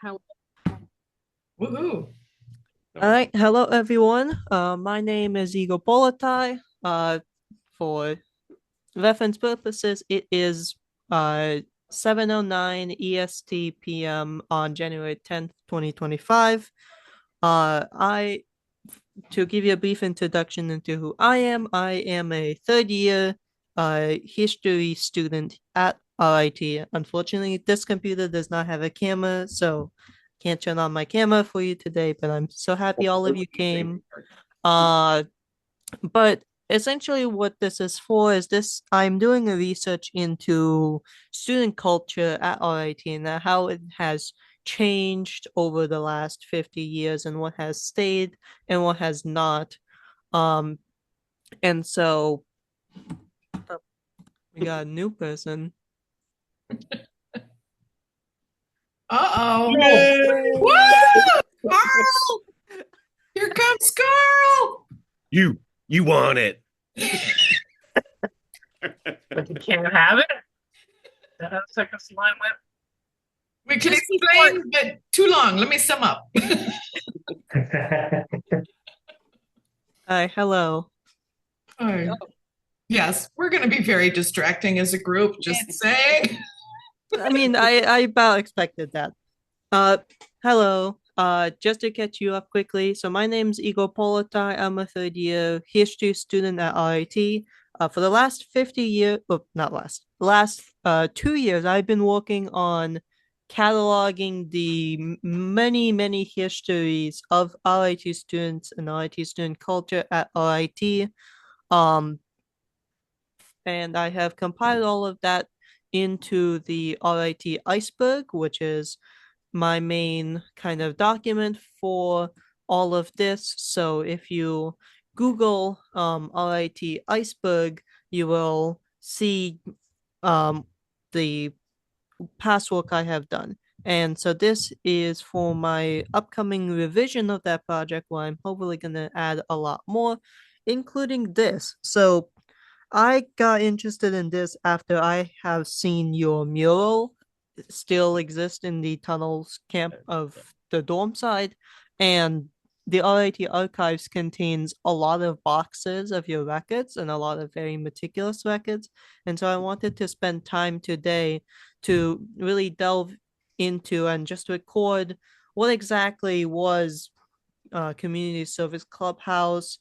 How Woohoo. All right, hello everyone. My name is Igor Polatai. For reference purposes, it is 7:09 EST PM on January 10th, 2025. I To give you a brief introduction into who I am a third year history student at RIT. Unfortunately, this computer does not have a camera, so can't turn on my camera for you today, but I'm so happy all of you came. Uh, but essentially what this is for is this I'm doing a research into student culture at RIT and how it has changed over the last 50 years and what has stayed and what has not. Um, and so we got a new person. Uh-oh. Yay! Woo! Carl! Here comes Carl! You want it. but you can't have it? That has like a slime whip. We can Just explain, but too long. Let me sum up. Hi, hello. Hi. Yes, we're going to be very distracting as a group, just saying. I mean, I about expected that. Hello. Just to catch you up quickly. So my name's Igor Polatai. I'm a third year history student at RIT. For the last 50 years, oh, not last 2 years, I've been working on cataloging the many histories of RIT students and RIT student culture at RIT. Um, and I have compiled all of that into the RIT Iceberg, which is my main kind of document for all of this. So if you Google RIT Iceberg, you will see the past work I have done. And so this is for my upcoming revision of that project where I'm hopefully going to add a lot more, including this. So I got interested in this after I have seen your mural still exist in the tunnels camp of the dorm side, and the RIT archives contains a lot of boxes of your records and a lot of very meticulous records. And so I wanted to spend time today to really delve into and just record what exactly was community service clubhouse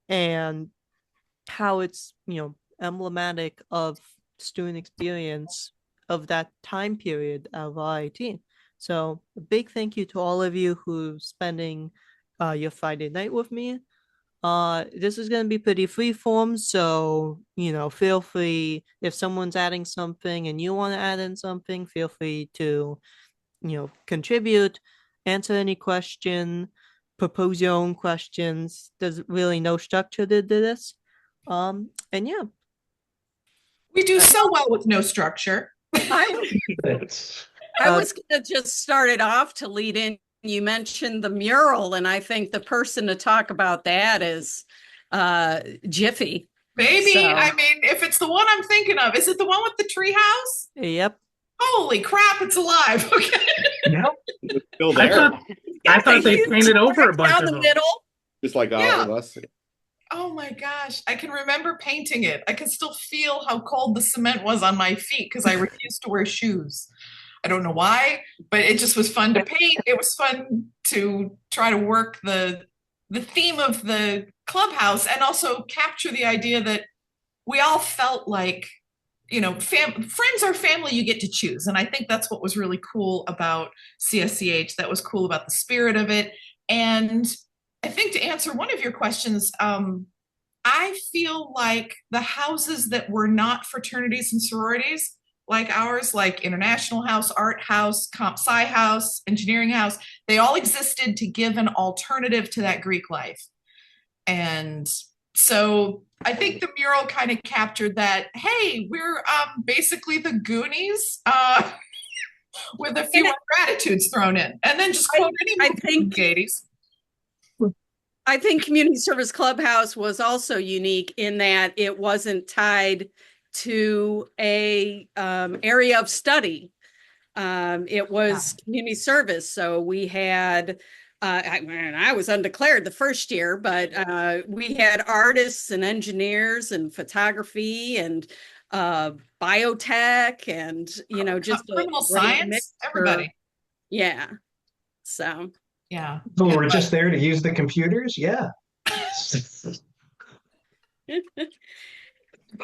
and how it's emblematic of student experience of that time period of RIT. So a big thank you to all of you who's spending your Friday night with me. This is gonna be pretty free form, so feel free if someone's adding something and you want to add in something, feel free to contribute, answer any question, propose your own questions. There's really no structure to this. And yeah. We do so well with no structure. I was going to just start it off to lead in. You mentioned the mural, and I think the person to talk about that is Jiffy. Maybe. So. I mean, if it's the one I'm thinking of, is it the one with the treehouse? Yep. Holy crap, it's alive. Okay. Yep. It's still there. I thought they painted over a bunch down of the middle. Just like all of us. Oh my gosh, I can remember painting it. I can still feel how cold the cement was on my feet because I refused to wear shoes. I don't know why, but it just was fun to paint. It was fun to try to work the theme of the clubhouse and also capture the idea that we all felt like, friends are family you get to choose. And I think that's what was really cool about CSCH. That was cool about the spirit of it. And I think to answer one of your questions, I feel like the houses that were not fraternities and sororities, like ours, like International House, Art House, Comp Sci House, Engineering House, they all existed to give an alternative to that Greek life. And so I think the mural kind of captured that, hey, we're basically the Goonies with a few more gratitudes thrown in. And then just quote any movie, Katie's. I think Community Service Clubhouse was also unique in that it wasn't tied to a area of study. It was community service. So we had, I was undeclared the first year, but we had artists and engineers and photography and biotech and, just criminal a great science, mixture. everybody. Yeah. So. Yeah. People were just there to use the computers. Yeah.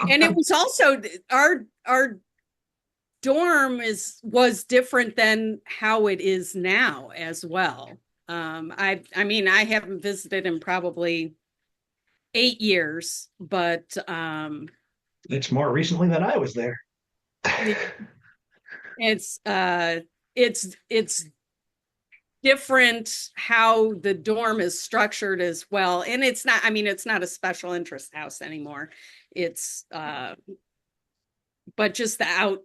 And it was also our dorm was different than how it is now as well. I mean, I haven't visited in probably 8 years, but It's more recently than I was there. it's different how the dorm is structured as well. And it's not, I mean, it's not a special interest house anymore. It's but just the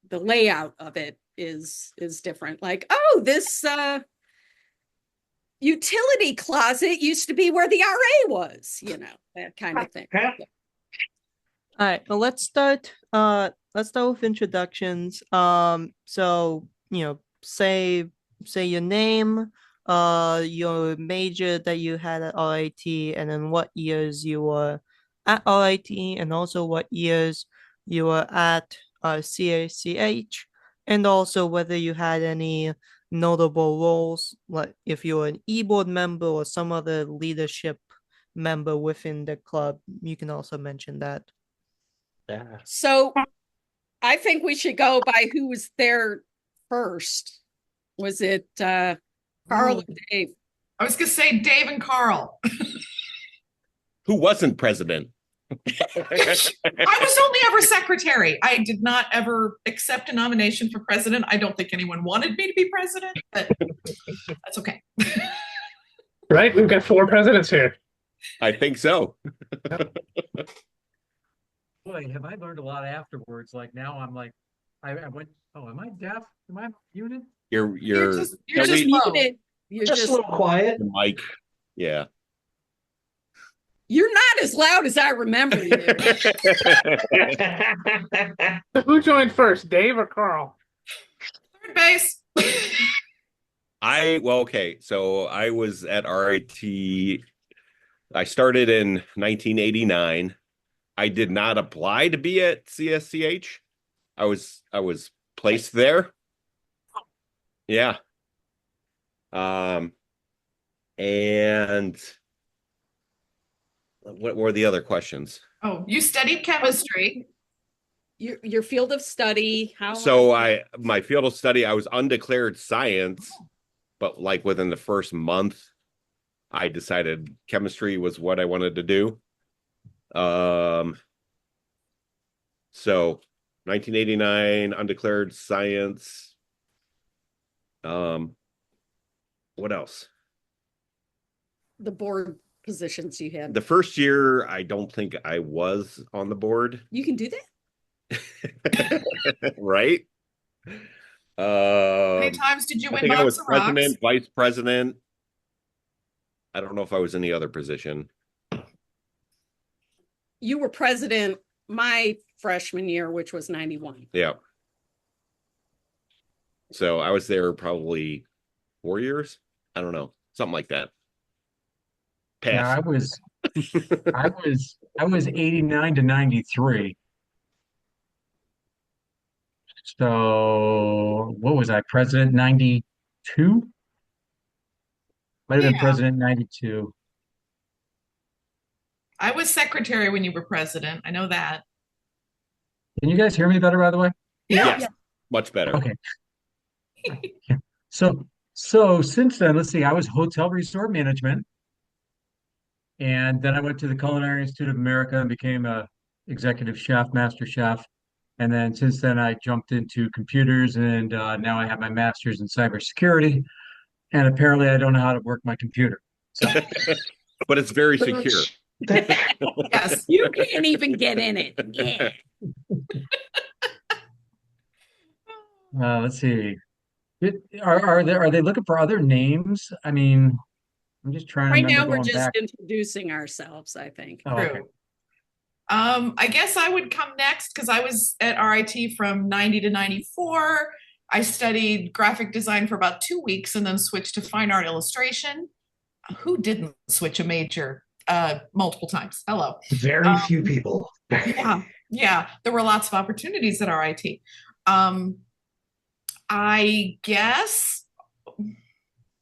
layout of it is different. Like, oh, this utility closet used to be where the RA was, that kind of thing. All right, well, let's start with introductions. So, say your name, your major that you had at RIT, and then what years you were at RIT, and also what years you were at CSCH, and also whether you had any notable roles, like if you were an e-board member or some other leadership member within the club. You can also mention that. Yeah. So I think we should go by who was there first. Was it Karel or Dave? I was going to say Dave and Karl. Who wasn't president? I was only ever secretary. I did not ever accept a nomination for president. I don't think anyone wanted me to be president, but that's okay. Right? We've got 4 presidents here. I think so. Boy, have I learned a lot afterwards. Like now I'm like, I went, oh, am I deaf? Am I muted? You're just Muted. You're Just a little quiet. Mike. Yeah. You're not as loud as I remember you. Who joined first, Dave or Karl? Third base. Okay. So I was at RIT. I started in 1989. I did not apply to be at CSCH. I was placed there. Yeah. And what were the other questions? Oh, you studied chemistry. Your field of study. My field of study, I was undeclared science, but like within the first month, I decided chemistry was what I wanted to do. So 1989, undeclared science. What else? The board positions you had. The first year, I don't think I was on the board. You can do that? Right? How many times did you I win think I was Box of Rocks? president, vice president. I don't know if I was any other position. You were president my freshman year, which was 91. Yeah. So I was there probably 4 years. I don't know, something like that. Yeah, I was 89 to 93. So what was I, president 92? Might have been president 92. I was secretary when you were president. I know that. Can you guys hear me better, by the way? Yes, much better. Okay. So since then, let's see, I was hotel resort management. And then I went to the Culinary Institute of America and became a executive chef, master chef. And then since then, I jumped into computers, and now I have my master's in cybersecurity. And apparently, I don't know how to work my computer. So, but it's very secure. Yes. You can't even get in it. Yeah. let's see. Are they looking for other names? I mean, I'm just trying to Right remember now, we're going just back. introducing ourselves, I think. Oh, okay. True. I guess I would come next because I was at RIT from 90 to 94. I studied graphic design for about 2 weeks and then switched to fine art illustration. Who didn't switch a major multiple times? Hello. Very few people. Yeah, there were lots of opportunities at RIT. I guess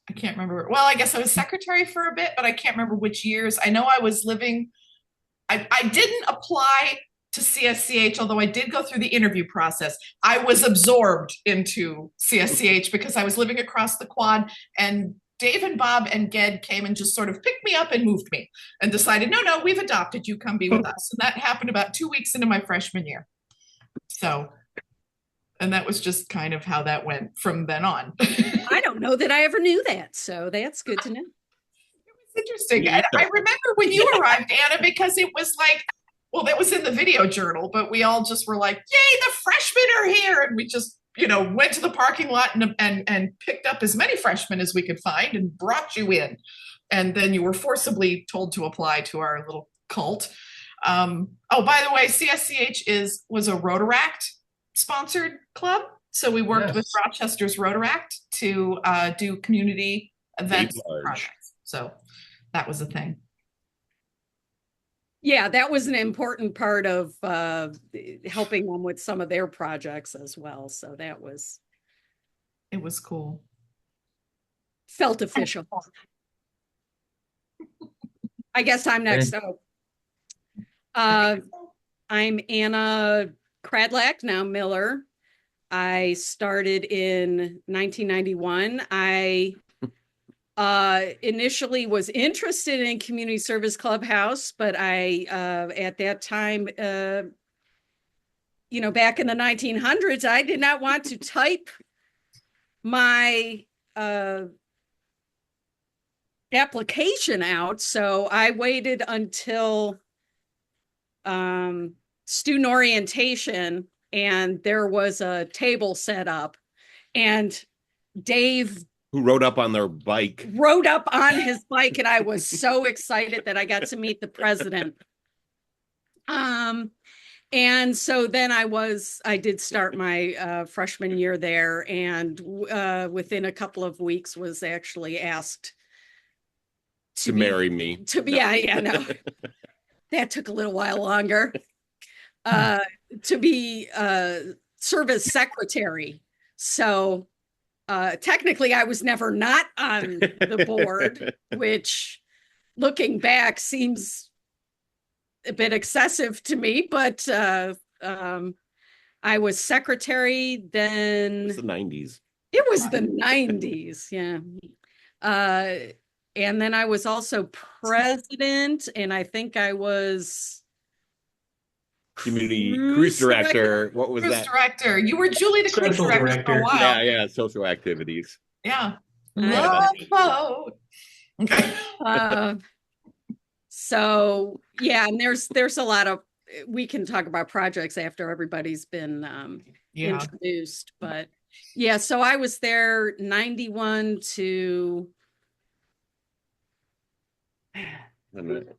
I can't remember. Well, I guess I was secretary for a bit, but I can't remember which years. I know I was living, I didn't apply to CSCH, although I did go through the interview process. I was absorbed into CSCH because I was living across the quad, and Dave and Bob and Ged came and just sort of picked me up and moved me and decided, no, we've adopted you, come be with us. And that happened about 2 weeks into my freshman year. So, and that was just kind of how that went from then on. I don't know that I ever knew that, so that's good to know. It was interesting. And I remember when you arrived, Anna, because it was like, well, that was in the video journal, but we all just were like, yay, the freshmen are here. And we just, went to the parking lot and picked up as many freshmen as we could find and brought you in. And then you were forcibly told to apply to our little cult. Oh, by the way, CSCH was a Rotaract sponsored club. So we worked with Rochester's Rotaract to do community events projects. So that was a thing. Yeah, that was an important part of helping them with some of their projects as well. So it was cool. Felt official. I guess I'm next. I'm Anna Cradlack, now Miller. I started in 1991. I initially was interested in Community Service Clubhouse, but I, at that time, back in the 1900s, I did not want to type my application out. So I waited until student orientation, and there was a table set up, and Dave, who rode up on his bike, and I was so excited that I got to meet the president. And so then I did start my freshman year there, and within a couple of weeks was actually asked to marry me. No. That took a little while longer. To be service secretary. So technically I was never not on the board, which looking back seems a bit excessive to me, but I was secretary then. It was the 90s. It was the 90s, yeah. And then I was also president, and I think I was community cruise director. What was cruise that? Director. You were Julie the cruise director for a while. Yeah, social activities. Yeah. Love boat. Okay. So yeah, and there's a lot of, we can talk about projects after everybody's been introduced, but yeah, so I was there 91 to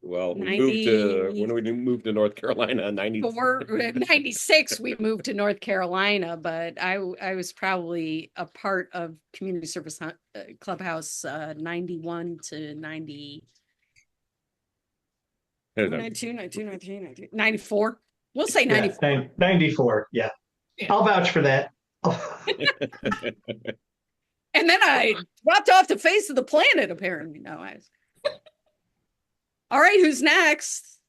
well, we moved to North Carolina, 96 we moved to North Carolina, but I was probably a part of Community Service Clubhouse 91 to 90 92, 92, 93, 94. We'll say 94. Yeah, 94. Yeah. I'll vouch for that. And then I dropped off the face of the planet, apparently. No, all right, who's next?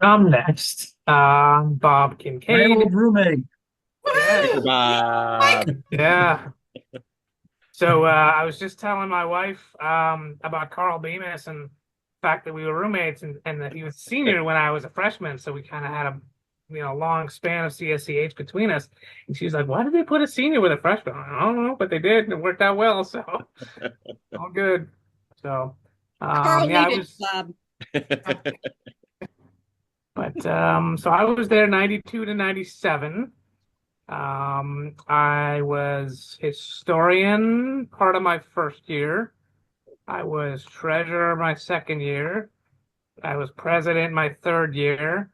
I'm next. Bob Kinkaid. My old roommate. Yeah. So I was just telling my wife about Karel Bemis and the fact that we were roommates, and that he was a senior when I was a freshman. So we kind of had a long span of CSCH between us. And she's like, "Why did they put a senior with a freshman?" I don't know, but they did, and it worked out well. So all good. So. Karel needed Bob. But so I was there 92 to 97. I was historian part of my first year. I was treasurer my second year. I was president my third year.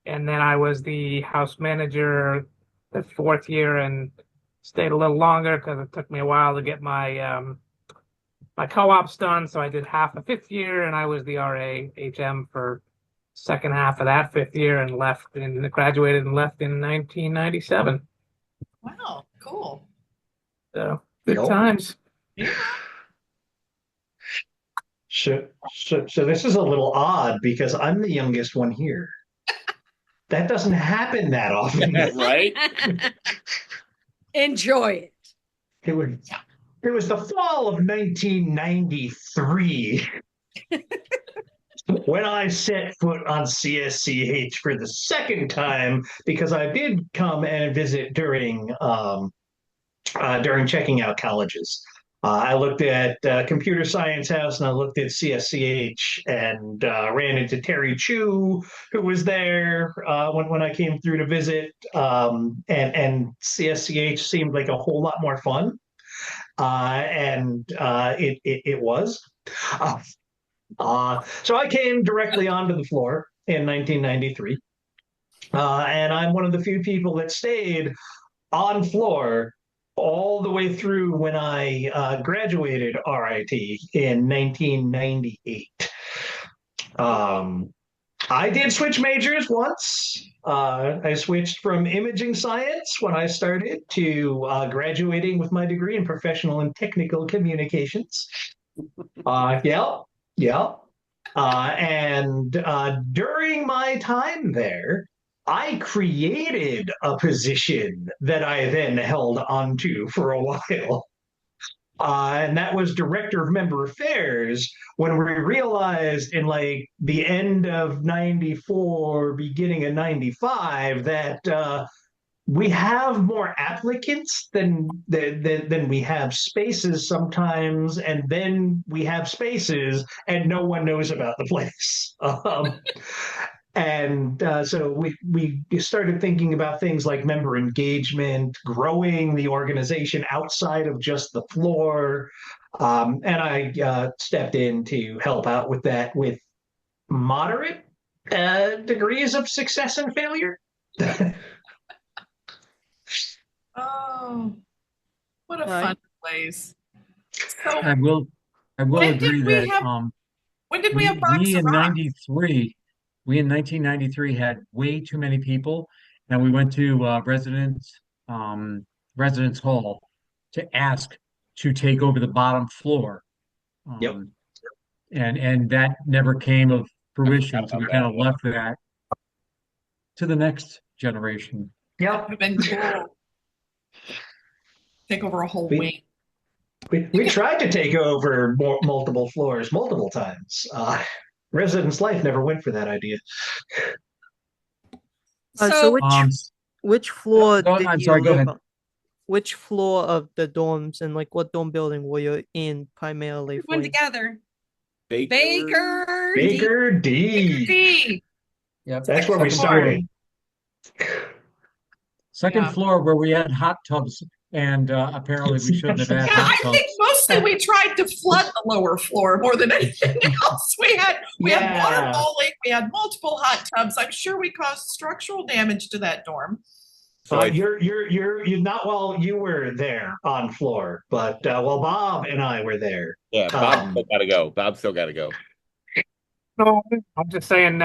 And then I was the house manager the fourth year and stayed a little longer because it took me a while to get my co-ops done. So I did half a fifth year, and I was the RA HM for second half of that fifth year, and graduated and left in 1997. Wow, cool. So good Yep. times. So this is a little odd because I'm the youngest one here. That doesn't happen that often. Right? Enjoy it. It was the fall of 1993 when I set foot on CSCH for the second time, because I did come and visit during checking out colleges. I looked at Computer Science House and I looked at CSCH and ran into Terry Chu, who was there when I came through to visit. And CSCH seemed like a whole lot more fun. And it was. So I came directly onto the floor in 1993. And I'm one of the few people that stayed on floor all the way through when I graduated RIT in 1998. I did switch majors once. I switched from imaging science when I started to graduating with my degree in professional and technical communications. Yeah. And during my time there, I created a position that I then held onto for a while. And that was director of member affairs, when we realized in like the end of 94, beginning of 95, that we have more applicants than we have spaces sometimes, and then we have spaces and no one knows about the place. So we started thinking about things like member engagement, growing the organization outside of just the floor. And I stepped in to help out with that with moderate degrees of success and failure. Oh, what a fun place. So I will when agree did we that have when did we have Box we of in Rock? 93 we in 1993 had way too many people, and we went to residence hall to ask to take over the bottom floor. Yep. And that never came of fruition, so we kind of left that to the next generation. Yep. Would have been cool. Take over a whole wing. We tried to take over multiple floors multiple times. Residence Life never went for that idea. So which floor I'm did you sorry, go live ahead. on? Which floor of the dorms, and like what dorm building were you in primarily? One together. Baker. Baker D. D. Yep. That's where we started. Second Yeah. floor where we had hot tubs, and apparently we shouldn't have had Yeah, hot I tubs. think mostly we tried to flood the lower floor more than anything else. We had water bowling, we had multiple hot tubs. I'm sure we caused structural damage to that dorm. So you're not while you were there on floor, but while Bob and I were there. yeah, Bob still gotta go. Bob still gotta go. No, I'm just saying.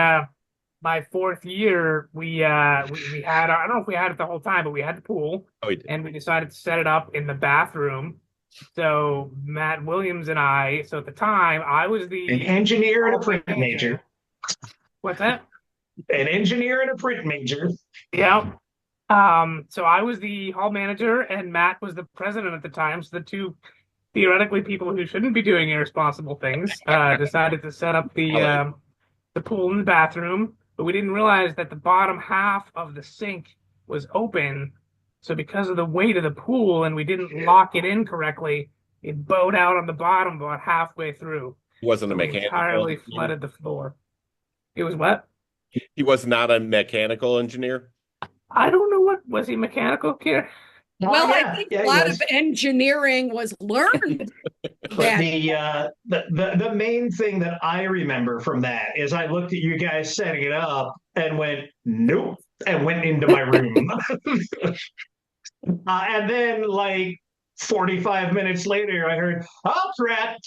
My fourth year, we had, I don't know if we had it the whole time, but we had the pool, Oh, we did. and we decided to set it up in the bathroom. So Matt Williams and I. So at the time, I was An the engineer and a print major. What's that? An engineer and a print major. Yeah. So I was the hall manager, and Matt was the president at the time. So the two theoretically people who shouldn't be doing irresponsible things decided to set up the pool in the bathroom. But we didn't realize that the bottom half of the sink was open. So because of the weight of the pool, and we didn't lock it in correctly, it bowed out on the bottom about halfway through. He wasn't a We mechanical. entirely flooded the floor. It was what? He was not a mechanical engineer. I don't know. What was he, mechanical, Keir? Well, I think a lot of engineering was learned. But the main thing that I remember from that is I looked at you guys setting it up and went, nope, and went into my room. And then, like 45 minutes later, I heard, oh, crap.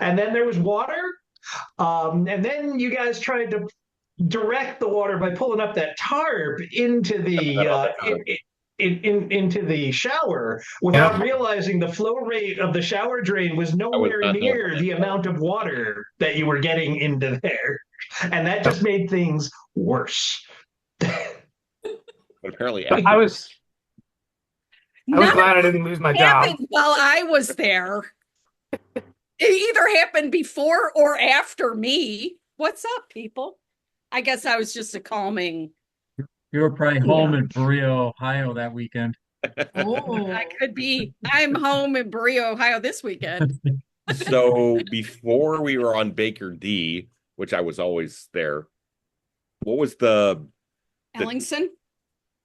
And then there was water. And then you guys tried to direct the water by pulling up that tarp into into the shower without Yep. realizing the flow rate of the shower drain was I was nowhere not knowing near that. the amount of water that you were getting into there. And that just made things worse. But apparently, I was None glad I didn't lose my of it job. happened while I was there. It either happened before or after me. What's up, people? I guess I was just a calming. You were probably home in Berea, Ohio that weekend. Oh, I could be. I'm home in Berea, Ohio this weekend. so before we were on Baker D, which I was always there, what was Ellingson?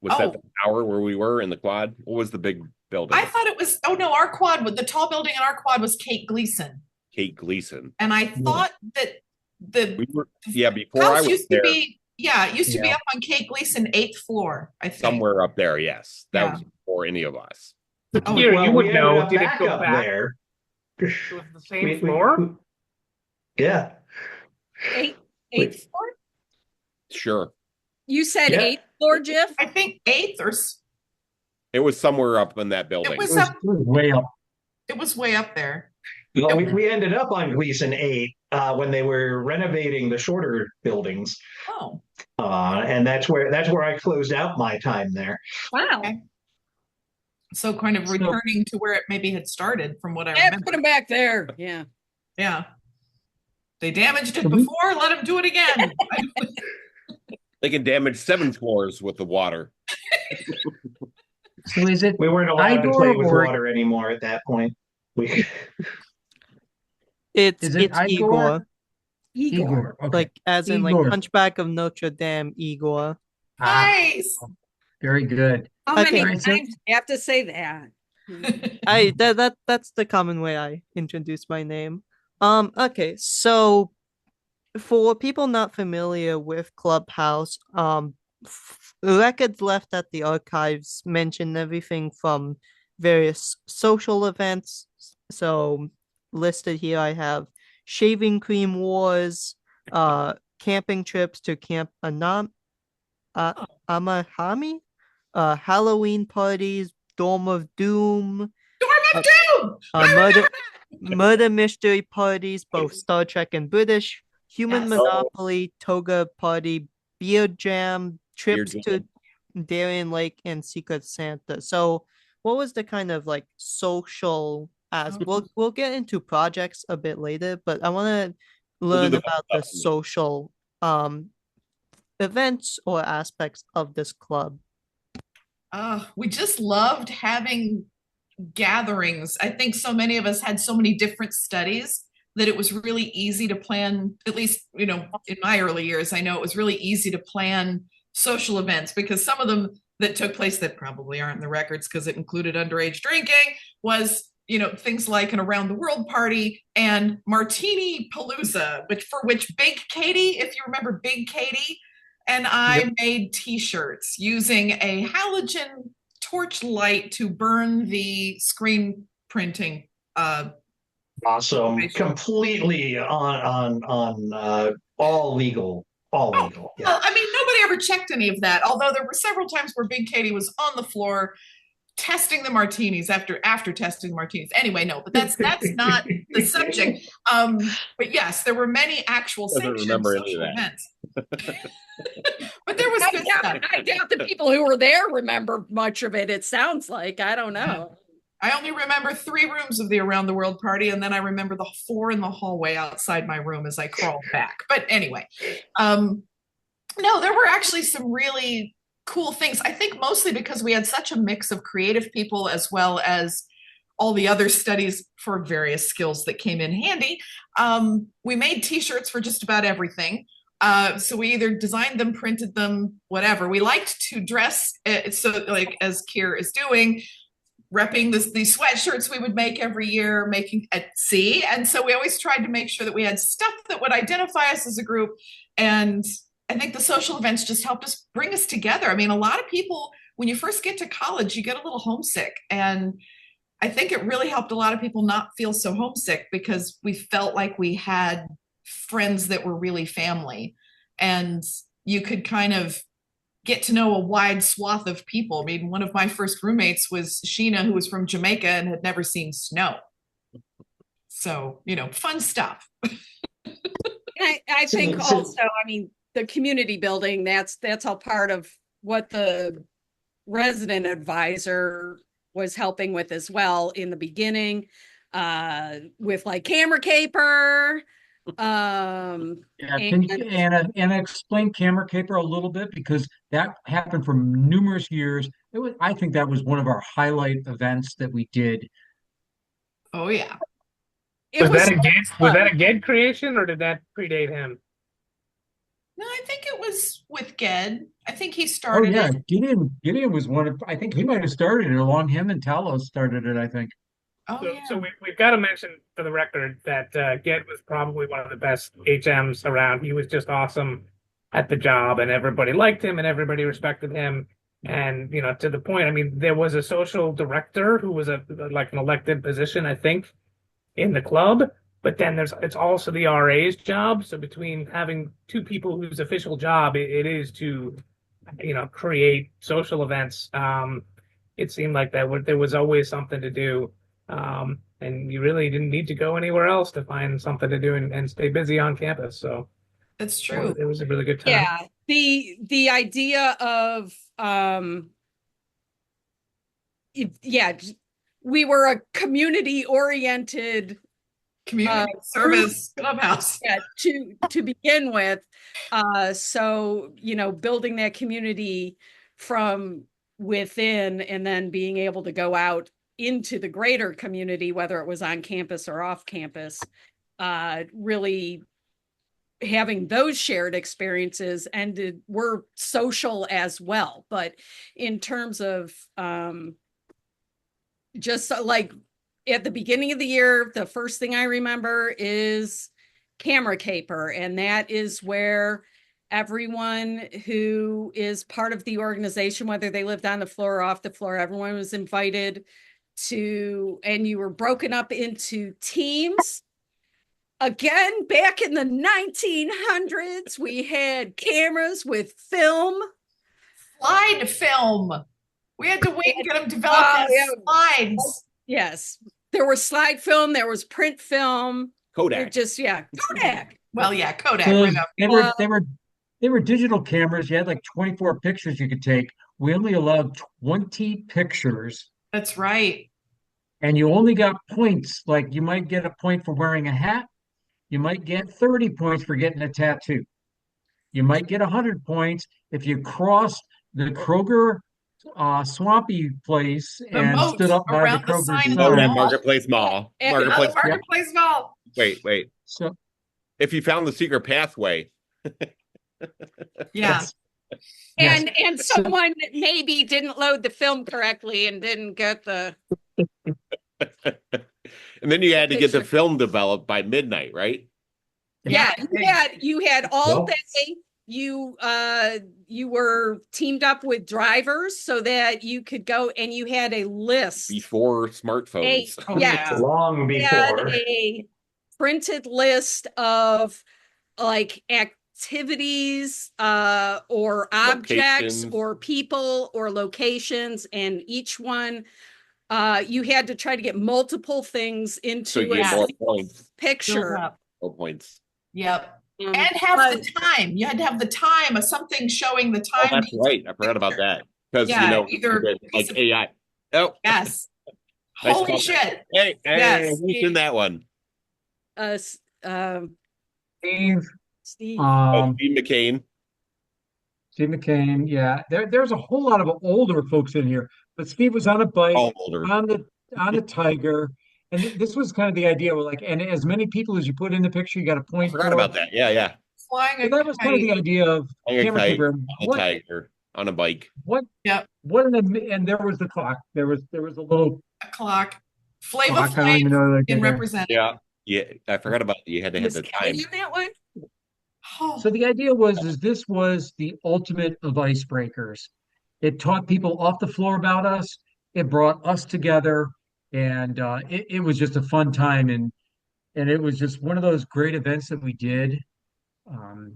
that the tower where we were in the quad? What was the big building? I thought it was, oh no, our quad, the tall building in our quad was Kate Gleason. Kate Gleason. And I thought that We were, before I house was used there, to be, it used to be Yeah. up on Kate Gleason, 8th floor, I think. somewhere up there, yes. That Yeah. was before any of us. Oh, Here, Well, you we would ended know. up Did it back go up back? there. It was the same floor? Yeah. Eighth floor? Sure. You said Yeah. eighth floor, Jiff? I think 8th or It was somewhere up in that building. it was It was up, way up. it was way up there. Well, we ended up on Gleason 8 when they were renovating the shorter buildings. Oh, And that's where I closed out my time there. Wow. Okay. So kind of So- returning to where it maybe had started from what I Yeah, remember. put him back there. Yeah. Yeah. They damaged it So we- before, let them do it again. They can damage 7 floors with the water. So is it We weren't allowed to Igor play with or- water anymore at that point. We It's Is it Igor, Igor? Igor. Igor? Okay. like as in like Igor. Hunchback of Notre Dame, Igor. Ah, Nice. very good. How many Okay. Right, so- times do you have to say that? That's the common way I introduce my name. Okay, so for people not familiar with Clubhouse, records left at the archives mention everything from various social events. So listed here I have shaving cream wars, camping trips to Camp Amahami, Halloween parties, Dorm of Doom, Dorm of Doom! murder mystery parties, both Star Trek and British, human Yes. monopoly, toga party, beer jam, trips Beer to Darien Lake, and Secret Santa. So, what was the kind of like social as we'll get into projects a bit later, but I want to learn the about fun the stuff. social events or aspects of this club. We just loved having gatherings. I think so many of us had so many different studies that it was really easy to plan, at least, in my early years, I know it was really easy to plan social events because some of them that took place that probably aren't in the records because it included underage drinking was, things like an around the world party and Martini Palooza, for which Big Katie, if you remember Big Katie, and I made t-shirts using a halogen torch light to burn the screen printing. awesome. Completely on all legal. All legal. Yeah. Well, nobody ever checked any of that. Although there were several times where Big Katie was on the floor testing the martinis after testing the martinis. Anyway, no, but that's not the subject. But yes, there were many actual Doesn't sanctioned remember any of social that. events. But there was I good stuff. doubt the people who were there remember much of it. It sounds like. I don't know. I only remember 3 rooms of the around the world party, and then I remember the 4 in the hallway outside my room as I crawled back. But anyway, no, there were actually some really cool things. I think mostly because we had such a mix of creative people as well as all the other studies for various skills that came in handy. We made t-shirts for just about everything. So we either designed them, printed them, whatever. We liked to dress so like as Keir is doing, repping these sweatshirts we would make every year, making at sea. And so we always tried to make sure that we had stuff that would identify us as a group. And I think the social events just helped us bring us together. A lot of people when you first get to college, you get a little homesick. And I think it really helped a lot of people not feel so homesick because we felt like we had friends that were really family. And you could kind of get to know a wide swath of people. I mean, one of my first roommates was Sheena, who was from Jamaica and had never seen snow. So, fun stuff. I think also, I mean, the community building, that's all part of what the resident advisor was helping with as well in the beginning, with like camera caper. Yeah, can you, Anna explain camera caper a little bit because that happened for numerous years. I think that was one of our highlight events that we did. Oh yeah. Was that a Ged creation or did that predate him? No, I think it was with Ged. I think he Oh started yeah, it. Gideon was one of. I think he might have started it along him and Talos started it. I think. Oh So, yeah. so we've got to mention for the record that Ged was probably one of the best HMs around. He was just awesome at the job, and everybody liked him, and everybody respected him. And to the point, I mean, there was a social director who was like an elected position, I think, in the club. But then it's also the RA's job. So between having two people whose official job it is to, create social events, it seemed like there was always something to do. And you really didn't need to go anywhere else to find something to do and stay busy on campus. So that's true. It was a really good time. Yeah. The idea of we were a community oriented community service clubhouse. Yeah, to begin with. So, building that community from within and then being able to go out into the greater community, whether it was on campus or off campus, really having those shared experiences and were social as well. But in terms of just like at the beginning of the year, the first thing I remember is camera caper. And that is where everyone who is part of the organization, whether they lived on the floor or off the floor, everyone was invited to, and you were broken up into teams. Again, back in the 1900s, we had cameras with film. Slide film. We had to wait and get them developed as slides. Yes. There was slide film, there was print film. Kodak. Kodak. Well, yeah, Kodak. They were digital cameras. You had like 24 pictures you could take. We only allowed 20 pictures. That's right. And you only got points. Like you might get a point for wearing a hat. You might get 30 points for getting a tattoo. You might get 100 points if you crossed the Kroger swampy place and stood up by the Kroger sign. Marketplace Mall. Marketplace Mall. Wait. So if you found the secret pathway. Yeah. And someone maybe didn't load the film correctly and didn't get the and then you had to get the film developed by midnight, right? Yeah, you had all day. You were teamed up with drivers so that you could go, and you had a list before smartphones. Long before. You had a printed list of like activities or objects or people or locations, and each one you had to try to get multiple things into a picture. More points. Yep. And have the time. You had to have the time of something showing the time. Oh, that's right. I forgot about that. Because either like AI. Oh yes. Nice Holy shit. Hey, who's in that one? Steve. Steve McCain. Steve McCain, yeah. There's a whole lot of older folks in here, but Steve was on a bike, on the Tiger, and this was kind of the idea. And as many people as you put in the picture, you got a point. I forgot about that. Yeah. Flying that was kind of the idea of camera keeper. On a Tiger on a bike. What? Yeah. And there was the clock. There was a little clock. Flavor Flav in representative. Yeah. I forgot about you had to have the time. That one. So the idea was this was the ultimate of icebreakers. It taught people off the floor about us. It brought us together, and it was just a fun time. And it was just one of those great events that we did.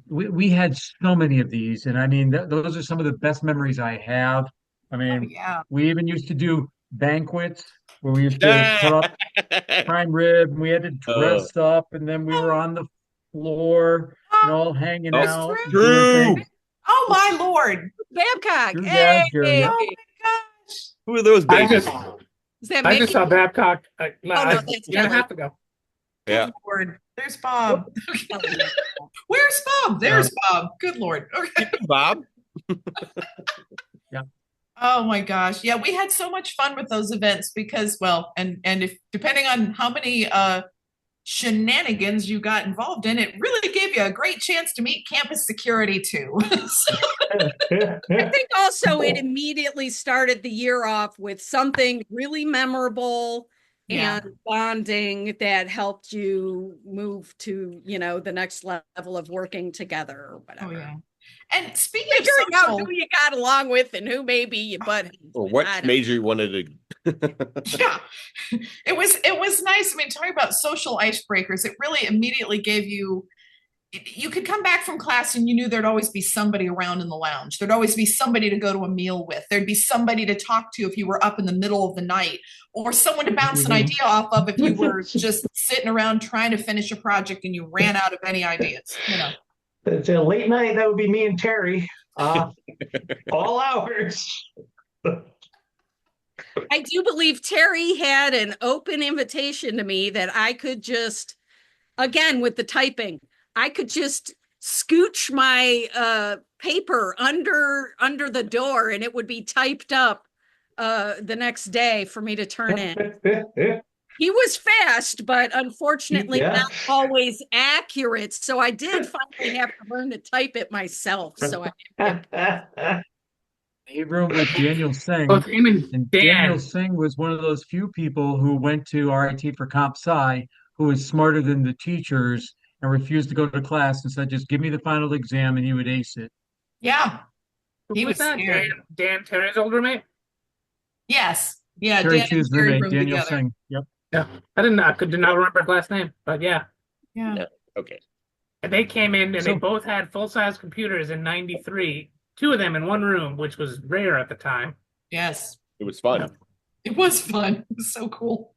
We had so many of these, and I mean, those are some of the best memories I have. I Oh mean, yeah. we even used to do banquets where we used to put up prime rib, and we had to Oh, dress up, and then we were on the floor, all hanging oh, It's out, true. and doing Drew. things. Oh my Lord. Babcock. Drew Hey, Dasger, yep. Oh my gosh. Who are those I babies? just is that I just Mickey? saw Babcock. Oh, no, that's You don't Kelly. have to go. Yeah. Good Lord. There's Bob. Kelly. Where's Bob? There's Bob. Good Lord. Okay. Bob. Yeah. Oh my gosh. Yeah, we had so much fun with those events because, well, and if depending on how many shenanigans you got involved in, it really gave you a great chance to meet campus security too. I think also it immediately started the year off with something really memorable Yeah. and bonding that helped you move to, the next level of working together or whatever. Oh yeah. And speaking of Figuring out social, who you got along with and who maybe you butt. Or what I don't major you wanted to. yeah, it was nice. I mean, talking about social icebreakers, it really immediately gave you could come back from class and you knew there'd always be somebody around in the lounge. There'd always be somebody to go to a meal with. There'd be somebody to talk to if you were up in the middle of the night, or someone to bounce an idea off of if you were just sitting around trying to finish a project and you ran out of any ideas, It's a late night. That would be me and Terry. All hours. I do believe Terry had an open invitation to me that I could just, again, with the typing, I could just scooch my paper under the door and it would be typed up the next day for me to turn in. He was fast, but unfortunately Yeah. not always accurate. So I did finally have to learn to type it myself. So I room with Daniel Singh. Both him and And Dan. Daniel Singh was one of those few people who went to RIT for Comp Sci who was smarter than the teachers and refused to go to class and said, just give me the final exam and he would ace it. Yeah. He Who was that? scary. Dan Terry's old roommate? Yes. Yeah. Terry Dan and Chu's Terry roommate, roomed Daniel together. Singh. Yep. Yeah. I did not remember his last name, but yeah. Yeah. Okay. And they came in and So- they both had full-size computers in '93, two of them in one room, which was rare at the time. Yes. It was fun. It was fun. It was so cool.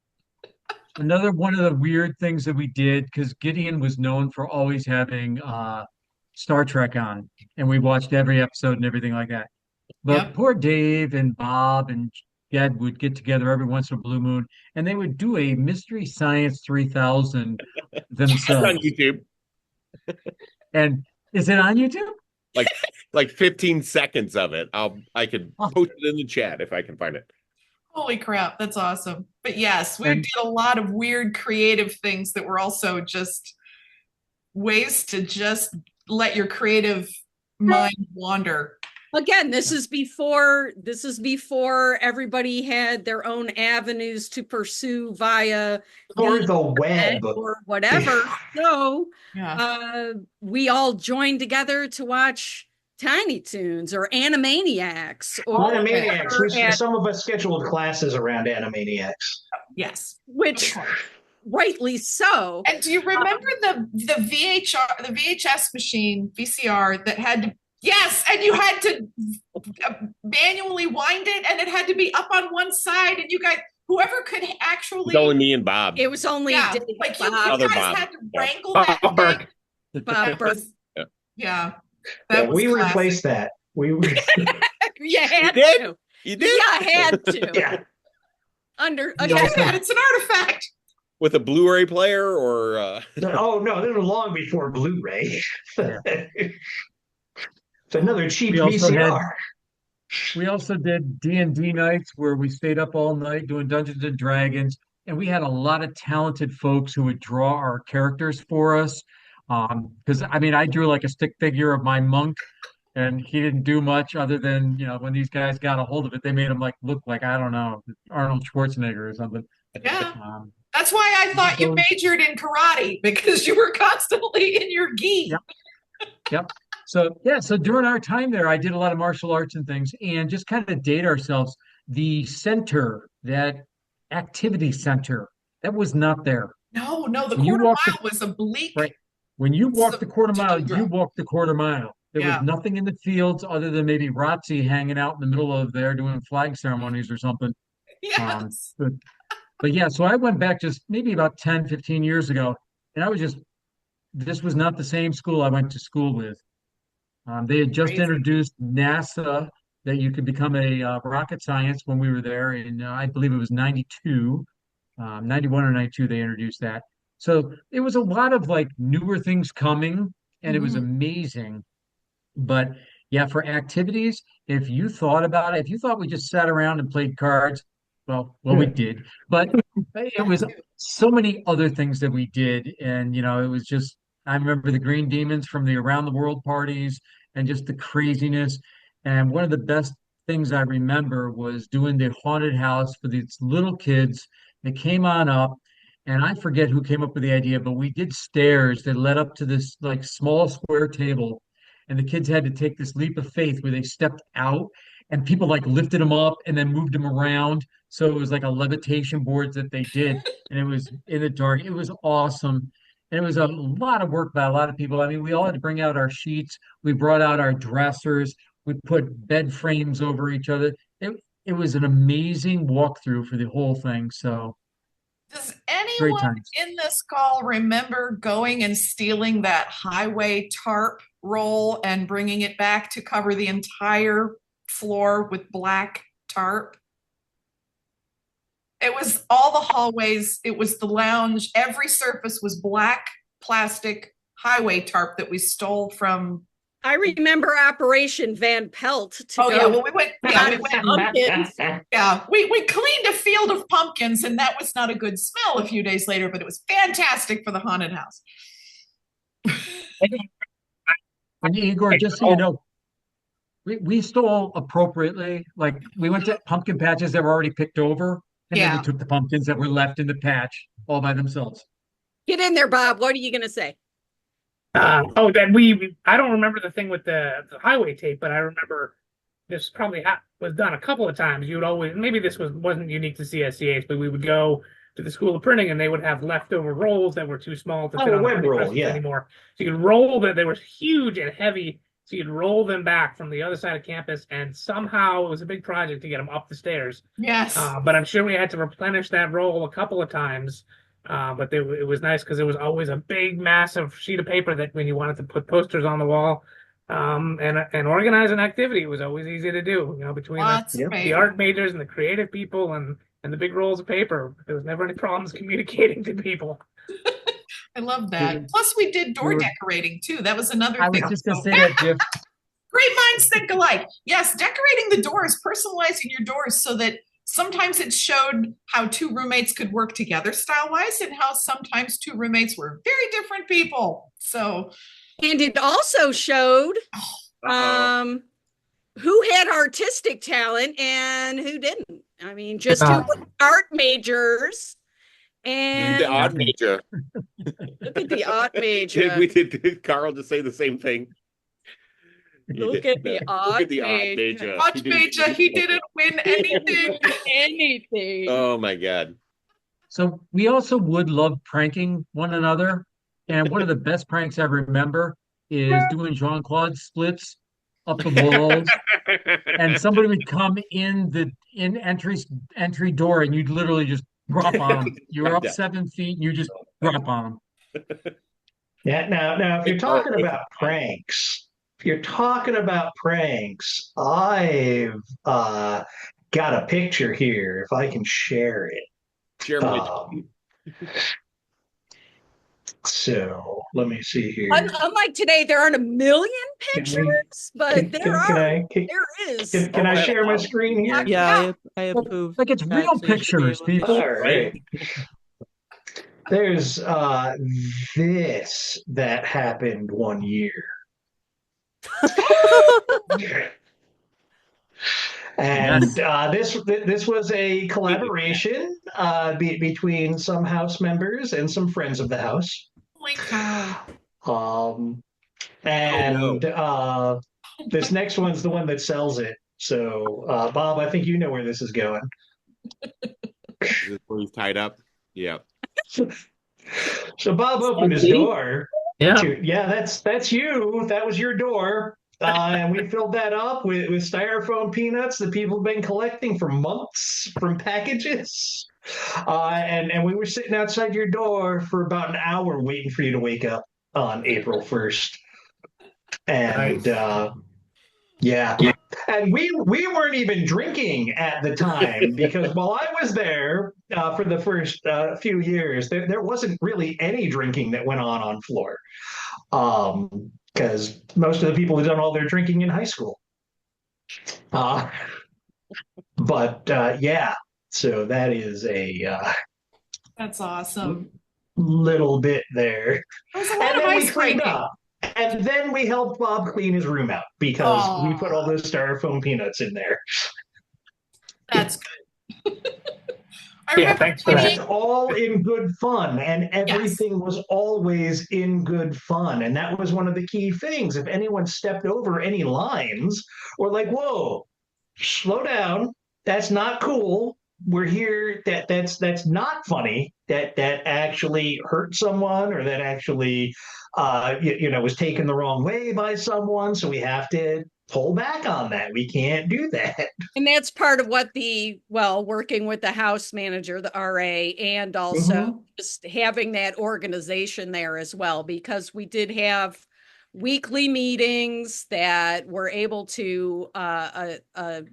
Another one of the weird things that we did, because Gideon was known for always having Star Trek on, and we watched every episode and everything like that. But Yep. poor Dave and Bob and Jed would get together every once in a blue moon, and they would do a Mystery Science 3000 It's on themselves. YouTube. And is it on YouTube? Like 15 seconds of it. I could post it in the chat if I can find it. Holy crap. That's awesome. But yes, we And- did a lot of weird creative things that were also just ways to just let your creative mind wander. again, this is before everybody had their own avenues to pursue via Or the web. or whatever. So Yeah. we all joined together to watch Tiny Toons or Animaniacs or Animaniacs. Some of us scheduled classes around Animaniacs. Yes. which rightly so. And do you remember the VHS machine, VCR, that had to, yes, and you had to manually wind it, and it had to be up on one side, and you guys, whoever could actually, It's only me and Bob. It was only yeah, Dave, like you Bob, Other guys Bob. had to Yeah. wrangle that Bob thing. Burke. Bob That Burke. was- Yeah. yeah, that was we classic. replaced that. We You had did? to. You did? Yeah, had to. yeah. Under You again, also- Yeah, it's an artifact. With a Blu-ray player or Oh no, this was long before Blu-ray. Yeah. It's another cheap We also VCR. We also did D&D nights where we stayed up all night doing Dungeons and Dragons, and we had a lot of talented folks who would draw our characters for us. Because I mean, I drew like a stick figure of my monk, and he didn't do much other than, when these guys got a hold of it, they made him look like, I don't know, Arnold Schwarzenegger or something. Yeah, Um, that's why I thought you majored in karate, because you were constantly in your gi. Yep. So yeah, so during our time there, I did a lot of martial arts and things, and just kind of date ourselves. The center, that activity center, that was not there. No, no, the When you quarter walked the mile was a bleak right, when you walked the quarter mile, you tundra. walked the quarter mile. There was Yeah. nothing in the fields other than maybe ROTC hanging out in the middle of there doing flag ceremonies or something. Um, Yes. but, but yeah, so I went back just maybe about 10, 15 years ago, and I was just, this was not the same school I went to school with. They had just Crazy. introduced NASA, that you could become a rocket science when we were there, and I believe it was 92, 91 or 92, they introduced that. So it was a lot of like newer things coming, and it was Mhm. amazing. But yeah, for activities, if you thought about it, if you thought we just sat around and played cards, well, we did. But it That was too. so many other things that we did. And, it was just, I remember the Green Demons from the Around the World parties and just the craziness. And one of the best things I remember was doing the haunted house for these little kids that came on up. And I forget who came up with the idea, but we did stairs that led up to this like small square table, and the kids had to take this leap of faith where they stepped out and people like lifted them up and then moved them around. So it was like a levitation boards that they did, and it was in the dark. It was awesome. And it was a lot of work by a lot of people. I mean, we all had to bring out our sheets. We brought out our dressers. We put bed frames over each other. It was an amazing walkthrough for the whole thing. So Does great anyone times. in this call remember going and stealing that highway tarp roll and bringing it back to cover the entire floor with black tarp? It was all the hallways, it was the lounge, every surface was black plastic highway tarp that we stole from. I remember Operation Van Pelt to Oh go yeah, well we went, yeah, we hunt went, pumpkins. yeah, we cleaned a field of pumpkins and that was not a good smell a few days later, but it was fantastic for the haunted house. And Igor, just so you know, we stole appropriately. Like we went to pumpkin patches that were already picked over, and then we Yeah. took the pumpkins that were left in the patch all by themselves. Get in there, Bob. What are you going to say? I don't remember the thing with the highway tape, but I remember this probably was done a couple of times. You would always, maybe this wasn't unique to CSCH, but we would go to the School of Printing and they would have leftover rolls that were too small to fit on the web printing roll, presses yeah. anymore. So you could roll that, they were huge and heavy. So you'd roll them back from the other side of campus, and somehow it was a big project to get them up the stairs. Yes. But I'm sure we had to replenish that roll a couple of times. But it was nice because it was always a big, massive sheet of paper that when you wanted to put posters on the wall, and organize an activity, it was always easy to do. Between Lots the of the paper. art majors and the creative people and the big rolls of paper, there was never any problems communicating to people. I love that. Plus, we did door decorating too. That was another I was thing. just gonna say that, Jiff. Great minds think alike. Yes, decorating the doors, personalizing your doors so that sometimes it showed how two roommates could work together style-wise and how sometimes two roommates were very different people. So, And it also showed who had artistic talent and who didn't. I mean, just who were art majors. And The odd major. look at the odd major. Did Carl just say the same thing? Look at the odd major. Odd major, he didn't win anything. Anything. Oh my God. So we also would love pranking one another. And one of the best pranks I remember is doing Jean-Claude splits up the walls. And somebody would come in the entry door, and you'd literally just drop on them. You're up 7 feet and you just drop on them. Yeah. Now, if you're talking about pranks, I've got a picture here. If I can share it. Share my So let me see here. Unlike today, there aren't a million pictures, but there is. Can I share my screen here? Yeah, I approve. Like it's real pictures, people. All right. There's this that happened one year. And this was a collaboration between some house members and some friends of the house. Holy cow. And no. this next one's the one that sells it. So, Bob, I think you know where this is going. Is this where he's tied up? Yeah. So Bob opened his See? door Yeah. yeah, that's you. That was your door. And we filled that up with styrofoam peanuts that people have been collecting for months from packages. And we were sitting outside your door for about an hour waiting for you to wake up on April 1st. And Nice. yeah. And we weren't even drinking at the time because while I was there for the first few years, there wasn't really any drinking that went on floor. Because most of the people had done all their drinking in high school. Uh, but yeah, so that is a That's awesome. little bit there. There was a lot And of then we ice cleaned breaking. up. And then we helped Bob clean his room out because we put all Aw, those styrofoam peanuts in there. that's good. I Yeah, remember thanks for And that. it's all in good fun, and yes. everything was always in good fun. And that was one of the key things. If anyone stepped over any lines, or like, whoa, slow down, that's not cool. We're here. That's not funny. That actually hurt someone, or that actually, was taken the wrong way by someone. So we have to pull back on that. We can't do that. And that's part of what working with the house manager, the RA, and also Mhm. just having that organization there as well, because we did have weekly meetings that were able to a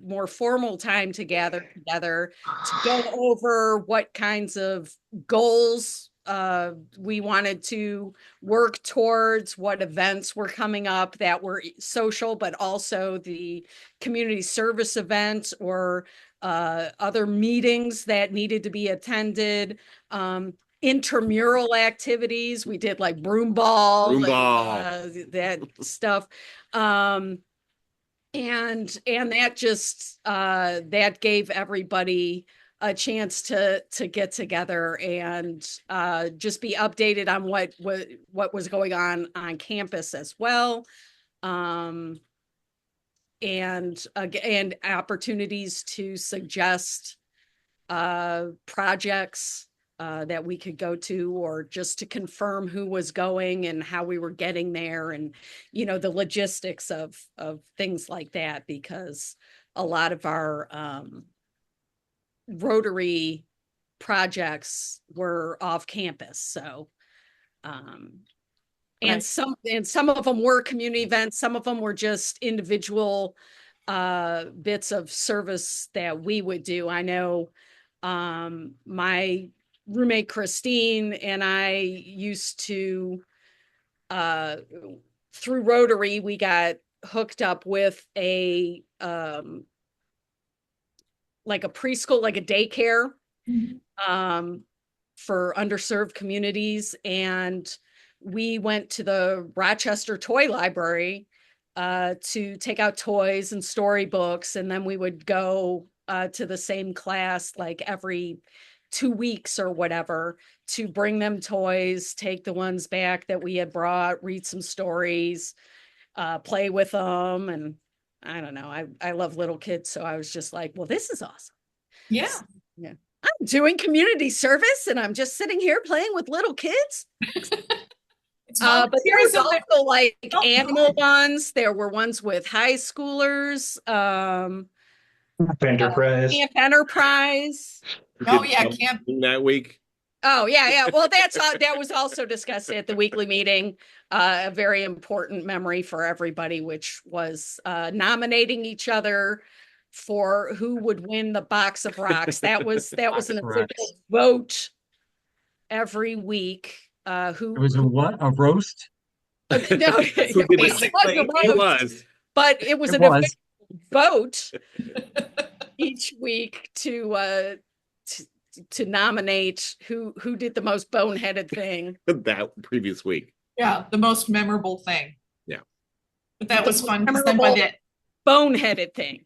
more formal time to gather together to go over what kinds of goals we wanted to work towards, what events were coming up that were social, but also the community service events or other meetings that needed to be attended. Intramural activities. We did like broom ball Room and ball. that stuff. And that just that gave everybody a chance to get together and just be updated on what was going on campus as well. Um, and opportunities to suggest projects that we could go to, or just to confirm who was going and how we were getting there, and the logistics of things like that, because a lot of our Rotary projects were off campus. So and Right. some of them were community events, some of them were just individual bits of service that we would do. I know my roommate Christine and I used to through Rotary, we got hooked up with a like a preschool, like a daycare for underserved communities. And we went to the Rochester Toy Library to take out toys and storybooks. And then we would go to the same class like every 2 weeks or whatever to bring them toys, take the ones back that we had brought, read some stories, play with them. And I don't know, I love little kids. So I was just like, well, this is awesome. Yeah. Yeah. I'm doing community service and I'm just sitting here playing with little kids. It's But there was volunteerism. also like Oh, animal ones. There were ones with high schoolers. Enterprise. Camp Enterprise. Oh, yeah, camp. That week. Oh yeah. Well, that was also discussed at the weekly meeting. A very important memory for everybody, which was nominating each other for who would win the box of rocks. That was an official vote every week. It was a what? A roast? No, Basically. It was. but it was It an was. official vote each week to nominate who did the most boneheaded thing. That previous week. Yeah, the most memorable thing. Yeah. But that was fun because Memorable then by the boneheaded thing.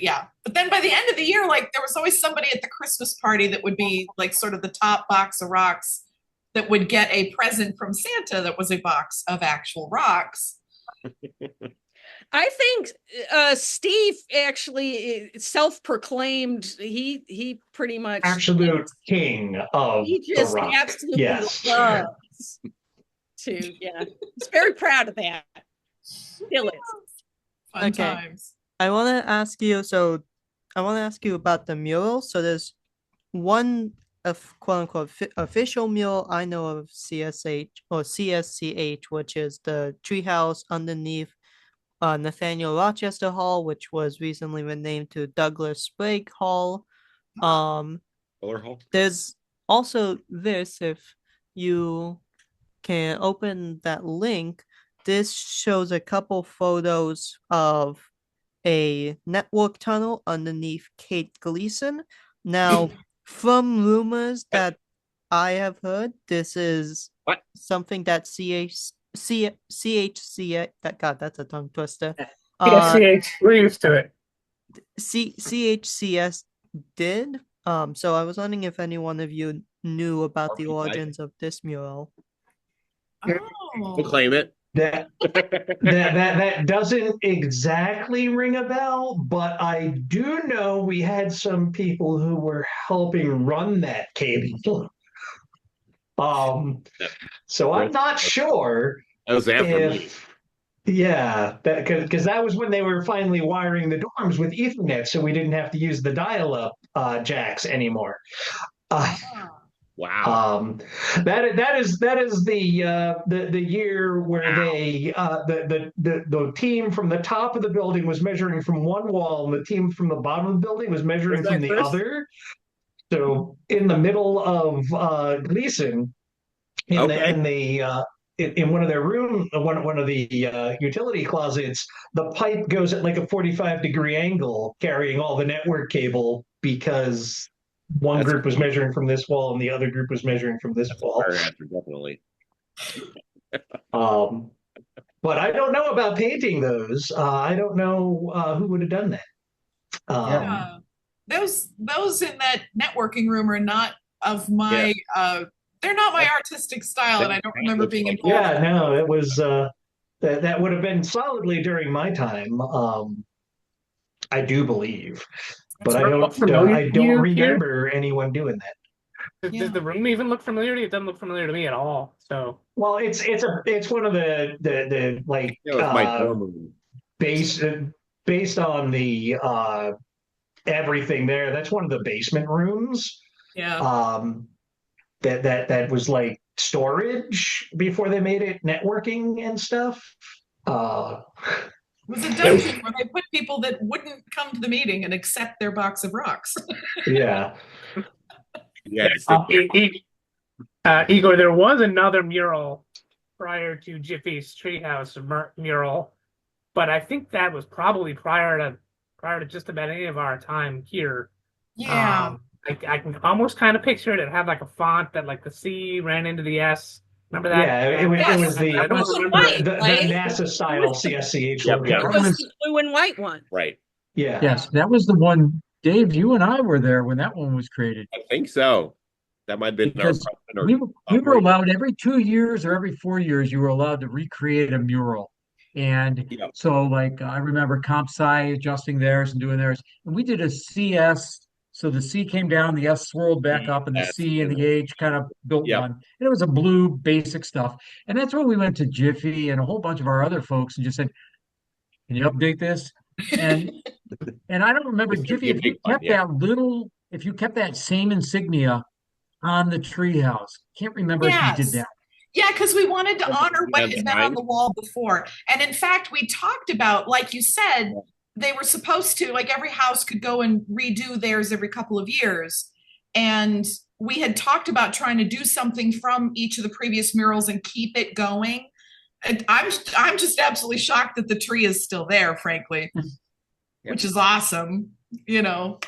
yeah. But then by the end of the year, like there was always somebody at the Christmas party that would be like sort of the top box of rocks that would get a present from Santa that was a box of actual rocks. I think Steve actually self-proclaimed he pretty much Absolute king of he the just rock. absolutely Yes. loves to. Yeah, he's very proud of that. Still is. Fun Okay. times. I want to ask you. So, I want to ask you about the mural. So, there's one of quote unquote official mural I know of CSH or CSCH, which is the treehouse underneath Nathaniel Rochester Hall, which was recently renamed to Douglas Sprague Hall. Fuller Hall. There's also this, if you can open that link, this shows a couple photos of a network tunnel underneath Kate Gleason. Now, from rumors that I have heard, this is What? something that CHC that God, that's a tongue twister. CSCH, we're used to it. CHCS did. So I was wondering if any one of you knew about the RIT origins of this mural. Oh. We'll claim it. That doesn't exactly ring a bell, but I do know we had some people who were helping run that cable. So I'm not sure That was after me. yeah, because that was when they were finally wiring the dorms with Ethernet, so we didn't have to use the dial-up jacks anymore. Wow. That is the year where they the team from the top of the building was measuring from one wall, and the team from the bottom of the building was measuring Was that from the Chris? other. So in the middle of Gleason, in one of their one of the utility closets, the pipe goes at like a 45-degree angle, carrying all the network cable because one That's group was measuring from this wall and the other group was measuring from this wall. Fire hazard, definitely. But I don't know about painting those. I don't know who would have done that. Yeah. Those in that networking room are not of my they're not my artistic style, and I don't remember being involved. Yeah, no, it was that would have been solidly during my time. I do believe, but I don't remember anyone doing that. Does the room even look familiar to you? It doesn't look familiar to me at all. So Well, it's one of the like Yeah, it was my dorm room. based on the everything there. That's one of the basement rooms. Yeah. That was like storage before they made it networking and stuff. It was a dungeon where they put people that wouldn't come to the meeting and accept their box of rocks. Yeah. Yes. Igor, there was another mural prior to Jiffy's treehouse mural, but I think that was probably prior to just about any of our time here. Yeah. I can almost kind of picture it. It had like a font that like the C ran into the S. Remember that? Yeah, it was the I don't remember white, the right? NASA style CSCH Yep, logo. yep. It was the blue and white one. Right. Yeah. Yes, that was the one. Dave, you and I were there when that one was created. I think so. That might have been Because our we were allowed every 2 years or every 4 years, you were allowed to recreate a mural. And so, like, I remember Comp Sci adjusting theirs and doing theirs. And we did a CS. So the C came down, the S swirled back up, and the C and the H kind of built one. And it was a blue basic stuff. And that's when we went to Jiffy and a whole bunch of our other folks and just said, can you update this? And I don't remember Jiffy, if you kept that same insignia on the treehouse. Can't remember if you did that. Yeah, because we wanted to honor what had been on the wall before. And in fact, we talked about, like you said, they were supposed to, like every house could go and redo theirs every couple of years. And we had talked about trying to do something from each of the previous murals and keep it going. And I'm just absolutely shocked that the tree is still there, frankly, which is awesome. You know,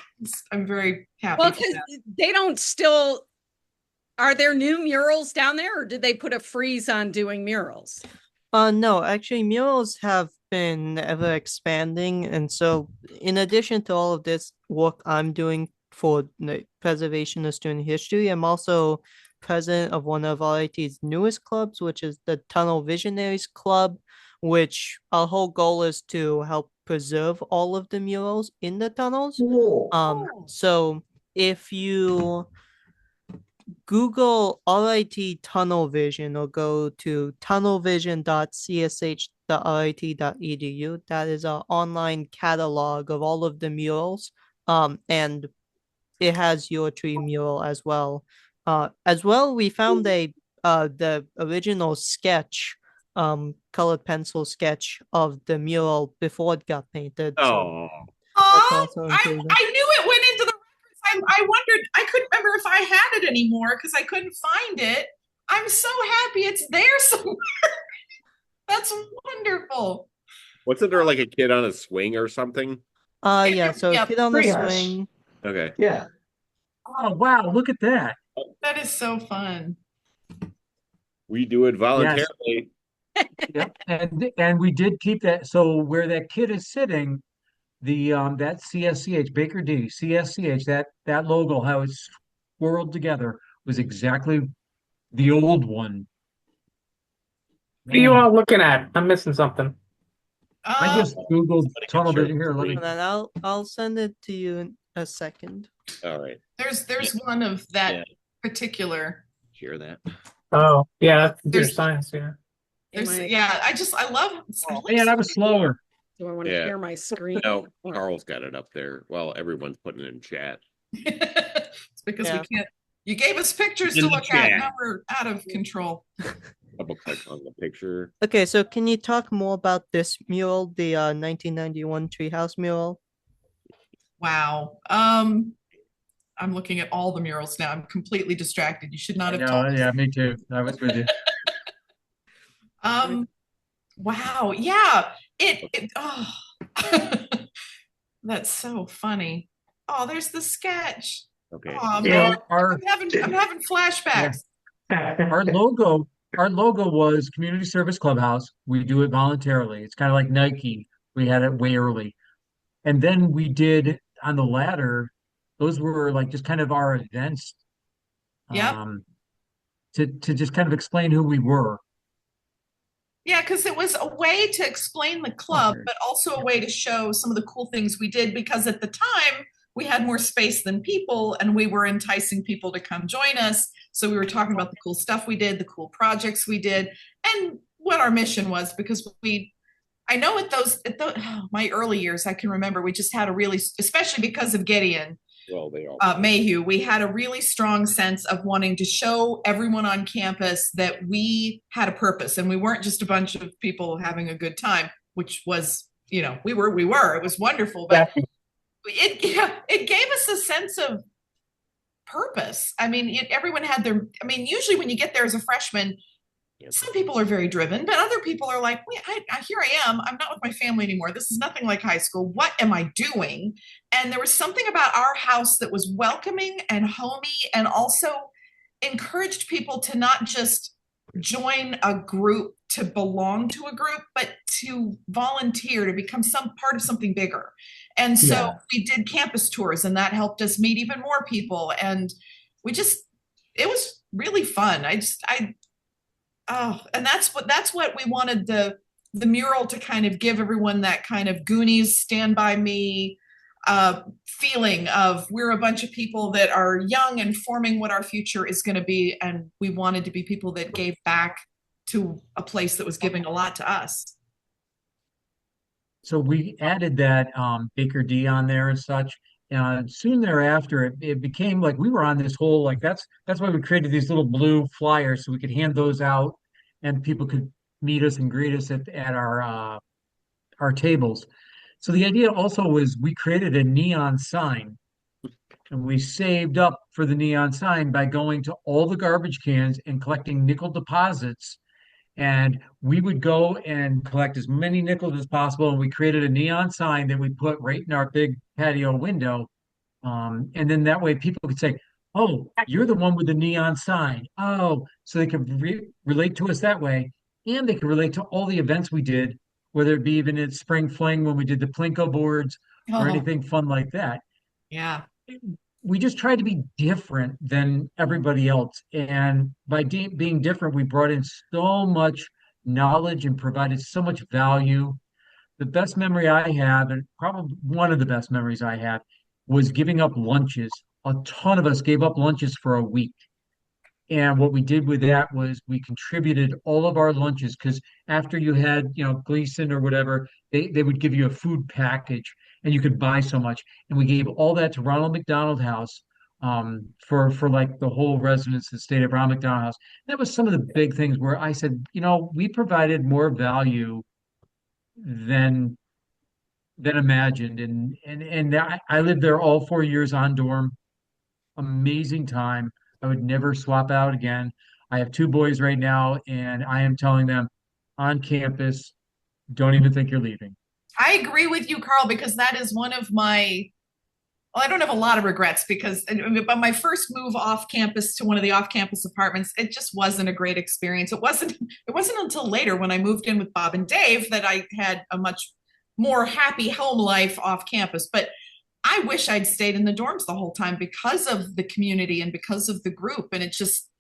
I'm very happy. Well, because they don't still. Are there new murals down there, or did they put a freeze on doing murals? No, actually, murals have been ever expanding, and so in addition to all of this work I'm doing for the preservation of student history, I'm also president of one of RIT's newest clubs, which is the Tunnel Visionaries Club, which our whole goal is to help preserve all of the murals in the tunnels. Cool. So if you Google RIT Tunnel Vision or go to tunnelvision.csh.rit.edu. That is our online catalog of all of the murals. And it has your tree mural as well. We found the original sketch, colored pencil sketch of the mural before it got painted. So Oh, that's Aw, also included. I knew it went into the records. I wondered, I couldn't remember if I had it anymore because I couldn't find it. I'm so happy it's there somewhere. That's wonderful. wasn't there like a kid on a swing or something? Yeah, so Yep. Kid on the Treehouse. Swing. Okay. Yeah. Oh, wow, look at that. That is so fun. We do it voluntarily. Yep. And we did keep that. So where that kid is sitting, the that CSCH Baker D CSCH, that logo, how it's swirled together, was exactly the old one. What are you Man, all looking at? I'm missing something. I just Googled Somebody can tunnel share vision here. the Let me. And then I'll send it to you in a second. All right. There's one of that Yeah. particular. Share that. Oh, yeah, that's computer There's- science, yeah. There's, Am I- yeah, I love. Oh, man, I was slower. Do I want to Yeah. share my screen? No, Or- Carl's got it up there. Well, everyone's putting it in chat. It's because Yeah. we can't. You gave us pictures In to the look at. chat. Now we're out of control. Double click on the picture. Okay, so can you talk more about this mural, the 1991 Treehouse mural? Wow. I'm looking at all the murals now. I'm completely distracted. You should not have No, told us. yeah, me too. I was with you. Wow. Yeah. Oh. That's so funny. Oh, there's the sketch. Okay. Oh, Yeah. man. I'm having flashbacks. Our logo was Community Service Clubhouse. We do it voluntarily. It's kind of like Nike. We had it way early. And then we did on the ladder, those were like just kind of our events, Yep. to just kind of explain who we were. Yeah, because it was a way to explain the club, Okay. but also a way to show some of the cool things we did because at the time we had more space than people and we were enticing people to come join us. So we were talking about the cool stuff we did, the cool projects we did, and what our mission was because I know my early years, I can remember we just had a really, especially because of Gideon, Well, they all. Mayhew, we had a really strong sense of wanting to show everyone on campus that we had a purpose and we weren't just a bunch of people having a good time, which was, we were, it was wonderful, but it gave us a sense of purpose. I mean, everyone had usually when you get there as a freshman, some people are very driven, but other people are like, wait, here I am. I'm not with my family anymore. This is nothing like high school. What am I doing? And there was something about our house that was welcoming and homey and also encouraged people to not just join a group to belong to a group, but to volunteer, to become some part of something bigger. And so we did campus tours and that helped us meet even more people. And it was really fun. And that's what we wanted the mural to kind of give everyone, that kind of Goonies Stand By Me feeling of we're a bunch of people that are young and forming what our future is going to be. And we wanted to be people that gave back to a place that was giving a lot to us. So we added that Baker D on there and such. Soon thereafter, it became like we were on this whole that's why we created these little blue flyers so we could hand those out and people could meet us and greet us at our tables. So the idea also was we created a neon sign and we saved up for the neon sign by going to all the garbage cans and collecting nickel deposits. And we would go and collect as many nickels as possible. And we created a neon sign that we put right in our big patio window. And then that way people could say, oh, you're the one with the neon sign. Oh, so they could relate to us that way. And they could relate to all the events we did, whether it be even at Spring Fling when we did the Plinko boards or anything fun like that. Yeah. we just tried to be different than everybody else. And by being different, we brought in so much knowledge and provided so much value. The best memory I have, and probably one of the best memories I have, was giving up lunches. A ton of us gave up lunches for a week. And what we did with that was we contributed all of our lunches because after you had, Gleason or whatever, they would give you a food package and you could buy so much. And we gave all that to Ronald McDonald House for like the whole residents that stayed at Ronald McDonald House. That was some of the big things where I said, we provided more value than imagined. And I lived there all 4 years on dorm. Amazing time. I would never swap out again. I have two boys right now, and I am telling them on campus, don't even think you're leaving. I agree with you, Carl, because that is one of my, well, I don't have a lot of regrets because, but my first move off campus to one of the off campus apartments, it just wasn't a great experience. It wasn't until later when I moved in with Bob and Dave that I had a much more happy home life off campus. But I wish I'd stayed in the dorms the whole time because of the community and because of the group. And it just,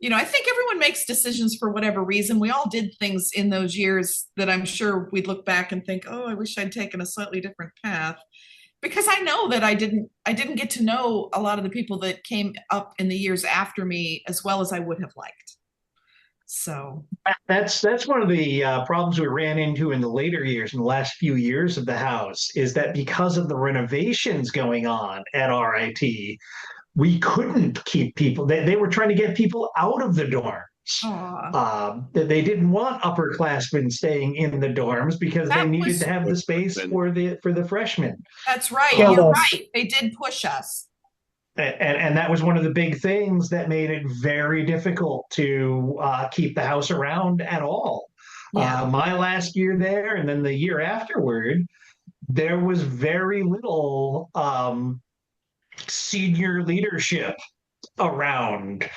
I think everyone makes decisions for whatever reason. We all did things in those years that I'm sure we'd look back and think, oh, I wish I'd taken a slightly different path. Because I know that I didn't get to know a lot of the people that came up in the years after me as well as I would have liked. So That's one of the problems we ran into in the later years, in the last few years of the house, is that because of the renovations going on at RIT, we couldn't keep people. They were trying to get people out of the dorms. They didn't want upperclassmen staying in the dorms because they needed to have the space for the freshmen. That's right. You're right. They did push us. And that was one of the big things that made it very difficult to keep the house around at all. Yeah. My last year there, and then the year afterward, there was very little senior leadership around.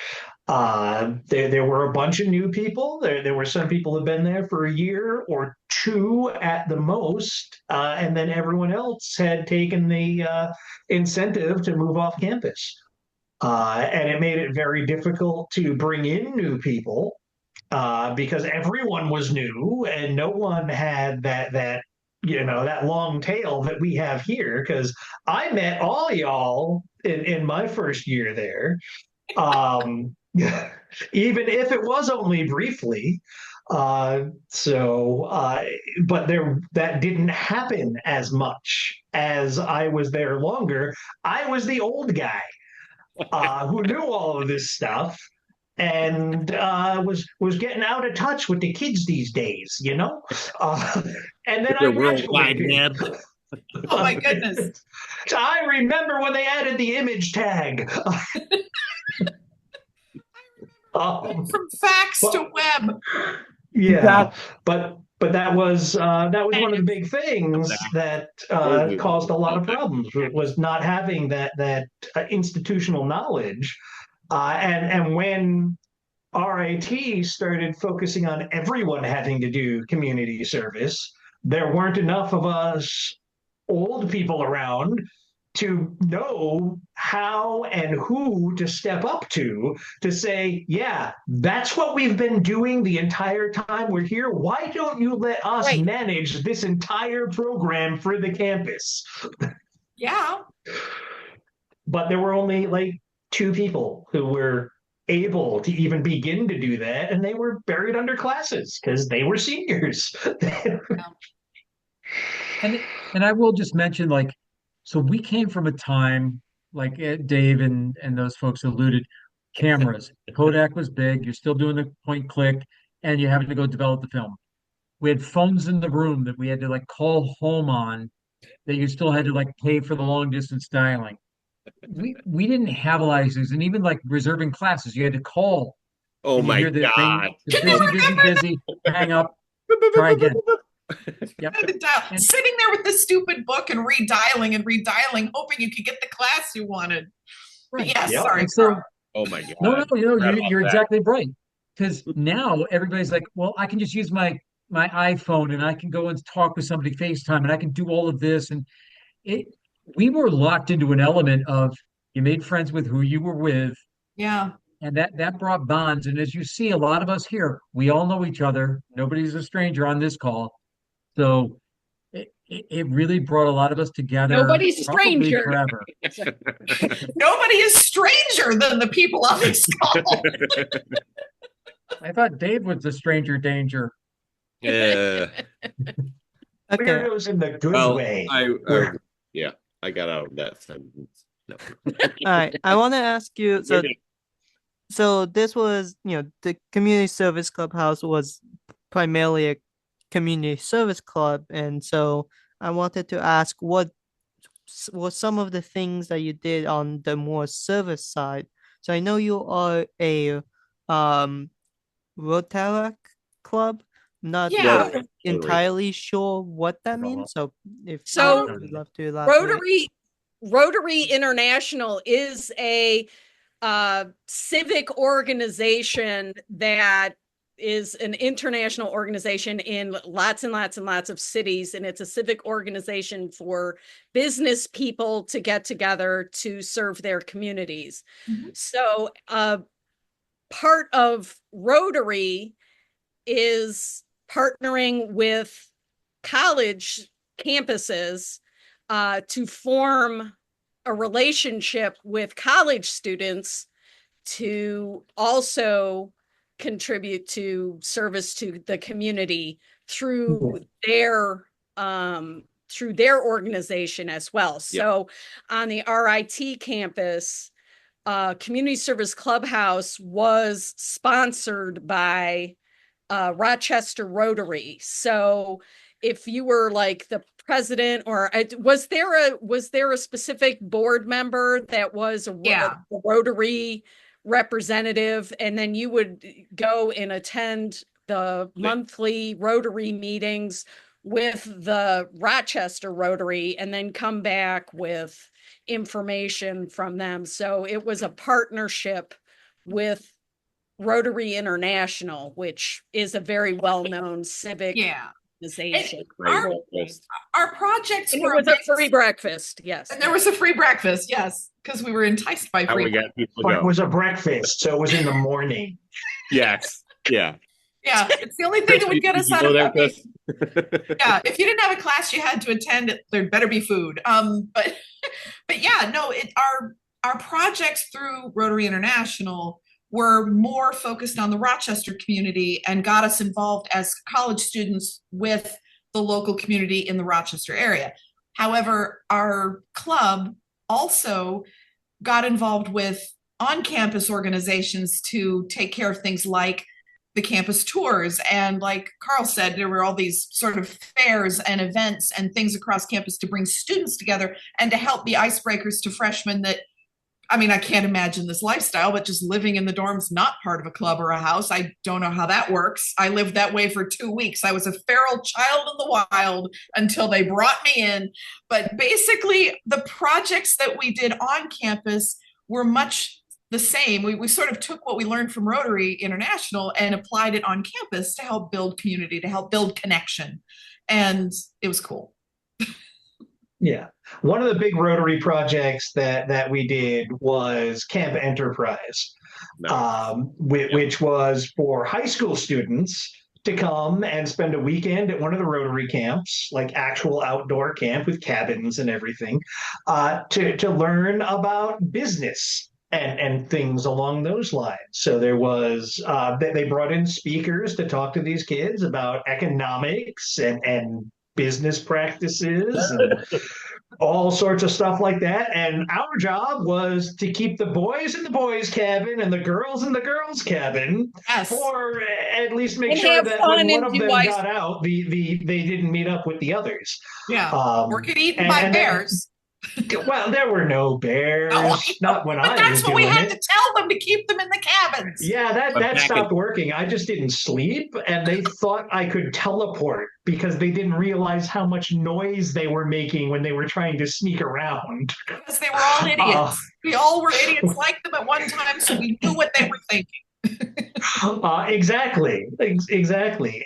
There were a bunch of new people. There were some people who've been there for a year or two at the most, and then everyone else had taken the incentive to move off campus. And it made it very difficult to bring in new people because everyone was new and no one had that long tail that we have here. Because I met all y'all in my first year there. Even if it was only briefly. But that didn't happen as much as I was there longer. I was the old guy who knew all of this stuff and was getting out of touch with the kids these days, and then I graduated. Oh my goodness. I remember when they added the image tag. From fax to web. Yeah, but that was one of the big things that caused a lot of problems. Was not having that institutional knowledge, and when RIT started focusing on everyone having to do community service, there weren't enough of us old people around to know how and who to step up to say, yeah, that's what we've been doing the entire time we're here. Why don't you let us manage this entire program for the campus? Yeah. But there were only like two people who were able to even begin to do that, and they were buried under classes because they were seniors. And I will just mention, so we came from a time like Dave and those folks alluded, cameras. Kodak was big. You're still doing the point click, and you're having to go develop the film. We had phones in the room that we had to call home on, that you still had to pay for the long distance dialing. We didn't have a lot of things, and even reserving classes, you had to call. Oh my God! Busy. Hang up. Try again. Yep. Sitting there with the stupid book and redialing, hoping you could get the class you wanted. Right. Yes, yep. Sorry. So, oh my God. No, you're exactly right. Because now everybody's like, well, I can just use my iPhone and I can go and talk with somebody FaceTime and I can do all of this. And we were locked into an element of You made friends with who you were with, Yeah. and that brought bonds. And as you see, a lot of us here, we all know each other. Nobody's a stranger on this call. So it really brought a lot of us together, Nobody's a probably stranger. forever. Nobody is stranger than the people on this call. I thought Dave was the stranger danger. Yeah. Okay. Weirdos in the good Well, way. yeah, I got out of that sentence. No. All right. I want to ask you. So this was, the community service clubhouse was primarily a community service club, and so I wanted to ask what were some of the things that you did on the more service side. So I know you are a Rotaract club. Not Yeah. entirely sure what that means. So if So, you'd love to elaborate. Rotary International is a civic organization that is an international organization in lots and lots and lots of cities, and it's a civic organization for business people to get together to serve their communities. So part of Rotary is partnering with college campuses to form a relationship with college students to also contribute to service to the community through their organization as well. So on the RIT campus, Community Service Clubhouse was sponsored by Rochester Rotary. So if you were like the president, or was there a specific board member that was a Rotary representative, and then you would go and attend the monthly Rotary meetings with the Rochester Rotary and then come back with information from them. So it was a partnership with Rotary International, which is a very well-known civic organization. Our projects and were it was a free breakfast, yes. And there was a free breakfast, yes, because we were enticed by free breakfast. But it was a breakfast, so it was in the morning. Yes. Yeah. Yeah, it's the only thing that would get us out of that. Yeah, if you didn't have a class you had to attend, there better be food. But yeah, no, our projects through Rotary International were more focused on the Rochester community and got us involved as college students with the local community in the Rochester area. However, our club also got involved with on-campus organizations to take care of things like the campus tours. And like Karel said, there were all these sort of fairs and events and things across campus to bring students together and to help be icebreakers to freshmen that, I mean, I can't imagine this lifestyle, but just living in the dorms, not part of a club or a house. I don't know how that works. I lived that way for 2 weeks. I was a feral child in the wild until they brought me in. But basically, the projects that we did on campus were much the same. We sort of took what we learned from Rotary International and applied it on campus to help build community, to help build connection. And it was cool. Yeah. One of the big Rotary projects that we did was Camp Enterprise, which was for high school students to come and spend a weekend at one of the Rotary camps, like actual outdoor camp with cabins and everything, to learn about business and things along those lines. So there was, they brought in speakers to talk to these kids about economics and business practices and all sorts of stuff like that. And our job was to keep the boys in the boys' cabin and the girls in the girls' cabin, or at least make sure that when one of them got out, they didn't meet up with the others. Yeah, or get eaten by bears. Well, there were no bears, not when I was doing it. But that's what we had to tell them, to keep them in the cabins. Yeah, that stopped working. I just didn't sleep, and they thought I could teleport because they didn't realize how much noise they were making when they were trying to sneak around. Because they were all idiots. We all were idiots like them at one time, so we knew what they were thinking. Exactly.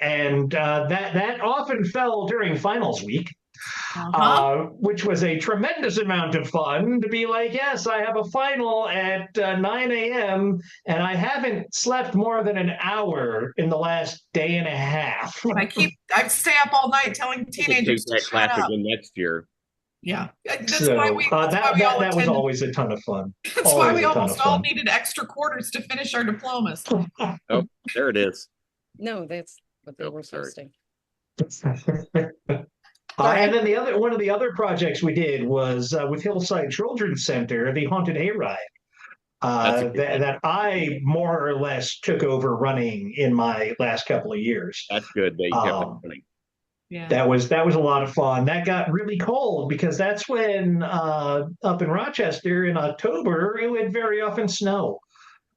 And that often fell during finals week. which was a tremendous amount of fun to be like, yes, I have a final at 9 a.m. and I haven't slept more than an hour in the last day and a half. And I stay up all night telling We'll teenagers take to that shut class up. again next year. Yeah, that's So why we all that was attended. always a ton of fun. That's why we Always a ton of almost all fun. needed extra quarters to finish our diplomas. Oh, there it is. No, that's what they Oh, were sorry. posting. And then one of the other projects we did was with Hillside Children's Center, the Haunted Hayride. That I more or less took over running in my last couple of years. That's good that you kept it running. Yeah. That was a lot of fun. That got really cold because that's when up in Rochester in October it would very often snow.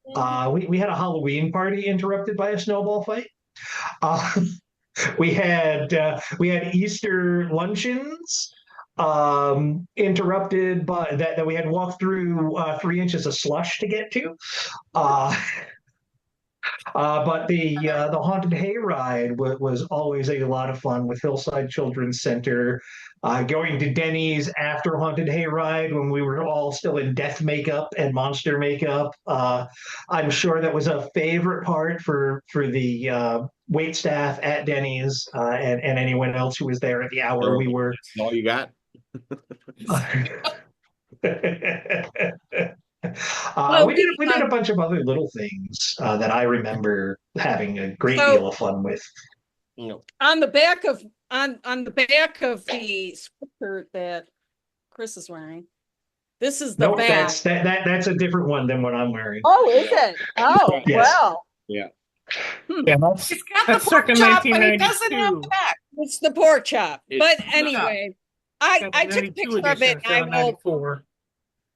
We had a Halloween party interrupted by a snowball fight. We had Easter luncheons interrupted by that we had walked through 3 inches of slush to get to. But the haunted hayride was always a lot of fun with Hillside Children's Center. Going to Denny's after haunted hayride when we were all still in death makeup and monster makeup. I'm sure that was a favorite part for the wait staff at Denny's and anyone else who was there at the hour we were. That's all you got. We did a bunch of other little things that I remember having a great deal of fun with. On the back of the sweatshirt that Chris is wearing, this is the back. That's a different one than what I'm wearing. Oh, is it? Oh, yes. Well. Yeah. Yeah, It's got the pork chop, but it doesn't have the back. It's the pork chop. But anyway, I took a picture of it. And I will,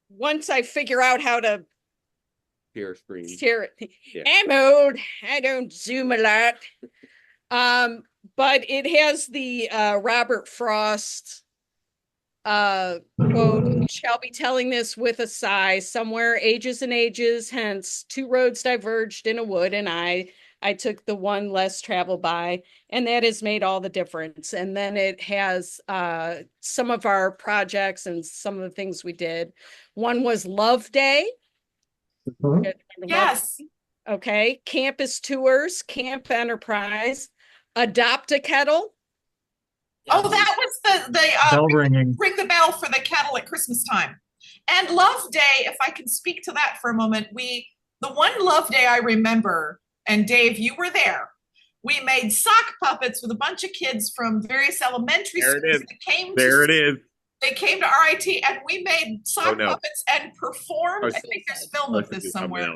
once I figure out how to share it. Yeah. I'm old. I don't zoom a lot. But it has the Robert Frost quote, shall be telling this with a sigh, somewhere ages and ages hence 2 roads diverged in a wood, and I took the one less traveled by, and that has made all the difference. And then it has some of our projects and some of the things we did. One was Love Day. Mhm. Yes. Okay. Campus tours, Camp Enterprise, Adopt a Kettle. Oh, that was the Bell ringing. ring the bell for the kettle at Christmas time. And Love Day, if I can speak to that for a moment, the one Love Day I remember, and Dave, you were there. We made sock puppets with a bunch of kids from various elementary schools that came They came to RIT and we made sock puppets and performed. I think there's film of this somewhere.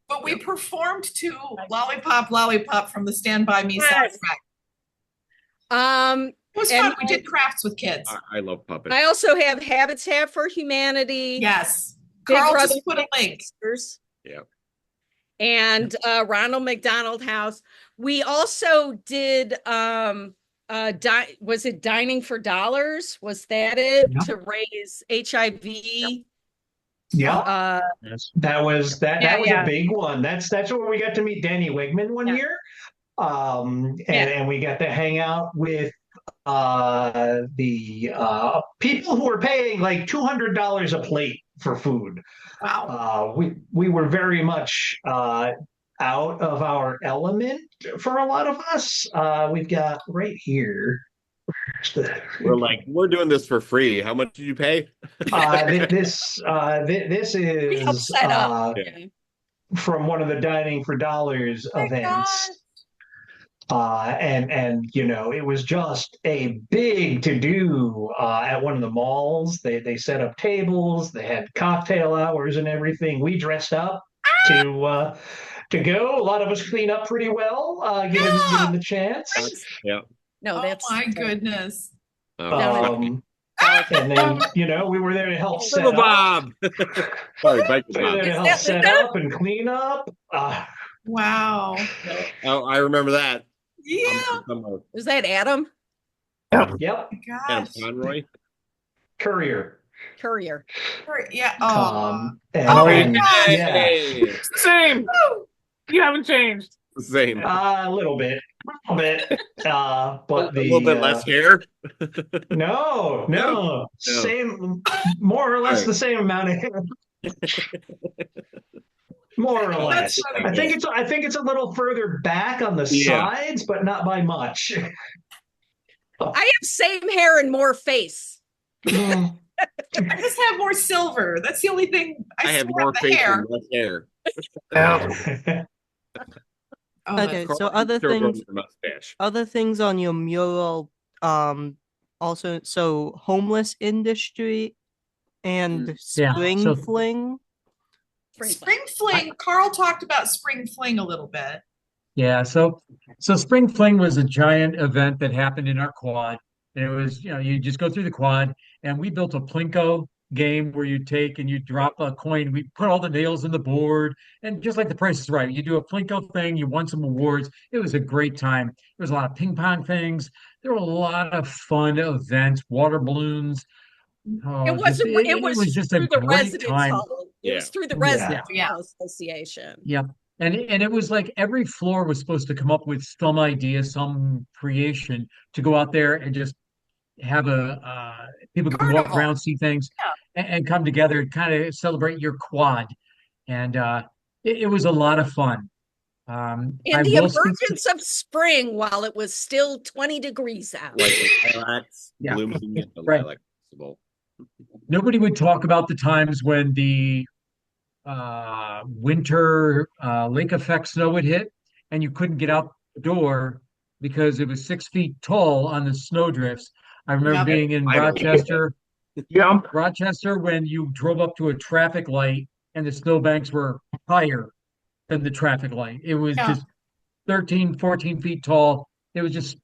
But we performed to Lollipop, Lollipop from the Stand By Me soundtrack. It was fun. We did crafts with kids. I love puppets. I also have Habitat for Humanity. Yes. Big Carl Brother just put a link. Yeah. And Ronald McDonald House. We also did was it Dining for Dollars? Was that it? Yeah. To raise HIV? Yeah. Yes. That was a big one. That's where we got to meet Danny Wigman one year. And we got to hang out with the people who were paying like $200 a plate for food. Wow. We were very much out of our element for a lot of us. We've got right here. We're doing this for free. How much did you pay? This is from one of the Dining for Dollars events. And you know, it was just a big to do at one of the malls. They set up tables, they had cocktail hours and everything. We dressed up to go. A lot of us clean up pretty well, given the chance. Yeah. No, that's my goodness. And then, you know, we were there to help set Little up. Bob. Sorry, Bike We were Bob. there to help set up and clean up. Wow. Oh, I remember that. Yeah. Is that Adam? Yep. Adam Conroy. Courier. Yeah. Oh, It's the same. You haven't changed. The same. A little bit, but A little bit less hair. no, same, more or less Right. the same amount of hair. More or less. That's funny. I think it's a little further back on the sides, but not by much. I have same hair and more face. Mm. I just have more silver. That's the only thing. I have still more the face hair. and less hair. Oh, Okay, that's so other things on your mural, also, so homeless industry and spring so- fling. Spring Fling. Karl talked about Spring Fling a little bit. Yeah, so Spring Fling was a giant event that happened in our quad. And it was, you just go through the quad, and we built a Plinko game where you take and you drop a coin. We put all the nails in the board, and just like The Price is Right, you do a Plinko thing. You won some awards. It was a great time. There was a lot of ping pong things. There were a lot of fun events, water balloons. Oh, It wasn't. It was was just a through the great residence time. hall. It was through the Yeah. residence Yeah. hall association. Yep. And it was like every floor was supposed to come up with some idea, some creation to go out there and just have people can walk Carnival. around, see things, Yeah. and come together and kind of celebrate your quad. And it was a lot of fun. And I the will speak to- emergence of spring while it was still 20 degrees out. Like the lilacs Yeah. blooming at the Right. lilac festival. Nobody would talk about the times when the winter lake effect snow would hit and you couldn't get out the door because it was 6 feet tall on the snowdrifts. I remember Yeah. being in I know. Rochester when you drove up to a traffic light and the snowbanks were higher than the traffic light. It was Yeah. just 13, 14 feet tall. It was just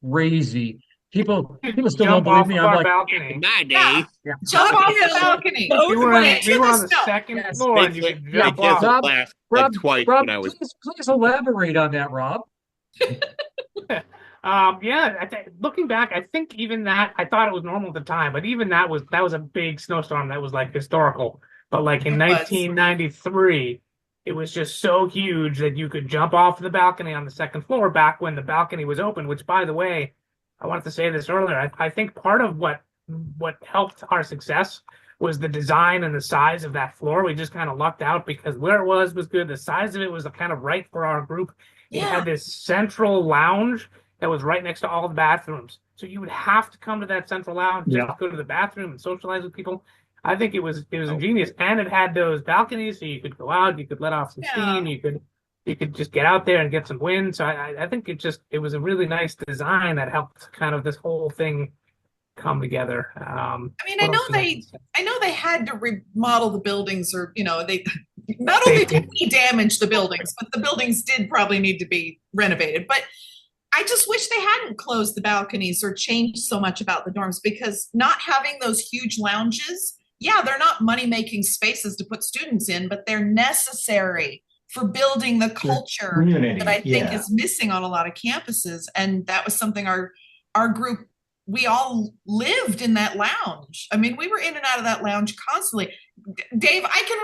crazy. People still don't Jump believe off me. of I'm our like, balcony. In my Yeah. day, Jump off the balcony. Both We were, ways. we were on the Into the snow. second Yes. floor, they and you did, could they jump did off. Rob- last like Rob, twice Rob, when I was. please elaborate on that, Rob. Looking back, I think even that, I thought it was normal at the time, but even that was a big snowstorm that was like historical. But like in It was. 1993, it was just so huge that you could jump off the balcony on the second floor back when the balcony was open, which, by the way, I wanted to say this earlier. I think part of what helped our success was the design and the size of that floor. We just kind of lucked out because where it was good. The size of it was kind of right for our group. It Yeah. had this central lounge that was right next to all the bathrooms. So you would have to come to that central lounge just to go to the bathroom and socialize with people. I think it was ingenious, and it had those balconies so you could go out, you could let off some steam, you could just get out there and get some wind. So I think it was a really nice design that helped kind of this whole thing come together. I mean, I know they had to remodel the buildings, or they not only did we damage the buildings, but the buildings did probably need to be renovated. But I just wish they hadn't closed the balconies or changed so much about the dorms, because not having those huge lounges, they're not money-making spaces to put students in, but they're necessary for building the culture Community, that I think is missing on a lot of campuses. And that was something our group, we all lived in that lounge. I mean, we were in and out of that lounge constantly. Dave, I can't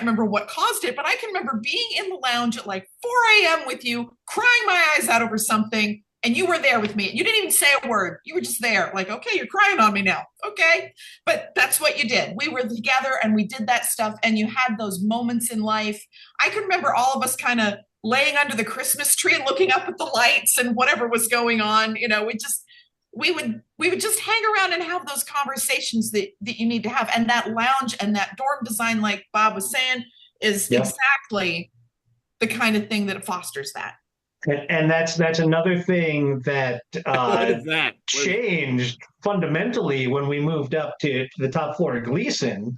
remember what caused it, but I can remember being in the lounge at like 4 a.m. with you, crying my eyes out over something, and you were there with me. You didn't even say a word. You were just there, like, okay, you're crying on me now. Okay. But that's what you did. We were together and we did that stuff, and you had those moments in life. I can remember all of us kind of laying under the Christmas tree and looking up at the lights and whatever was going on. We would just hang around and have those conversations that you need to have. And that lounge and that dorm design, like Bob was saying, is exactly the kind of thing that fosters that. And that's another thing that What is that? changed fundamentally when we moved up to the top floor of Gleason,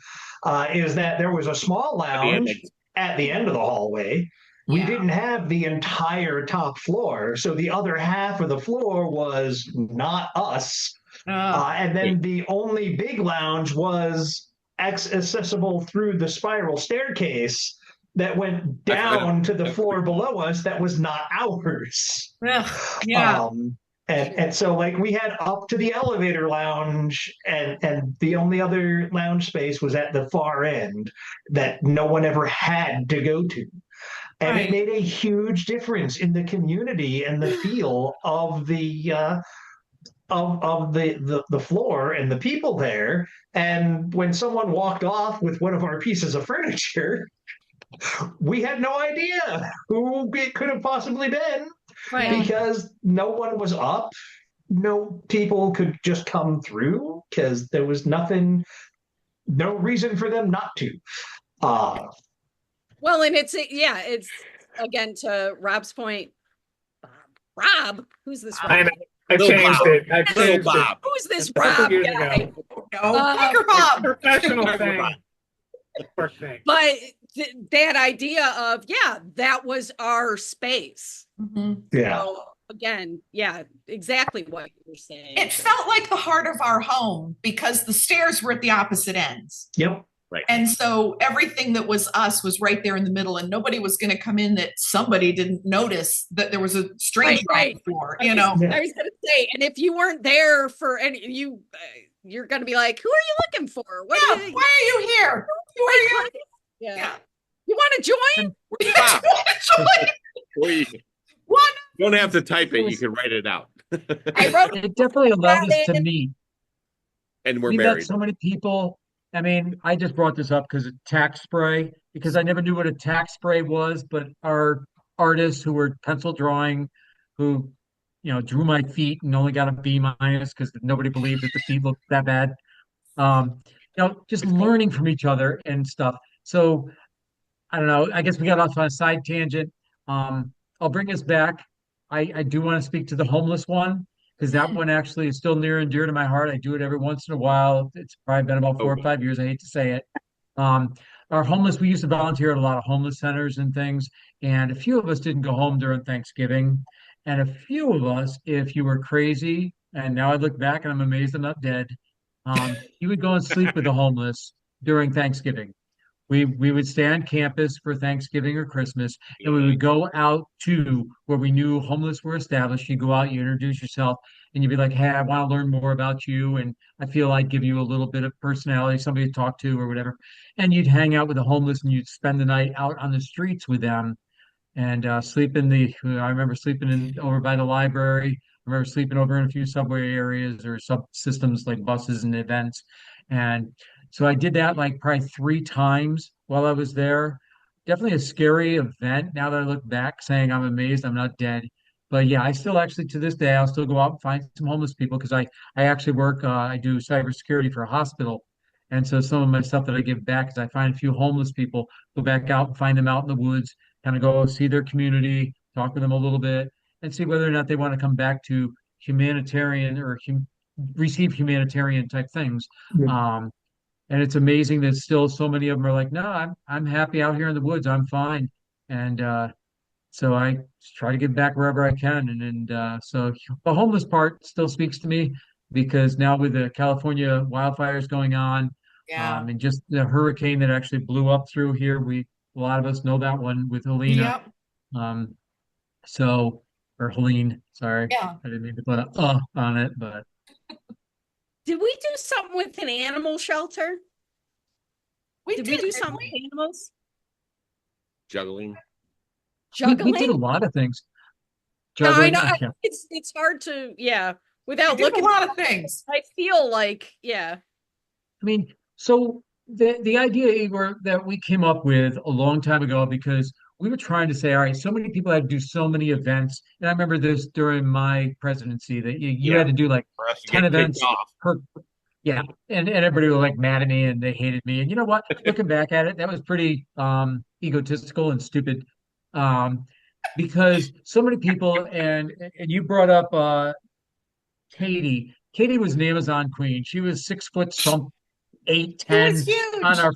is that there was a small lounge at the end of the hallway. We didn't have the entire top floor, so the other half of the floor was not us. And then the only big lounge was accessible through the spiral staircase that went down to the floor below us that was not ours. And so like we had up to the elevator lounge, and the only other lounge space was at the far end that no one ever had to go to. And it Right. made a huge difference in the community and the feel of the floor and the people there. And when someone walked off with one of our pieces of furniture, we had no idea who it could have possibly been Right. because no one was up. No people could just come through because there was nothing, no reason for them not to. Uh, Well, and it's again to Rob's point. Rob, who's this I Rob? know. I Little changed Bob. it. I Little changed it Bob. Who's this a couple Rob years guy? ago. No, Tiger Bob. Professional Tiger thing. Bob. Work thing. But that idea of that was our space. yeah. So again, exactly what you were saying. It felt like the heart of our home because the stairs were at the opposite ends. Yep. And so everything that was us was right there in the middle, and nobody was going to come in that somebody didn't notice that there was a stranger on the floor, I was going to say, and if you weren't there for any, you're going to be like, who are you looking for? Why are you here? Who are you? Yeah. You want to join? What? You don't have to type it. You can write it out. I wrote It definitely allowed us to meet. And we're We met married. so many people. I mean, I just brought this up because of tax spray, because I never knew what a tax spray was, but our artists who were pencil drawing, who, drew my feet and only got a B minus because nobody believed that the feet looked that bad. Just learning from each other and stuff. So I don't know. I guess we got off on a side tangent. I'll bring us back. I do want to speak to the homeless one because that one actually is still near and dear to my heart. I do it every once in a while. It's probably been about 4 or 5 years. I hate to say it. Um, our homeless, we used to volunteer at a lot of homeless centers and things, and a few of us didn't go home during Thanksgiving. And a few of us, if you were crazy, and now I look back and I'm amazed I'm not dead, you would go and sleep with the homeless during Thanksgiving. We would stay on campus for Thanksgiving or Christmas, and we would go out to where we knew homeless were established. You go out, you introduce yourself, and you'd be like, "Hey, I want to learn more about you, and I feel I'd give you a little bit of personality, somebody to talk to, or whatever." And you'd hang out with the homeless, and you'd spend the night out on the streets with them, and sleep in the. I remember sleeping in over by the library. I remember sleeping over in a few subway areas or subsystems like buses and events, and so I did that like probably 3 times while I was there. Definitely a scary event now that I look back, saying I'm amazed I'm not dead. But yeah, I still actually to this day I'll still go out and find some homeless people because I actually work I do cybersecurity for a hospital. And so some of my stuff that I give back is I find a few homeless people, go back out and find them out in the woods, kind of go see their community, talk with them a little bit, and see whether or not they want to come back to humanitarian or receive humanitarian type things. Um, and it's amazing that still so many of them are like, no, I'm happy out here in the woods. I'm fine. And so I try to give back wherever I can. So the homeless part still speaks to me because now with the California wildfires going on, Yeah. and just the hurricane that actually blew up through here, a lot of us know that one with Helena. Yep. Um, so or Helene, sorry, Yeah. I didn't mean to put a on it, but Did we do something with an animal shelter? Did we do something with animals? Juggling. Juggling? we did a lot of things. No, I Juggling, know. yeah. It's hard to, We without did looking. a lot of things. I feel like, I mean, so the idea, Igor, that we came up with a long time ago because we were trying to say, all right, so many people had to do so many events. And I remember this during my presidency that you had to do like For us to 10 get kicked events off. per. Yeah. And everybody was like mad at me and they hated me. And you know what? Looking back at it, that was pretty egotistical and stupid. Because so many people and you brought up Katie. Katie was an Amazon queen. She was 6 foot some eight, It was 10 on huge. our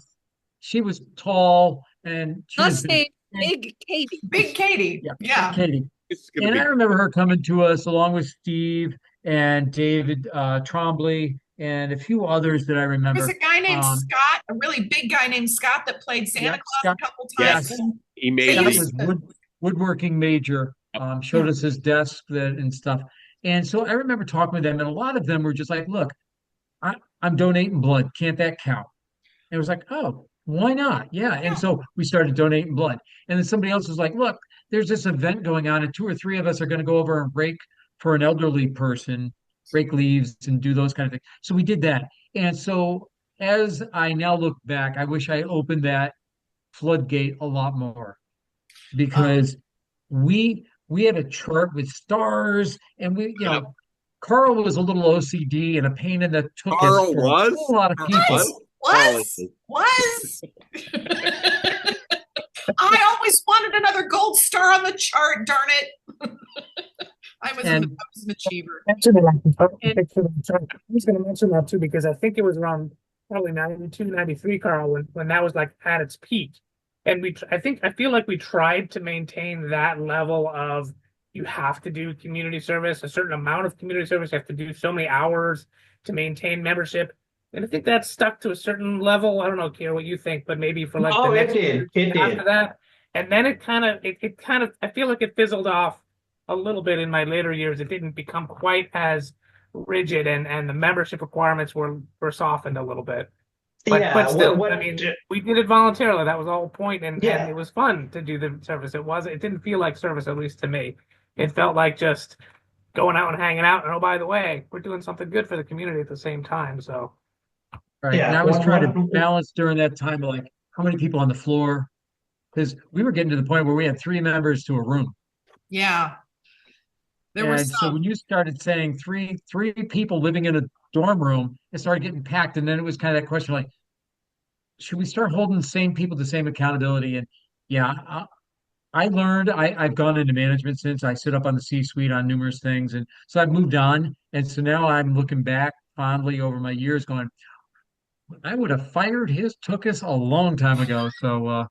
she was tall and she was us big. named Big Katie. Big Katie. Yeah, Yeah. Katie. It's gonna And be I remember her coming to us along with Steve and David Trombley and a few others that I There remember. was a guy named Um, Scott, a really big guy named Scott that played Santa yeah, Claus Scott, a couple yes. times. And he they made Scott used was to, woodworking major, showed us his desk and stuff. And so I remember talking with them, and a lot of them were just like, look, I'm donating blood. Can't that count? And it was like, oh, why not? Yeah. And so we started donating blood. And then somebody else was like, look, there's this event going on, and two or three of us are going to go over and rake for an elderly person, rake leaves and do those kind of things. So we did that. And so as I now look back, I wish I opened that floodgate a lot more Um, because we had a chart with stars and Yep. Carl was a little OCD and a pain in the tuchus Carl for a was? whole lot of what? people. What? Was? I always wanted another gold star on the chart, darn it. I was And an achiever. Mention it, I was going to mention that too, because I think it was around probably 92, 93, Carl, when that was like at its peak. And I feel like we tried to maintain that level of you have to do community service, a certain amount of community service, you have to do so many hours to maintain membership. And I think that stuck to a certain level. I don't know, Kier, what you think, but maybe for like the Oh, it next did. It after did. that. And then it kind of, I feel like it fizzled off a little bit in my later years. It didn't become quite as rigid, and the membership requirements were softened a little bit. But Yeah. still, I mean, we did it voluntarily. That was the whole point, and Yeah. it was fun to do the service. It didn't feel like service, at least to me. It felt like just going out and hanging out. And oh, by the way, we're doing something good for the community at the same time. So right. And Yeah. I was trying to balance during that time of like how many people on the floor, because we were getting to the point where we had three members to a room. Yeah, there were And so some. when you started saying three people living in a dorm room, it started getting packed. And then it was kind of that question like, should we start holding the same people the same accountability? And yeah, I learned I've gone into management since I sit up on the C-suite on numerous things. And so I've moved on. And so now I'm looking back fondly over my years going, I would have fired his Tookus a long time ago. So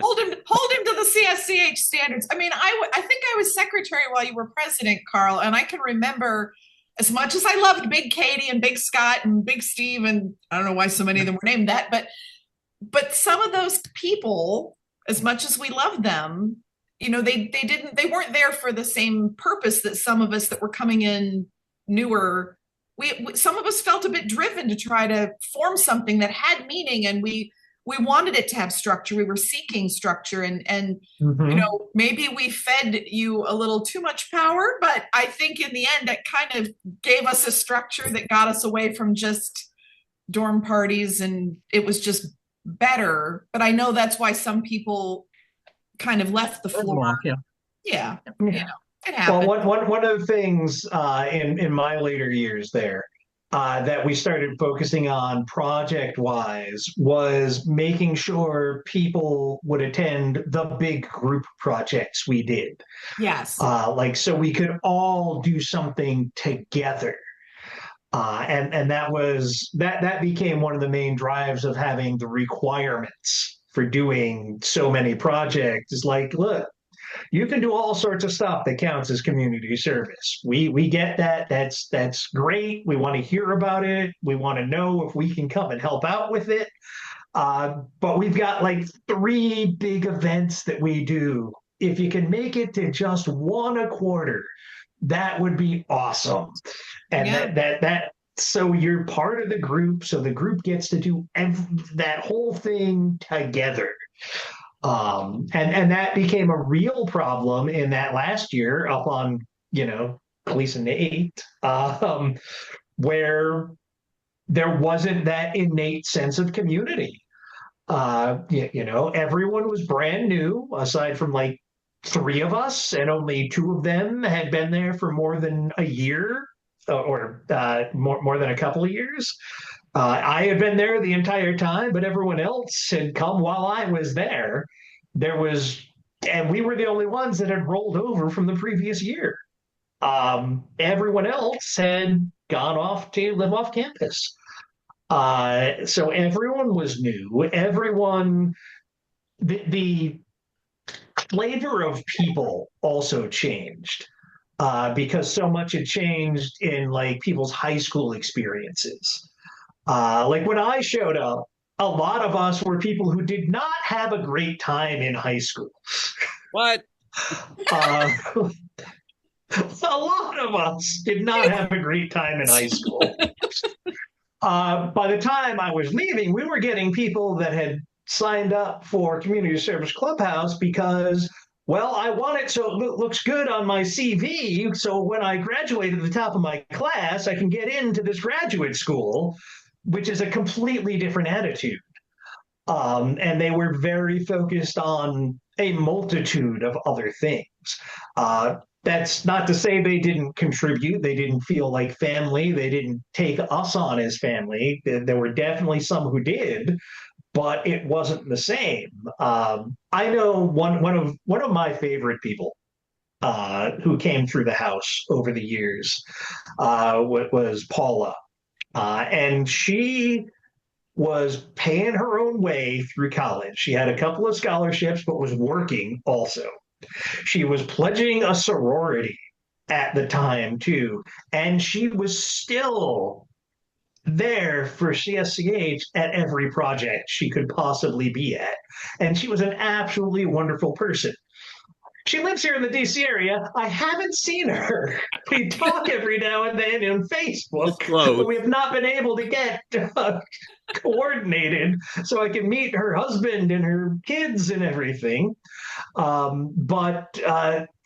Hold him to the CSCH standards. I mean, I think I was secretary while you were president, Carl, and I can remember as much as I loved Big Katie and Big Scott and Big Steve, and I don't know why so many of them were named that, but some of those people, as much as we loved them, they weren't there for the same purpose that some of us that were coming in newer. Some of us felt a bit driven to try to form something that had meaning, and we wanted it to have structure. We were seeking structure, and maybe we fed you a little too much power, but I think in the end it kind of gave us a structure that got us away from just dorm parties, and it was just better. But I know that's why some people kind of left the floor. yeah. Yeah, it Well, happened. one of the things in my later years there that we started focusing on project wise was making sure people would attend the big group projects we did. Yes. Like so we could all do something together. And that became one of the main drives of having the requirements for doing so many projects. Is like, look, you can do all sorts of stuff that counts as community service. We get that. That's great. We want to hear about it. We want to know if we can come and help out with it. But we've got like three big events that we do. If you can make it to just one a quarter, that would be awesome. And that so you're part of the group, so the group gets to do that whole thing together. And that became a real problem in that last year up on, Gleason 8, where there wasn't that innate sense of community. Everyone was brand new, aside from like three of us, and only two of them had been there for more than a year or more than a couple of years. I had been there the entire time, but everyone else had come while I was there. And we were the only ones that had rolled over from the previous year. Everyone else had gone off to live off campus. So everyone was new. The flavor of people also changed because so much had changed in like people's high school experiences. Like when I showed up, a lot of us were people who did not have a great time in high school. What? A lot of us did not have a great time in high school. By the time I was leaving, we were getting people that had signed up for Community Service Clubhouse because, well, I want it so it looks good on my CV. So when I graduate at the top of my class, I can get into this graduate school, which is a completely different attitude. And they were very focused on a multitude of other things. That's not to say they didn't contribute. They didn't feel like family. They didn't take us on as family. There were definitely some who did, but it wasn't the same. I know one of my favorite people who came through the house over the years was Paula, and she was paying her own way through college. She had a couple of scholarships, but was working also. She was pledging a sorority at the time, too. And she was still there for CSCH at every project she could possibly be at. And she was an absolutely wonderful person. She lives here in the DC area. I haven't seen her. We talk every now and then on Facebook, but we have not been able to get coordinated so I can meet her husband and her kids and everything. But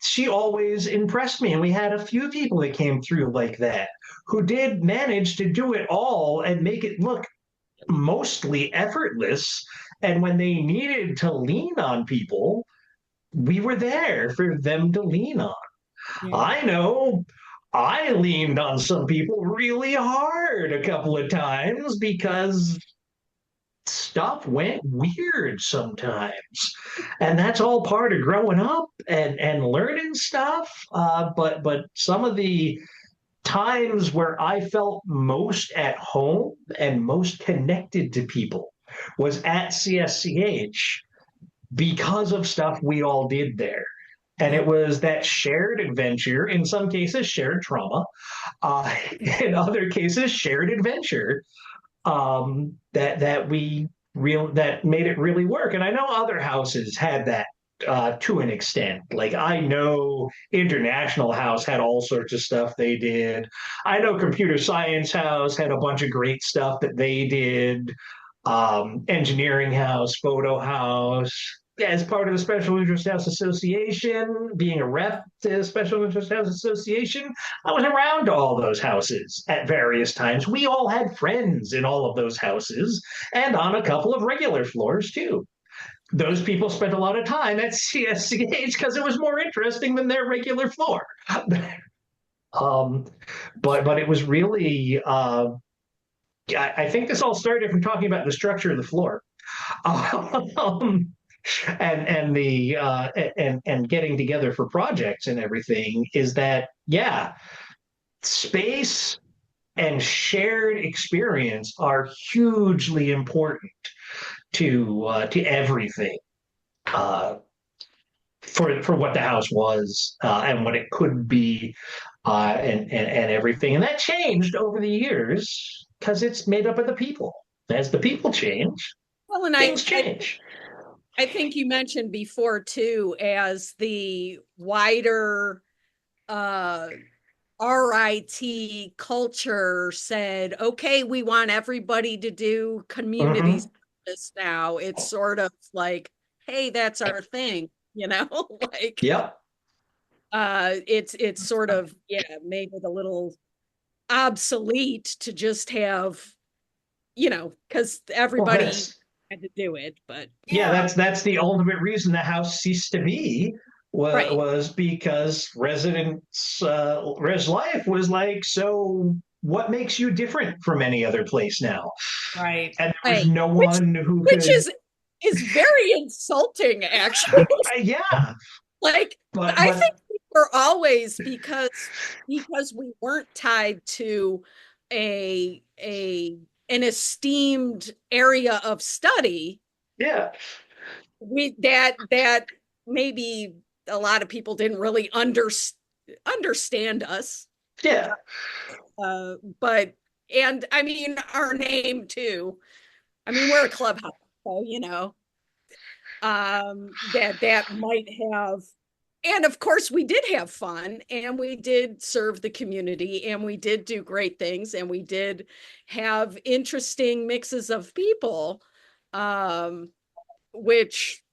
she always impressed me. And we had a few people that came through like that who did manage to do it all and make it look mostly effortless. And when they needed to lean on people, we were there for them to lean on. Yeah. I know I leaned on some people really hard a couple of times because stuff went weird sometimes. And that's all part of growing up and learning stuff. But some of the times where I felt most at home and most connected to people was at CSCH because of stuff we all did there. And it was that shared adventure, in some cases, shared trauma, in other cases, shared adventure that made it really work. And I know other houses had that to an extent. Like I know International House had all sorts of stuff they did. I know Computer Science House had a bunch of great stuff that they did. Engineering House, Photo House, as part of the Special Interest House Association, being a rep to the Special Interest House Association, I was around all those houses at various times. We all had friends in all of those houses and on a couple of regular floors too. Those people spent a lot of time at CSCH because it was more interesting than their regular floor. But it was really I think this all started from talking about the structure of the floor. Um, and the and getting together for projects and everything is that space and shared experience are hugely important to everything for what the house was and what it could be and everything, and that changed over the years because it's made up of the people. As the people change, Well, and things change. I think you mentioned before too, as the wider RIT culture said, okay, we want everybody to do community service now. It's sort of like, hey, that's our thing, like Yep. it's sort of made it a little obsolete to just have, because everybody had to do it. But that's the ultimate reason the house ceased to be was because res life was like, so what makes you different from any other place now? Right. And there was no one who which could is very insulting, actually. Yeah. Like, but I think we were always, because we weren't tied to an esteemed area of study. Yeah. That maybe a lot of people didn't really understand us. Yeah. But and I mean our name too. I mean, we're a clubhouse, so that might have And of course, we did have fun, and we did serve the community, and we did do great things, and we did have interesting mixes of people, which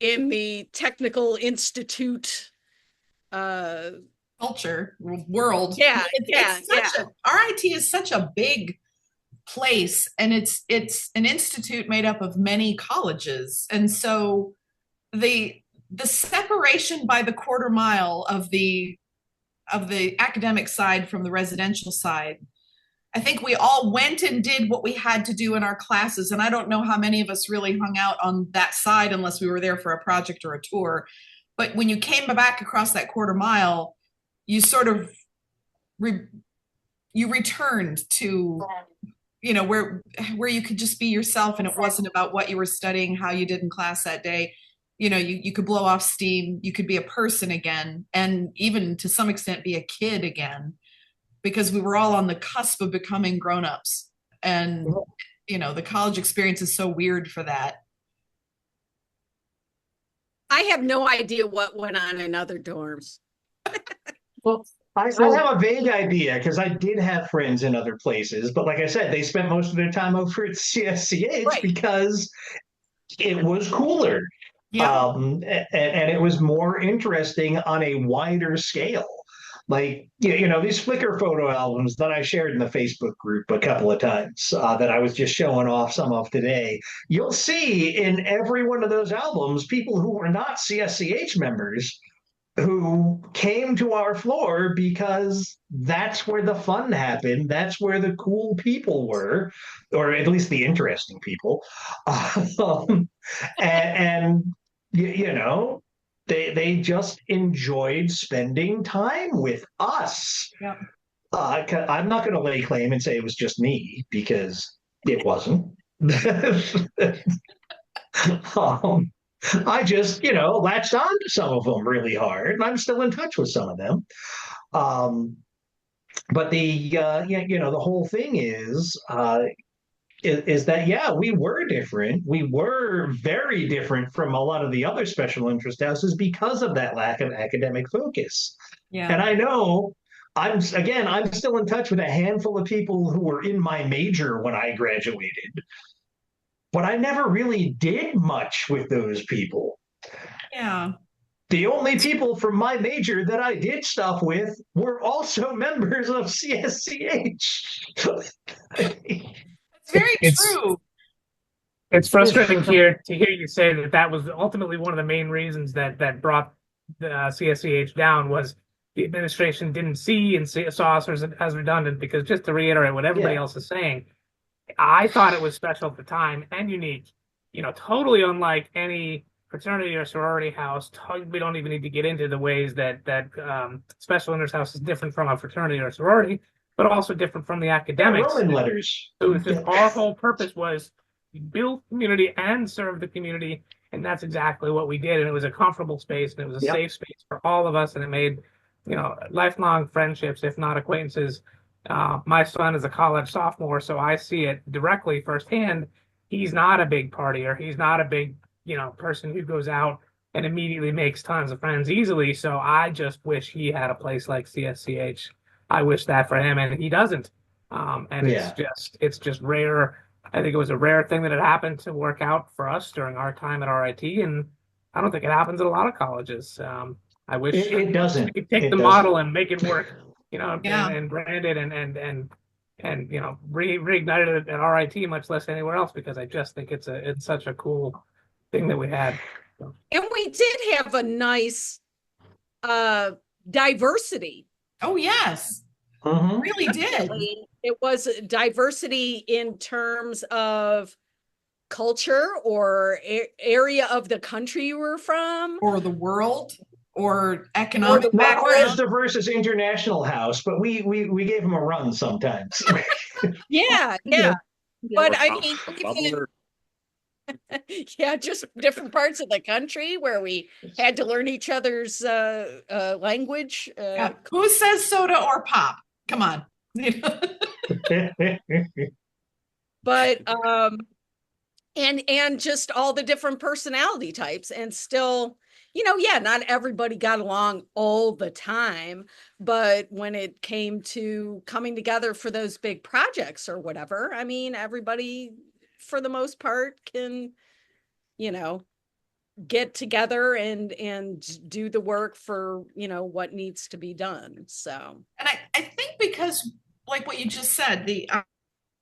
in the technical institute culture world. Yeah, RIT is such a big place, and it's an institute made up of many colleges, and so the separation by the quarter mile of the academic side from the residential side, I think we all went and did what we had to do in our classes, and I don't know how many of us really hung out on that side unless we were there for a project or a tour. But when you came back across that quarter mile, you sort of you returned to, you know, where you could just be yourself, and it wasn't about what you were studying, how you did in class that day. You know, you could blow off steam, you could be a person again, and even to some extent be a kid again, because we were all on the cusp of becoming grown-ups. And, you know, the college experience is so weird for that. I have no idea what went on in other dorms. Well, I have a vague idea because I did have friends in other places, but like I said, they spent most of their time over at CSCH Right. because it was cooler. Yeah. And it was more interesting on a wider scale. Like, you know, these Flickr photo albums that I shared in the Facebook group a couple of times that I was just showing off some of today, you'll see in every one of those albums people who were not CSCH members who came to our floor because that's where the fun happened. That's where the cool people were, or at least the interesting people. And you know, they just enjoyed spending time with us. Yeah. I'm not going to lay claim and say it was just me because it wasn't. I just, you know, latched on to some of them really hard, and I'm still in touch with some of them. But you know, the whole thing is that, yeah, we were different. We were very different from a lot of the other special interest houses because of that lack of academic focus. Yeah. And I know I'm still in touch with a handful of people who were in my major when I graduated, but I never really did much with those people. Yeah. The only people from my major that I did stuff with were also members of CSCH. It's very true. It's frustrating here to hear you say that was ultimately one of the main reasons that brought the CSCH down was the administration didn't see and saw us as redundant, because just to reiterate what everybody else is saying, I thought it was special at the time and unique, you know, totally unlike any fraternity or sorority house. We don't even need to get into the ways that special interest house is different from a fraternity or sorority, but also different from the academics. Roman letters. So it's just, our whole purpose was to build community and serve the community, and that's exactly what we did. And it was a comfortable space, and it was a safe space for all of us, and it made, you know, lifelong friendships, if not acquaintances. My son is a college sophomore, so I see it directly firsthand. He's not a big partier. He's not a big, you know, person who goes out and immediately makes tons of friends easily. So I just wish he had a place like CSCH. I wish that for him, and he doesn't. And it's just rare. I think it was a rare thing that had happened to work out for us during our time at RIT, and I don't think it happens at a lot of colleges. I wish it doesn't. We could take the model and make it work, you know, and brand it and you know, reignited it at RIT, much less anywhere else, because I just think it's such a cool thing that we had. So. And we did have a nice diversity. Oh, yes. Mm-hmm. Really did. It was diversity in terms of culture or area of the country you were from, or the world, or economic Not quite as background. diverse as International House, but we gave them a run sometimes. Yeah. But I mean, just different parts of the country where we had to learn each other's language. Who says soda or pop? Come on. But and just all the different personality types, and still yeah, not everybody got along all the time, but when it came to coming together for those big projects or whatever, I mean, everybody for the most part can, get together and do the work for, what needs to be done. So, and I think because like what you just said,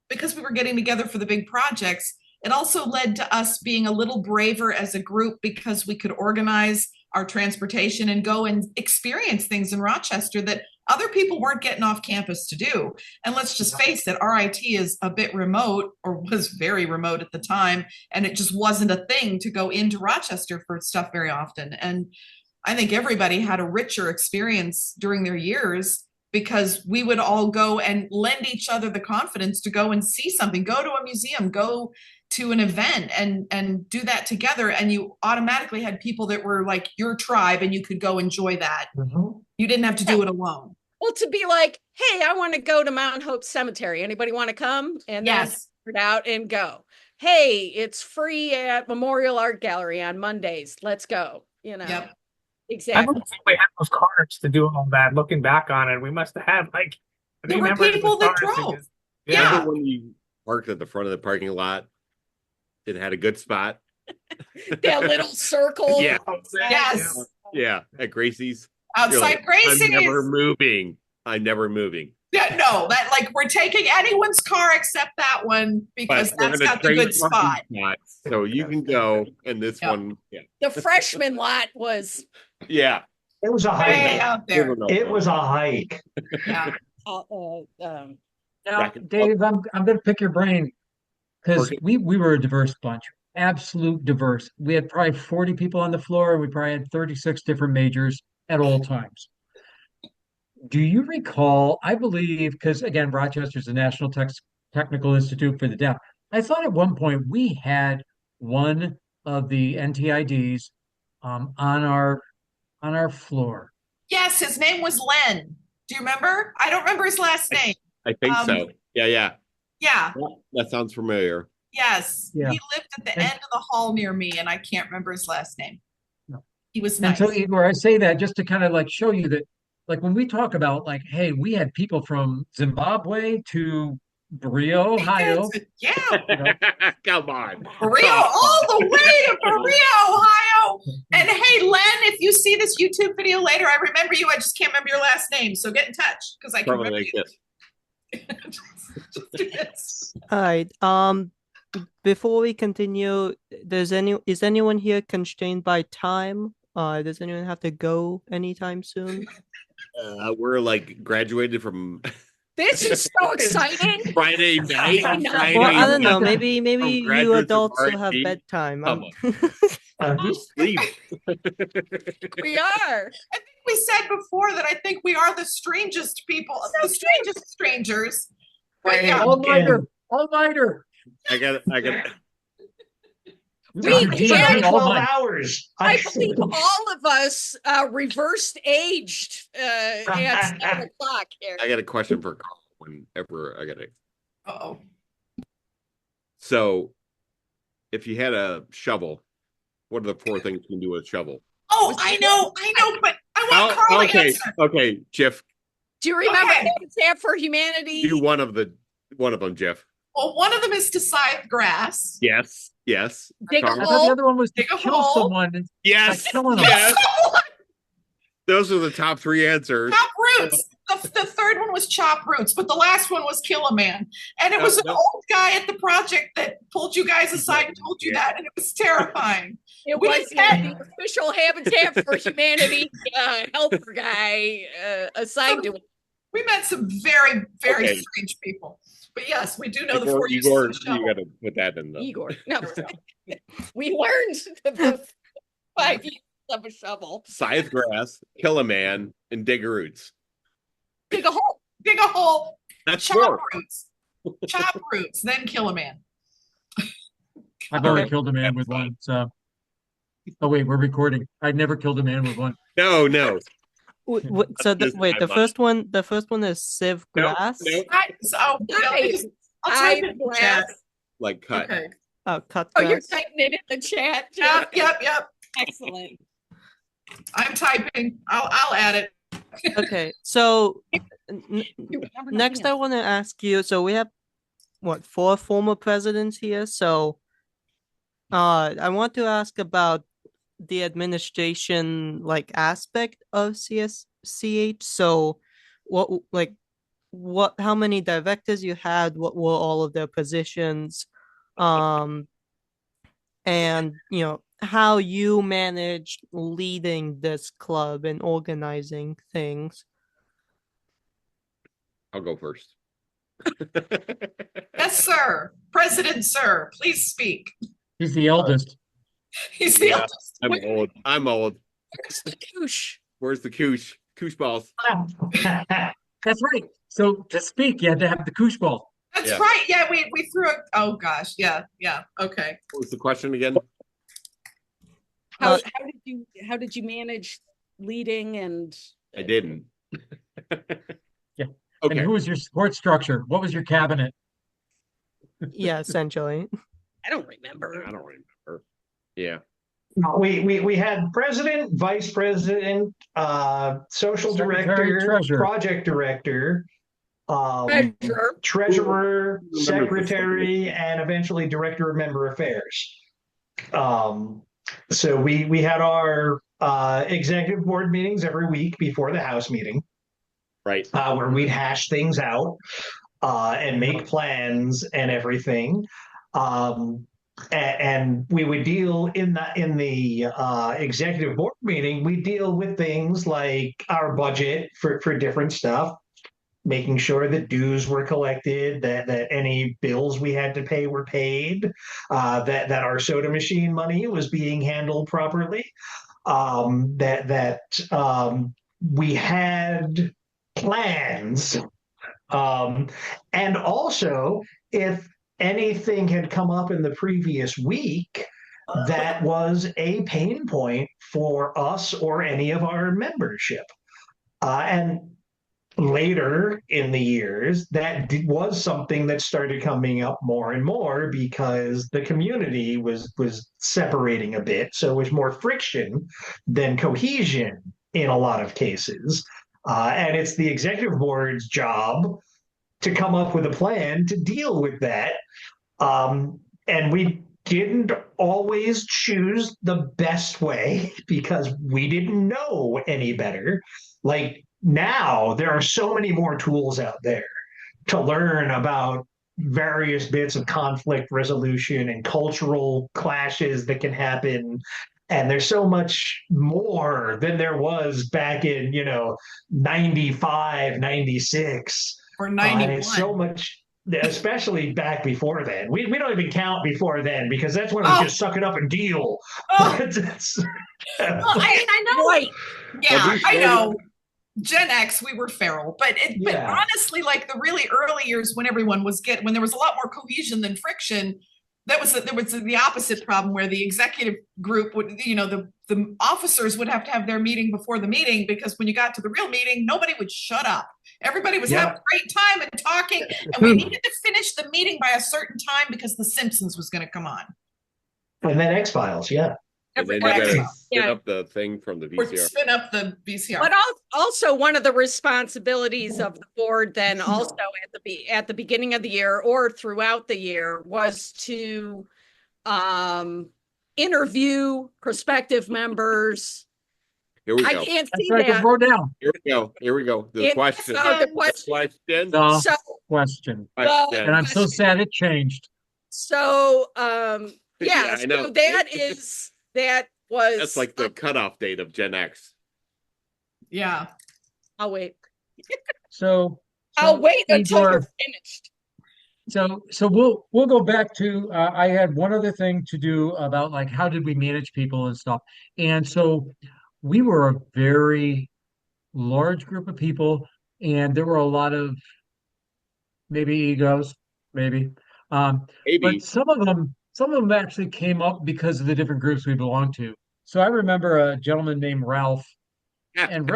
because we were getting together for the big projects, it also led to us being a little braver as a group because we could organize our transportation and go and experience things in Rochester that other people weren't getting off campus to do. And let's just face it, RIT is a bit remote, or was very remote at the time, and it just wasn't a thing to go into Rochester for stuff very often. And I think everybody had a richer experience during their years because we would all go and lend each other the confidence to go and see something, go to a museum, go to an event and do that together. And you automatically had people that were like your tribe and you could go enjoy that. Mhm. You didn't have to do it alone. well, to be like, hey, I want to go to Mount Hope Cemetery. Anybody want to come? And then Yes. figure it out and go. Hey, it's free at Memorial Art Gallery on Mondays. Let's go. Yep. I Exactly. don't think we had those cards to do all that. Looking back on it, we must have had like There 3 were members of the people that cars drove. just- Yeah. Remember when you parked at the front of the parking lot? It had a good spot. That little circle. Yeah. Yes. Yeah, at Gracie's. Outside You're like, Gracie's. I'm never moving. I'm never moving. Yeah, no, that like we're taking anyone's car except that one because But we're that's gonna got the trade good spot. parking spots, so you can go, and this Yeah. one, The freshman lot was yeah. It was a Way hike. out there. It was a hike. Yeah. Now, Dave, I'm going to pick your brain because Okay. we were a diverse bunch, absolute diverse. We had probably 40 people on the floor, and we probably had 36 different majors at all times. Do you recall? I believe because again, Rochester's the National Technical Institute for the Deaf. I thought at one point we had one of the NTIDs on our floor. Yes, his name was Len. Do you remember? I don't remember his last name. I think so. Yeah. Yeah. That sounds familiar. Yes. Yeah. He lived at the And- end of the hall near me, and I can't remember his last name. No. He was And nice. so, Igor, I say that just to kind of like show you that, like when we talk about like, hey, we had people from Zimbabwe to Brio, Ohio. Yeah. You know, Come on. Berea, all the way to Berea, Ohio. And hey, Len, if you see this YouTube video later, I remember you. I just can't remember your last name. So get in touch because I can Probably remember like you. this. Just do this. All right. Before we continue, is anyone here constrained by time? Does anyone have to go anytime soon? We're like graduated from This is so exciting. Friday night. I know. Friday Well, I don't know. night. Maybe you graduates of adults will have RIT? bedtime. Come Sleep. We are. We said before that I think we are the strangest people, the strangest strangers. But yeah, all-nighter. I got. We Gee, had- 12 hours. I believe all of us reversed aged at 7 o'clock here. I got a question for Carl. Whenever I got it. uh-oh. So, if you had a shovel, what are the 4 things you can do with a shovel? Oh, I know, but I want Carl to okay, answer. okay, Jeff, Do you remember Okay. Habitat for Humanity? do one of them, Jeff. Well, one of them is to scythe grass. Yes. Dig a Carl? I thought the hole. other one was to Dig a kill hole. someone and Yes. like killing them. Yes. Those are the top 3 answers. Chop roots. The third one was chop roots, but the last one was kill a man. And it was an No. old guy at the project that pulled you guys aside and told you Yeah. that, and it was terrifying. It We was didn't the official Habitat for Humanity helper guy assigned to it. We met some very, very Okay. strange people. But yes, we do know the Igor, 4 uses Igor, of the shovel. you got to put that in the. Igor. No. We learned the 5 uses of a shovel. Scythe grass, kill a man, and dig roots. Dig a hole. Dig a hole, That's chop 4. roots. Chop roots, then kill a man. I've already killed a man with one. So, oh wait, we're recording. I'd never killed a man with one. No. So This wait, the timeline. first one is sieve Nope, grass. nope. I'll type it in the chat. Like cut. Okay. Oh, cut Oh, you're grass. typing it in the chat. Jeff? Yep. Excellent. I'm typing. I'll add it. Okay, so You have nothing next I else. want to ask you, so we have what, 4 former presidents here? So I want to ask about the administration like aspect of CSCH. So what like what how many directors you had, what were all of their positions? Um and how you managed leading this club and organizing things. I'll go first. Yes, sir. President, sir, please speak. He's the eldest. He's the Yeah, eldest. I'm old. I'm old. Where's the koosh? Where's the koosh? Koosh balls. That's right. So to speak, you had to have the koosh ball. That's Yeah. right. Yeah, we threw a. Oh gosh. Yeah. Okay. What was the question again? Uh, How did you manage leading and I didn't. Yeah. And Okay. who was your support structure? What was your cabinet? yeah, essentially. I don't remember. I don't remember. Yeah. We had president, vice president, social Secretary, director, treasurer. project director, Treasurer. treasurer, Who remembers this secretary, and eventually director of member affairs. So we had our executive board meetings every week before the House meeting, Right. where we'd hash things out and make plans and everything. And we would deal in the executive board meeting. We deal with things like our budget for different stuff, making sure that dues were collected, that any bills we had to pay were paid, that our soda machine money was being handled properly, that we had plans, and also if anything had come up in the previous week that was a pain point for us or any of our membership. And later in the years, that was something that started coming up more and more because the community was separating a bit. So it was more friction than cohesion in a lot of cases. And it's the executive board's job to come up with a plan to deal with that. And we didn't always choose the best way because we didn't know any better. Like now, there are so many more tools out there to learn about various bits of conflict resolution and cultural clashes that can happen. And there's so much more than there was back in, 95, 96. Or And 91. it's so much, especially back before then. We don't even count before then because that's when it Oh. was just suck it up and deal. Oh. Well, Well, I know. Right. Yeah, I know. Gen X, we were feral, but Yeah. honestly, like the really early years when everyone was when there was a lot more cohesion than friction, there was the opposite problem where the executive group would, the officers would have to have their meeting before the meeting because when you got to the real meeting, nobody would shut up. Everybody was having a great time and talking, and we needed to finish the meeting by a certain time because The Simpsons was going to come on. And then X-Files, yeah. And then you Every- gotta spin Yeah. up the thing from the Or VCR. spin up the VCR. But also one of the responsibilities of the board then also at the beginning of the year or throughout the year was to interview prospective members. Here we I go. can't see That's right. Just that. wrote down Here we go. Here we go. The It- question. so the question. Question. the So question. Question. And I'm so sad it changed. so Yeah, I know. so that was That's like the cutoff date of Gen X. Yeah. I'll wait. So I'll wait until Igor, you're finished. So we'll go back to I had one other thing to do about like how did we manage people and stuff. And so we were a very large group of people, and there were a lot of maybe egos, maybe. Maybe. But some of them actually came up because of the different groups we belonged to. So I remember a gentleman named Ralph, and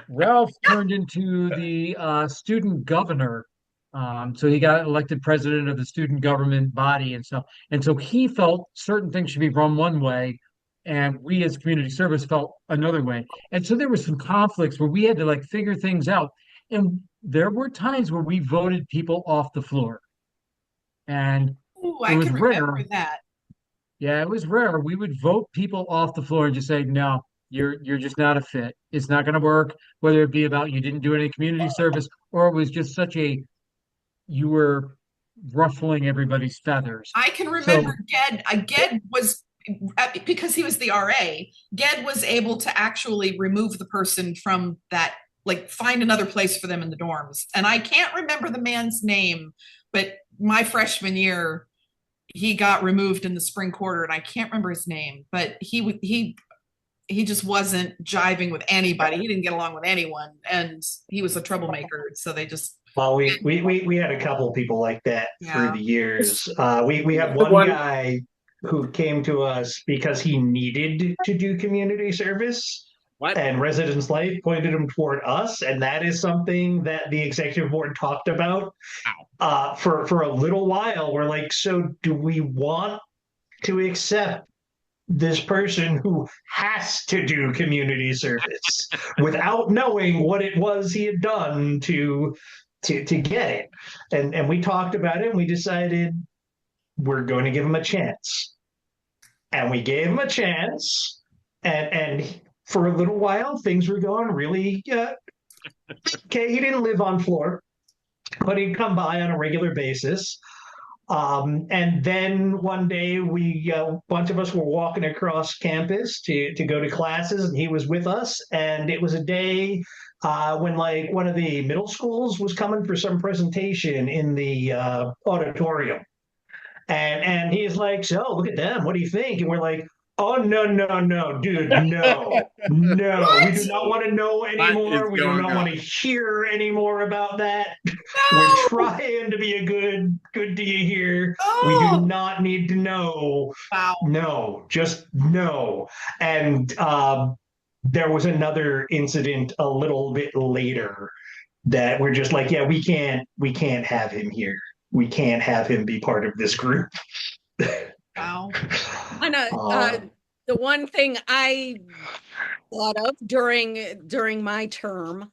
Ralph turned into the student governor. So he got elected president of the student government body and stuff. And so he felt certain things should be run one way, and we as community service felt another way. And so there were some conflicts where we had to like figure things out. And there were times where we voted people off the floor. And Ooh, it I was can remember rare. that. Yeah, it was rare. We would vote people off the floor and just say, no, you're just not a fit. It's not going to work, whether it be about you didn't do any community service or it was just such a you were ruffling everybody's feathers. I can remember So Ged was, because he was the RA, Ged was able to actually remove the person from that, like find another place for them in the dorms. And I can't remember the man's name, but my freshman year, he got removed in the spring quarter, and I can't remember his name, but he just wasn't jiving with anybody. He didn't get along with anyone, and he was a troublemaker. So they just Well, we had a couple of people like that through Yeah. the years. We had The one one- guy who came to us because he needed to do community service. What? And Residence Life pointed him toward us, and that is something that the executive board talked about for a little while. We're like, so do we want to accept this person who has to do community service without knowing what it was he had done to get it? And we talked about it, and we decided we're going to give him a chance. And we gave him a chance, and for a little while, things were going really okay. He didn't live on floor, but he'd come by on a regular basis. And then one day, a bunch of us were walking across campus to go to classes, and he was with us. And it was a day when like one of the middle schools was coming for some presentation in the auditorium. And he's like, so look at them. What do you think? And we're like, oh, no, dude, no. We do not want to know anymore. We do not want to hear any more about that. We're trying to be a good to you here. We do not need to know. Wow. No, just no. And there was another incident a little bit later that we're just like, yeah, we can't have him here. We can't have him be part of this group. Wow. The one thing I thought of during my term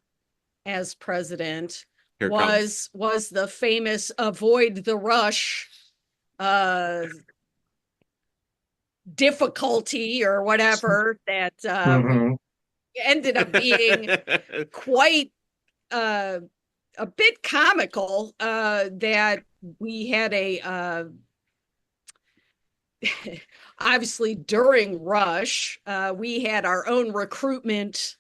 as president was the famous avoid the rush difficulty or whatever that ended up being quite a bit comical, that we had a obviously during rush, we had our own recruitment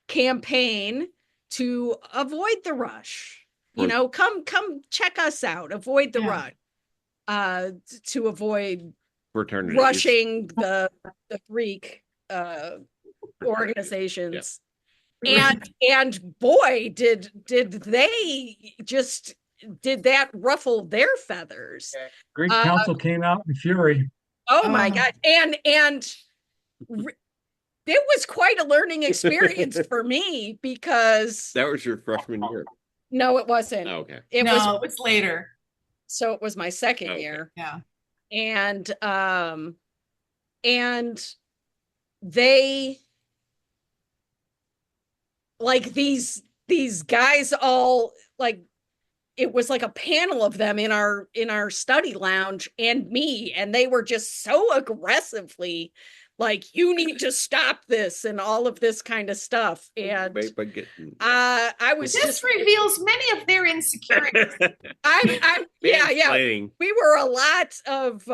campaign to avoid the rush. You know, come check us out, avoid the rush, to avoid fraternity rushing the Greek organizations. And boy, did that ruffle their feathers. Greek Council came out in fury. Oh my God. And it was quite a learning experience for me, because that was your freshman year. No, it wasn't. Oh, okay. It was later. So it was my second year. Yeah. And they, like, these guys all, like, it was like a panel of them in our study lounge and me, and they were just so aggressively like, you need to stop this and all of this kind of stuff. And I was this reveals many of their insecurities. Yeah. We were a lot of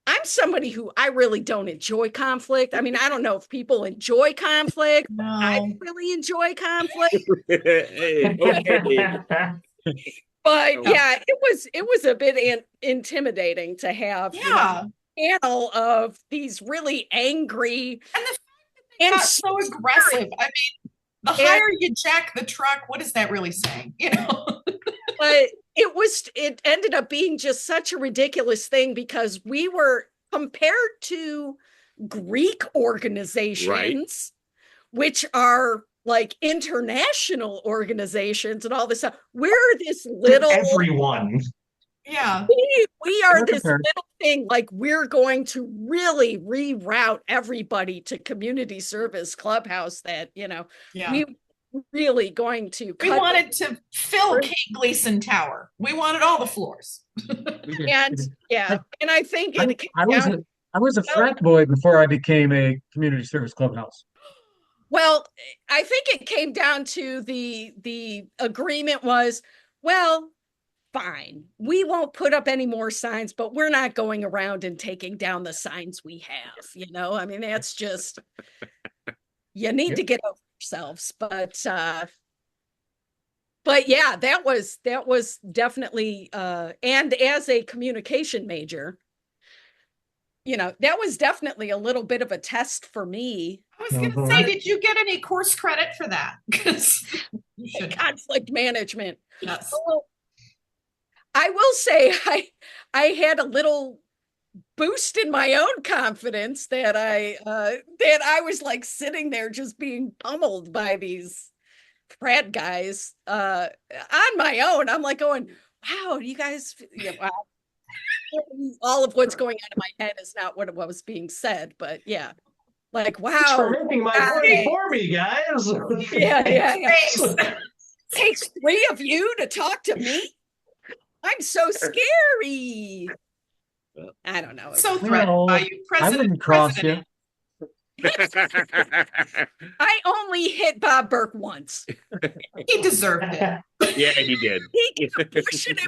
I'm somebody who I really don't enjoy conflict. I mean, I don't know if people enjoy conflict. No. I really enjoy conflict. But yeah, it was a bit intimidating to have a panel of these really angry and so aggressive. I mean, the higher you jack the truck, what is that really saying? You know. But it ended up being just such a ridiculous thing, because we were compared to Greek organizations, which are like international organizations and all this stuff. We're this little everyone. Yeah. We are Fair this compared. little thing, like we're going to really reroute everybody to community service clubhouse that, Yeah. we really going to We cut wanted to fill Kate Gleason Tower. We wanted all the floors. We did. and We did. yeah, and I think I, it came I was down, a well, frat boy before I became a community service clubhouse. well, I think it came down to the agreement was, well, fine. We won't put up any more signs, but we're not going around and taking down the signs we have. I mean, that's just, you need Yep. to get over yourselves. But yeah, that was definitely and as a communication major, that was definitely a little bit of a test for me. I was going to say, did you get any course credit for that? Because you should. Conflict management. Yes. Well, I will say I had a little boost in my own confidence that I was like sitting there just being pummeled by these frat guys on my own. I'm like going, wow, you guys, wow. All of what's going on in my head is not what was being said, but yeah, like, Thanks for wow, making my guys. point for me, guys. Yeah. Thanks. Takes three of you to talk to me. I'm so scary. I don't know. So threatened by you, I President. wouldn't cross President. I only hit Bob Burke once. He deserved it. Yeah, he did. He kept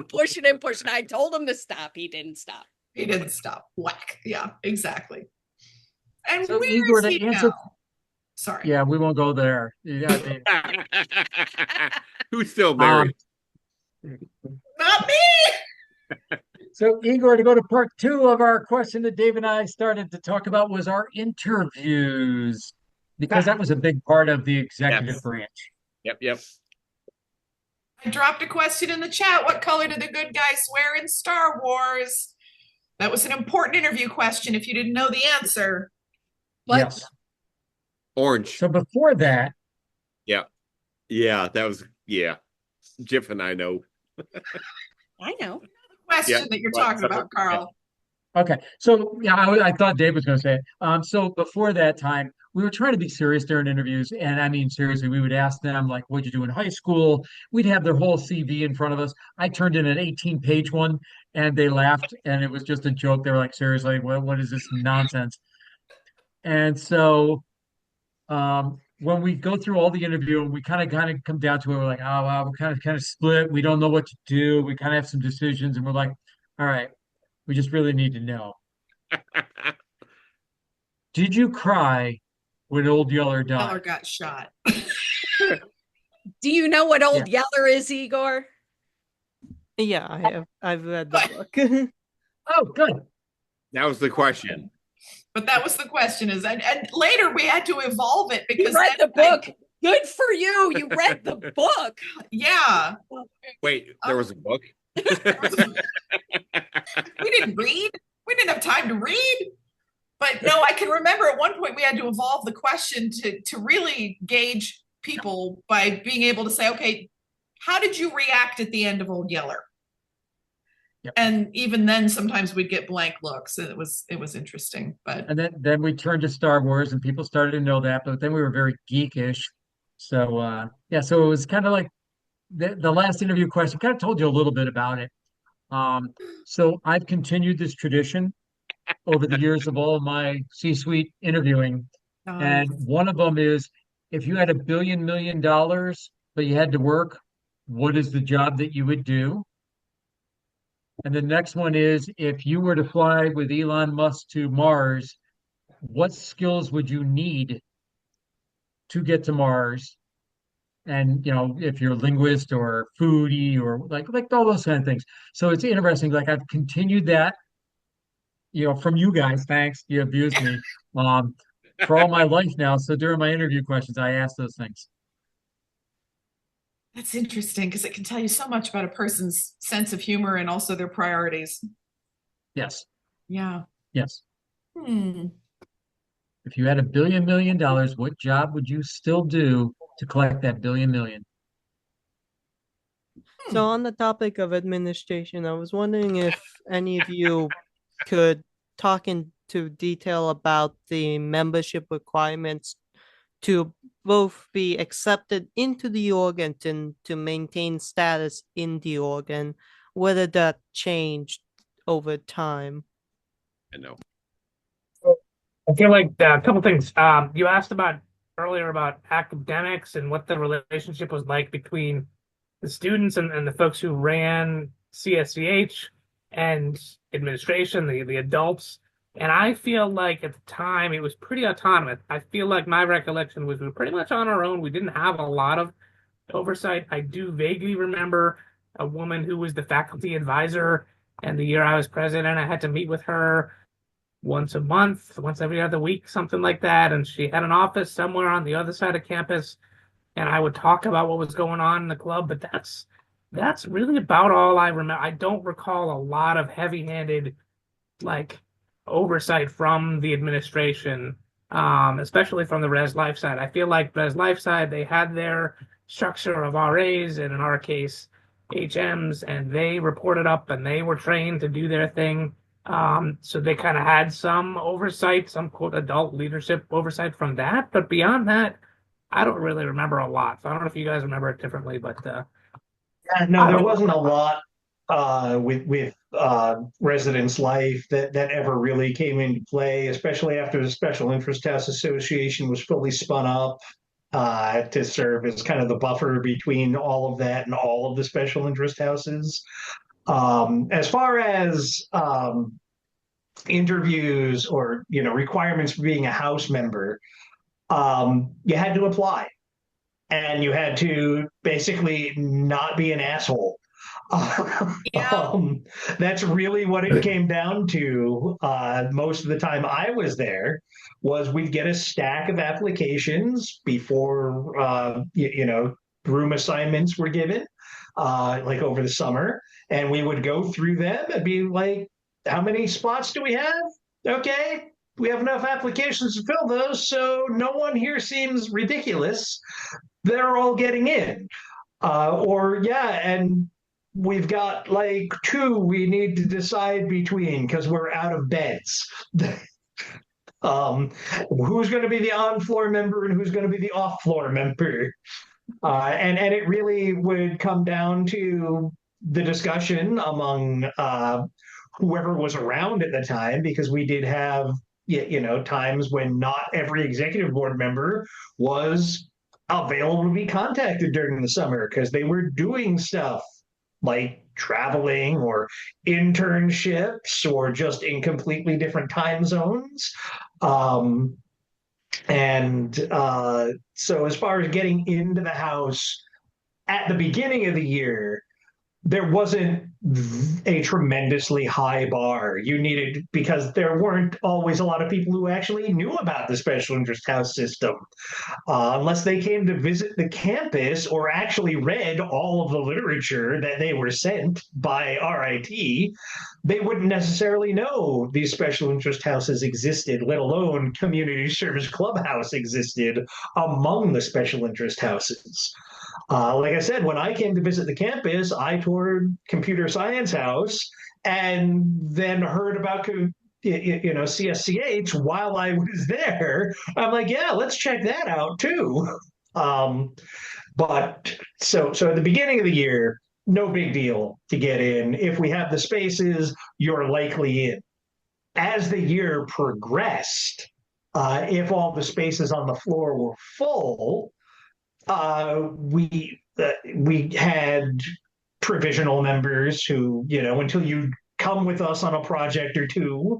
pushing. I told him to stop. He didn't stop. He didn't stop. Whack. Yeah, exactly. And So, where Igor, is to he answer- now? Sorry. Yeah, we won't go there. Yeah, Who's still married? Not me. So, Igor, to go to part two of our question that Dave and I started to talk about was our interviews, because that was a big part of the executive Yes. branch. Yep. I dropped a question in the chat. What color did the good guys wear in Star Wars? That was an important interview question if you didn't know the answer. But Yes. Orange. So before that, Yeah, that was, Jiff and I know. I know. Question Yeah, that you're but- talking about, Carl. okay. So yeah, I thought Dave was going to say it. So before that time, we were trying to be serious during interviews, and I mean seriously, we would ask them like, "What'd you do in high school?" We'd have their whole CV in front of us. I turned in an 18-page one, and they laughed, and it was just a joke. They were like, "Seriously, what is this nonsense?" And so when we go through all the interview and we kind of come down to it, we're like, oh wow, we're kind of split. We don't know what to do. We kind of have some decisions, and we're like, all right, we just really need to know. Did you cry when Old Yeller Keller died? got shot. Do you know what Old Yeller is, Igor? Yeah, I have. I've read the book. Oh, good. That was the question. But that was the question and later we had to evolve it You because read the then book. Good for you. You read the book. yeah. Wait, there was a book? We didn't read. We didn't have time to read. But no, I can remember at one point we had to evolve the question to really gauge people by being able to say, okay, how did you react at the end of Old Yeller? Yep. And even then, sometimes we'd get blank looks. It was interesting, but And then we turned to Star Wars, and people started to know that, but then we were very geekish. So so it was kind of like the last interview question kind of told you a little bit about it. So I've continued this tradition over the years of all of my C-suite interviewing. And one of them is, if you had $1 billion but you had to work, what is the job that you would do? And the next one is, if you were to fly with Elon Musk to Mars, what skills would you need to get to Mars? And if you're a linguist or foodie or like all those kind of things. So it's interesting. Like I've continued that, from you guys. Thanks, you abused me for all my life now. So during my interview questions, I ask those things. that's interesting because it can tell you so much about a person's sense of humor and also their priorities. Yes. Yeah. Yes. Hmm. If you had $1 billion, what job would you still do to collect that billion million? So on the topic of administration, I was wondering if any of you could talk into detail about the membership requirements to both be accepted into the org and to maintain status in the org, and whether that changed over time. I know. I feel like a couple things. You asked about earlier about academics and what the relationship was like between the students and the folks who ran CSCH and administration, the adults. And I feel like at the time it was pretty autonomous. I feel like my recollection was we were pretty much on our own. We didn't have a lot of oversight. I do vaguely remember a woman who was the faculty advisor, and the year I was president, I had to meet with her once a month, once every other week, something like that. And she had an office somewhere on the other side of campus, and I would talk about what was going on in the club. But that's really about all I remember. I don't recall a lot of heavy-handed like oversight from the administration, especially from the Res Life side. I feel like Res Life side, they had their structure of RAs and in our case HMs, and they reported up and they were trained to do their thing. So they kind of had some oversight, some quote adult leadership oversight from that. But beyond that, I don't really remember a lot. So I don't know if you guys remember it differently, but no, there wasn't a lot with residence life that ever really came into play, especially after the Special Interest House Association was fully spun up to serve as kind of the buffer between all of that and all of the special interest houses. As far as interviews or requirements for being a house member, you had to apply, and you had to basically not be an asshole. That's really what it came down to. Most of the time I was there was we'd get a stack of applications before room assignments were given, like over the summer, and we would go through them and be like, how many spots do we have? Okay, we have enough applications to fill those, so no one here seems ridiculous. They're all getting in. And we've got like two we need to decide between because we're out of beds. Who's going to be the on-floor member and who's going to be the off-floor member? And it really would come down to the discussion among whoever was around at the time, because we did have times when not every executive board member was available to be contacted during the summer because they were doing stuff like traveling or internships or just in completely different time zones. So as far as getting into the house at the beginning of the year, there wasn't a tremendously high bar. You needed, because there weren't always a lot of people who actually knew about the special interest house system. Unless they came to visit the campus or actually read all of the literature that they were sent by RIT, they wouldn't necessarily know these special interest houses existed, let alone community service clubhouse existed among the special interest houses. Like I said, when I came to visit the campus, I toured Computer Science House and then heard about CSCH while I was there. I'm like, yeah, let's check that out too. But so at the beginning of the year, no big deal to get in. If we have the spaces, you're likely in. As the year progressed, if all the spaces on the floor were full, we had provisional members who, until you come with us on a project or two,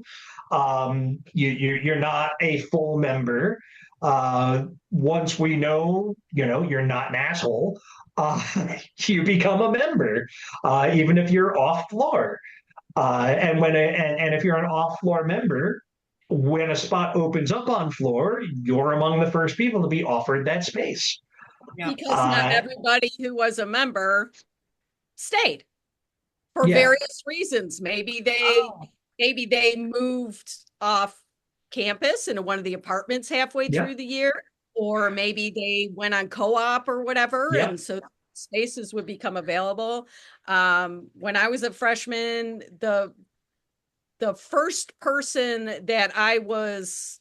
you're not a full member. Once we know, you're not an asshole, you become a member, even if you're off floor. And if you're an off floor member, when a spot opens up on floor, you're among the first people to be offered that space. Because not everybody who was a member stayed for various reasons. Maybe they moved off campus into one of the apartments halfway through the year, or maybe they went on co-op or whatever, and so spaces would become available. When I was a freshman, the first person that was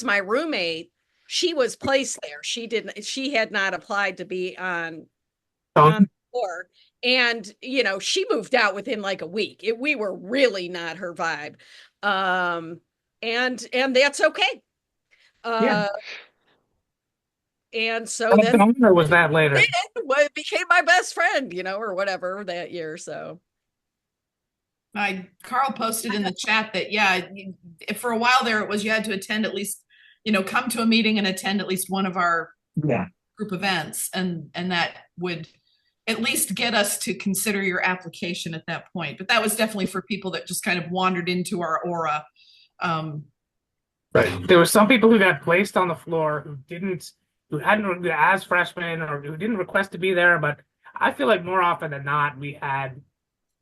my roommate, she was placed there. She had not applied to be on the floor. And, she moved out within like a week. We were really not her vibe. And that's okay. Yeah. And so then Or was that later? it became my best friend, or whatever that year. So Carl posted in the chat that, yeah, for a while there, it was you had to attend at least, come to a meeting and attend at least one of our group events. And that would at least get us to consider your application at that point. But that was definitely for people that just kind of wandered into our aura. Right. There were some people who got placed on the floor who hadn't as freshmen or who didn't request to be there. But I feel like more often than not, we had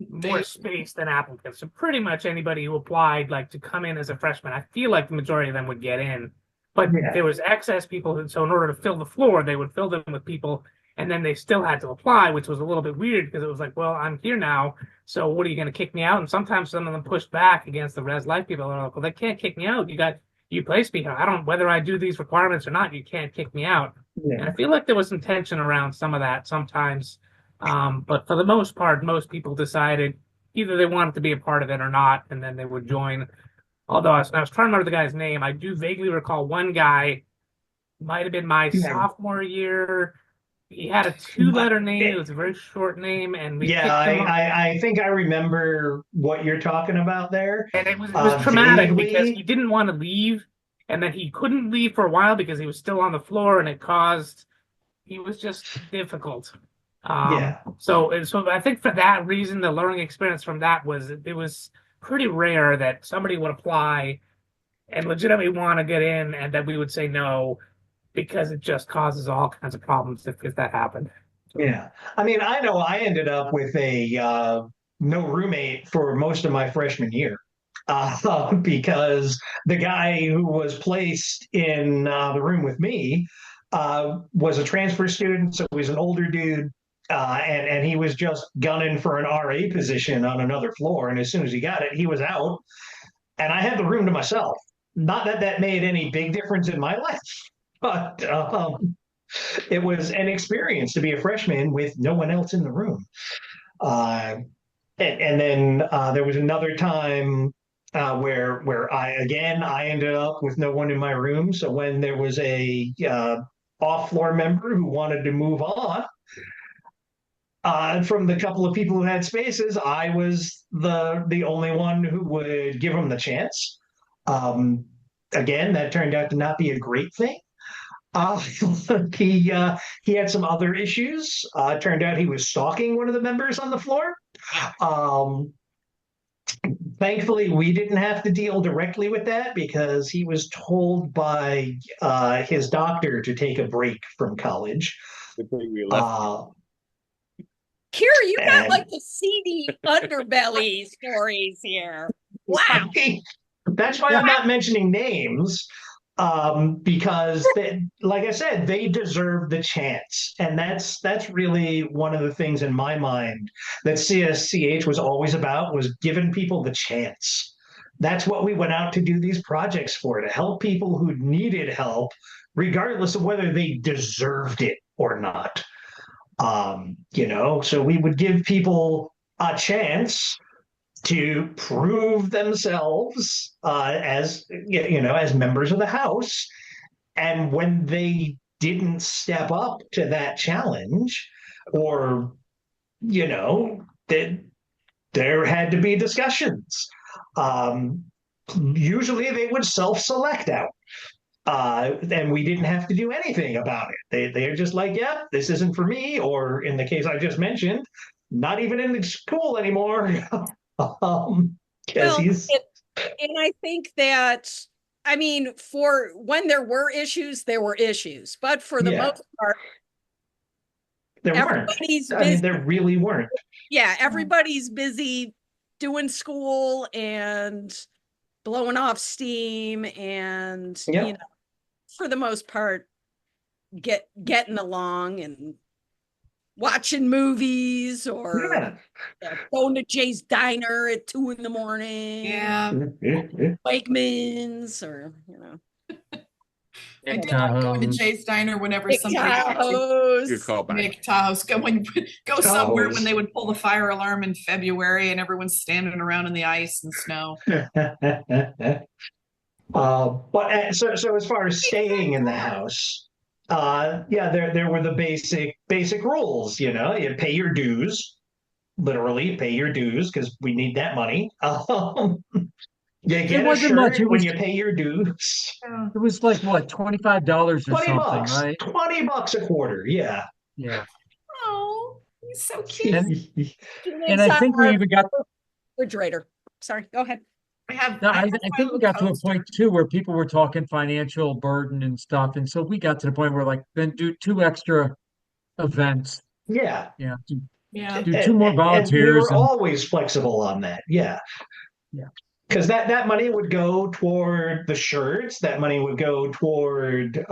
more space than applicants. So pretty much anybody who applied to come in as a freshman, I feel like the majority of them would get in. But there was excess people, so in order to fill the floor, they would fill them with people, and then they still had to apply, which was a little bit weird because it was like, well, I'm here now, so what, are you going to kick me out? And sometimes some of them pushed back against the Res Life people. They're like, well, they can't kick me out. You placed me here. Whether I do these requirements or not, you can't kick me out. And I feel like there was some tension around some of that sometimes. But for the most part, most people decided either they wanted to be a part of it or not, and then they would join. Although I was trying to remember the guy's name. I do vaguely recall one guy, might have been my sophomore year. He had a 2-letter name. It was a very short name, and we kicked him off. I think I remember what you're talking about there. And it was traumatic vaguely. because he didn't want to leave, and then he couldn't leave for a while because he was still on the floor, and he was just difficult. So I think for that reason, the learning experience from that was it was pretty rare that somebody would apply and legitimately want to get in, and that we would say no because it just causes all kinds of problems if that happened. Yeah, I mean, I know I ended up with a no roommate for most of my freshman year because the guy who was placed in the room with me was a transfer student, so he was an older dude. And he was just gunning for an RA position on another floor. And as soon as he got it, he was out. And I had the room to myself. Not that that made any big difference in my life, but it was an experience to be a freshman with no one else in the room. And then there was another time where I ended up with no one in my room. So when there was a off-floor member who wanted to move on, from the couple of people who had spaces, I was the only one who would give him the chance. Again, that turned out to not be a great thing. He had some other issues. Turned out he was stalking one of the members on the floor. Thankfully, we didn't have to deal directly with that because he was told by his doctor to take a break from college. Kira, you got the seedy underbelly stories here. Wow. That's why I'm not mentioning names, because like I said, they deserve the chance. And that's really one of the things in my mind that CSCH was always about, was giving people the chance. That's what we went out to do these projects for, to help people who needed help, regardless of whether they deserved it or not. So we would give people a chance to prove themselves as members of the House. And when they didn't step up to that challenge, or that there had to be discussions. Usually they would self-select out. And we didn't have to do anything about it. They're just like, yeah, this isn't for me, or in the case I just mentioned, not even in the school anymore. And I think that, for when there were issues, but for the most part, everybody's busy. There really weren't. Yeah, everybody's busy doing school and blowing off steam, and for the most part, getting along. And watching movies or Yeah. going to Jay's Diner at 2 a.m. Yeah. Wakeman's or, I did like going to Tahoes. Jay's Diner whenever Big somebody would Good Tahoes. call back. make Tahoe's. Go somewhere Tahoes. when they would pull the fire alarm in February and everyone's standing around in the ice and snow. So as far as staying in the house, yeah, there were the basic rules. You pay your dues, literally pay your dues because we need that money. You It get a wasn't much. shirt It when was you pay your dues. it was like what, $25 or 20 something, bucks, right? $20 a quarter. Yeah. Yeah. Oh, he's so cute. And I think we even got refrigerator. Sorry, go ahead. no, I I have think my we little got to a coaster. point too where people were talking financial burden and stuff. And so we got to the point where like then do 2 extra events. Yeah. Yeah. Yeah. Do 2 more And we volunteers were always flexible on that. Yeah. yeah. Because that money would go toward the shirts. That money would go toward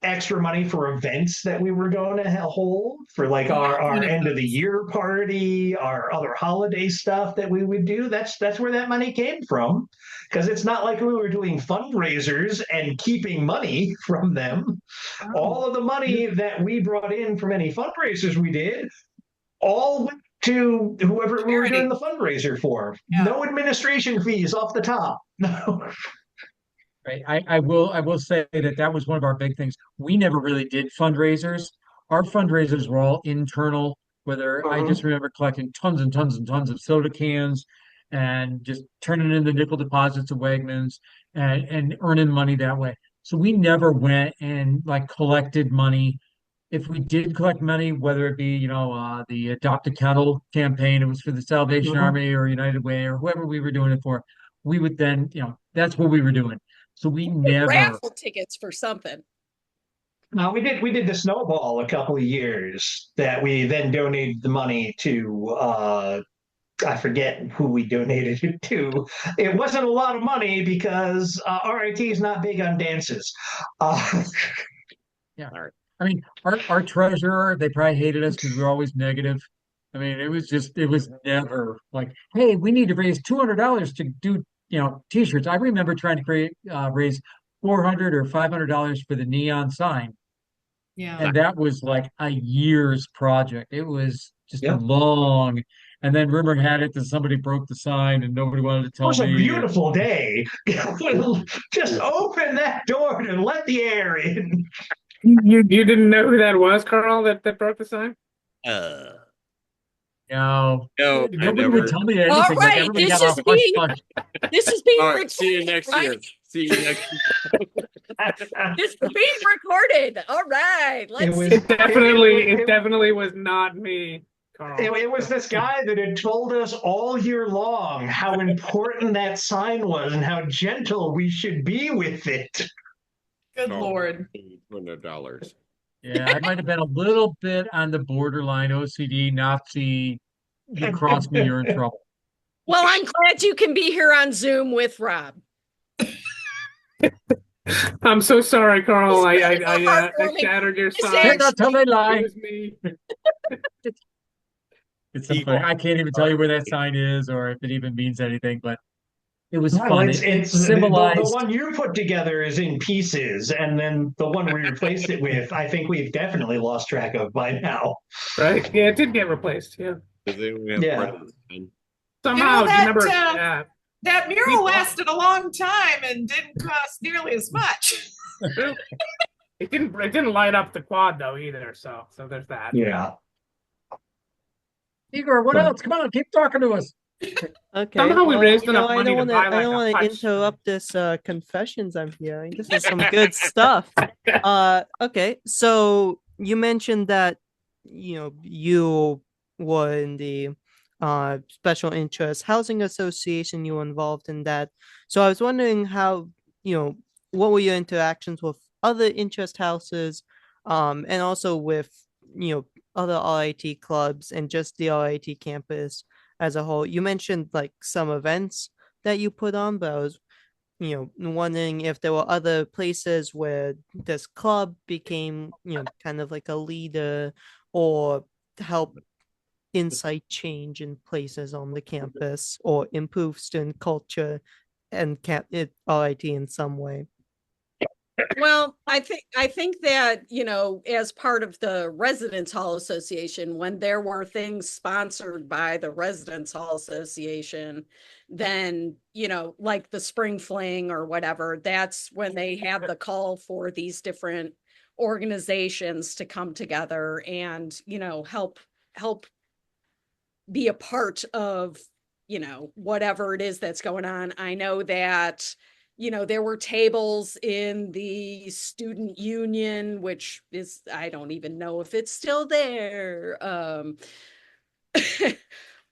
extra money for events that we were going to hold for like our One of end of the those. year party, our other holiday stuff that we would do. That's where that money came from. Because it's not like we were doing fundraisers and keeping money from them. All of the money that we brought in from any fundraisers we did all went to whoever we were Charity. doing the fundraiser for. Yeah. No administration fees off the top. No. Right. I will say that was one of our big things. We never really did fundraisers. Our fundraisers were all internal, whether I just remember collecting tons and tons and tons of soda cans and just turning in the nickel deposits of Wegmans and earning money that way. So we never went and like collected money. If we did collect money, whether it be, the Adopt a Kettle campaign, it was for the Salvation Army or United Way or whoever we were doing it for, we would then, that's what we were doing. So we never, Raffle tickets for something. No, we did the snowball a couple of years that we then donated the money to I forget who we donated it to. It wasn't a lot of money because RIT is not big on dances. yeah. I mean, our treasurer, they probably hated us because we were always negative. I mean, it was never like, hey, we need to raise $200 to do, t-shirts. I remember trying to raise $400 or $500 for the neon sign. Yeah. And that was like a year's project. It was just Yep. long. And then rumor had it that somebody broke the sign and nobody wanted to It tell was a me. beautiful day. Just open that door and let the air in. You didn't know who that was, Carl, that broke the sign? No, No, I nobody would never. tell me anything. All Like right, everybody this got is a hush being hush. this is being All right, see you recorded, next right? year. See you next year. This is being recorded. All right, let's was- see. It definitely was not me, Carl. It was this guy that had told us all year long how important that sign was and how gentle we should be with it. Good Lord. $200. Yeah, I might have been a little bit on the borderline OCD, Nazi. You cross me, you're in trouble. Well, I'm glad you can be here on Zoom with Rob. I'm so sorry, Carl. I heartwarming. shattered your It's sign. Did not tell me It lie. was me. It's so funny. I can't even tell you where that sign is or if it even means anything, but it was Well, fun. it's It the symbolized. one you put together is in pieces, and then the one we replaced it with, I think we've definitely lost track of by now. Right? Yeah, it did get replaced. Yeah. Does anyone have Yeah. part of the sign? Somehow, do you that, remember? uh, That mural lasted a long time and didn't cost nearly as much. It didn't light up the quad though either. So there's that. Yeah. Igor, what else? Come on, keep talking to us. Okay. Somehow we well, raised you know, enough I money don't to want buy to. I like don't a want to hutch. interrupt this confessions I'm hearing. This is some good stuff. Okay. So you mentioned that you were in the special interest housing association. You were involved in that. So I was wondering how what were your interactions with other interest houses, and also with other RIT clubs and just the RIT campus as a whole. You mentioned like some events that you put on, but I was, wondering if there were other places where this club became, kind of like a leader or help incite change in places on the campus or improve student culture and RIT in some way. Well, I think that, as part of the Residence Hall Association, when there were things sponsored by the Residence Hall Association, then, like the Spring Fling or whatever, that's when they had the call for these different organizations to come together and, help be a part of, whatever it is that's going on. I know that there were tables in the student union, which is, I don't even know if it's still there.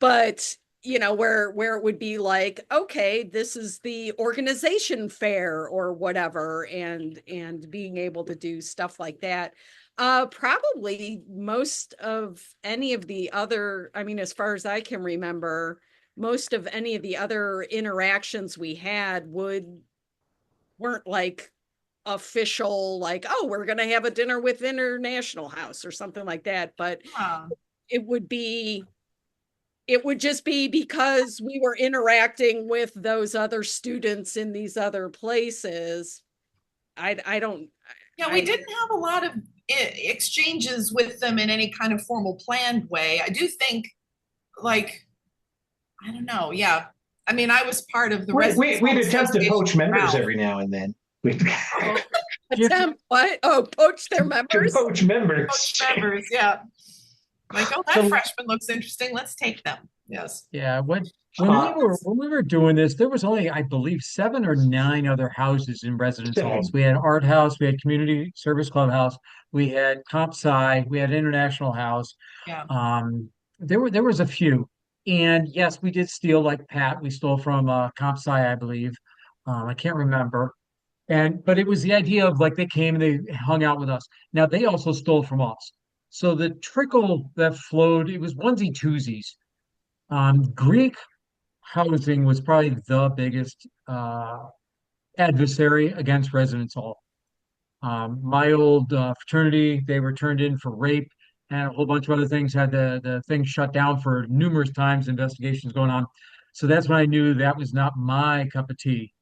But where it would be like, okay, this is the organization fair or whatever, and being able to do stuff like that. Probably most of any of the other, I mean, as far as I can remember, most of any of the other interactions we had weren't like official, like, oh, we're going to have a dinner with International House or something like that. But it would just be because we were interacting with those other students in these other places. I don't. Yeah, we didn't have a lot of exchanges with them in any kind of formal planned way. I do think, like, I don't know. Yeah. I mean, I was part of the we'd attempt to poach members every now and then. Attempt what? Oh, poach their members? To poach members. Poach members, yeah. Like, oh, that freshman looks interesting. Let's take them. Yes. Yeah. When we were doing this, there was only, I believe, 7 or 9 other houses in residence halls. We had Art House, we had Community Service Club House, we had Comp Sci, we had International House. Yeah. There was a few. And yes, we did steal, like Pat, we stole from Comp Sci, I believe. I can't remember. But it was the idea of like they came and they hung out with us. Now they also stole from us. So the trickle that flowed, it was onesie twosies. Greek housing was probably the biggest adversary against residence hall. My old fraternity, they were turned in for rape and a whole bunch of other things, had the thing shut down for numerous times, investigations going on. So that's when I knew that was not my cup of tea.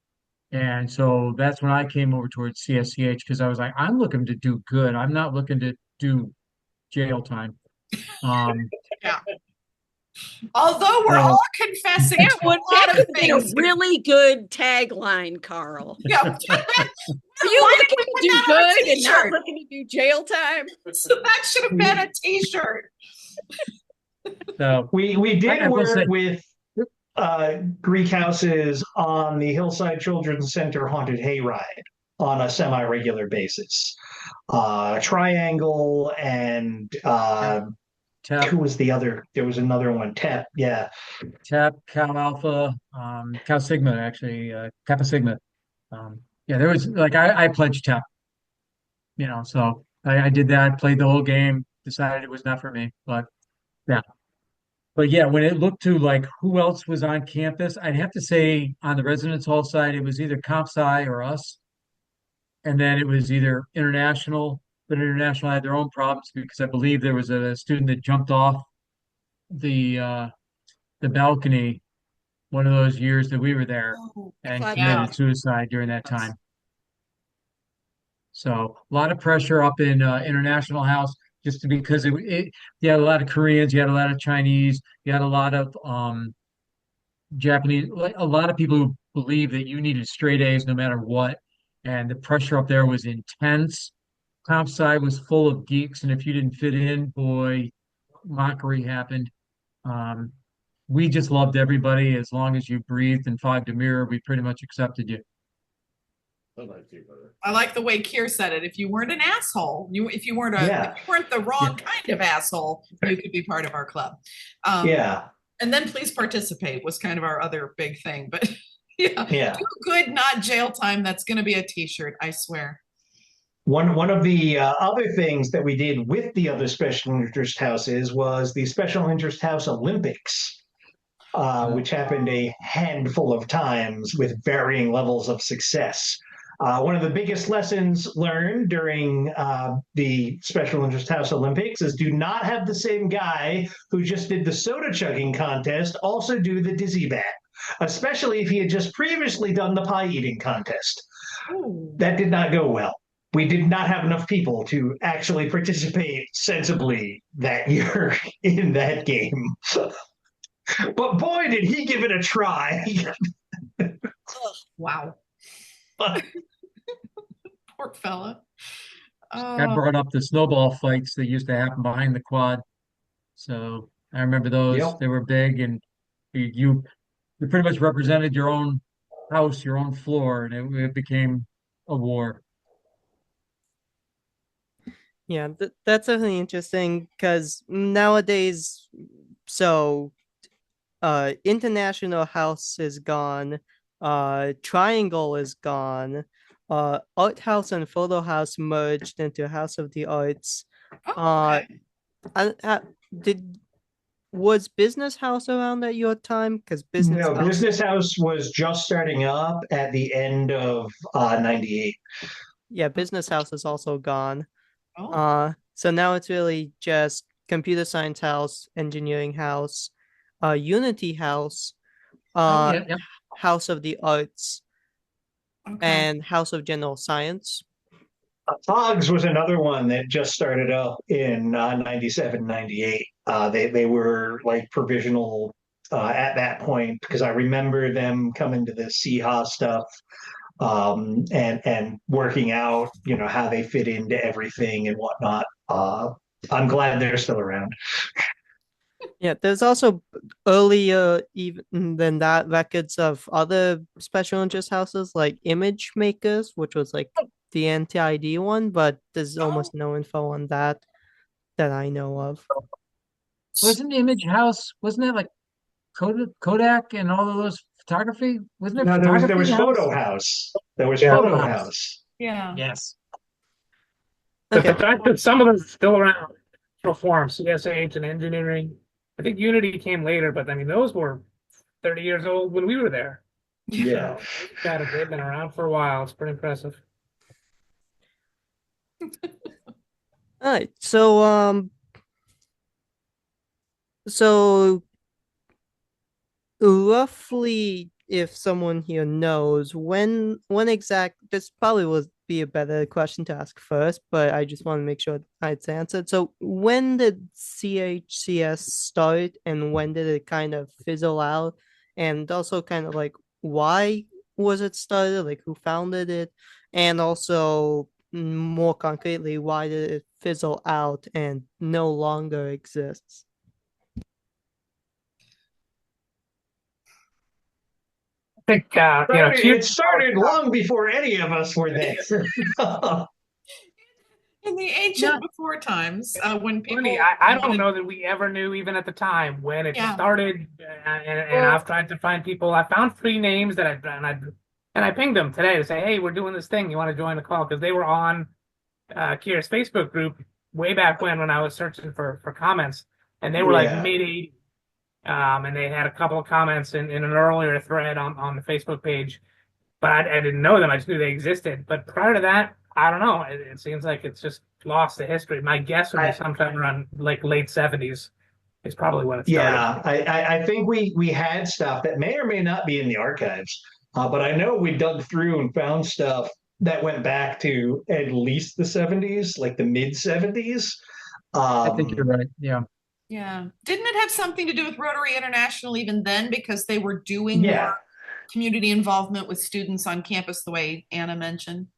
And so that's when I came over towards CSCH because I was like, I'm looking to do good. I'm not looking to do jail time. Yeah. Although we're all confessing that to would a lot of be a things. really good tagline, Karel. Yeah. Are you looking to do good and not looking to do jail time? So that should have been a t-shirt. So we did work with Greek houses on the Hillside Children's Center haunted hayride on a semi-regular basis. Triangle and Tap, who was the other? There was another one. Tap, yeah. Tap, Cal Alpha, Cal Sigma, actually, Kappa Sigma. Yeah, there was like I pledged Tap, so I did that, played the whole game, decided it was not for me, but yeah. But yeah, when it looked to like who else was on campus, I'd have to say on the residence hall side, it was either Comp Sci or us. And then it was either International, but International had their own problems because I believe there was a student that jumped off the balcony one of those years that we were there and committed suicide during that time. So a lot of pressure up in International House just because you had a lot of Koreans, you had a lot of Chinese, you had a lot of Japanese, like a lot of people who believe that you needed straight A's no matter what. And the pressure up there was intense. Comp Sci was full of geeks, and if you didn't fit in, boy, mockery happened. We just loved everybody as long as you breathed and fogged a mirror. We pretty much accepted you. I like the way Keir said it. If you weren't an asshole, if you weren't the wrong kind of asshole, you could be part of our club. And then please participate was kind of our other big thing. But yeah. Do good, not jail time. That's going to be a t-shirt, I swear. One of the other things that we did with the other special interest houses was the Special Interest House Olympics, which happened a handful of times with varying levels of success. One of the biggest lessons learned during the Special Interest House Olympics is do not have the same guy who just did the soda chugging contest also do the dizzy bat, especially if he had just previously done the pie eating contest. Ooh. That did not go well. We did not have enough people to actually participate sensibly that year in that game. But boy, did he give it a try. Wow. Poor fella. I brought up the snowball fights that used to happen behind the quad. So I remember those. Yep. They were big, and you pretty much represented your own house, your own floor, and it became a war. Yeah, that's definitely interesting because nowadays, so International House is gone, Triangle is gone, Art House and Photo House merged into House of the Arts. Oh, okay. Did was Business House around at your time? Because No, Business House was just starting up at the end of 98. Yeah, Business House is also gone. Oh. So now it's really just Computer Science House, Engineering House, Unity House, Yeah, yeah. House of the Arts, Okay. and House of General Science. Fogs was another one that just started up in 97, 98. They were like provisional at that point because I remember them coming to the CHA stuff and working out, how they fit into everything and whatnot. I'm glad they're still around. Yeah, there's also earlier even than that records of other special interest houses like Image Makers, which was like the anti-ID one, but there's almost no info on that I know of. Wasn't Image House? Wasn't that like Kodak and all of those photography? Wasn't there No, there photography was house? Photo House. There was Yeah. Photo Photo House. House. Yeah. Yes. The Okay. fact that some of them are still around perform CSH and engineering. I think Unity came later, but I mean those were 30 years old when we were there. Yeah. So they've been around for a while. It's pretty impressive. All right. So roughly, if someone here knows when exact, this probably would be a better question to ask first, but I just want to make sure it's answered. So when did CHCS start and when did it kind of fizzle out? And also kind of like why was it started? Like who founded it? And also more concretely, why did it fizzle out and no longer exists? I think It started long before any of us were there. In the ancient before times, when people, funny, I don't know that we ever knew even at the time when it started, and I've tried to find people. I found 3 names that I pinged them today to say, hey, we're doing this thing. You want to join the call? Because they were on Keir's Facebook group way back when I was searching for comments, and they were like mid 80s. And they had a couple of comments in an earlier thread on the Facebook page, but I didn't know them. I just knew they existed. But prior to that, I don't know. It seems like it's just lost to history. My guess would be sometime around like late 70s is probably when it started. Yeah, I think we had stuff that may or may not be in the archives, but I know we dug through and found stuff that went back to at least the 70s, like the mid 70s. I think you're right. Yeah. Yeah. Didn't it have something to do with Rotary International even then because they were doing more community involvement with students on campus the way Anna mentioned?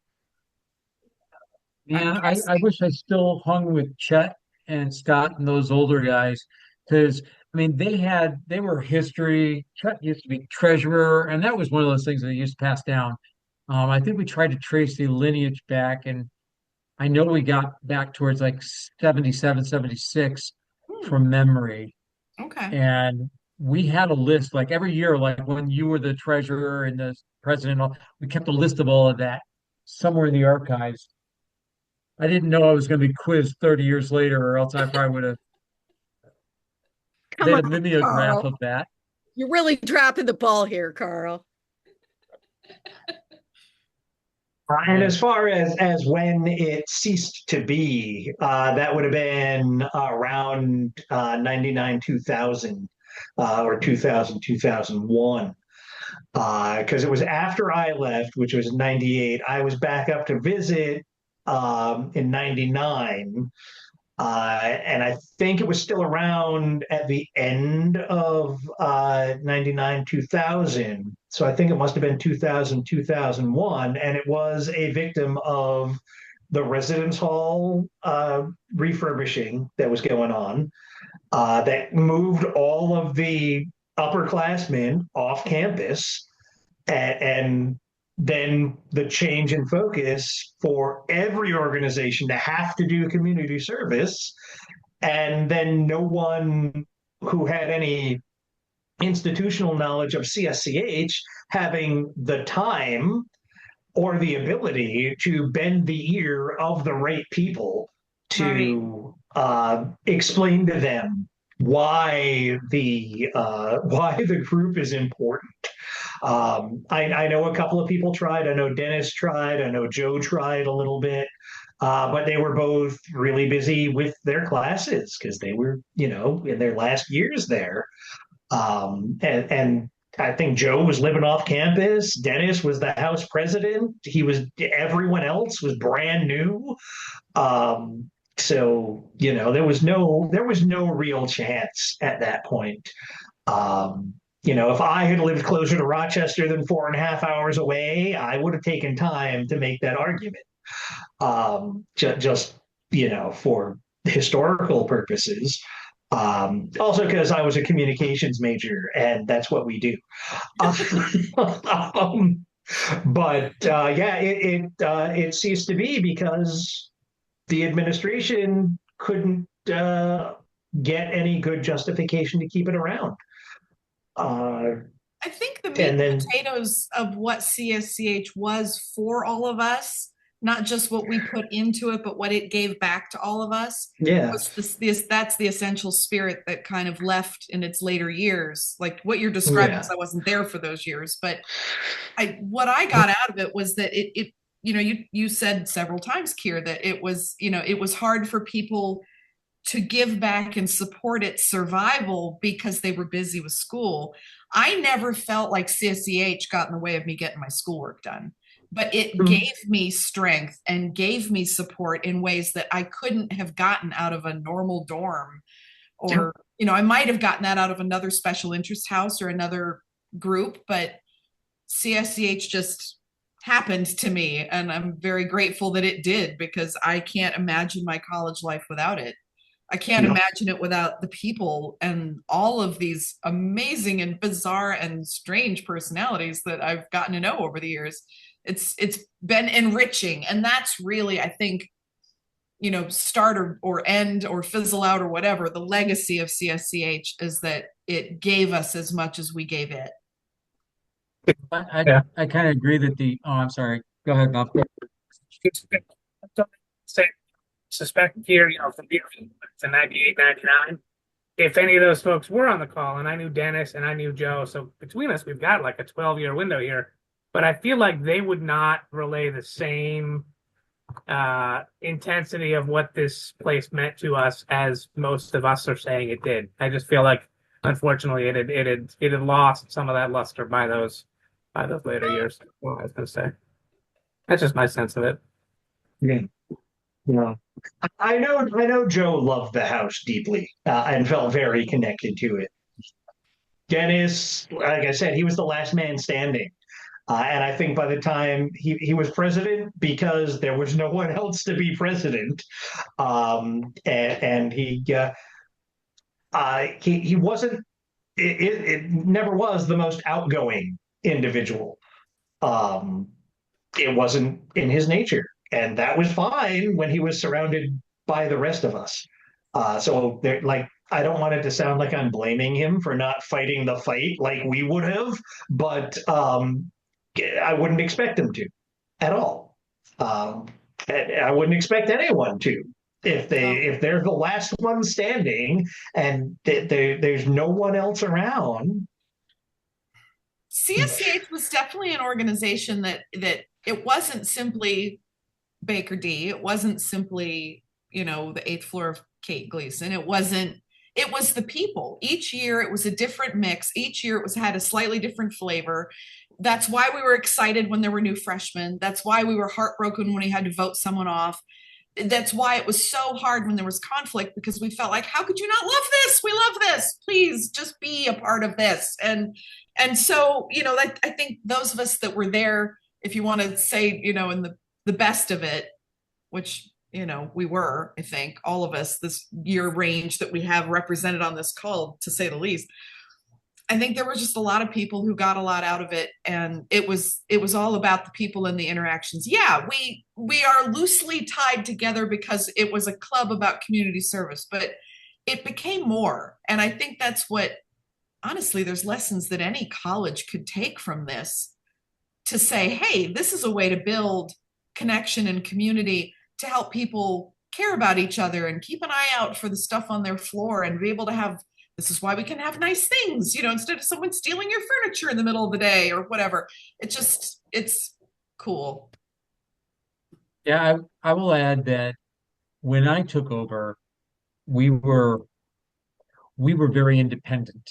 Yeah, I wish I still hung with Chet and Scott and those older guys because I mean they were history. Chet used to be treasurer, and that was one of those things that they used to pass down. I think we tried to trace the lineage back, and I know we got back towards like 77, 76 from memory. Okay. And we had a list like every year, like when you were the treasurer and the president, we kept a list of all of that somewhere in the archives. I didn't know I was going to be quizzed 30 years later, or else I probably would have Come did a on, mimeograph Karl. of that. You're really dropping the ball here, Karl. And as far as when it ceased to be, that would have been around 99, 2000, or 2000, 2001. Because it was after I left, which was 98. I was back up to visit in 99. And I think it was still around at the end of 99, 2000. So I think it must have been 2000, 2001. And it was a victim of the residence hall refurbishing that was going on, that moved all of the upperclassmen off campus, and then the change in focus for every organization to have to do community service, and then no one who had any institutional knowledge of CSCH having the time or the ability to bend the ear of the right people to explain to them why the group is important. I know a couple of people tried. I know Dennis tried. I know Joe tried a little bit, but they were both really busy with their classes because they were, in their last years there. And I think Joe was living off campus. Dennis was the house president. Everyone else was brand new. So, there was no real chance at that point. If I had lived closer to Rochester than 4.5 hours away, I would have taken time to make that argument. Just, for historical purposes. Also because I was a communications major and that's what we do. But yeah, it ceased to be because the administration couldn't get any good justification to keep it around. I think the meat and potatoes of what CSCH was for all of us, not just what we put into it, but what it gave back to all of us. Yeah. That's the essential spirit that kind of left in its later years. Like what you're describing, because I wasn't there for those years, but what I got out of it was that you said several times, Keir, that it was hard for people to give back and support its survival because they were busy with school. I never felt like CSCH got in the way of me getting my schoolwork done, but it gave me strength and gave me support in ways that I couldn't have gotten out of a normal dorm, or, I might have gotten that out of another special interest house or another group, but CSCH just happened to me. And I'm very grateful that it did, because I can't imagine my college life without it. I can't imagine it without the people and all of these amazing and bizarre and strange personalities that I've gotten to know over the years. It's been enriching. And that's really, I think, start or end or fizzle out or whatever, the legacy of CSCH is that it gave us as much as we gave it. I kind of agree that I'm sorry. Go ahead, Bob. Suspect here, from here to 98, 99, if any of those folks were on the call, and I knew Dennis and I knew Joe, so between us, we've got like a 12-year window here, but I feel like they would not relay the same intensity of what this place meant to us as most of us are saying it did. I just feel like, unfortunately, it had lost some of that luster by those later years. Well, I was going to say, that's just my sense of it. Yeah. Yeah. I know Joe loved the house deeply and felt very connected to it. Dennis, like I said, he was the last man standing. And I think by the time he was president, because there was no one else to be president, and he wasn't, it never was the most outgoing individual. It wasn't in his nature. And that was fine when he was surrounded by the rest of us. So I don't want it to sound like I'm blaming him for not fighting the fight like we would have, but I wouldn't expect him to at all. I wouldn't expect anyone to. If they're the last one standing and there's no one else around. CSCH was definitely an organization that it wasn't simply Baker D. It wasn't simply, the eighth floor of Kate Gleason. It was the people. Each year it was a different mix. Each year had a slightly different flavor. That's why we were excited when there were new freshmen. That's why we were heartbroken when we had to vote someone off. That's why it was so hard when there was conflict, because we felt like, how could you not love this? We love this. Please just be a part of this. And so, I think those of us that were there, if you want to say, in the best of it, which, we were, I think, all of us, this year range that we have represented on this call, to say the least, I think there were just a lot of people who got a lot out of it. And it was all about the people and the interactions. Yeah, we are loosely tied together because it was a club about community service, but it became more. And I think that's what, honestly, there's lessons that any college could take from this, to say, hey, this is a way to build connection and community, to help people care about each other and keep an eye out for the stuff on their floor, and be able to have, this is why we can have nice things, instead of someone stealing your furniture in the middle of the day or whatever. It's cool. Yeah, I will add that when I took over, we were very independent.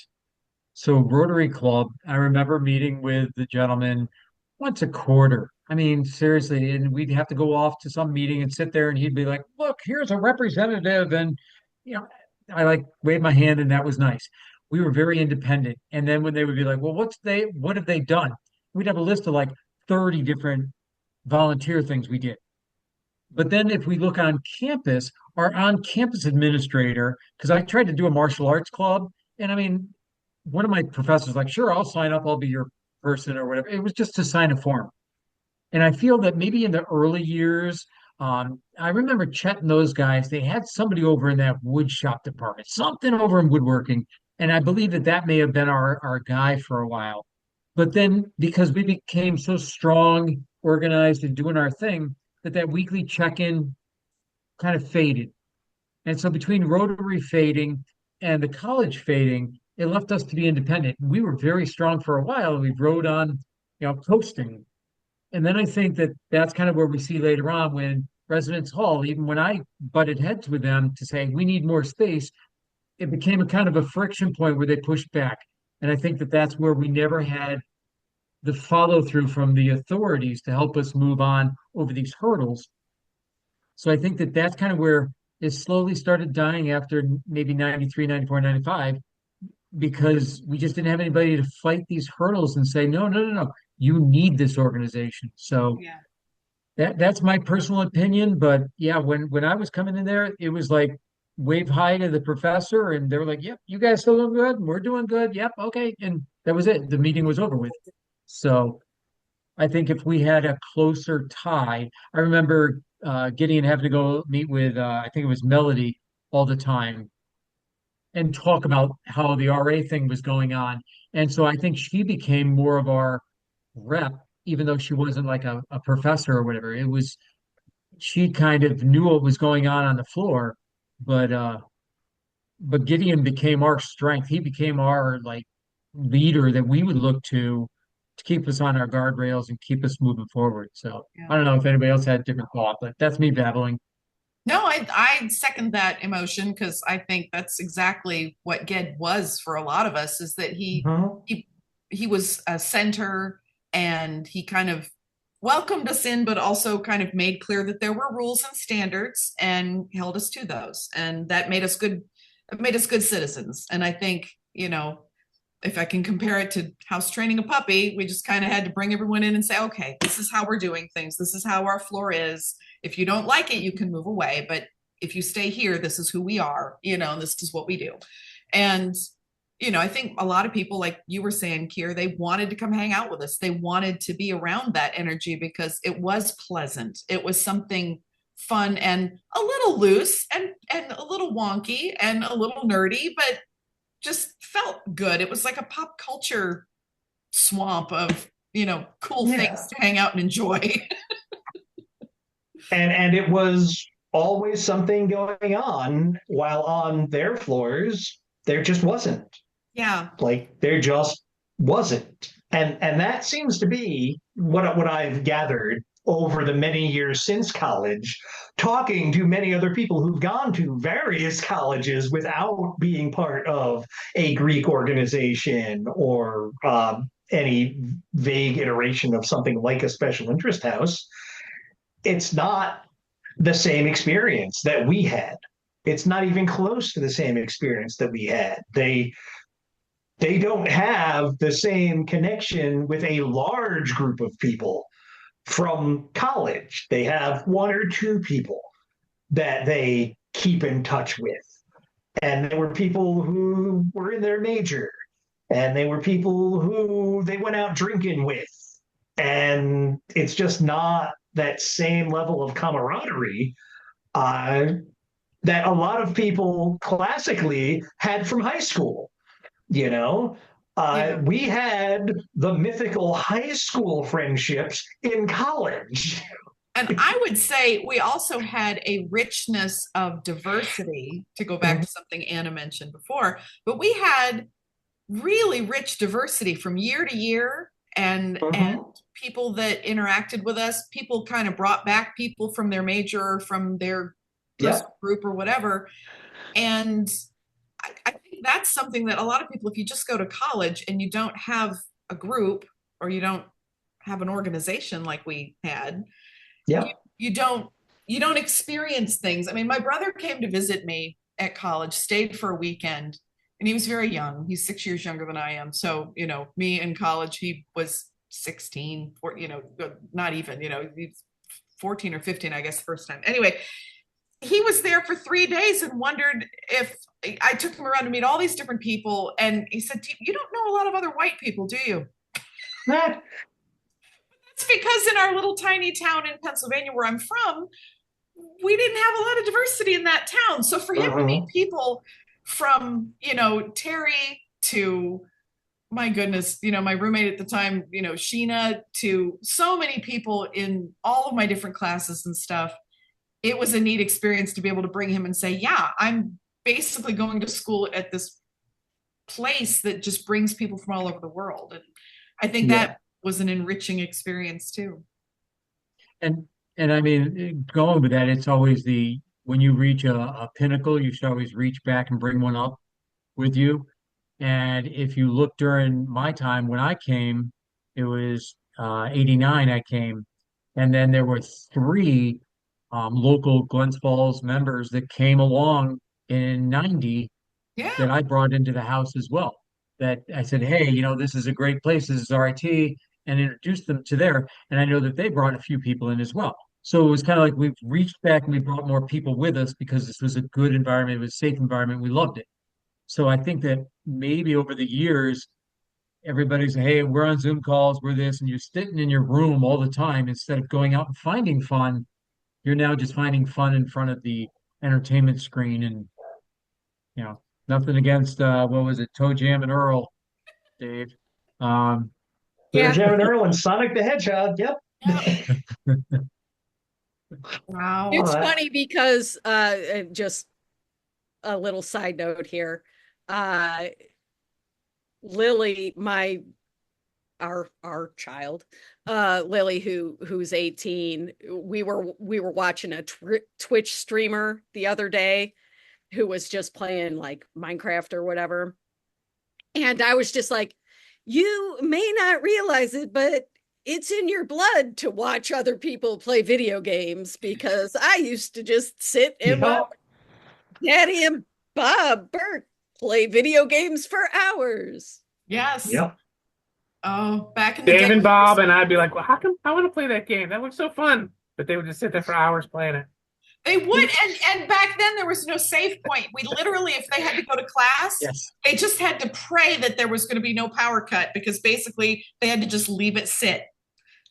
So Rotary Club, I remember meeting with the gentleman once a quarter. I mean, seriously, and we'd have to go off to some meeting and sit there, and he'd be like, "Look, here's a representative," and you know, I like waved my hand, and that was nice. We were very independent. And then when they would be like, "Well, what have they done?" We'd have a list of like 30 different volunteer things we did. But then if we look on campus, our on-campus administrator, because I tried to do a martial arts club, and I mean, one of my professors was like, sure, I'll sign up, I'll be your person or whatever. It was just to sign a form. And I feel that maybe in the early years, I remember Chet and those guys, they had somebody over in that wood shop department, something over in woodworking. And I believe that that may have been our guy for a while. But then because we became so strong, organized, and doing our thing, that weekly check-in kind of faded. And so between Rotary fading and the college fading, it left us to be independent. We were very strong for a while. We rode on, coasting. And then I think that that's kind of where we see later on when Residence Hall, even when I butted heads with them to say we need more space, it became a kind of a friction point where they pushed back. And I think that that's where we never had the follow through from the authorities to help us move on over these hurdles. So I think that that's kind of where it slowly started dying after maybe 93, 94, 95, because we just didn't have anybody to fight these hurdles and say, no, no, no, no, you need this organization. So Yeah. that's my personal opinion. But yeah, when I was coming in there, it was like wave hi to the professor, and they were like, yep, you guys still doing good, and we're doing good. Yep, okay. And that was it. The meeting was over with. So I think if we had a closer tie, I remember Gideon having to go meet with I think it was Melody all the time and talk about how the RA thing was going on. And so I think she became more of our rep, even though she wasn't like a professor or whatever. It was she kind of knew what was going on the floor, but Gideon became our strength. He became our like leader that we would look to keep us on our guardrails and keep us moving forward. So Yeah. I don't know if anybody else had a different thought, but that's me babbling. No, I second that emotion, because I think that's exactly what Ged was for a lot of us, is that Mhm. he was a center, and he kind of welcomed us in, but also kind of made clear that there were rules and standards and held us to those. And that made us good citizens. And I think, if I can compare it to house training a puppy, we just kind of had to bring everyone in and say, okay, this is how we're doing things. This is how our floor is. If you don't like it, you can move away. But if you stay here, this is who we are, and this is what we do. And, I think a lot of people, like you were saying, Keir, they wanted to come hang out with us. They wanted to be around that energy because it was pleasant. It was something fun and a little loose and a little wonky and a little nerdy, but just felt good. It was like a pop culture swamp of, cool Yeah. things to hang out and enjoy. And it was always something going on, while on their floors there just wasn't. Yeah. Like there just wasn't. And that seems to be what I've gathered over the many years since college, talking to many other people who've gone to various colleges without being part of a Greek organization or any vague iteration of something like a special interest house. It's not the same experience that we had. It's not even close to the same experience that we had. They don't have the same connection with a large group of people from college. They have one or two people that they keep in touch with. And there were people who were in their major, and they were people who they went out drinking with. And it's just not that same level of camaraderie that a lot of people classically had from high school. You know, we had the mythical high school friendships in college. And I would say we also had a richness of diversity, to go back to something Anna mentioned before, but we had really rich diversity from year to year, and people that interacted with us. People kind of brought back people from their major or from their group or whatever. And I think that's something that a lot of people, if you just go to college and you don't have a group or you don't have an organization like we had, you don't experience things. I mean, my brother came to visit me at college, stayed for a weekend, and he was very young. He's 6 years younger than I am. So, you know, me in college, he was 16, not even, he's 14 or 15, I guess, first time. Anyway, he was there for 3 days and wondered if I took him around to meet all these different people. And he said, "You don't know a lot of other white people, do you?" That's because in our little tiny town in Pennsylvania where I'm from, we didn't have a lot of diversity in that town. So for him to meet people from, Terry to, my goodness, my roommate at the time, Sheena, to so many people in all of my different classes and stuff, it was a neat experience to be able to bring him and say, yeah, I'm basically going to school at this place that just brings people from all over the world. And I think that was an enriching experience too. And I mean, going with that, it's always when you reach a pinnacle, you should always reach back and bring one up with you. And if you look during my time when I came, it was 89 I came. And then there were three local Glens Falls members that came along in 90 that I brought into the house as well. That I said, hey, this is a great place. This is RIT, and introduced them to there. And I know that they brought a few people in as well. So it was kind of like we've reached back and we brought more people with us because this was a good environment. It was a safe environment. We loved it. So I think that maybe over the years, everybody's, hey, we're on Zoom calls, we're this, and you're sitting in your room all the time instead of going out and finding fun. You're now just finding fun in front of the entertainment screen. And, nothing against, what was it, Toe Jam and Earl, Dave. Toe Jam and Earl and Sonic the Hedgehog. Yep. Wow. It's funny because just a little side note here. Lily, our child, Lily, who's 18, we were watching a Twitch streamer the other day who was just playing like Minecraft or whatever. And I was just like, you may not realize it, but it's in your blood to watch other people play video games, because I used to just sit and watch Daddy and Bob Burke play video games for hours. Yes. Yep. Oh, back in the Dave day. and Bob, and I'd be like, well, how come I want to play that game? That looks so fun. But they would just sit there for hours playing it. They would, and back then there was no save point. We literally, if they had to go to class, they just had to pray that there was going to be no power cut, because basically they had to just leave it sit.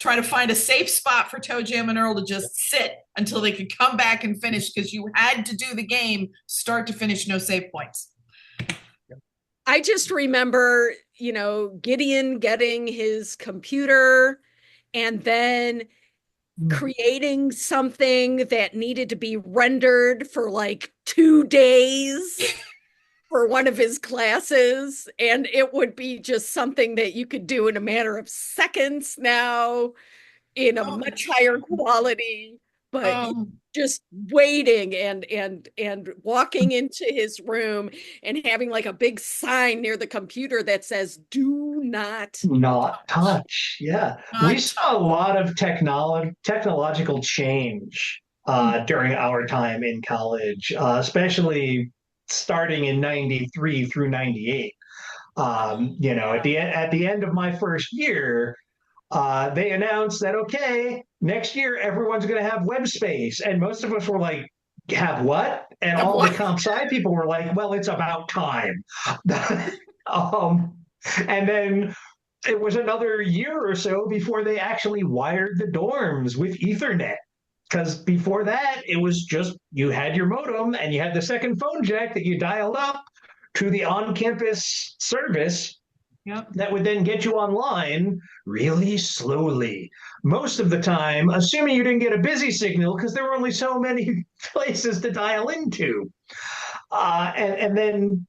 Try to find a safe spot for Toe Jam and Earl to just sit until they could come back and finish, because you had to do the game start to finish, no save points. I just remember, Gideon getting his computer and then creating something that needed to be rendered for like 2 days. for one of his classes, and it would be just something that you could do in a matter of seconds now in a much higher quality, but Um, just waiting and walking into his room and having like a big sign near the computer that says do not Not touch. Yeah. We not saw a lot of technological change during our time in college, especially starting in 93 through 98. At the end of my first year, they announced that, okay, next year everyone's going to have web space. And most of us were like, have what? And have all the what? comp sci people were like, well, it's about time. um, and then it was another year or so before they actually wired the dorms with Ethernet. Because before that, it was just you had your modem and you had the second phone jack that you dialed up to the on campus service Yep. that would then get you online really slowly. Most of the time, assuming you didn't get a busy signal because there were only so many places to dial into. And then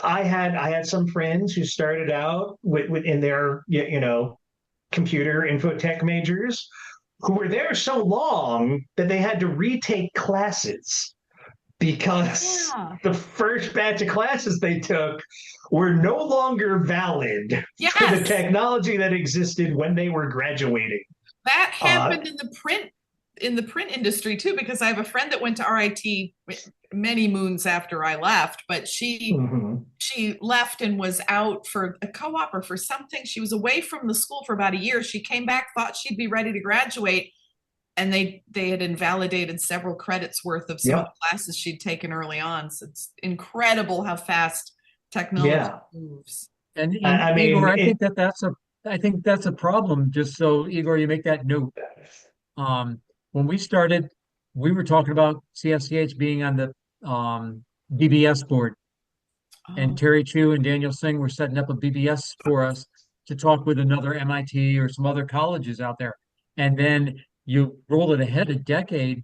I had some friends who started out in their computer infotech majors who were there so long that they had to retake classes because the first batch of classes they took were no longer valid for the Yes, technology that existed when they were graduating. that Uh, happened in the print industry too, because I have a friend that went to RIT many moons after I left, but mhm. she left and was out for a co-op or for something. She was away from the school for about a year. She came back, thought she'd be ready to graduate, and they had invalidated several credits worth of some of Yep. the classes she'd taken early on. So it's incredible how fast technology Yeah. moves. And I Igor, mean, I think that's a problem. Just so Igor, you make that note. When we started, we were talking about CSCH being on the BBS board, and Oh, Terry Chu and Daniel Singh were setting up a BBS for us to talk with another MIT or some other colleges out there. And then you roll it ahead a decade,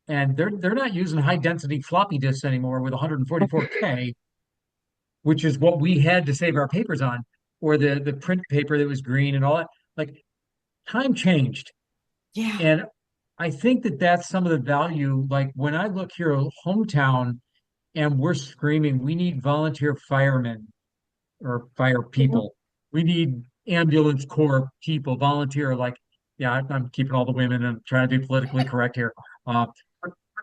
and they're not using high density floppy disks anymore with 144K, which is what we had to save our papers on, or the print paper that was green and all that. Like, time changed, yeah. and I think that that's some of the value. Like when I look here, hometown, and we're screaming, we need volunteer firemen or fire people. We need ambulance corps people, volunteer. Like, yeah, I'm keeping all the women and trying to be politically correct here. But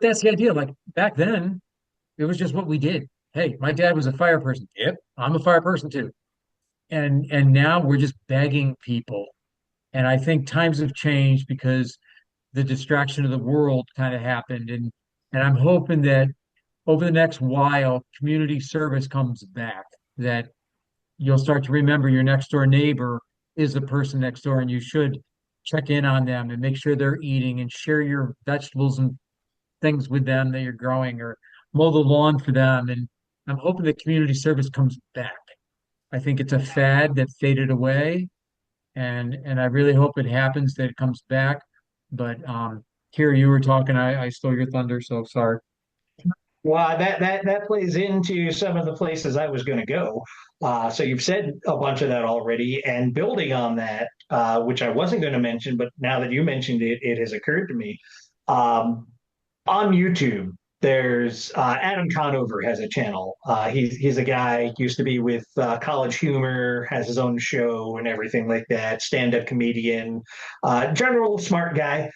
that's the idea. Like back then, it was just what we did. Hey, my dad was a fire person. Yep, I'm a fire person too. And now we're just begging people. And I think times have changed because the distraction of the world kind of happened. And I'm hoping that over the next while, community service comes back, that you'll start to remember your next door neighbor is the person next door, and you should check in on them and make sure they're eating and share your vegetables and things with them that you're growing or mow the lawn for them. And I'm hoping that community service comes back. I think it's a fad that faded away, and I really hope it happens that it comes back. But here you were talking, I stole your thunder, so sorry. Well, that plays into some of the places I was going to go. So you've said a bunch of that already, and building on that, which I wasn't going to mention, but now that you mentioned it, it has occurred to me. Um, on YouTube, there's Adam Conover has a channel. He's a guy used to be with College Humor, has his own show and everything like that. Stand-up comedian, general smart guy.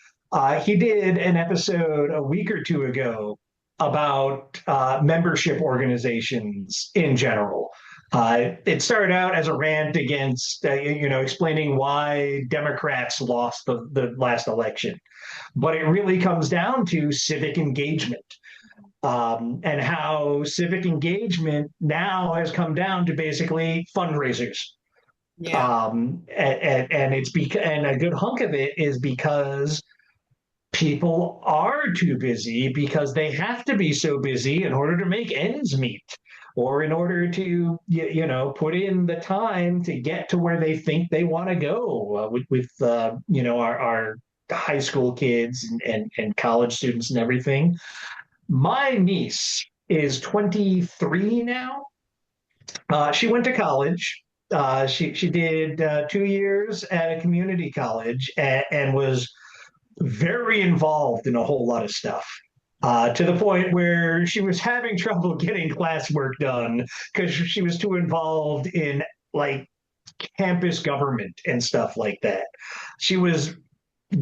He did an episode a week or two ago about membership organizations in general. It started out as a rant against, explaining why Democrats lost the last election, but it really comes down to civic engagement, and how civic engagement now has come down to basically fundraisers. Yeah. And it's because, and a good hunk of it is because people are too busy because they have to be so busy in order to make ends meet or in order to put in the time to get to where they think they want to go, with our high school kids and college students and everything. My niece is 23 now. She went to college. She did 2 years at a community college and was very involved in a whole lot of stuff. To the point where she was having trouble getting classwork done because she was too involved in like campus government and stuff like that. She was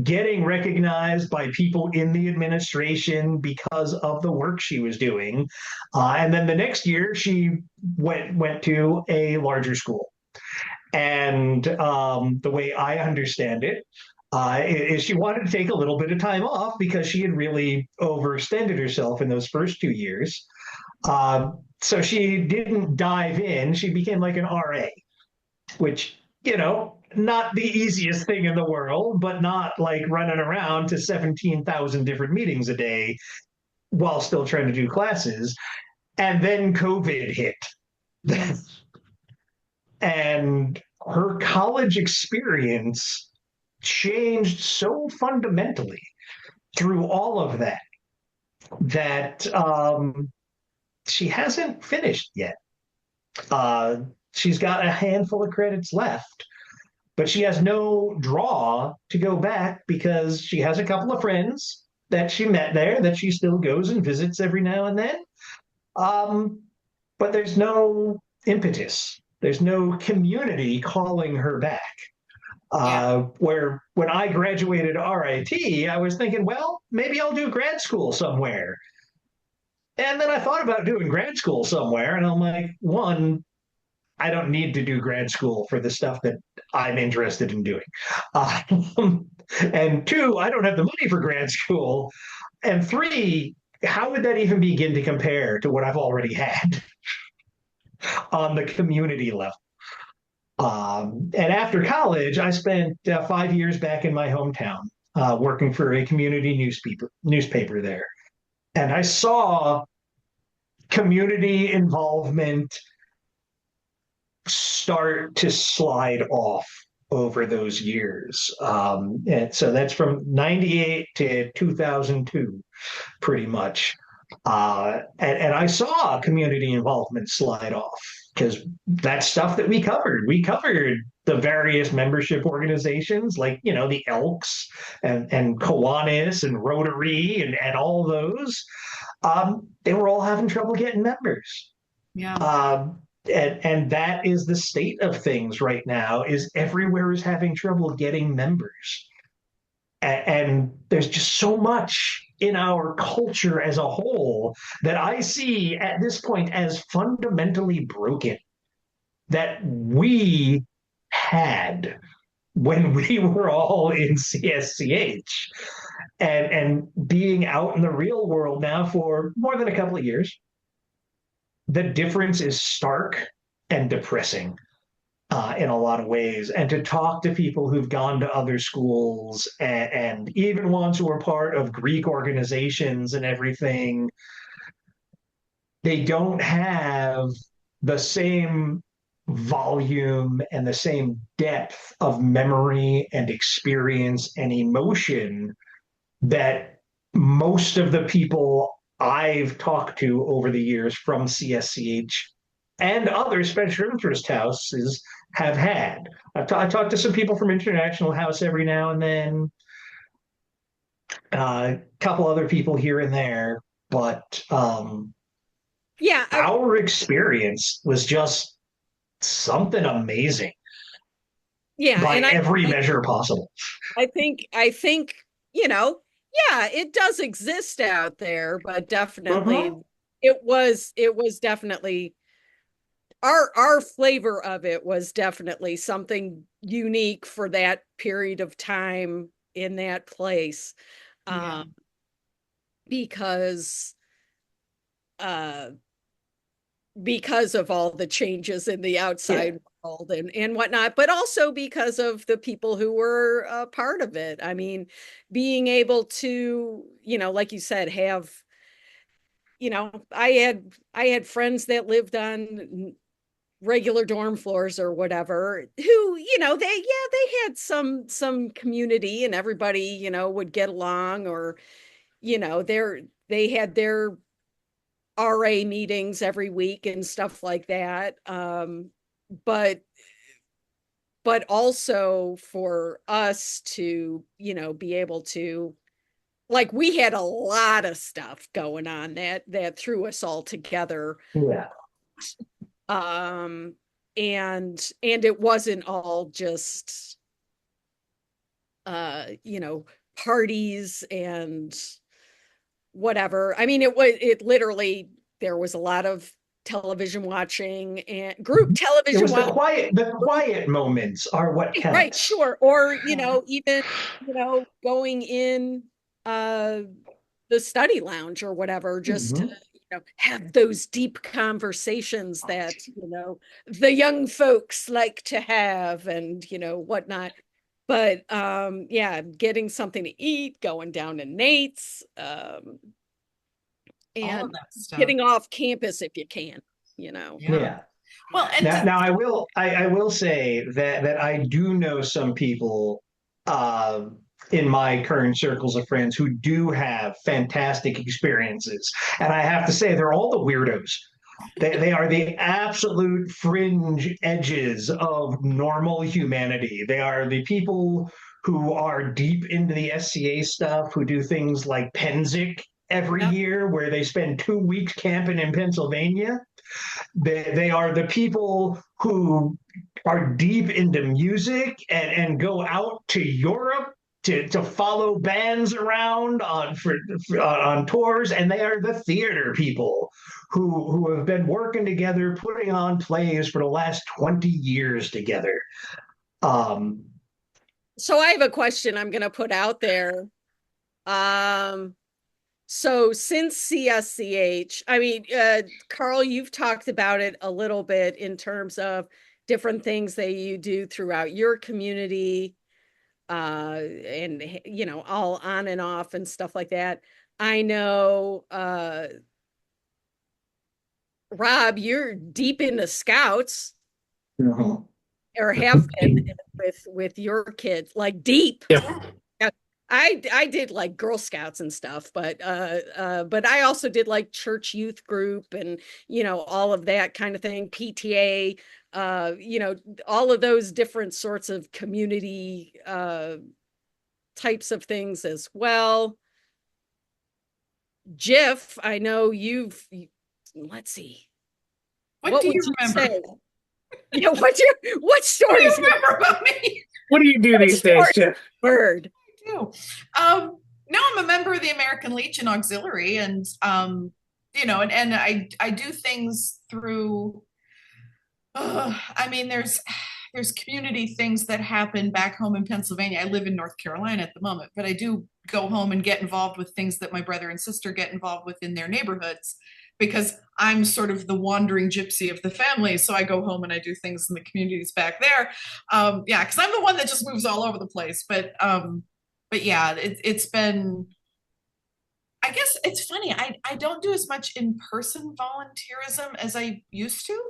getting recognized by people in the administration because of the work she was doing. And then the next year, she went to a larger school. And the way I understand it, is she wanted to take a little bit of time off because she had really overextended herself in those first 2 years. So she didn't dive in. She became like an RA, which, not the easiest thing in the world, but not like running around to 17,000 different meetings a day while still trying to do classes. And then COVID hit. And her college experience changed so fundamentally through all of that that she hasn't finished yet. She's got a handful of credits left, but she has no draw to go back because she has a couple of friends that she met there that she still goes and visits every now and then. But there's no impetus. There's no community calling her back. Where when I graduated RIT, I was thinking, well, maybe I'll do grad school somewhere. And then I thought about doing grad school somewhere, and I'm like, one, I don't need to do grad school for the stuff that I'm interested in doing. And two, I don't have the money for grad school. And three, how would that even begin to compare to what I've already had on the community level? And after college, I spent 5 years back in my hometown working for a community newspaper there. And I saw community involvement start to slide off over those years. And so that's from 98 to 2002, pretty much. And I saw community involvement slide off because that's stuff that we covered. We covered the various membership organizations like, the Elks and Kiwanis and Rotary and all those. They were all having trouble getting members. Yeah. And that is the state of things right now, is everywhere is having trouble getting members. And there's just so much in our culture as a whole that I see at this point as fundamentally broken that we had when we were all in CSCH and being out in the real world now for more than a couple of years. The difference is stark and depressing in a lot of ways. And to talk to people who've gone to other schools and even ones who are part of Greek organizations and everything, they don't have the same volume and the same depth of memory and experience and emotion that most of the people I've talked to over the years from CSCH and other special interest houses have had. I talked to some people from International House every now and then, a couple other people here and there, but our experience was just something amazing. Yeah, by and every measure possible. I think it does exist out there, but definitely it was definitely our flavor of it was definitely something unique for that period of time in that place. Because of all the changes in the outside world and whatnot, but also because of the people who were a part of it. I mean, being able to, like you said, have, I had friends that lived on regular dorm floors or whatever who, they had some community and everybody, would get along, or, they had their RA meetings every week and stuff like that. But also for us to, be able to, like, we had a lot of stuff going on that threw us all together. Yeah. And it wasn't all just parties and whatever. I mean, it literally, there was a lot of television watching and group It television was watching. the quiet moments are what counts. Right, sure. Or, even, going in the study lounge or whatever, just to, have those deep conversations that, the young folks like to have and, whatnot. But yeah, getting something to eat, going down to Nate's, All and of that stuff. getting off campus if you can, Yeah. Well, and Now I will say that I do know some people in my current circles of friends who do have fantastic experiences, and I have to say they're all the weirdos. They are the absolute fringe edges of normal humanity. They are the people who are deep into the SCA stuff, who do things like Penzic every Yep. year, where they spend 2 weeks camping in Pennsylvania. They are the people who are deep into music and go out to Europe to follow bands around on tours, and they are the theater people who have been working together, putting on plays for the last 20 years together. So I have a question I'm going to put out there. So since CSCH, I mean, Karel, you've talked about it a little bit in terms of different things that you do throughout your community, and, all on and off and stuff like that. I know, Rob, you're deep into Scouts, or have been with your kids, like deep. Yeah. I did like Girl Scouts and stuff, but I also did like church youth group and, all of that kind of thing, PTA, all of those different sorts of community types of things as well. Jiff, I know let's see. what do you would remember? say? What stories? What do you remember about me? What do you do these days, Jeff? Bird. Do. No, I'm a member of the American Legion Auxiliary, and and I do things through. I mean, there's community things that happen back home in Pennsylvania. I live in North Carolina at the moment, but I do go home and get involved with things that my brother and sister get involved with in their neighborhoods, because I'm sort of the wandering gypsy of the family. So I go home and I do things in the communities back there. Yeah, because I'm the one that just moves all over the place. But yeah, it's been, I guess it's funny. I don't do as much in-person volunteerism as I used to,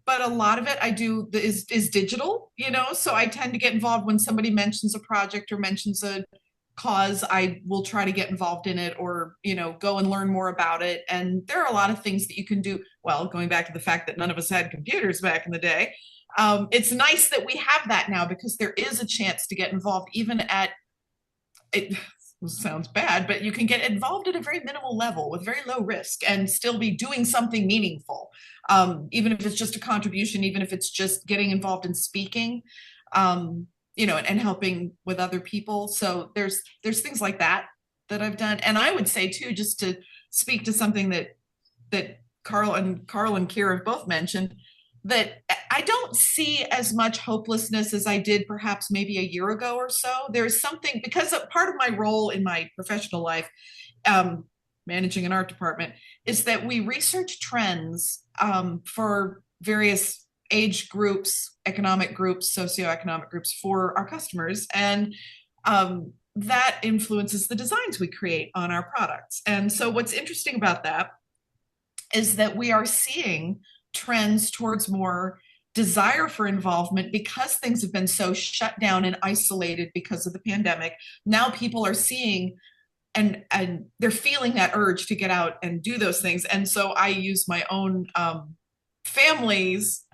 but a lot of it I do is digital, so I tend to get involved when somebody mentions a project or mentions a cause. I will try to get involved in it, or, go and learn more about it. And there are a lot of things that you can do. Well, going back to the fact that none of us had computers back in the day, it's nice that we have that now, because there is a chance to get involved even at, it sounds bad, but you can get involved at a very minimal level with very low risk and still be doing something meaningful. Even if it's just a contribution, even if it's just getting involved in speaking, and helping with other people. So there's things like that I've done. And I would say too, just to speak to something that Karel and Keir have both mentioned, that I don't see as much hopelessness as I did perhaps maybe a year ago or so. There's something, because part of my role in my professional life, managing an art department, is that we research trends for various age groups, economic groups, socioeconomic groups for our customers. And that influences the designs we create on our products. And so what's interesting about that is that we are seeing trends towards more desire for involvement, because things have been so shut down and isolated because of the pandemic. Now people are seeing and they're feeling that urge to get out and do those things. And so I use my own family's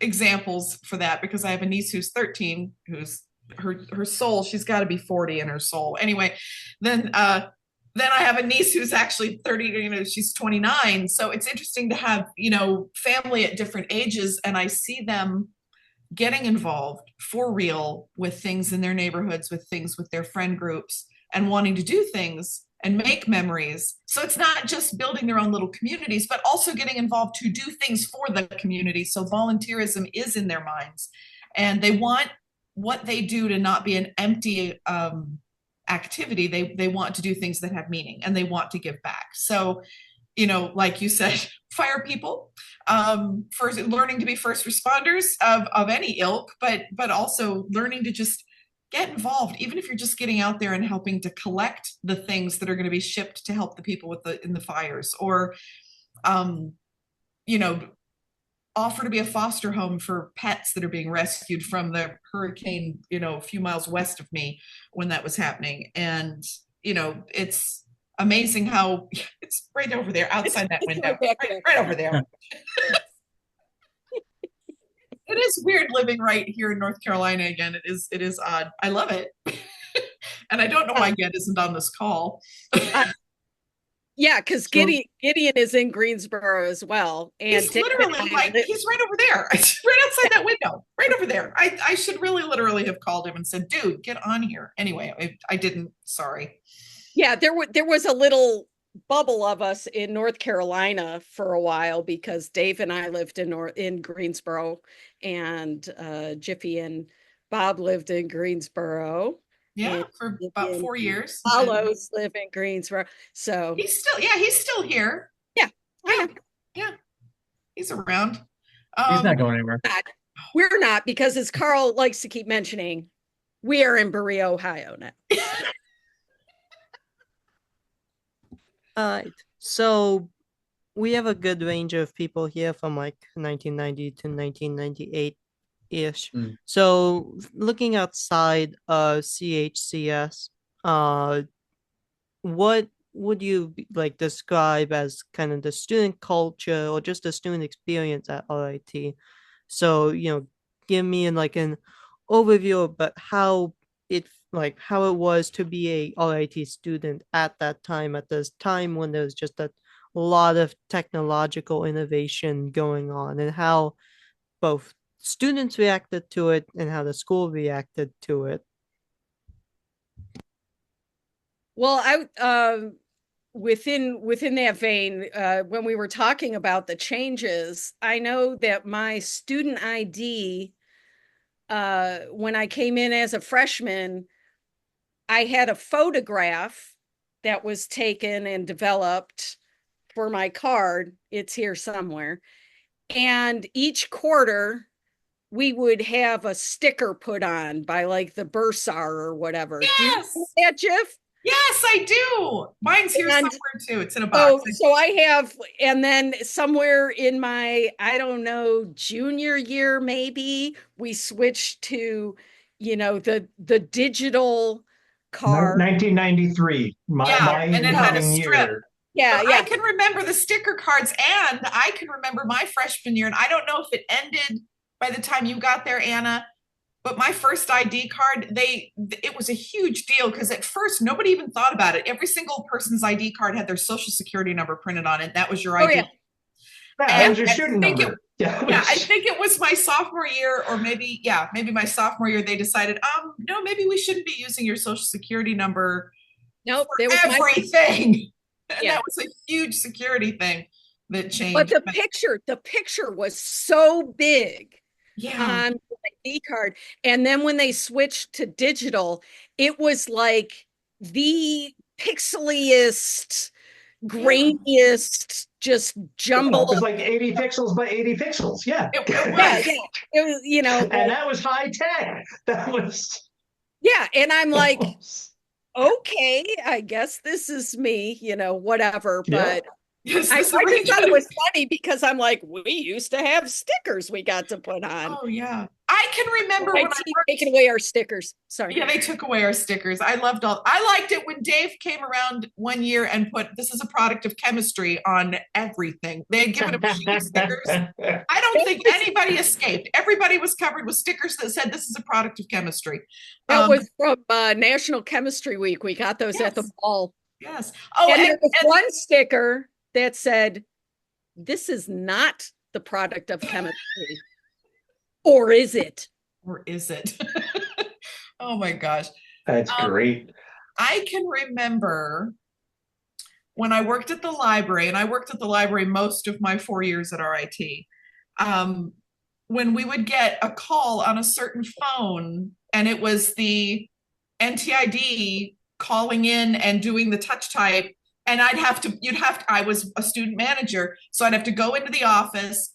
examples for that, because I have a niece who's 13, who's her soul, she's got to be 40 in her soul. Anyway, then I have a niece who's actually 30, she's 29. So it's interesting to have, family at different ages, and I see them getting involved for real with things in their neighborhoods, with things with their friend groups, and wanting to do things and make memories. So it's not just building their own little communities, but also getting involved to do things for the community. So volunteerism is in their minds, and they want what they do to not be an empty activity. They want to do things that have meaning, and they want to give back. So, like you said, fire people, first learning to be first responders of any ilk, but also learning to just get involved, even if you're just getting out there and helping to collect the things that are going to be shipped to help the people in the fires, or offer to be a foster home for pets that are being rescued from the hurricane, a few miles west of me when that was happening. And it's amazing how it's right over there outside that window, right over there. It is weird living right here in North Carolina again. It is odd. I love it. And I don't know why Ged isn't on this call. Yeah, because Gideon is in Greensboro as well. And he's literally he's right over there. Right outside that window. Right over there. I should really literally have called him and said, dude, get on here. Anyway, I didn't. Sorry. Yeah, there was a little bubble of us in North Carolina for a while, because Dave and I lived in Greensboro, and Jiffy and Bob lived in Greensboro. Yeah, for about 4 years. Hollows live in Greensboro. So he's still here. Yeah. Yeah. He's around. He's not going anywhere. We're not, because as Karl likes to keep mentioning, we are in Berea, Ohio now. So we have a good range of people here from like 1990 to 1998-ish. So looking outside of CHCS, what would you describe as kind of the student culture or just the student experience at RIT? So, give me an overview about how it was to be a RIT student at that time, at this time when there's just a lot of technological innovation going on, and how both students reacted to it and how the school reacted to it. Well, within that vein, when we were talking about the changes, I know that my student ID, when I came in as a freshman, I had a photograph that was taken and developed for my card. It's here somewhere. And each quarter, we would have a sticker put on by the bursar or whatever. Yes. Do you know that, Jiff? Yes, I do. Mine's here somewhere too. It's in a box. So I have, and then somewhere in my, I don't know, junior year, maybe, we switched to, the digital card. 1993. My and it had a strip. Year. Yeah. I can remember the sticker cards, and I can remember my freshman year, and I don't know if it ended by the time you got there, Anna, but my first ID card, it was a huge deal, because at first nobody even thought about it. Every single person's ID card had their social security number printed on it. That was your ID. Yeah. That was your student number. I think it was my sophomore year, or maybe my sophomore year, they decided, no, maybe we shouldn't be using your social security number. Nope, for everything. And that was a huge security thing that changed. But the picture was so big on the ID card. And then when they switched to digital, it was like the pixeliest, grainiest, just jumble. It was like 80 pixels by 80 pixels. Yeah. It was, and that was high tech. That was. Yeah. And I'm like, okay, I guess this is me, whatever. But I just thought it was funny, because I'm like, we used to have stickers we got to put on. Oh, yeah. I can remember when I worked. taking away our stickers. Sorry. Yeah, they took away our stickers. I liked it when Dave came around one year and put "this is a product of chemistry" on everything. They had given him shoe stickers. I don't think anybody escaped. Everybody was covered with stickers that said "this is a product of chemistry." That was from National Chemistry Week. We got those at the mall. Yes. Oh, and there was one sticker that said, "This is not the product of chemistry." Or is it? Or is it? Oh my gosh. That's great. I can remember when I worked at the library, and I worked at the library most of my 4 years at RIT, when we would get a call on a certain phone, and it was the NTID calling in and doing the touch type, and I was a student manager, so I'd have to go into the office,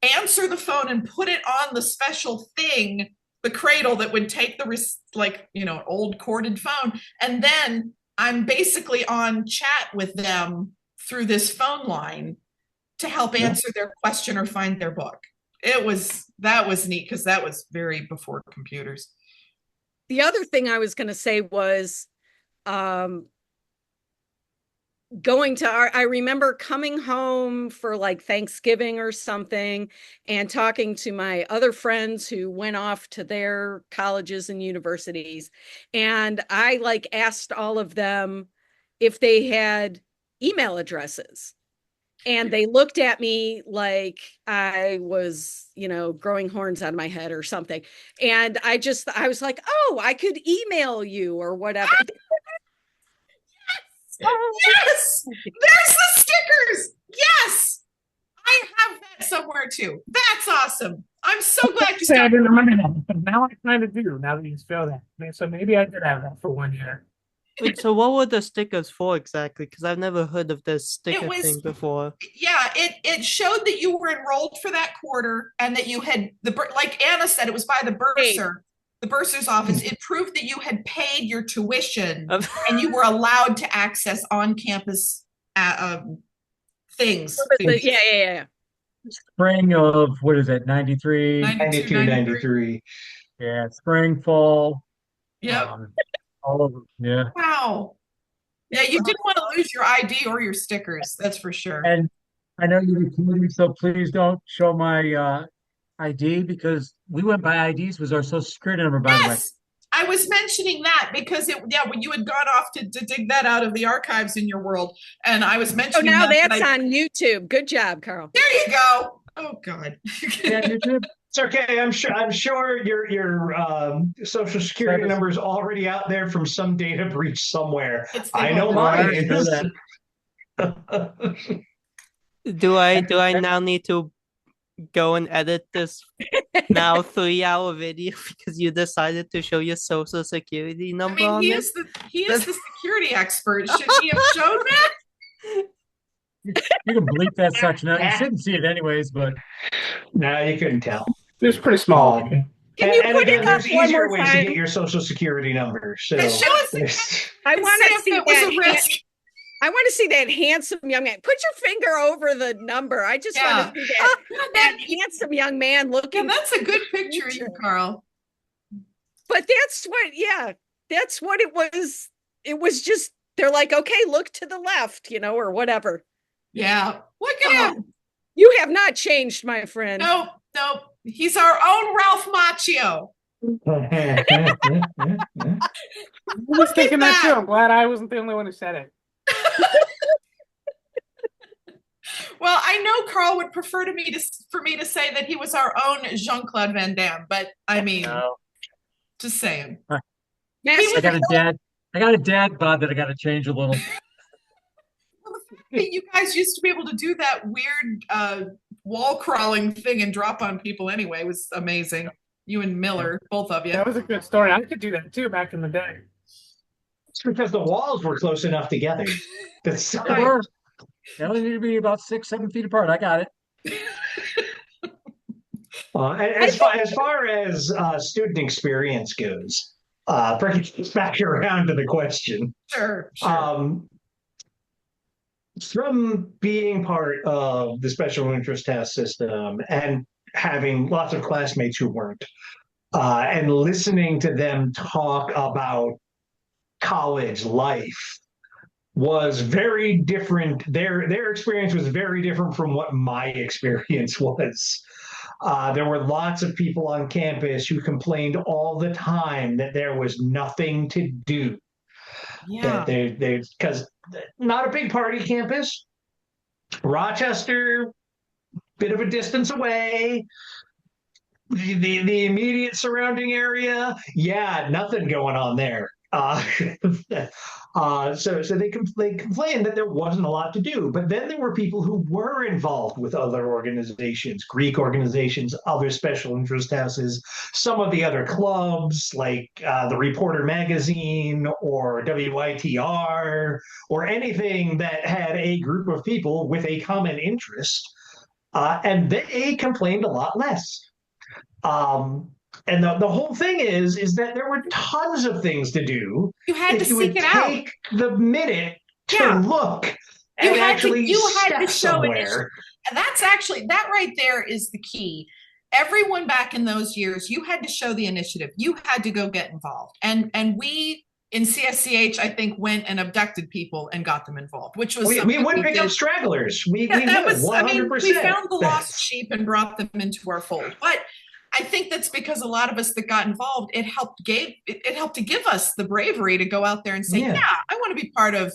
answer the phone and put it on the special thing, the cradle that would take the old corded phone. And then I'm basically on chat with them through this phone line to help answer their question or find their book. That was neat because that was very before computers. The other thing I was going to say was, I remember coming home for like Thanksgiving or something and talking to my other friends who went off to their colleges and universities. And I asked all of them if they had email addresses. And they looked at me like I was, growing horns on my head or something. And I was like, oh, I could email you or whatever. Yes, there's the stickers. Yes, I have that somewhere too. That's awesome. I'm so glad you I didn't remember that, but now I kind of do. Now that you spell that, so maybe I did have that for 1 year. Wait, so what were the stickers for exactly? Because I've never heard of this sticker thing before. Yeah, it showed that you were enrolled for that quarter and that you had like Anna said, it was by the bursar. The bursar's office. It proved that you had paid your tuition and you were allowed to access on-campus things. Yeah. Spring of, what is it, 93? 93. Yeah, spring, fall. Yep. All of them, yeah. Wow. Yeah, you didn't want to lose your ID or your stickers, that's for sure. And I know you're recording, so please don't show my ID because we went by IDs was our social security number, by the way. Yes, I was mentioning that because when you had gone off to dig that out of the archives in your world, and I was mentioning. Oh, now that's on YouTube. Good job, Carl. There you go. Oh God. Yeah, YouTube. It's okay. I'm sure your social security number is already out there from some data breach somewhere. I know mine is. Do I now need to go and edit this now 3-hour video because you decided to show your social security number? I mean, he is the security expert. Should he have shown that? You can bleep that section out. You shouldn't see it anyways, but no, you couldn't tell. It was pretty small. Can you put again, it up there's one easier more ways time? to get your social security number. So show us. I want to see it was a risk. I want to see that handsome young man. Put your finger over the number. I just want to see that handsome young man looking. Yeah, that's a good picture, Carl. But that's what it was. It was just, they're like, okay, look to the left, or whatever. Yeah, look at him. You have not changed, my friend. Nope. He's our own Ralph Macchio. I was thinking that too. I'm glad I wasn't the only one who said it. Well, I know Carl would prefer for me to say that he was our own Jean-Claude Van Damme, but I mean, just saying. I got a dad bod that I got to change a little. You guys used to be able to do that weird wall crawling thing and drop on people anyway. It was amazing. You and Miller, both of you. That was a good story. I could do that too back in the day. It's because the walls were close enough together. They only need to be about 6-7 feet apart. I got it. As far as student experience goes, bringing us back around to the question. Sure. From being part of the special interest test system and having lots of classmates who weren't, and listening to them talk about college life was very different. Their experience was very different from what my experience was. There were lots of people on campus who complained all the time that there was nothing to do. Yeah. That they because not a big party campus. Rochester, bit of a distance away. The immediate surrounding area, yeah, nothing going on there. So they complained that there wasn't a lot to do. But then there were people who were involved with other organizations, Greek organizations, other special interest houses, some of the other clubs like the Reporter magazine or WITR or anything that had a group of people with a common interest. And they complained a lot less. And the whole thing is that there were tons of things to do. You had to if you seek would it out. take the minute to Yeah. look You and had actually to step show initiative. somewhere. And that's actually, that right there is the key. Everyone back in those years, you had to show the initiative. You had to go get involved. And we in CSCH, I think, went and abducted people and got them involved, which was We would pick up stragglers. We would, that was, 100%. I mean, we found the lost sheep and brought them into our fold. But I think that's because a lot of us that got involved, it helped to give us the bravery to go out there and say, yeah, I want to be part of,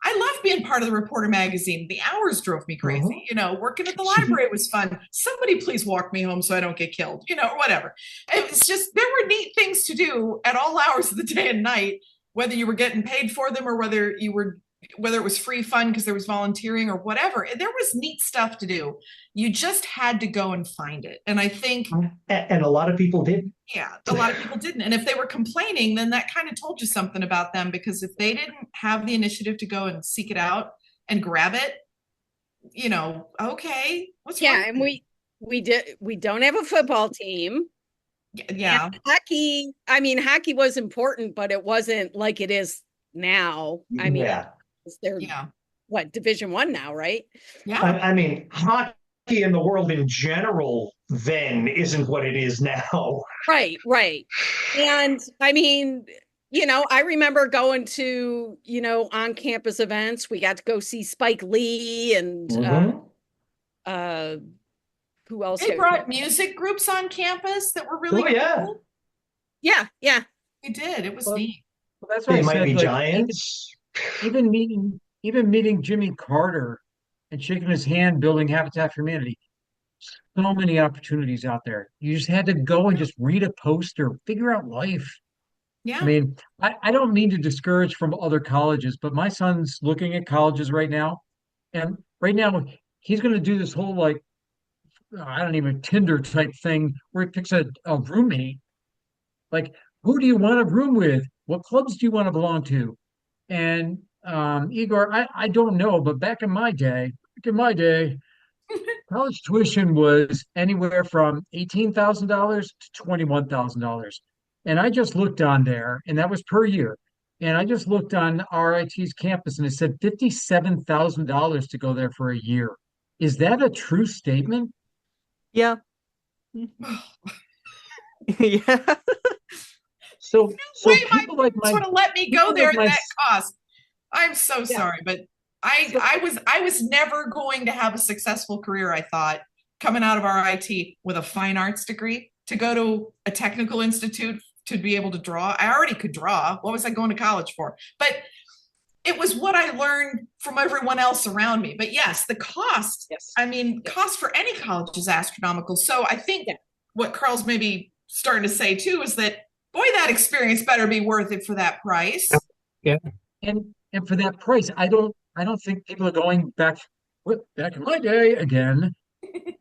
I love being part of the Reporter magazine. The hours drove me crazy. Mhm. You know, working at the library was fun. Somebody please walk me home so I don't get killed, you know, or whatever. It was just, there were neat things to do at all hours of the day and night, whether you were getting paid for them or whether it was free fun because there was volunteering or whatever. There was neat stuff to do. You just had to go and find it. And I think, and a lot of people did. yeah, a lot of people didn't. And if they were complaining, then that kind of told you something about them, because if they didn't have the initiative to go and seek it out and grab it, you know, okay, what's wrong? And we don't have a football team. Yeah. And hockey, I mean, hockey was important, but it wasn't like it is now. I mean, they're what, Division I now, right? Yeah. I mean, hockey in the world in general then isn't what it is now. Right. And I mean, you know, I remember going to, you know, on campus events. We got to go see Spike Lee and who else? They brought music groups on campus that were really cool. Yeah. They did. It was neat. Well, that's what They I might said, be like, giants. Even meeting Jimmy Carter and shaking his hand, building Habitat for Humanity. So many opportunities out there. You just had to go and just read a poster, figure out life. Yeah. I mean, I don't mean to discourage from other colleges, but my son's looking at colleges right now. And right now, he's going to do this whole, like, I don't even, Tinder type thing where he picks a roommate. Like, who do you want to room with? What clubs do you want to belong to? And Igor, I don't know, but back in my day, college tuition was anywhere from $18,000 to $21,000. And I just looked on there, and that was per year. And I just looked on RIT's campus, and it said $57,000 to go there for a year. Is that a true statement? Yeah. Yeah. So people like my sort of let me go there at that cost. I'm so sorry, but I was never going to have a successful career, I thought, coming out of RIT with a fine arts degree, to go to a technical institute to be able to draw. I already could draw. What was I going to college for? But it was what I learned from everyone else around me. But yes, the cost, I mean, cost for any college is astronomical. So I think what Karel's maybe starting to say too is that, boy, that experience better be worth it for that price. Yeah. And for that price, I don't think people are going back in my day again.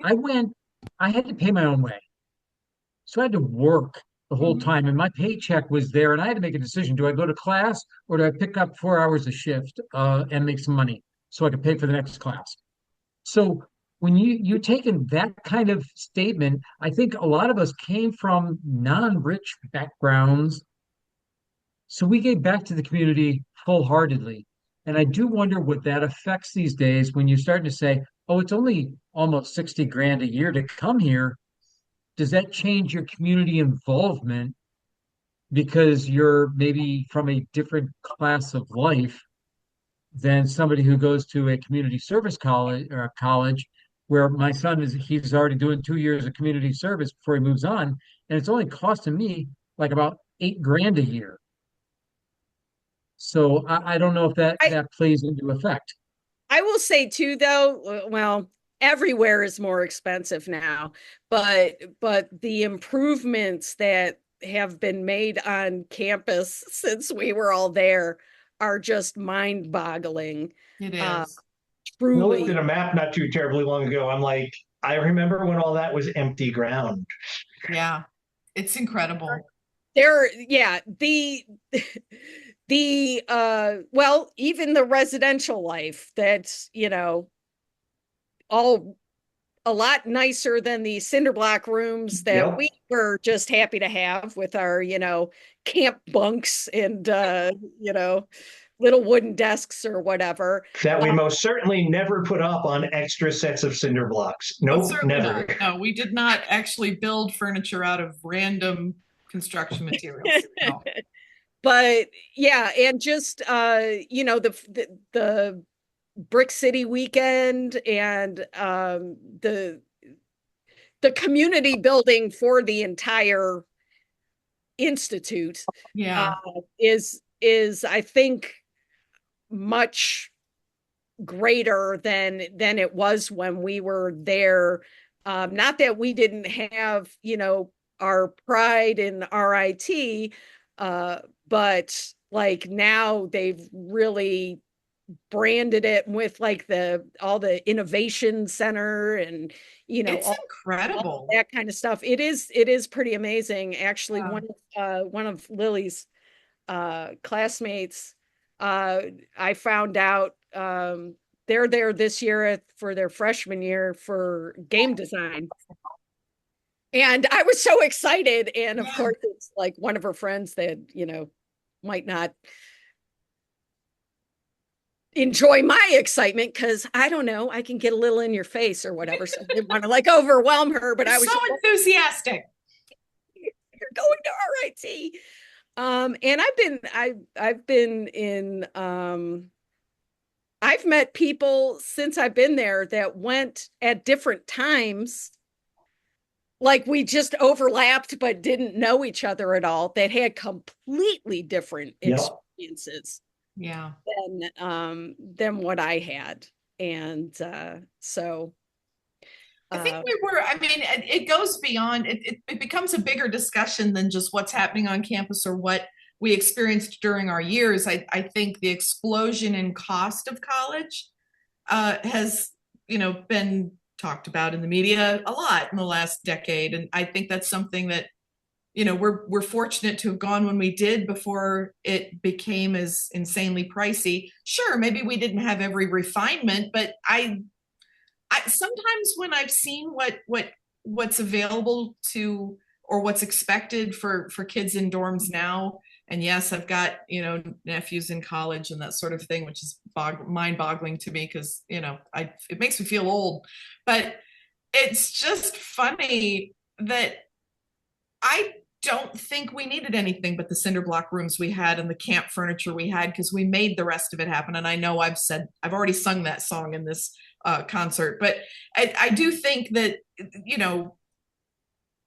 I had to pay my own way. So I had to work the whole time, and my paycheck was there, and I had to make a decision. Do I go to class, or do I pick up 4 hours a shift and make some money so I could pay for the next class? So when you taken that kind of statement, I think a lot of us came from non-rich backgrounds. So we gave back to the community full-heartedly. And I do wonder what that affects these days when you're starting to say, oh, it's only almost 60 grand a year to come here. does that change your community involvement because you're maybe from a different class of life than somebody who goes to a community service college or a college where my son he's already doing 2 years of community service before he moves on, and it's only costing me like about 8 grand a year. So I don't know if I that plays into effect. I will say too, though, well, everywhere is more expensive now, but the improvements that have been made on campus since we were all there are just mind-boggling. It Uh, is. I looked at truly. a map not too terribly long ago. I'm like, I remember when all that was empty ground. Yeah. It's incredible. Yeah, the well, even the residential life that's, all a lot nicer than the cinder block rooms that Yep. we were just happy to have with our, camp bunks and little wooden desks or whatever. That we most certainly never put up on extra sets of cinder blocks. Oh, Nope, certainly never. not. No, we did not actually build furniture out of random construction materials. No. But yeah, and just the Brick City weekend and the community building for the entire institute uh, Yeah. is I think much greater than it was when we were there. Not that we didn't have, our pride in RIT, but like now they've really branded it with like all the innovation center and It's all incredible. that kind of stuff. It is pretty amazing. Actually, Yeah. one of Lily's classmates, I found out they're there this year for their freshman year for game design. And I was so excited. And of Yeah. course, it's like one of her friends that, might not enjoy my excitement because I don't know, I can get a little in your face or whatever. So I didn't want to like overwhelm her, but You're I was so just, enthusiastic. you're going to RIT. And I've been in I've met people since I've been there that went at different times. Like we just overlapped but didn't know each other at all, that had completely different Yep. experiences Yeah. than what I had. And so I think I mean, it goes beyond, it becomes a bigger discussion than just what's happening on campus or what we experienced during our years. I think the explosion in cost of college has, been talked about in the media a lot in the last decade. And I think that's something that, we're fortunate to have gone when we did before it became as insanely pricey. Sure, maybe we didn't have every refinement, but I sometimes when I've seen what's available to or what's expected for kids in dorms now, and yes, I've got nephews in college and that sort of thing, which is mind-boggling to me because it makes me feel old, but it's just funny that I don't think we needed anything but the cinder block rooms we had and the camp furniture we had because we made the rest of it happen. And I know I've already sung that song in this concert, but I do think that,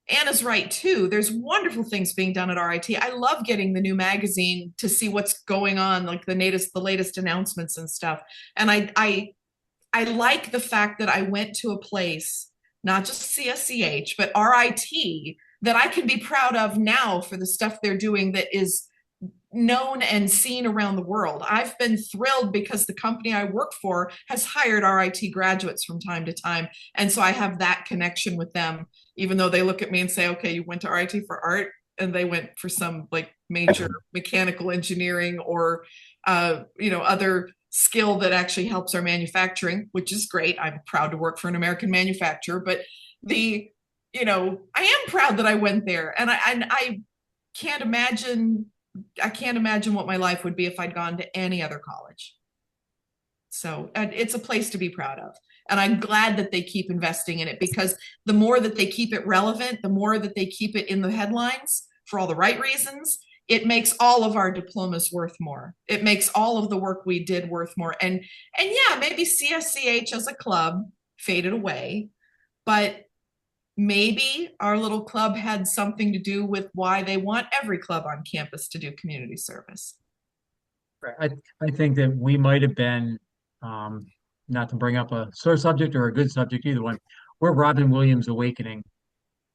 Anna's right too. There's wonderful things being done at RIT. I love getting the new magazine to see what's going on, like the latest announcements and stuff. And I like the fact that I went to a place, not just CSCH, but RIT, that I can be proud of now for the stuff they're doing that is known and seen around the world. I've been thrilled because the company I work for has hired RIT graduates from time to time. And so I have that connection with them, even though they look at me and say, okay, you went to RIT for art, and they went for some like major mechanical engineering or, other skill that actually helps our manufacturing, which is great. I'm proud to work for an American manufacturer, but I am proud that I went there, and I can't imagine what my life would be if I'd gone to any other college. So and it's a place to be proud of. And I'm glad that they keep investing in it, because the more that they keep it relevant, the more that they keep it in the headlines for all the right reasons, it makes all of our diplomas worth more. It makes all of the work we did worth more. And yeah, maybe CSCH as a club faded away, but maybe our little club had something to do with why they want every club on campus to do community service. I think that we might have been, not to bring up a sore subject or a good subject, either one, we're Robin Williams' awakening.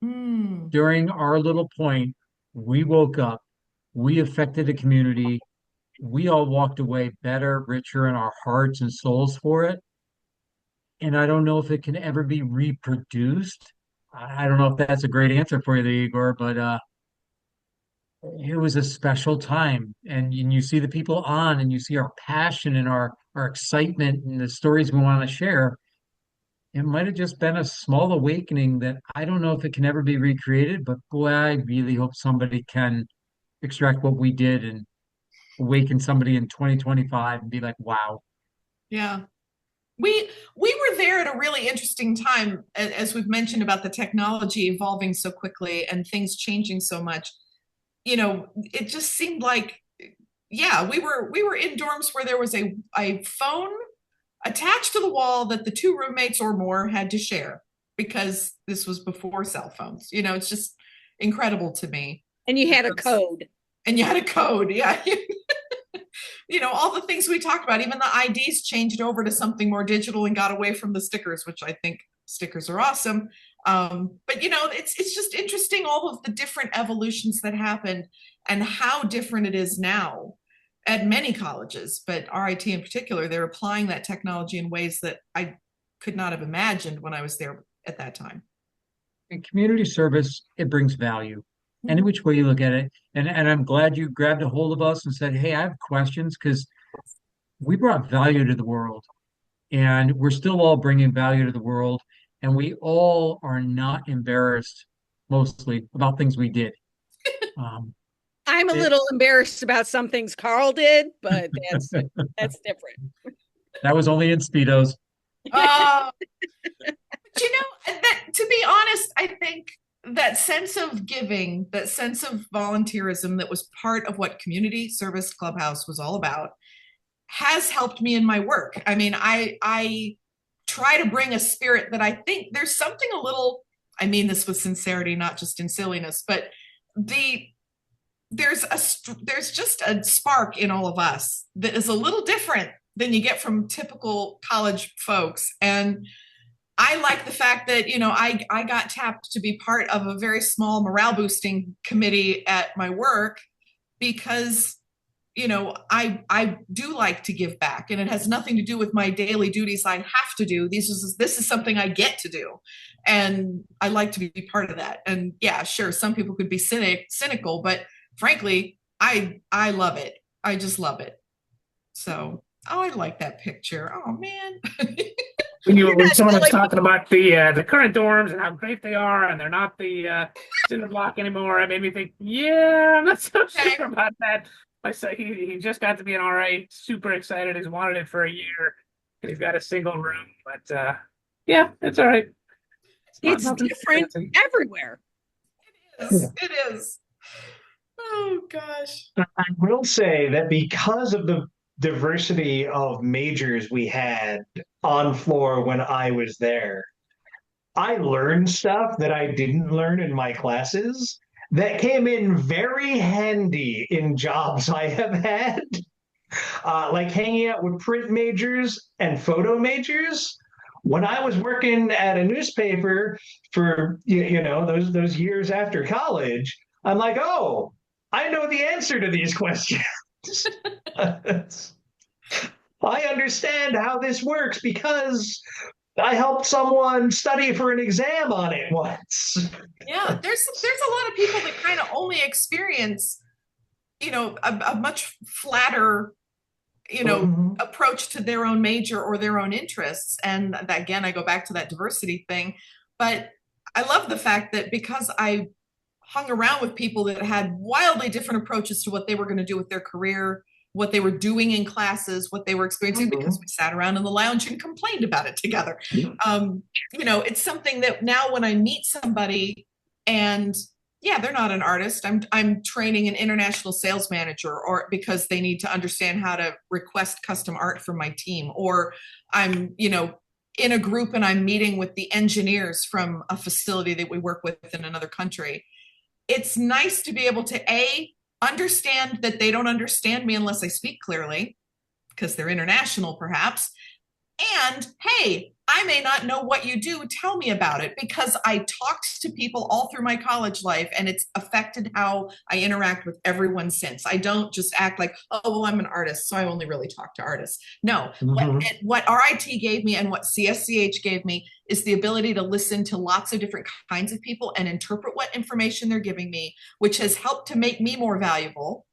Mm. During our little point, we woke up, we affected the community, we all walked away better, richer in our hearts and souls for it. And I don't know if it can ever be reproduced. I don't know if that's a great answer for you, Igor, but it was a special time. And you see the people on, and you see our passion and our excitement and the stories we want to share. It might have just been a small awakening that I don't know if it can ever be recreated, but boy, I really hope somebody can extract what we did and awaken somebody in 2025 and be like, wow. Yeah. We were there at a really interesting time, as we've mentioned about the technology evolving so quickly and things changing so much. You know, it just seemed like, yeah, we were in dorms where there was a phone attached to the wall that the two roommates or more had to share, because this was before cell phones. You know, it's just incredible to me. And you had a code. And you had a code, yeah. You know, all the things we talked about, even the IDs changed over to something more digital and got away from the stickers, which I think stickers are awesome. But you know, it's just interesting, all of the different evolutions that happened and how different it is now at many colleges, but RIT in particular. They're applying that technology in ways that I could not have imagined when I was there at that time. In community service, it brings value. Any which way you look at it. And I'm glad you grabbed a hold of us and said, hey, I have questions, because we brought value to the world, and we're still all bringing value to the world. And we all are not embarrassed, mostly, about things we did. I'm a little embarrassed about some things Karl did, but that's different. That was only in Speedos. But you know, that, to be honest, I think that sense of giving, that sense of volunteerism that was part of what Community Service Clubhouse was all about, has helped me in my work. I mean, I try to bring a spirit that I think there's something a little, I mean this with sincerity, not just in silliness, but there's just a spark in all of us that is a little different than you get from typical college folks. And I like the fact that, you know, I got tapped to be part of a very small morale boosting committee at my work, because, you know, I do like to give back, and it has nothing to do with my daily duties I have to do. This is something I get to do, and I like to be part of that. And yeah, sure, some people could be cynical, but frankly, I love it. I just love it. So, oh, I like that picture. Oh man. When someone was talking about the current dorms and how great they are, and they're not the cinder block anymore, it made me think, yeah, I'm not so sure about that. My son, he just got to be an RA, super excited. He's wanted it for a year, and he's got a single room. But yeah, it's all right. It's different everywhere. It is. Oh gosh. I will say that because of the diversity of majors we had on floor when I was there, I learned stuff that I didn't learn in my classes that came in very handy in jobs I have had, like hanging out with print majors and photo majors. When I was working at a newspaper for those years after college, I'm like, oh, I know the answer to these questions. I understand how this works because I helped someone study for an exam on it once. Yeah, there's a lot of people that kind of only experience, you know, a much flatter, you know, approach to their own major or their own interests. And that, again, I go back to that diversity thing. But I love the fact that because I hung around with people that had wildly different approaches to what they were going to do with their career, what they were doing in classes, what they were experiencing, because we sat around in the lounge and complained about it together. You know, it's something that now when I meet somebody and yeah, they're not an artist. I'm training an international sales manager, or because they need to understand how to request custom art from my team, or I'm, you know, in a group and I'm meeting with the engineers from a facility that we work with in another country. It's nice to be able to understand that they don't understand me unless I speak clearly, because they're international perhaps. And hey, I may not know what you do. Tell me about it, because I talked to people all through my college life and it's affected how I interact with everyone since. I don't just act like, oh, well, I'm an artist, so I only really talk to artists. No, what RIT gave me and what CSCH gave me is the ability to listen to lots of different kinds of people and interpret what information they're giving me, which has helped to make me more valuable,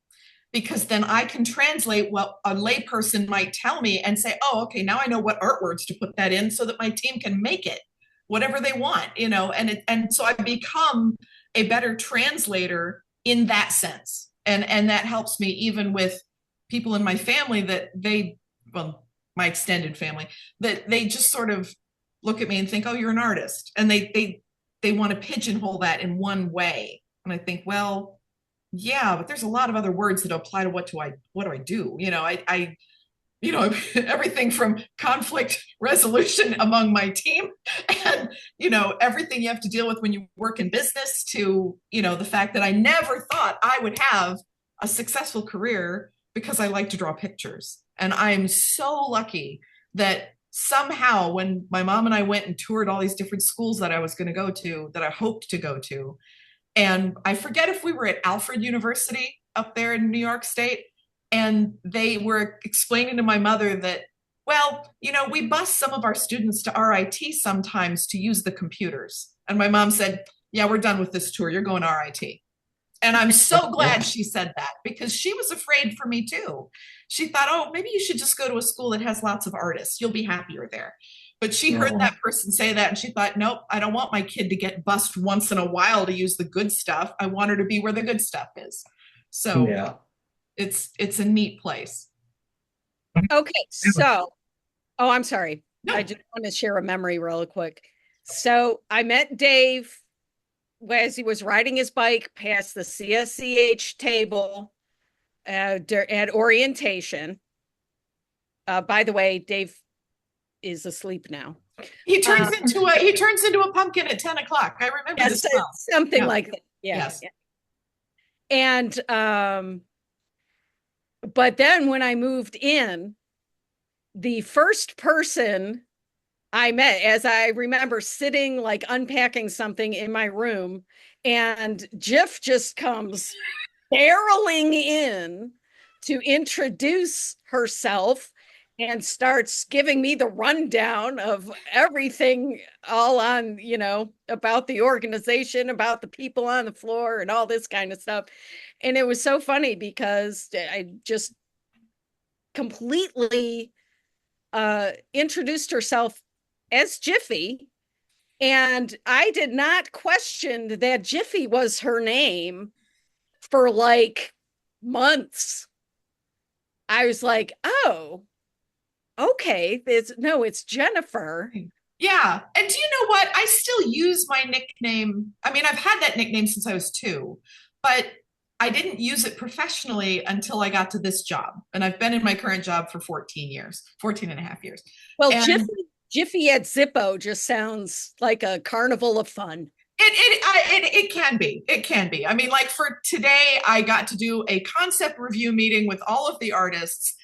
because then I can translate what a layperson might tell me and say, oh, okay, now I know what art words to put that in so that my team can make it whatever they want, you know, and so I become a better translator in that sense. And that helps me even with people in my family that my extended family, that they just sort of look at me and think, oh, you're an artist. And they want to pigeonhole that in one way. And I think, well, yeah, but there's a lot of other words that apply to what do I do? You know, I you know, everything from conflict resolution among my team and, you know, everything you have to deal with when you work in business to, you know, the fact that I never thought I would have a successful career because I like to draw pictures. And I'm so lucky that somehow when my mom and I went and toured all these different schools that I was going to go to, that I hoped to go to, and I forget if we were at Alfred University up there in New York State, and they were explaining to my mother that, well, you know, we bus some of our students to RIT sometimes to use the computers. And my mom said, yeah, we're done with this tour. You're going to RIT. And I'm so glad she said that, because she was afraid for me too. She thought, oh, maybe you should just go to a school that has lots of artists. You'll be happier there. But she heard that person say that and she thought, nope, I don't want my kid to get bussed once in a while to use the good stuff. I want her to be where the good stuff is. So it's a neat place. Okay, so, oh, I'm sorry. No. I just want to share a memory real quick. So I met Dave as he was riding his bike past the CSCH table at orientation. By the way, Dave is asleep now. He turns into a pumpkin at 10 o'clock. I remember this well. Something like that. Yeah. Yes. Yeah. And but then when I moved in, the first person I met, as I remember sitting like unpacking something in my room, and Jiff just comes barreling in to introduce herself and starts giving me the rundown of everything, all on, you know, about the organization, about the people on the floor and all this kind of stuff. And it was so funny because I just completely introduced herself as Jiffy. And I did not question that Jiffy was her name for like months. I was like, oh, okay, it's Jennifer. Yeah. And do you know what? I still use my nickname. I mean, I've had that nickname since I was 2, but I didn't use it professionally until I got to this job. And I've been in my current job for 14 and a half years. Well, Jiffy at Zippo just sounds like a carnival of fun. It can be. It can be. I mean, like for today, I got to do a concept review meeting with all of the artists,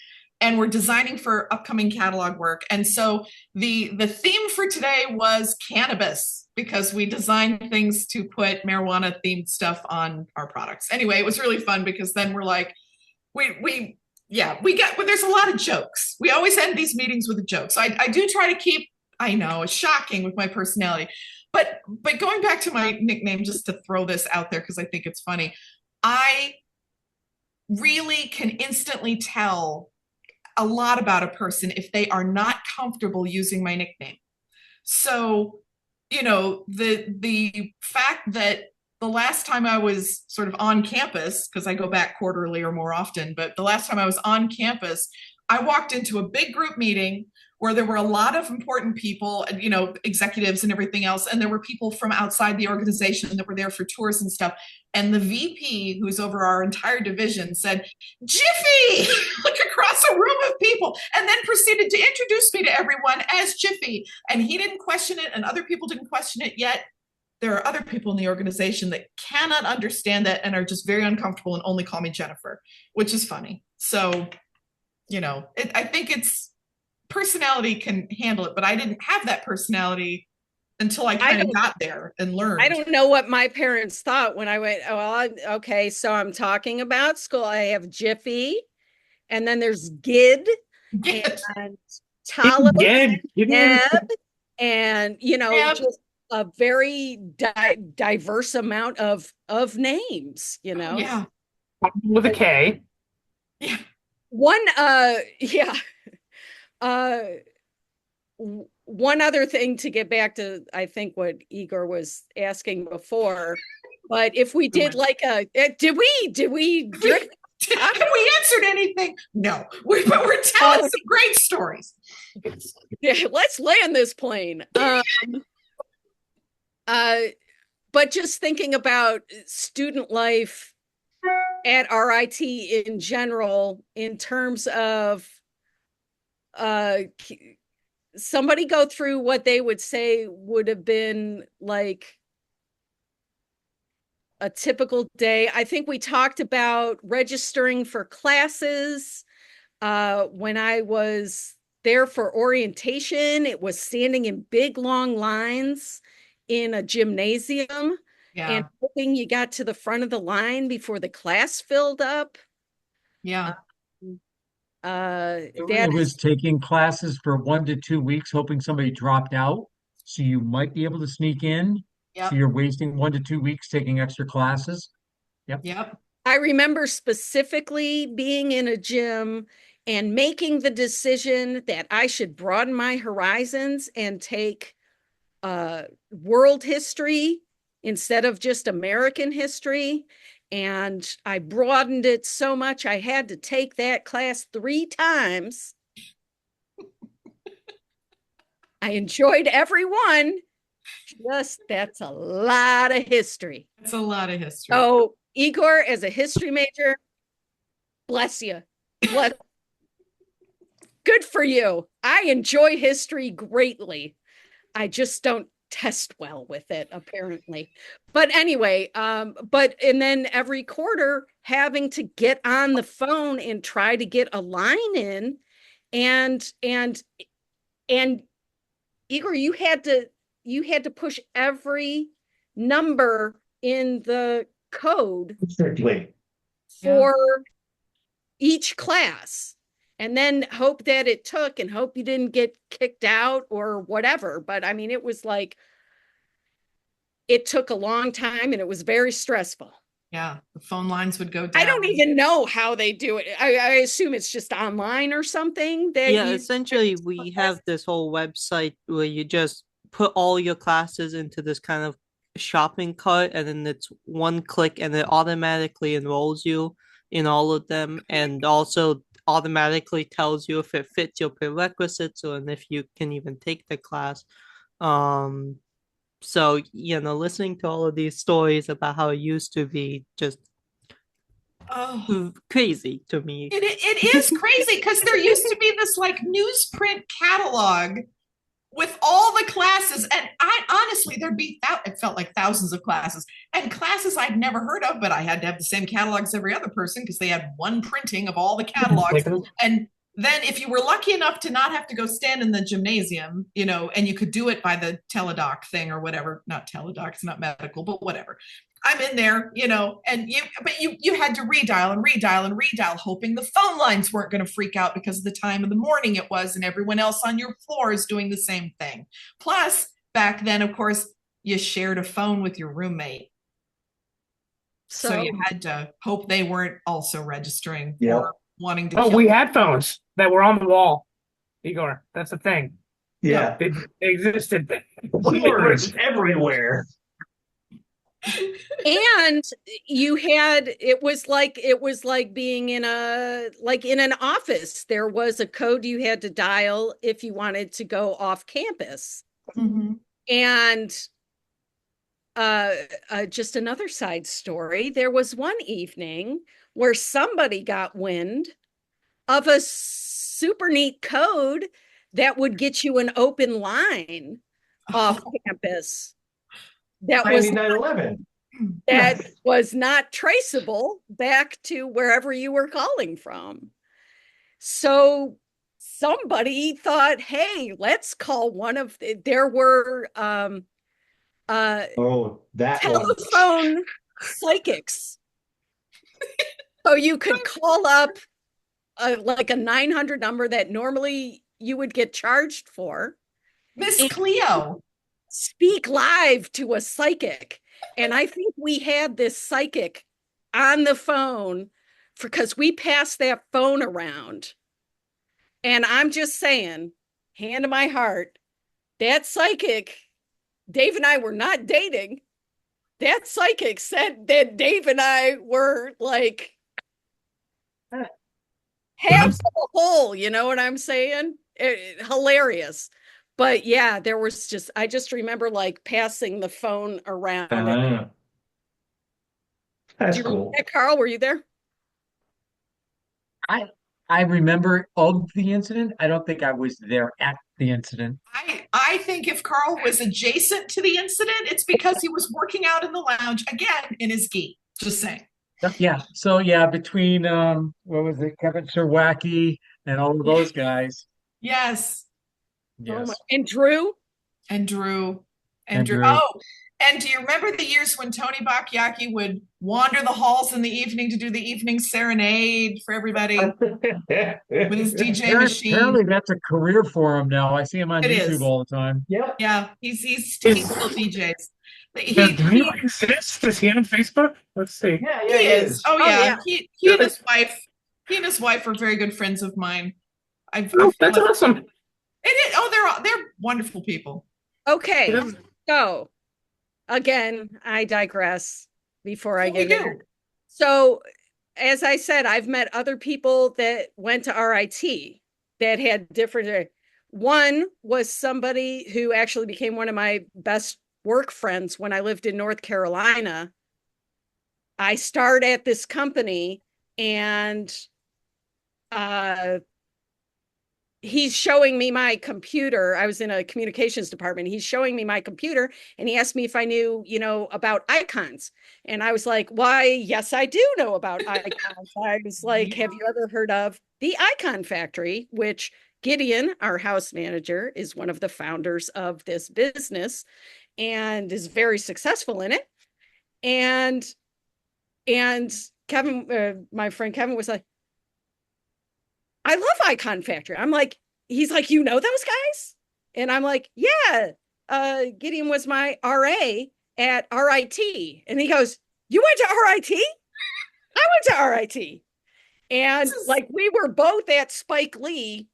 and we're designing for upcoming catalog work. And so the theme for today was cannabis, because we designed things to put marijuana themed stuff on our products. Anyway, it was really fun because then we're like, there's a lot of jokes. We always end these meetings with a joke. So I do try to keep, I know it's shocking with my personality, but going back to my nickname, just to throw this out there, because I think it's funny, I really can instantly tell a lot about a person if they are not comfortable using my nickname. So, you know, the fact that the last time I was sort of on campus, because I go back quarterly or more often, but the last time I was on campus, I walked into a big group meeting where there were a lot of important people and, executives and everything else. And there were people from outside the organization that were there for tours and stuff. And the VP, who's over our entire division, said, Jiffy, look across a room of people, and then proceeded to introduce me to everyone as Jiffy. And he didn't question it, and other people didn't question it yet. There are other people in the organization that cannot understand that and are just very uncomfortable and only call me Jennifer, which is funny. So, I think it's personality can handle it, but I didn't have that personality until I kind of got there and learned. I don't know what my parents thought when I went, okay, so I'm talking about school. I have Jiffy, and then there's Gid, and Talib, Neb, and, just a very diverse amount of names, Yeah. With a K. Yeah. One one other thing to get back to, I think, what Igor was asking before, but if we did did we drift? Have we answered anything? No, but we're telling some great stories. Yeah, let's land this plane. But just thinking about student life at RIT in general, in terms of somebody go through what they would say would have been like a typical day. I think we talked about registering for classes. When I was there for orientation, it was standing in big long lines in a gymnasium and hoping you got to the front of the line before the class filled up. Yeah. It was taking classes for 1 to 2 weeks, hoping somebody dropped out, so you might be able to sneak in. Yep. So you're wasting 1 to 2 weeks taking extra classes. Yep. I remember specifically being in a gym and making the decision that I should broaden my horizons and take world history instead of just American history. And I broadened it so much, I had to take that class 3 times. I enjoyed every one. That's a lot of history. That's a lot of history. Oh, Igor, as a history major, bless you. Good for you. I enjoy history greatly. I just don't test well with it, apparently. But anyway, and then every quarter having to get on the phone and try to get a line in, and Igor, you had to push every number in the code for each class, and then hope that it took and hope you didn't get kicked out or whatever. But I mean, it was like, it took a long time and it was very stressful. Yeah, the phone lines would go down. I don't even know how they do it. I assume it's just online or something. Essentially, we have this whole website where you just put all your classes into this kind of shopping cart, and then it's one click and it automatically enrolls you in all of them, and also automatically tells you if it fits your prerequisites or if you can even take the class. So, listening to all of these stories about how it used to be just crazy to me. It is crazy because there used to be this like newsprint catalog with all the classes, and I honestly, it felt like thousands of classes, and classes I'd never heard of, but I had to have the same catalog as every other person because they had one printing of all the catalogs. And then if you were lucky enough to not have to go stand in the gymnasium, and you could do it by the teledoc thing or whatever, not teledoc, it's not medical, but whatever. I'm in there, and you had to redial and redial and redial, hoping the phone lines weren't going to freak out because of the time of the morning it was, and everyone else on your floor is doing the same thing. Plus, back then, of course, you shared a phone with your roommate. So you had to hope they weren't also registering or wanting to. We had phones that were on the wall, Igor. That's the thing. Yeah. They existed. Floors everywhere. And you had, it was like being in an office. There was a code you had to dial if you wanted to go off campus. Mhm. And just another side story, there was one evening where somebody got wind of a super neat code that would get you an open line off campus that was 9911. that was not traceable back to wherever you were calling from. So somebody thought, hey, let's call there were Oh, that one. telephone psychics. So you could call up like a 900 number that normally you would get charged for Miss and Cleo. speak live to a psychic. And I think we had this psychic on the phone because we passed that phone around. And I'm just saying, hand to my heart, that psychic, Dave and I were not dating. That psychic said that Dave and I were like halves of a whole, you know what I'm saying? Hilarious. But yeah, I just remember like passing the phone around. Ah, Do that's you remember cool. that, Carl? Were you there? I I remember of the incident. I don't think I was there at the incident. I think if Carl was adjacent to the incident, it's because he was working out in the lounge again in his gi. Just saying. Yeah. So yeah, between what was it, Kevin Sherwacky and all of those guys. Yes. Oh my, Yes. and Drew? And Drew. And And Drew. Drew. Oh, and do you remember the years when Tony Bacchiacchi would wander the halls in the evening to do the evening serenade for everybody with his DJ machine? Apparently that's a career for him now. I see him on It YouTube is. all the time. Yep. Yeah, he's Is, still DJs. does He Drew exist? Is he on Facebook? Let's see. Yeah, he yeah, he is. is. Oh Oh yeah. yeah. He and his wife are very good friends of mine. I Oh, feel that's like awesome. it is. Oh, they're wonderful people. He Okay. doesn't- So again, I digress before I What we get in. do. So as I said, I've met other people that went to RIT that had different. One was somebody who actually became one of my best work friends when I lived in North Carolina. I started at this company and uh, he's showing me my computer. I was in a communications department. He's showing me my computer and he asked me if I knew, about icons. And I was like, why, yes, I do know about icons. I was like, have you ever heard of the Icon Factory, which Gideon, our house manager, is one of the founders of this business and is very successful in it. And Kevin, my friend Kevin was like, I love Icon Factory. I'm like, he's like, you know those guys? And I'm like, yeah. Gideon was my RA at RIT. And he goes, you went to RIT? I went to RIT. And like we were both at Spike Lee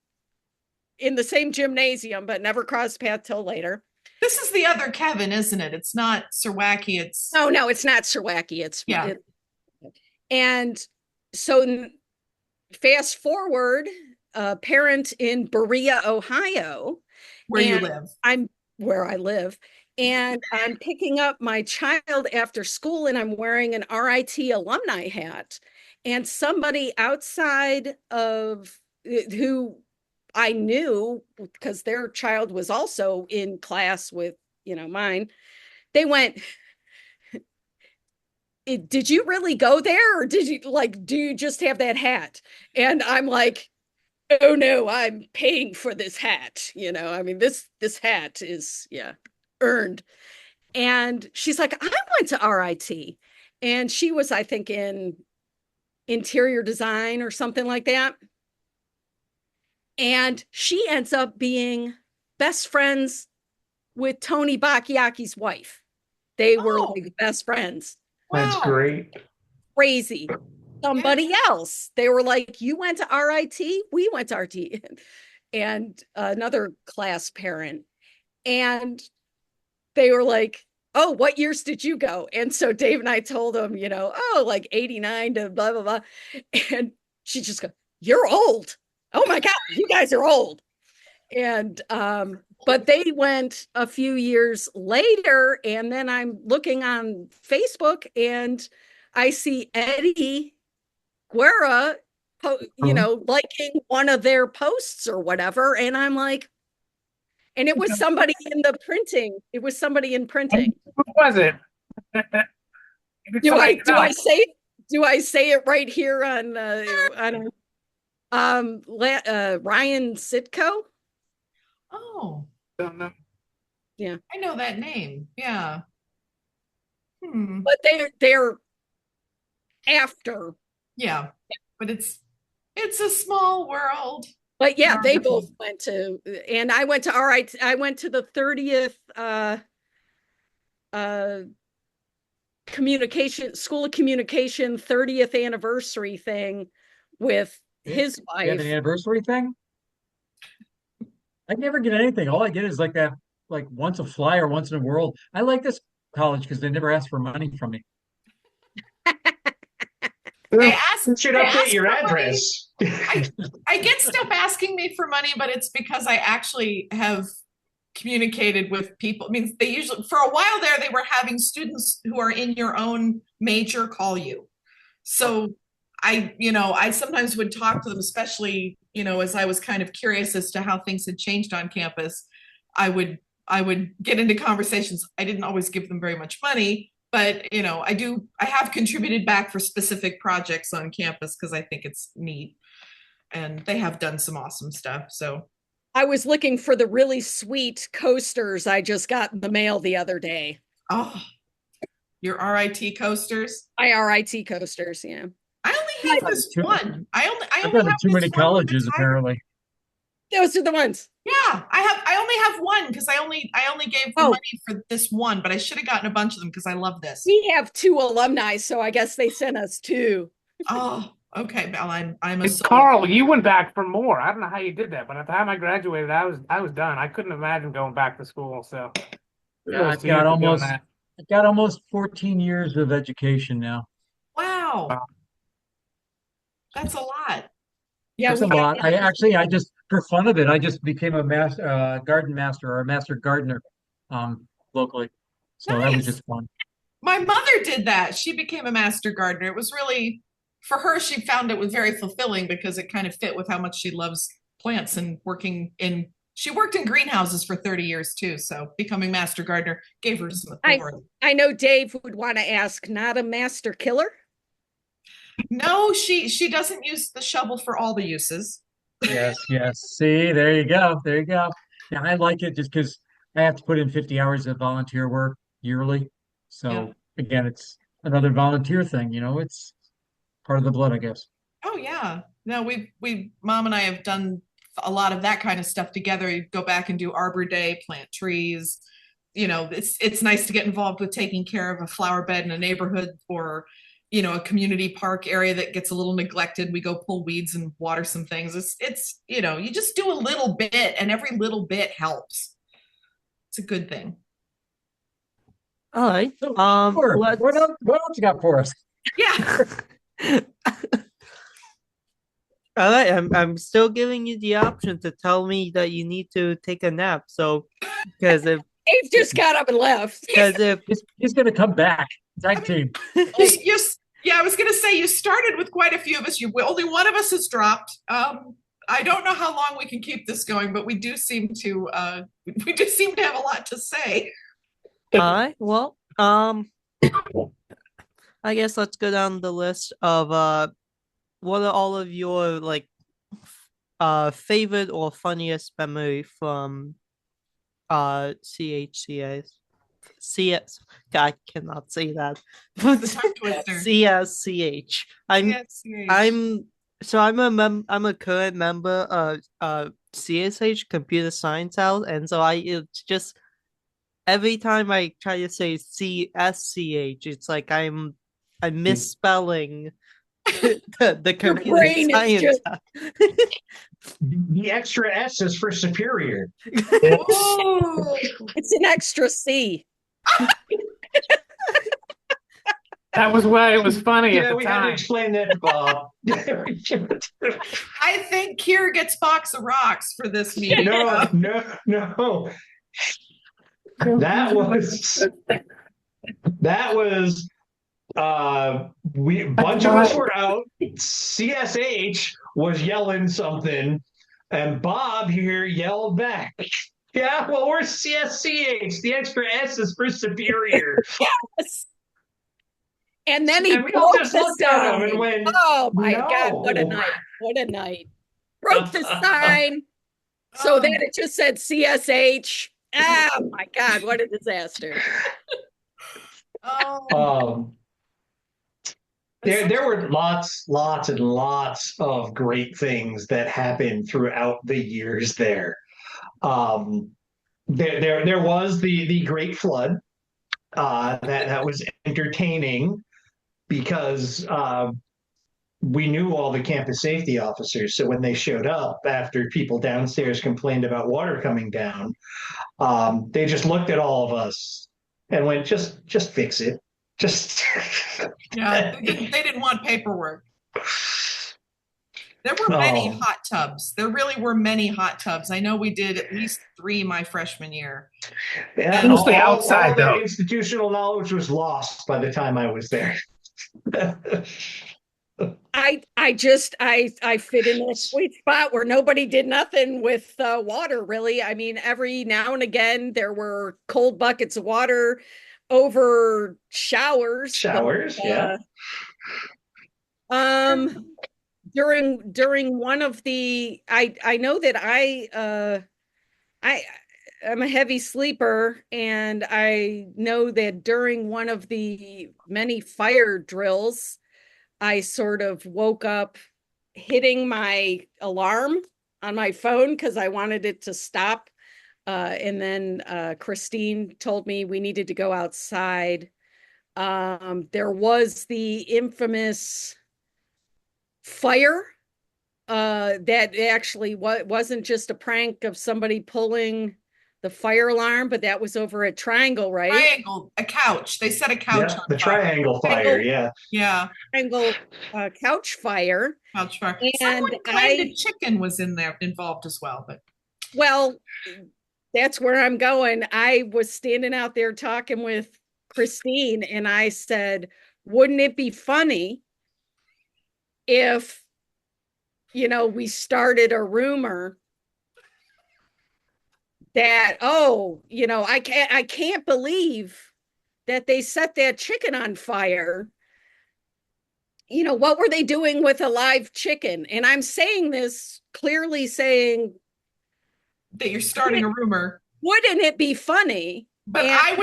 in the same gymnasium, but never crossed path till later. This is the other Kevin, isn't it? It's not Sirwaki. It's No, it's not Sirwaki. yeah. And so fast forward, a parent in Berea, Ohio, Where you and live. I'm where I live, and I'm picking up my child after school, and I'm wearing an RIT alumni hat, and somebody outside of who I knew because their child was also in class with mine. They went, did you really go there or did you do you just have that hat? And I'm like, oh no, I'm paying for this hat. I mean, this hat is earned. And she's like, I went to RIT. And she was, I think, in interior design or something like that. And she ends up being best friends with Tony Bacchiacchi's wife. They were like best friends. That's Wow. great. Crazy. Somebody else. They were like, you went to RIT? We went to RIT. And another class parent. And they were like, oh, what years did you go? And so Dave and I told him, oh, like 89 to blah, blah, blah. And she just goes, you're old. Oh my God, you guys are old. And, but they went a few years later, and then I'm looking on Facebook and I see Eddie Guerra, liking one of their posts or whatever. And I'm like, and it was somebody in the printing. It was somebody in printing. Who was it? Do I say it right here on Ryan Sitko? Oh, Don't know. Yeah, I know that name. Yeah. But they're after. Yeah, but it's a small world. But yeah, they both went to, and I went to RIT. I went to the 30th School of Communication 30th anniversary thing with his wife. You had an anniversary thing? I never get anything. All I get is like that, like once a flyer, once in a world. I like this college because they never ask for money from me. They should update your address. I get stuff asking me for money, but it's because I actually have communicated with people. I mean, they usually, for a while there, they were having students who are in your own major call you. So I sometimes would talk to them, especially, as I was kind of curious as to how things had changed on campus. I would get into conversations. I didn't always give them very much money, but I have contributed back for specific projects on campus because I think it's neat, and they have done some awesome stuff. So I was looking for the really sweet coasters I just got in the mail the other day. Oh, your RIT coasters? My RIT coasters, yeah. I only have this one. I've been to too many colleges apparently. Those are the ones. Yeah, I only have one because I only gave the money for this one, but I should have gotten a bunch of them because I love this. We have 2 alumni, so I guess they sent us 2. Oh, okay. Well, I'm a Carl, you went back for more. I don't know how you did that, but at the time I graduated, I was done. I couldn't imagine going back to school. So yeah, I've got almost 14 years of education now. Wow. That's a lot. Yeah, it's a lot. I just, for fun of it, I just became a garden master or a master gardener locally. So nice. That was just fun. My mother did that. She became a master gardener. It was really, for her, she found it was very fulfilling because it kind of fit with how much she loves plants and she worked in greenhouses for 30 years too. So becoming master gardener gave her some authority. I know Dave would want to ask, not a master killer? No, she doesn't use the shovel for all the uses. Yes. See, there you go. Yeah, I like it just because I have to put in 50 hours of volunteer work yearly. So again, it's another volunteer thing, it's part of the blood, I guess. Oh yeah. No, we Mom and I have done a lot of that kind of stuff together. You go back and do Arbor Day, plant trees. It's nice to get involved with taking care of a flower bed in a neighborhood or a community park area that gets a little neglected. We go pull weeds and water some things. It's you just do a little bit, and every little bit helps. It's a good thing. All right. What else you got for us? Yeah. All right. I'm still giving you the option to tell me that you need to take a nap. So, because if Dave just got up and left. Because if he's going to come back. Tag team. I was going to say you started with quite a few of us. Only one of us has dropped. I don't know how long we can keep this going, but we do seem to have a lot to say. All right. Well, I guess let's go down the list of what are all of your favorite or funniest memory from CHCS. CS, I cannot say that. CSCH. I'm a current member of CSCH Computer Science House, and so it's just every time I try to say CSCH, it's like I'm misspelling the computer science. The extra S is for superior. Oh, it's an extra C. That was why it was funny at Yeah, the we had to time. explain that to Bob. I think Keir gets box of rocks for this meeting. No. That was we bunch of us were out. CSH was yelling something, and Bob here yelled back. Yeah, well, we're CSCH. The extra S is for superior. Yes. And then he And we all broke just the looked at him and sign. went, Oh my God, "No." what a night. What a night. Broke the sign so that it just said CSH. Oh my God, what a disaster. There were lots and lots of great things that happened throughout the years there. There was the Great Flood. That was entertaining because we knew all the campus safety officers. So when they showed up after people downstairs complained about water coming down, they just looked at all of us and went, just fix it. Just Yeah, they didn't want paperwork. There were many hot tubs. There really were many hot tubs. I know we did at least 3 my freshman year. Yeah, And mostly all outside, the though. institutional knowledge was lost by the time I was there. I fit in a sweet spot where nobody did nothing with water, really. I mean, every now and again there were cold buckets of water over showers. Showers, yeah. During one of the I know that I'm a heavy sleeper, and I know that during one of the many fire drills, I sort of woke up hitting my alarm on my phone because I wanted it to stop. And then Christine told me we needed to go outside. There was the infamous fire that actually wasn't just a prank of somebody pulling the fire alarm, but that was over at Triangle, right? Triangle, a couch. They set a couch on the fire. triangle fire, yeah. Yeah. Triangle couch fire. Couch fire. And someone claimed a chicken was in there involved as well, but well, that's where I'm going. I was standing out there talking with Christine, and I said, wouldn't it be funny if, we started a rumor that, I can't believe that they set that chicken on fire. What were they doing with a live chicken? And I'm saying this clearly saying that you're starting a rumor. Wouldn't it be funny? But I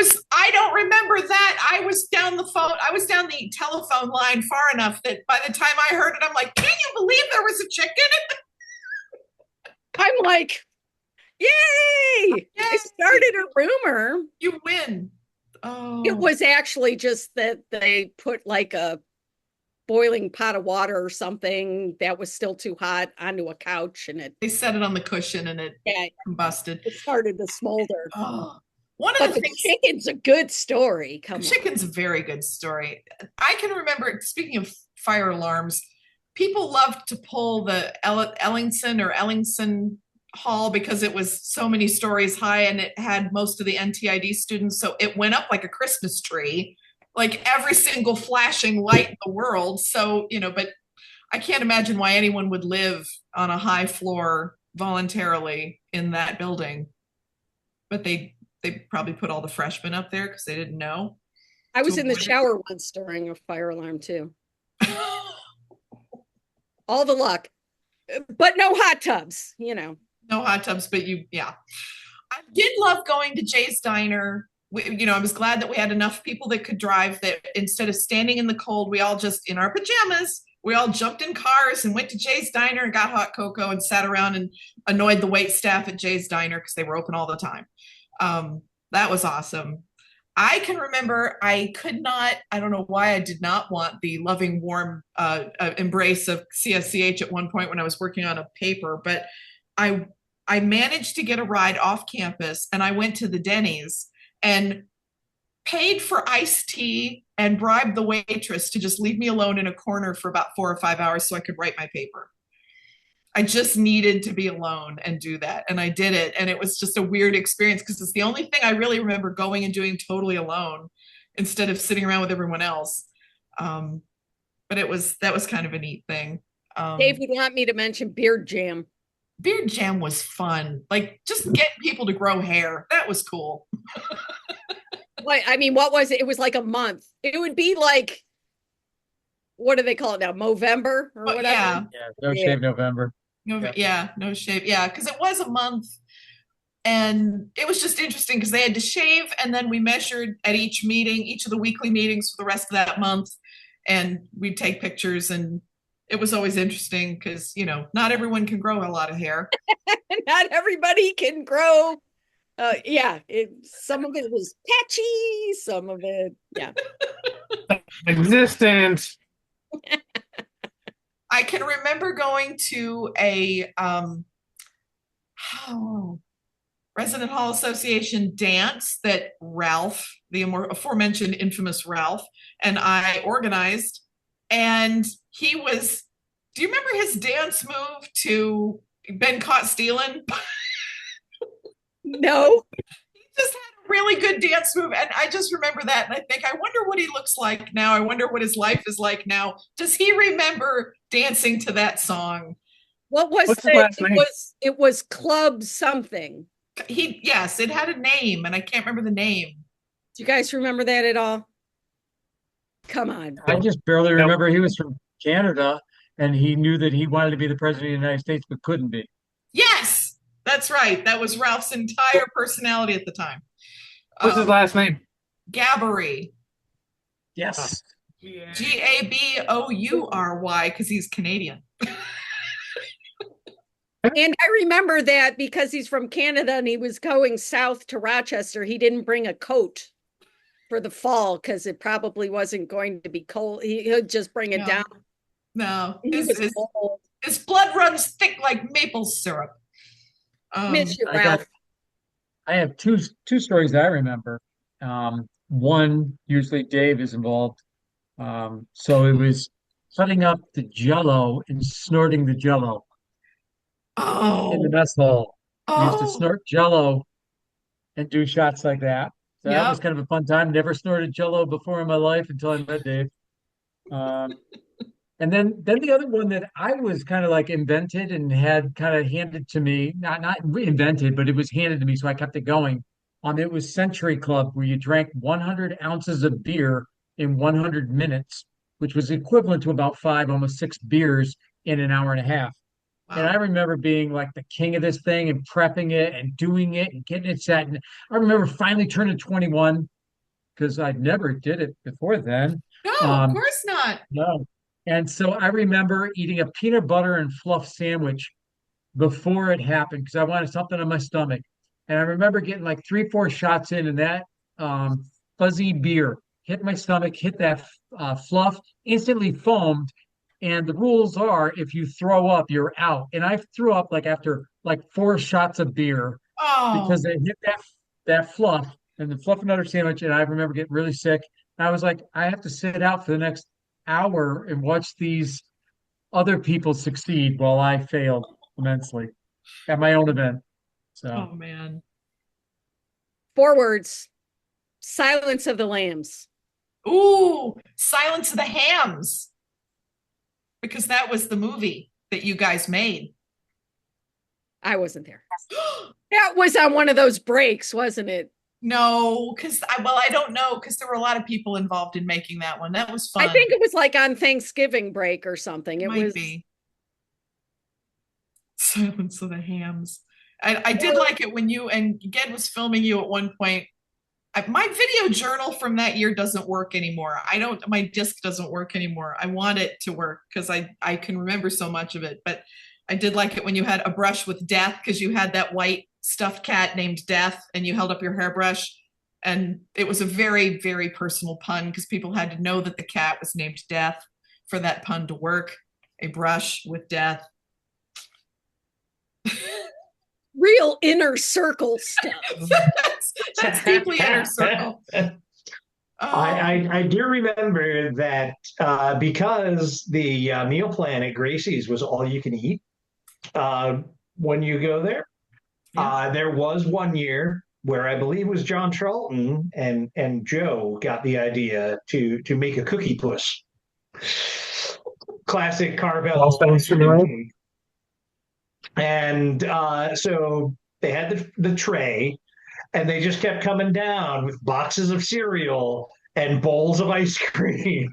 don't remember that. I was down the telephone line far enough that by the time I heard it, I'm like, can you believe there was a chicken? I'm like, yay! I started a rumor. You win. Oh. It was actually just that they put like a boiling pot of water or something that was still too hot onto a couch, and they set it on the cushion and it combusted. It started to smolder. Oh. One of the things, chicken's a good story. Chicken's a very good story. I can remember, speaking of fire alarms, people loved to pull the Ellingson Hall because it was so many stories high and it had most of the NTID students. So it went up like a Christmas tree, like every single flashing light in the world. So, but I can't imagine why anyone would live on a high floor voluntarily in that building. But they probably put all the freshmen up there because they didn't know. I was in the shower once during a fire alarm too. All the luck, but no hot tubs, No hot tubs, but I did love going to Jay's Diner. I was glad that we had enough people that could drive, that instead of standing in the cold, we all just, in our pajamas, we all jumped in cars and went to Jay's Diner and got hot cocoa and sat around and annoyed the wait staff at Jay's Diner because they were open all the time. That was awesome. I can remember I don't know why I did not want the loving, warm embrace of CSCH at one point when I was working on a paper, but I managed to get a ride off campus and I went to the Denny's, and paid for iced tea and bribed the waitress to just leave me alone in a corner for about 4 or 5 hours so I could write my paper. I just needed to be alone and do that. And I did it. And it was just a weird experience because it's the only thing I really remember going and doing totally alone instead of sitting around with everyone else. But that was kind of a neat thing. Dave would want me to mention beard jam. Beard jam was fun. Like just getting people to grow hair. That was cool. I mean, what was it? It was like a month. It would be like, what do they call it now? Movember or whatever? Yeah. No shave November. No shave. Yeah, because it was a month. And it was just interesting because they had to shave, and then we measured at each meeting, each of the weekly meetings for the rest of that month, and we'd take pictures, and it was always interesting because, you know, not everyone can grow a lot of hair. Not everybody can grow. Some of it was patchy, some of it, yeah. Existence. I can remember going to a Resident Hall Association dance that Ralph, the aforementioned infamous Ralph, and I organized. And he was, do you remember his dance move to Been Caught Stealing? No. He just had a really good dance move. And I just remember that. And I think, I wonder what he looks like now. I wonder what his life is like now. Does he remember dancing to that song? What's his last name? It was Club something. Yes, it had a name, and I can't remember the name. Do you guys remember that at all? Come on. I just barely remember he was from Canada and he knew that he wanted to be the president of the United States but couldn't be. Yes, that's right. That was Ralph's entire personality at the time. What's his last name? Gaboury. Yes. Gaboury, because he's Canadian. And I remember that because he's from Canada and he was going south to Rochester, he didn't bring a coat for the fall because it probably wasn't going to be cold. He'd just bring it down. No, his blood runs thick like maple syrup. Miss you, Ralph. I have two stories that I remember. One, usually Dave is involved. So it was cutting up the Jello and snorting the Jello. In the mess hall. We used to snort Jello and do shots like that. So that was kind of a fun time. Never snorted Jello before in my life until I met Dave. And then the other one that I was kind of like invented and had kind of handed to me, not invented, but it was handed to me, so I kept it going. It was Century Club, where you drank 100 ounces of beer in 100 minutes, which was equivalent to about 5, almost 6 beers in an hour and a half. Wow. And I remember being like the king of this thing and prepping it and doing it and getting it set. And I remember finally turning 21 because I never did it before then. No, of course not. No. And so I remember eating a peanut butter and fluff sandwich before it happened because I wanted something on my stomach. And I remember getting like 3-4 shots in, and that fuzzy beer hit my stomach, hit that fluff, instantly foamed. And the rules are, if you throw up, you're out. And I threw up like after like 4 shots of beer because they hit that fluff and the fluff and butter sandwich. And I remember getting really sick. And I was like, I have to sit out for the next hour and watch these other people succeed while I failed immensely at my own event. So, oh man. 4 words: Silence of the Lambs. Ooh, Silence of the Hams. Because that was the movie that you guys made. I wasn't there. That was on one of those breaks, wasn't it? No, because I don't know, because there were a lot of people involved in making that one. That was fun. I think it was like on Thanksgiving break or something. It might was be. Silence of the Hams. I did like it when you and Ged was filming you at one point. My video journal from that year doesn't work anymore. My disc doesn't work anymore. I want it to work because I can remember so much of it. But I did like it when you had a brush with Death, because you had that white stuffed cat named Death and you held up your hairbrush. And it was a very, very personal pun because people had to know that the cat was named Death for that pun to work. A brush with Death. Real inner circle stuff. That's deeply inner circle. I do remember that because the meal plan at Gracie's was all you can eat uh, when you go there. Yeah. There was one year where I believe it was John Charlton and Joe got the idea to make a cookie puss, classic All Carvel sounds ice cream familiar. cake. And so they had the tray, and they just kept coming down with boxes of cereal and bowls of ice cream.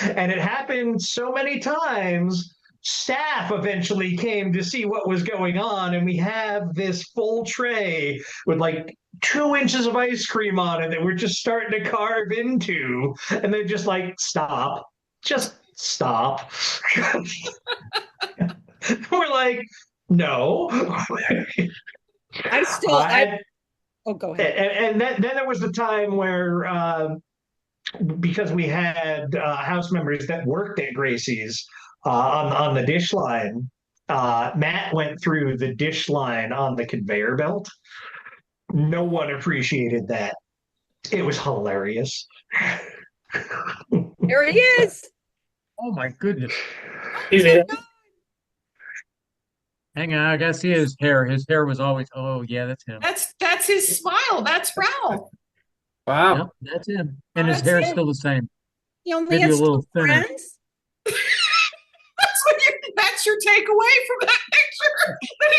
And it happened so many times. Staff eventually came to see what was going on, and we have this full tray with like 2 inches of ice cream on it that we're just starting to carve into. And they're just like, stop, just stop. We're like, no. I oh, go ahead. And then there was the time where because we had house members that worked at Gracie's on the dish line. Matt went through the dish line on the conveyor belt. No one appreciated that. It was hilarious. There he is. Oh my goodness. Is it? Hang on, I gotta see his hair. His hair was always, oh yeah, that's him. That's his smile. That's Ralph. Wow. Yep, that's him. And his That's hair's it. still the same. He only Maybe a has little two thinner. friends. That's your takeaway from that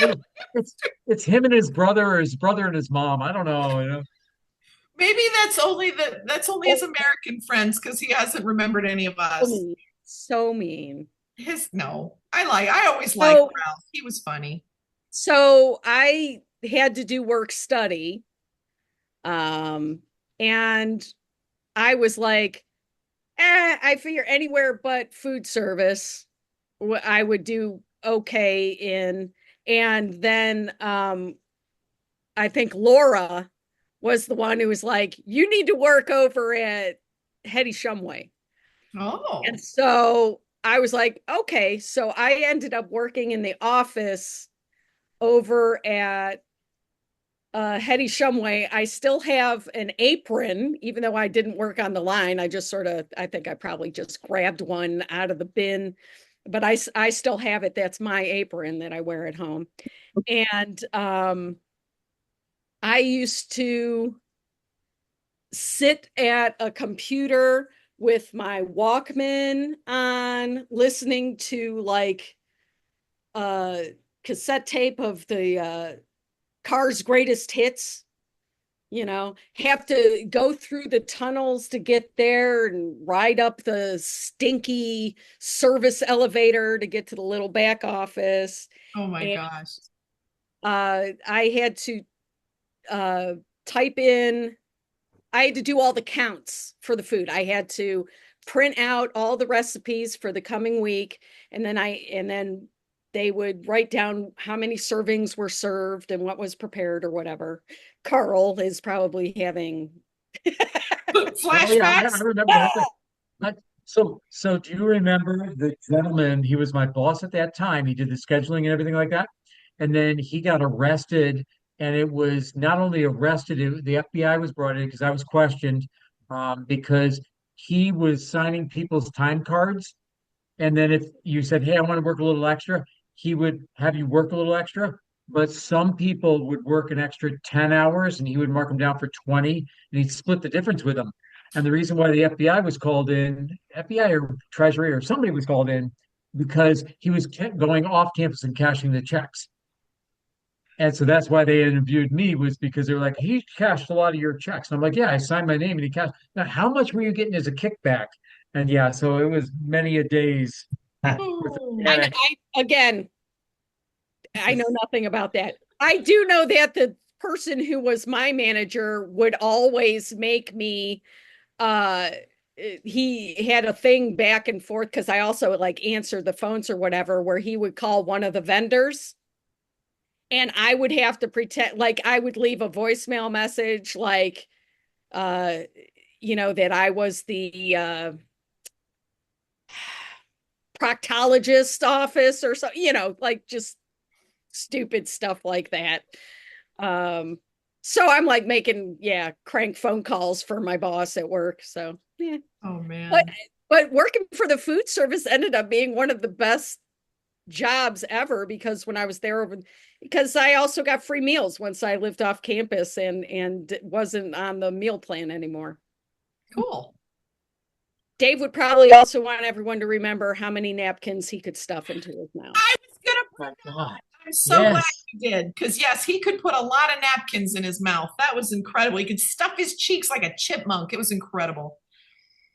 picture. It's him and his brother, or his brother and his mom. I don't know, you know. Maybe that's only his American friends because he hasn't remembered any of So us. mean. So mean. I always liked So, Ralph. He was funny. so I had to do work study. And I was like, I figure anywhere but food service, I would do okay in. And then I think Laura was the one who was like, you need to work over at Hetty Shumway. Oh. And so I was like, okay. So I ended up working in the office over at Hetty Shumway. I still have an apron, even though I didn't work on the line. I just I think I probably just grabbed one out of the bin, but I still have it. That's my apron that I wear at home. And I used to sit at a computer with my Walkman on, listening to like a cassette tape of the Cars' greatest hits, have to go through the tunnels to get there and ride up the stinky service elevator to get to the little back office. Oh my And gosh. I had to type in, I had to do all the counts for the food. I had to print out all the recipes for the coming week, and then they would write down how many servings were served and what was prepared or whatever. Carl is probably having Oh yeah, I Flashbacks. remember that thing. So do you remember the gentleman? He was my boss at that time. He did the scheduling and everything like that. And then he got arrested, and it was not only arrested, the FBI was brought in because I was questioned because he was signing people's time cards. And then if you said, "Hey, I want to work a little extra," he would have you work a little extra. But some people would work an extra 10 hours and he would mark them down for 20, and he'd split the difference with them. And the reason why the FBI was called in, FBI or Treasury or somebody was called in, because he was going off campus and cashing the checks. And so that's why they interviewed me, was because they were like, he cashed a lot of your checks. And I'm like, yeah, I signed my name and he cashed. Now, how much were you getting as a kickback? And yeah, so it was many a days with Oh. and again, I know nothing about that. I do know that the person who was my manager would always make me uh he had a thing back and forth because I also like answered the phones or whatever, where he would call one of the vendors and I would have to pretend like I would leave a voicemail message like uh that I was the proctologist office or so, like just stupid stuff like that. Um, So I'm like making, crank phone calls for my boss at work. So yeah. Oh man. But working for the food service ended up being one of the best jobs ever because when I was there because I also got free meals once I lived off campus and wasn't on the meal plan anymore. Cool. Dave would probably also want everyone to remember how many napkins he could stuff into his mouth. I was gonna put I'm so glad you did, because yes, he could put a lot of napkins in his mouth. That was incredible. He could stuff his cheeks like a chipmunk. It was incredible.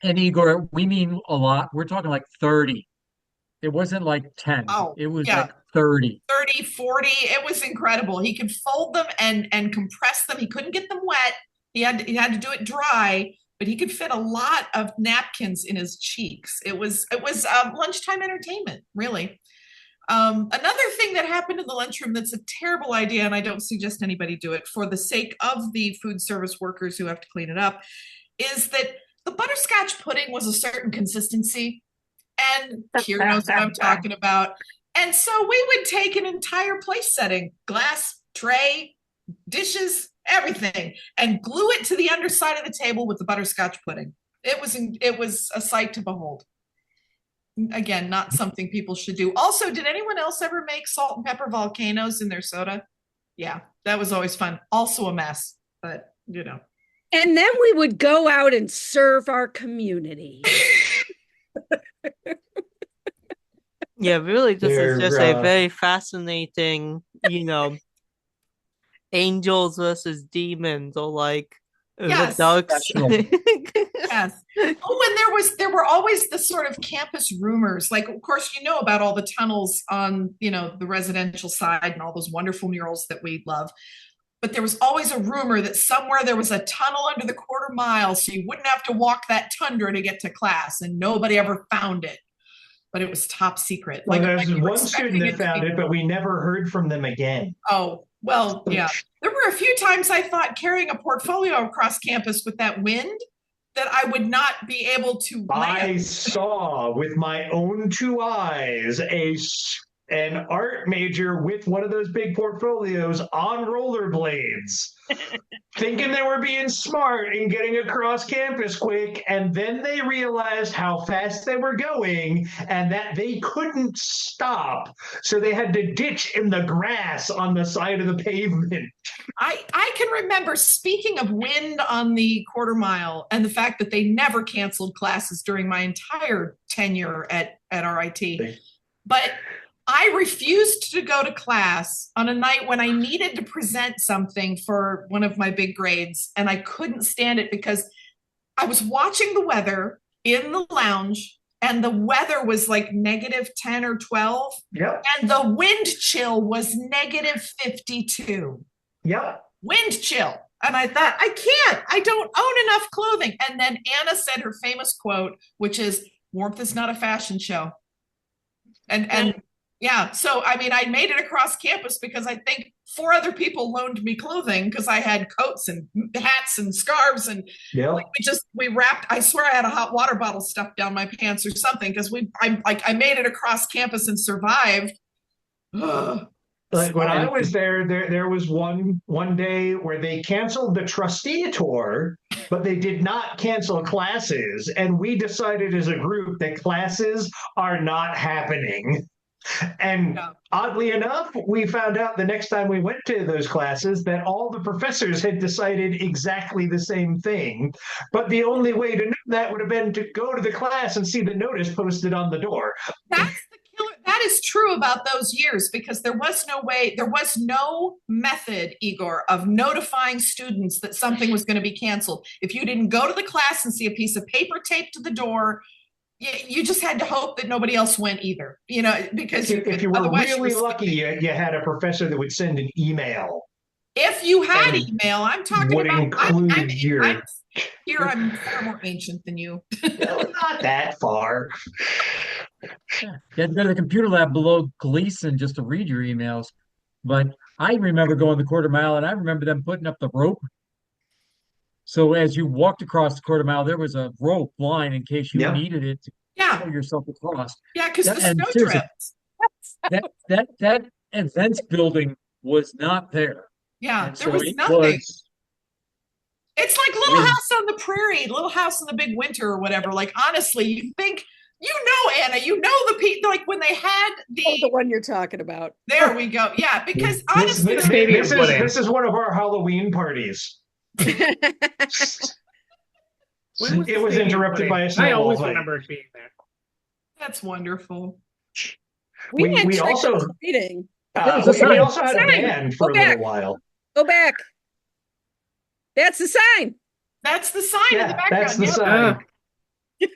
And Igor, we mean a lot. We're talking like 30. It wasn't like 10. Oh, It was yeah. like 30. 30, 40. It was incredible. He could fold them and compress them. He couldn't get them wet. He had to do it dry, but he could fit a lot of napkins in his cheeks. It was lunchtime entertainment, really. Another thing that happened in the lunchroom that's a terrible idea, and I don't suggest anybody do it for the sake of the food service workers who have to clean it up, is that the butterscotch pudding was a certain consistency, and Keir knows what I'm talking about. And so we would take an entire place setting, glass, tray, dishes, everything, and glue it to the underside of the table with the butterscotch pudding. It was a sight to behold. Again, not something people should do. Also, did anyone else ever make salt and pepper volcanoes in their soda? Yeah, that was always fun. Also a mess, but you know. And then we would go out and serve our community. Yeah, really, this is just a very fascinating, angels versus demons, or like the ducks. Yes. Oh, and there were always the sort of campus rumors. Like, of course, you know about all the tunnels on, the residential side and all those wonderful murals that we love. But there was always a rumor that somewhere there was a tunnel under the quarter mile, so you wouldn't have to walk that tundra to get to class, and nobody ever found it. But it was top secret. Well, there's one student that found it, but we never heard from them again. Oh, well, yeah. There were a few times I thought carrying a portfolio across campus with that wind that I would not be able to land. I saw with my own two eyes an art major with one of those big portfolios on rollerblades, thinking they were being smart and getting across campus quick, and then they realized how fast they were going and that they couldn't stop, so they had to ditch in the grass on the side of the pavement. I can remember, speaking of wind on the quarter mile and the fact that they never canceled classes during my entire tenure at RIT, but I refused to go to class on a night when I needed to present something for one of my big grades, and I couldn't stand it because I was watching the weather in the lounge, and the weather was like -10 or 12. Yep. And the wind chill was -52. Yep. Wind chill. And I thought, I don't own enough clothing. And then Anna said her famous quote, which is, warmth is not a fashion show. And yeah, so I mean, I made it across campus because I think 4 other people loaned me clothing because I had coats and hats and scarves, and we wrapped. I swear I had a hot water bottle stuffed down my pants or something because I made it across campus and survived. Like when I was there was one day where they canceled the trustee tour, but they did not cancel classes, and we decided as a group that classes are not happening. And oddly enough, we found out the next time we went to those classes that all the professors had decided exactly the same thing. But the only way to know that would have been to go to the class and see the notice posted on the door. That's the killer. That is true about those years, because there was no method, Igor, of notifying students that something was going to be canceled. If you didn't go to the class and see a piece of paper taped to the door, you just had to hope that nobody else went either, because if you were really lucky, you had a professor that would send an email. If you had email, I'm talking would about. Include I'm far more ancient than you. No, not that far. You had to go to the computer lab below Gleason just to read your emails. But I remember going the quarter mile, and I remember them putting up the rope. So as you walked across the quarter mile, there was a rope line in case you needed it to pull yourself across. Yeah, because the snow drifts. That events building was not there. Yeah, And there so was it nothing. was, It's like I Little mean, House on the Prairie, Little House in the Big Winter, or whatever. Like honestly, you think Anna, the people like when they had Oh, the the. one you're talking about. There we go. Yeah, because This honestly, this, Stadium this is footing. this is one of our Halloween parties. When was the It was stadium interrupted put by in? a I snowball always fight. remember it being there. that's wonderful. We went We trick or also treating. there's a we sign. also had a Sign. band for Go a little back. while. Go back. That's the sign. That's the sign in the Yeah, that's background. the Yeah, sign.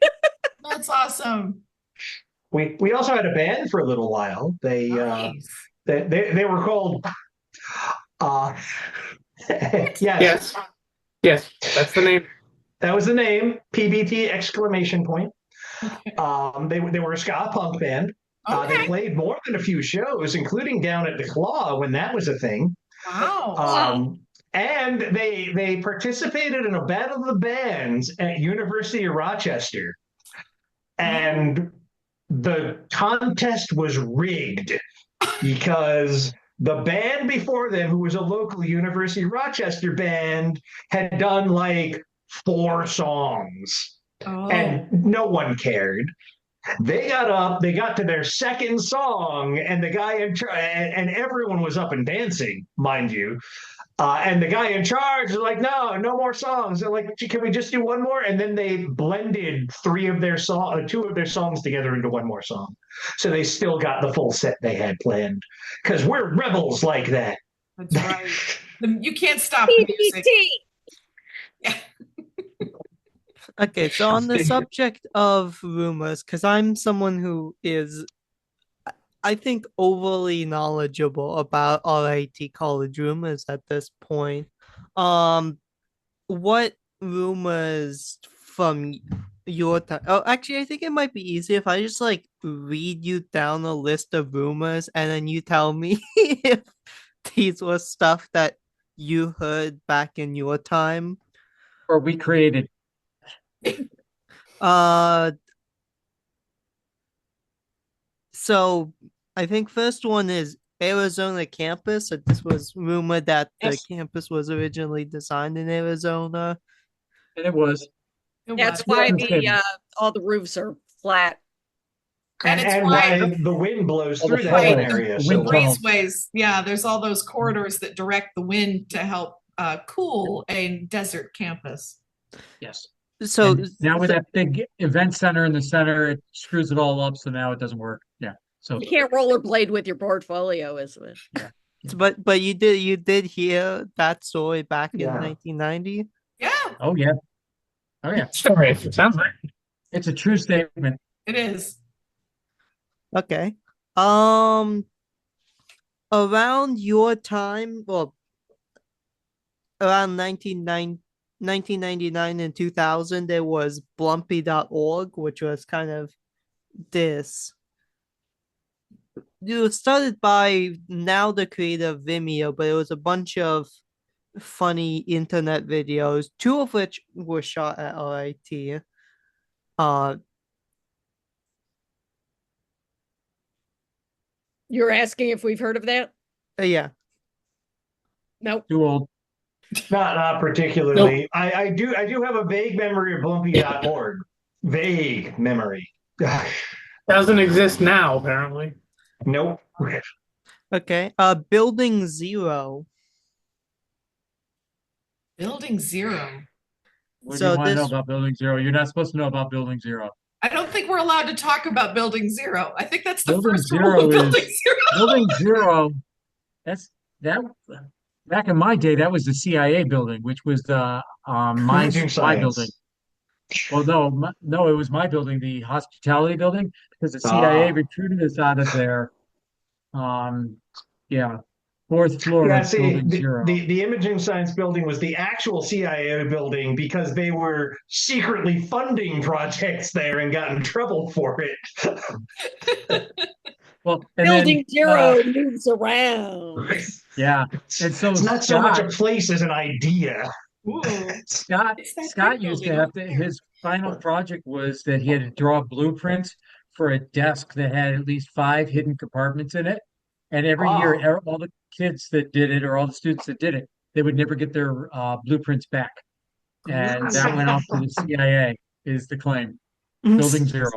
that's awesome. We also had a band for a little while. Nice. They were called uh yes, Yes. Yes, that's the name. that was the name. PBT exclamation point. Okay. They were a ska punk band. They Okay. played more than a few shows, including down at the Claw when that was a thing. Wow. And they participated in a battle of the bands at University of Rochester, and the contest was rigged because the band before them, who was a local University of Rochester band, had done like 4 songs, Oh. and no one cared. They got up, they got to their second song, and the guy and everyone was up and dancing, mind you. And the guy in charge was like, no more songs. They're like, can we just do one more? And then they blended two of their songs together into one more song. So they still got the full set they had planned. Because we're rebels like that. That's right. You can't stop the music. Yeah. Okay, so on the subject of rumors, because I'm someone who is, I think, overly knowledgeable about RIT college rumors at this point. Um, what rumors from your time? Oh, actually, I think it might be easier if I just like read you down a list of rumors and then you tell me if these were stuff that you heard back in your time. Or we created. Uh, so I think first one is Arizona campus. So this was rumored that the Yes. campus was originally designed in Arizona. And it was. That's It why was. all the roofs are flat. And it's And why why the wind blows All the through that Right, one tunnels, area the so wind well. tunnels. breezeways. Yeah, there's all those corridors that direct the wind to help cool a desert campus. Yes. So And now with that big event center in the center, it screws it all up. So now it doesn't work. Yeah. So You can't rollerblade with your portfolio, is it? but you did hear that story back in Yeah. 1990. Yeah, oh yeah. Oh yeah. Sorry, it sounds like. It's a true statement. it is. Okay. Around your time, well, around 1999 and 2000, there was Blumpy.org, which was kind of this. It was started by now the creator of Vimeo, but it was a bunch of funny internet videos, two of which were shot at RIT. You're asking if we've heard of that? Yeah. Nope. Too old. Not particularly. I do have a vague memory of Blumpy.org. Vague memory. Doesn't exist now, apparently. Nope. Okay. Building Zero. Building Zero. What do So you want to know this- about Building Zero? You're not supposed to know about Building Zero. I don't think we're allowed to talk about Building Zero. I think that's the Building first Zero rule of is- Building Zero. Building Zero, that back in my day, that was the CIA building, which was the my Imaging science. building. Well, no, it was my building, the hospitality building, because the CIA recruited us out of there. Yeah, fourth floor Yeah, of see, Building Zero. the imaging science building was the actual CIA building because they were secretly funding projects there and got in trouble for it. Well, and Building then, Zero moves around. yeah, and so It's not so much a Scott- place as an idea. Ooh. Scott It's that Scott brick used to building have over there. his final project was that he had to draw a blueprint for a desk that had at least 5 hidden compartments in it, and every year all kids that did it or all the students that did it, they would never get their blueprints back. And that went off to the CIA, is the claim. Building Zero.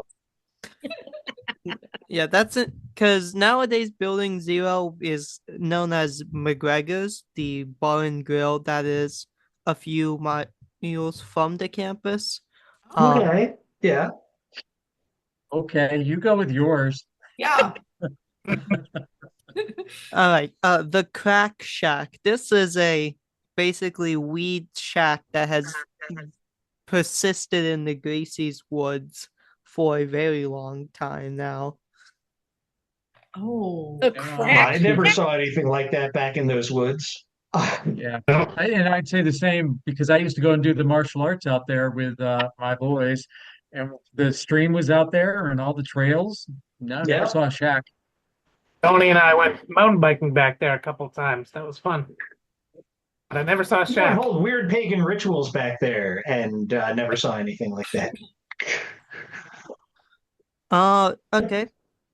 Yeah, that's it. Because nowadays, Building Zero is known as McGregor's, the bar and grill that is a few miles from the campus. Okay. Yeah. Okay, you go with yours. Yeah. All right. The Crack Shack. This is a basically weed shack that has persisted in the Gracie's woods for a very long time now. Oh. The Yeah. crack. I never saw anything like that back in those woods. Yeah, and I'd say the same because I used to go and do the martial arts out there with my boys, and the stream was out there and all the trails. No, I never Yeah. saw a shack. Tony and I went mountain biking back there a couple times. That was fun. But I never saw a People shack. hold weird pagan rituals back there, and never saw anything like that. Okay.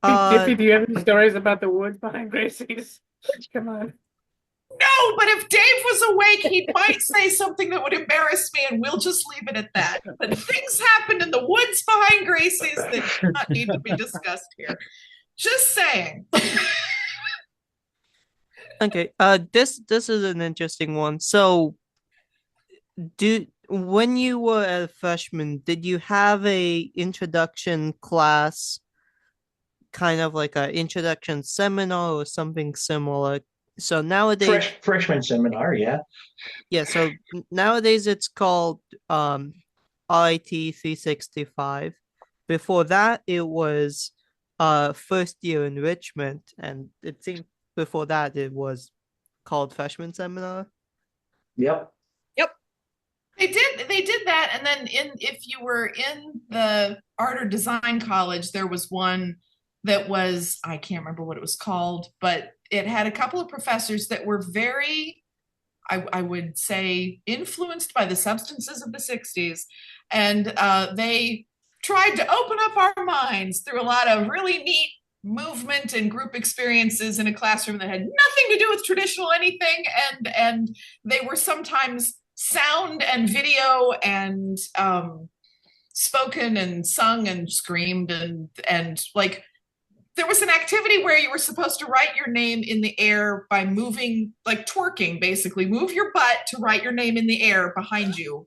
Jiffy, do you have any stories about the woods behind Gracie's? Come on. No, but if Dave was awake, he might say something that would embarrass me, and we'll just leave it at that. But things happened in the woods behind Gracie's that do not need to be discussed here. Just saying. Okay. This is an interesting one. So, when you were a freshman, did you have a introduction class, kind of like an introduction seminar or something similar? So nowadays, Freshman seminar, yeah. yeah. So nowadays it's called RIT 365. Before that, it was first year enrichment, and it seemed before that it was called freshman seminar. Yep. They did that, and then if you were in the art or design college, there was one that was, I can't remember what it was called, but it had a couple of professors that were very, I would say, influenced by the substances of the 60s. And they tried to open up our minds through a lot of really neat movement and group experiences in a classroom that had nothing to do with traditional anything. And they were sometimes sound and video and spoken and sung and screamed and like there was an activity where you were supposed to write your name in the air by moving, like twerking, basically. Move your butt to write your name in the air behind you.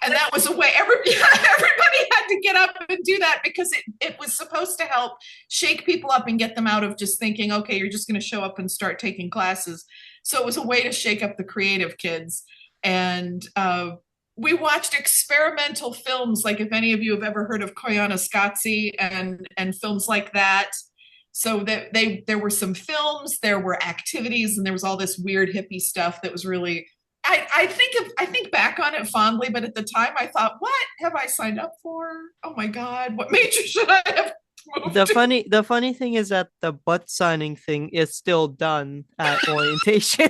And that was a way everybody had to get up and do that because it was supposed to help shake people up and get them out of just thinking, okay, you're just going to show up and start taking classes. So it was a way to shake up the creative kids. And we watched experimental films, like if any of you have ever heard of Koyaanisqatsi and films like that. So that there were some films, there were activities, and there was all this weird hippie stuff that was really. I think back on it fondly, but at the time I thought, what have I signed up for? Oh my God, what major should I have moved to? The funny thing is that the butt signing thing is still done at orientation.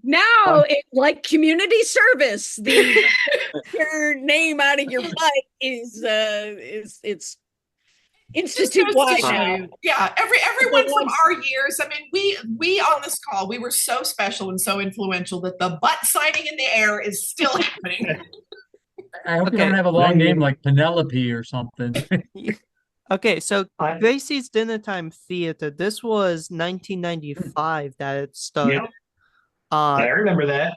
Now, like community service, your name out of your butt is it's institute wide now. Yeah, everyone from our years. I mean, we on this call, we were so special and so influential that the butt signing in the air is still happening. I hope you don't have a long name like Penelope or something. Okay, so Gracie's Dinner Time Theater. This was 1995 that it started. Yep. I remember that.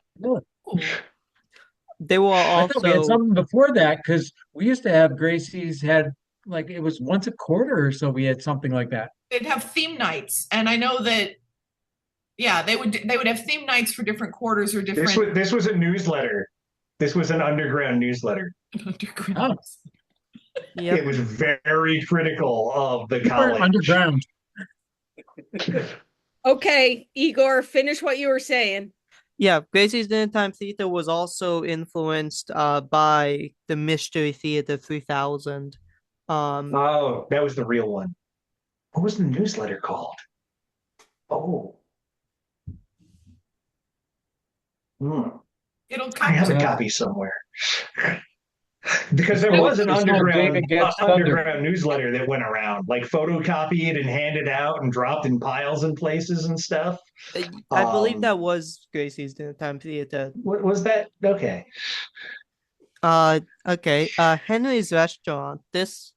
They were I thought we had also something before that because we used to have Gracie's had like it was once a quarter or so we had something like that. They'd have theme nights, and I know that. Yeah, they would have theme nights for different quarters or different. This was a newsletter. This was an underground newsletter. Underground. Yep. It was very critical of the We were college. underground. Okay, Igor, finish what you were saying. Yeah, Gracie's Dinner Time Theater was also influenced by the Mystery Theater 3000. Oh, that was the real one. What was the newsletter called? Oh. It'll I come have to a copy somewhere. Because there This was an this whole game against Thunder. underground newsletter that went around, like photocopied and handed out and dropped in piles and places and stuff. I believe Um, that was Gracie's Dinner Time Theater. what was that? Okay. Okay. Henry's Restaurant. This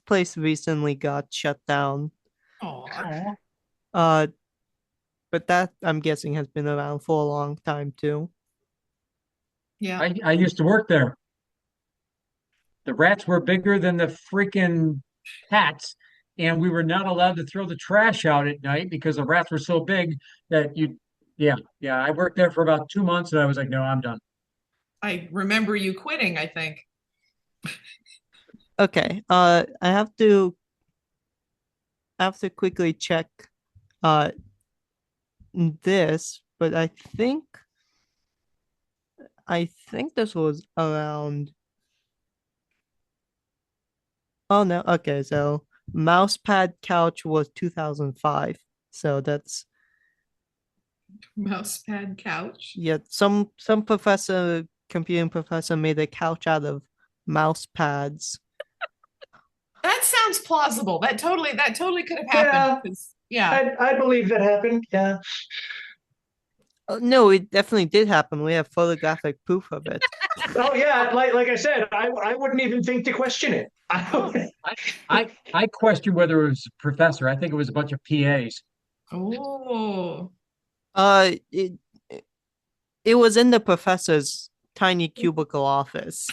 place recently got shut down. Aw. Uh, but that I'm guessing has been around for a long time too. Yeah. I used to work there. The rats were bigger than the freaking cats, and we were not allowed to throw the trash out at night because the rats were so big that yeah. I worked there for about 2 months, and I was like, no, I'm done. I remember you quitting, I think. Okay. I have to quickly check uh this, but I think this was around. Oh no, okay, so Mousepad Couch was 2005. So that's Mousepad couch. yeah, some computing professor made a couch out of mouse pads. That sounds plausible. That totally could have Yeah. happened. 'Cause- yeah. I believe that happened. Yeah. No, it definitely did happen. We have photographic proof of it. Oh yeah, like I said, I wouldn't even think to question it. I question whether it was a professor. I think it was a bunch of PAs. Oh. Uh, it it was in the professor's tiny cubicle office.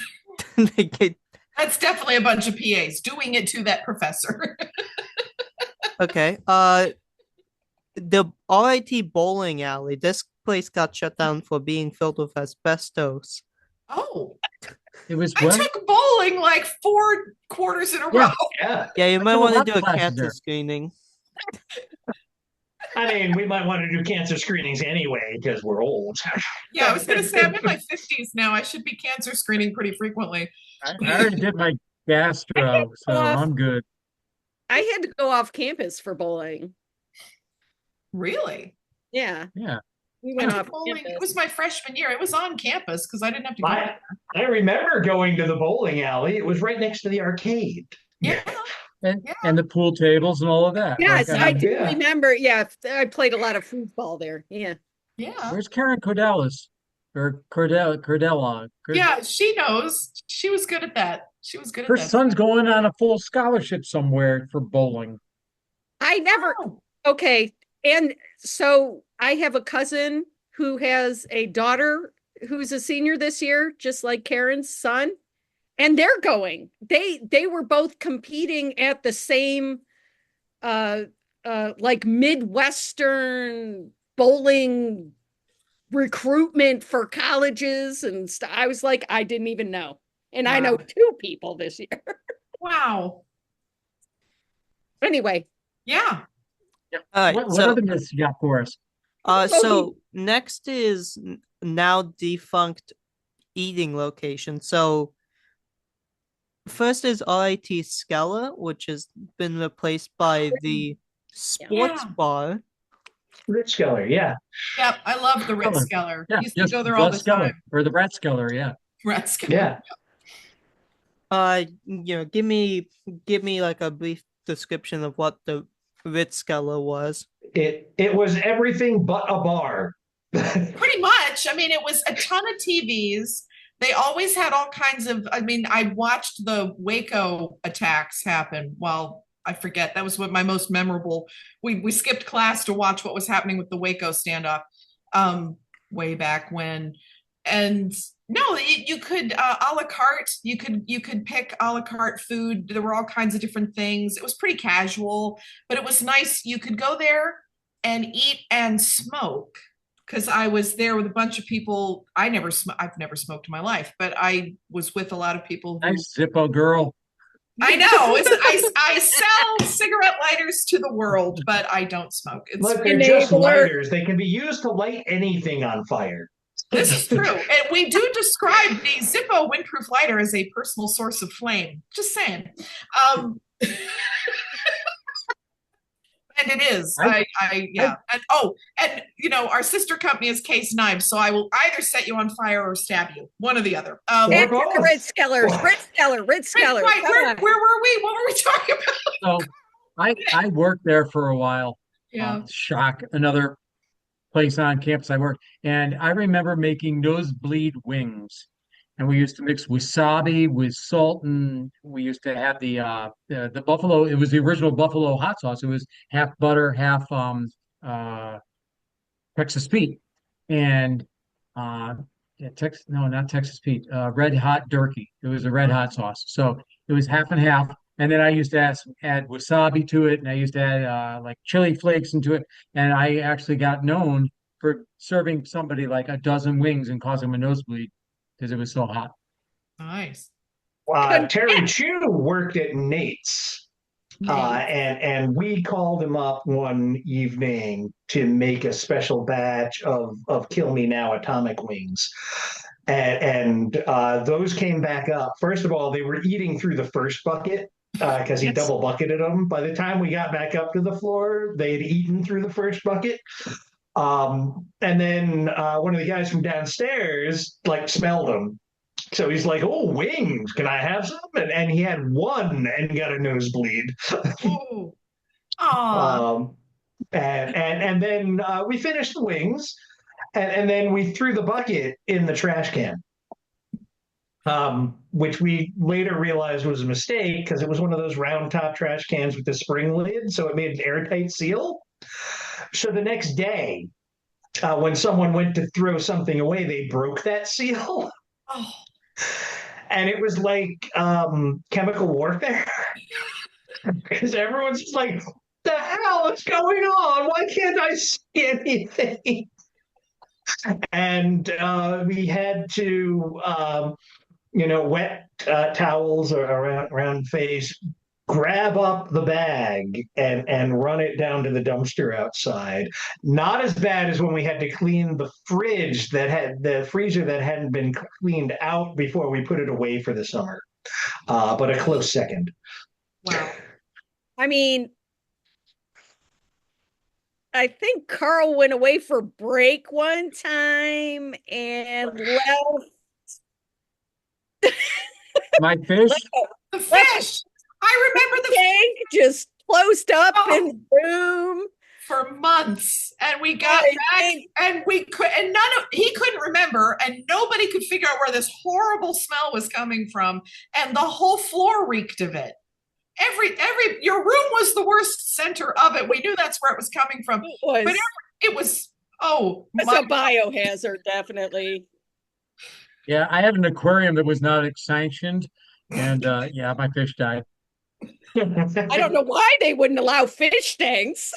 That's definitely a bunch of PAs doing it to that professor. Okay. The RIT bowling alley. This place got shut down for being filled with asbestos. Oh. It was I what? took bowling like 4 quarters in a row. Yeah. Yeah, you might took a want to lot do of a classes cancer there. screening. I mean, we might want to do cancer screenings anyway because we're old. Yeah, I was gonna say I'm in my 50s now. I should be cancer screening pretty frequently. I already did my gastro, so I'm good. I had to go off campus for bowling. Really? Yeah, Yeah. we I went took off bowling. It campus. was my freshman year. It was on campus because I didn't have to go. I remember going to the bowling alley. It was right next to the arcade. Yeah. And the pool tables and all of that. Yes, Like, I do Yeah. remember. Yeah, I played a lot of foosball there. Yeah. Yeah. where's Karen Cordelis? Or Cordella? Yeah, she knows. She was good at that. She was good at Her that. son's going on a full scholarship somewhere for bowling. I never, Oh, okay. And so I have a cousin who has a daughter who's a senior this year, just like Karen's son, and they're going. They were both competing at the same like Midwestern bowling recruitment for colleges and stuff. I was like, I didn't even know. And I know Wow. 2 people this year. wow. Anyway, Yeah. All right, What so other myths you got for us? so next is now defunct eating location. So first is RIT Skella, which has been replaced by the sports Yeah. bar. Rich Skeller, yeah. Yep. I love the Ritz Skeller. Skeller. Yeah, Used to just go there all the the Skeller time. or the Rat Skeller, yeah. Ritz Skeller. Yeah. Give me like a brief description of what the Ritz Skella was. It was everything but a bar. Pretty much. I mean, it was a ton of TVs. They always had all kinds of, I mean, I watched the Waco attacks happen. Well, I forget. That was what my most memorable. We skipped class to watch what was happening with the Waco standoff way back when. And no, you could a la carte. You could pick a la carte food. There were all kinds of different things. It was pretty casual, but it was nice. You could go there and eat and smoke. Because I was there with a bunch of people. I've never smoked in my life, but I was with a lot of people who. Nice Zippo girl. I know. I sell cigarette lighters to the world, but I don't smoke. Look, they're just Enabler. lighters. They can be used to light anything on fire. This is true. And we do describe the Zippo windproof lighter as a personal source of flame. Just saying. And it is. I- Yeah. And our sister company is Case Knives, so I will either set you on fire or stab you, one or the other. Or And both. Ritz Kellers, Ritz Keller. Right, where were we? What were we talking about? So I worked there for a while. Yeah. Shock, another place on campus I worked. And I remember making nosebleed wings. And we used to mix wasabi with salt, and we used to have the buffalo. It was the original buffalo hot sauce. It was half butter, half uh Texas Pete, and yeah, Texas, no, not Texas Pete, Red Hot Jerky. It was a red hot sauce. So it was half and half. And then I used to add wasabi to it, and I used to add like chili flakes into it. And I actually got known for serving somebody like a dozen wings and causing them a nosebleed because it was so hot. Nice. Terry Chu worked at Nate's. And we called him up one evening to make a special batch of Kill Me Now atomic wings. And those came back up. First of all, they were eating through the first bucket because he double bucketed them. By the time we got back up to the floor, they had eaten through the first bucket. And then one of the guys from downstairs smelled them. So he's like, "Oh, wings! Can I have some?" And he had one and got a nosebleed. Oh, aww. And then we finished the wings, and then we threw the bucket in the trash can, which we later realized was a mistake because it was one of those round top trash cans with the spring lid, so it made an airtight seal. So the next day, when someone went to throw something away, they broke that seal. Oh. And it was like chemical warfare because everyone's just like, "What the hell is going on? Why can't I see anything?" And we had to, wet towels around face, grab up the bag and run it down to the dumpster outside. Not as bad as when we had to clean the freezer that hadn't been cleaned out before we put it away for the summer, but a close second. Wow. I mean, I think Carl went away for break one time and left. My fish? The fish! I remember the tank just closed up in the room for months, and we got back, and he couldn't remember, and nobody could figure out where this horrible smell was coming from, and the whole floor reeked of it. Your room was the worst center of it. We knew that's where it was coming from. But it was it's a biohazard, definitely. Yeah, I had an aquarium that was not sanctioned, and my fish died. I don't know why they wouldn't allow fish tanks.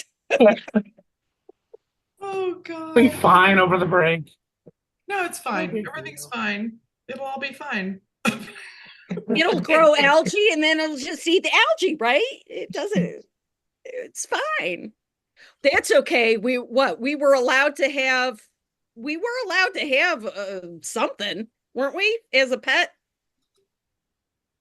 Oh God. Be fine over the break. No, it's fine. Everything's fine. It'll all be fine. It'll grow algae and then it'll just eat the algae, right? It's fine. That's okay. We were allowed to have something, weren't we, as a pet?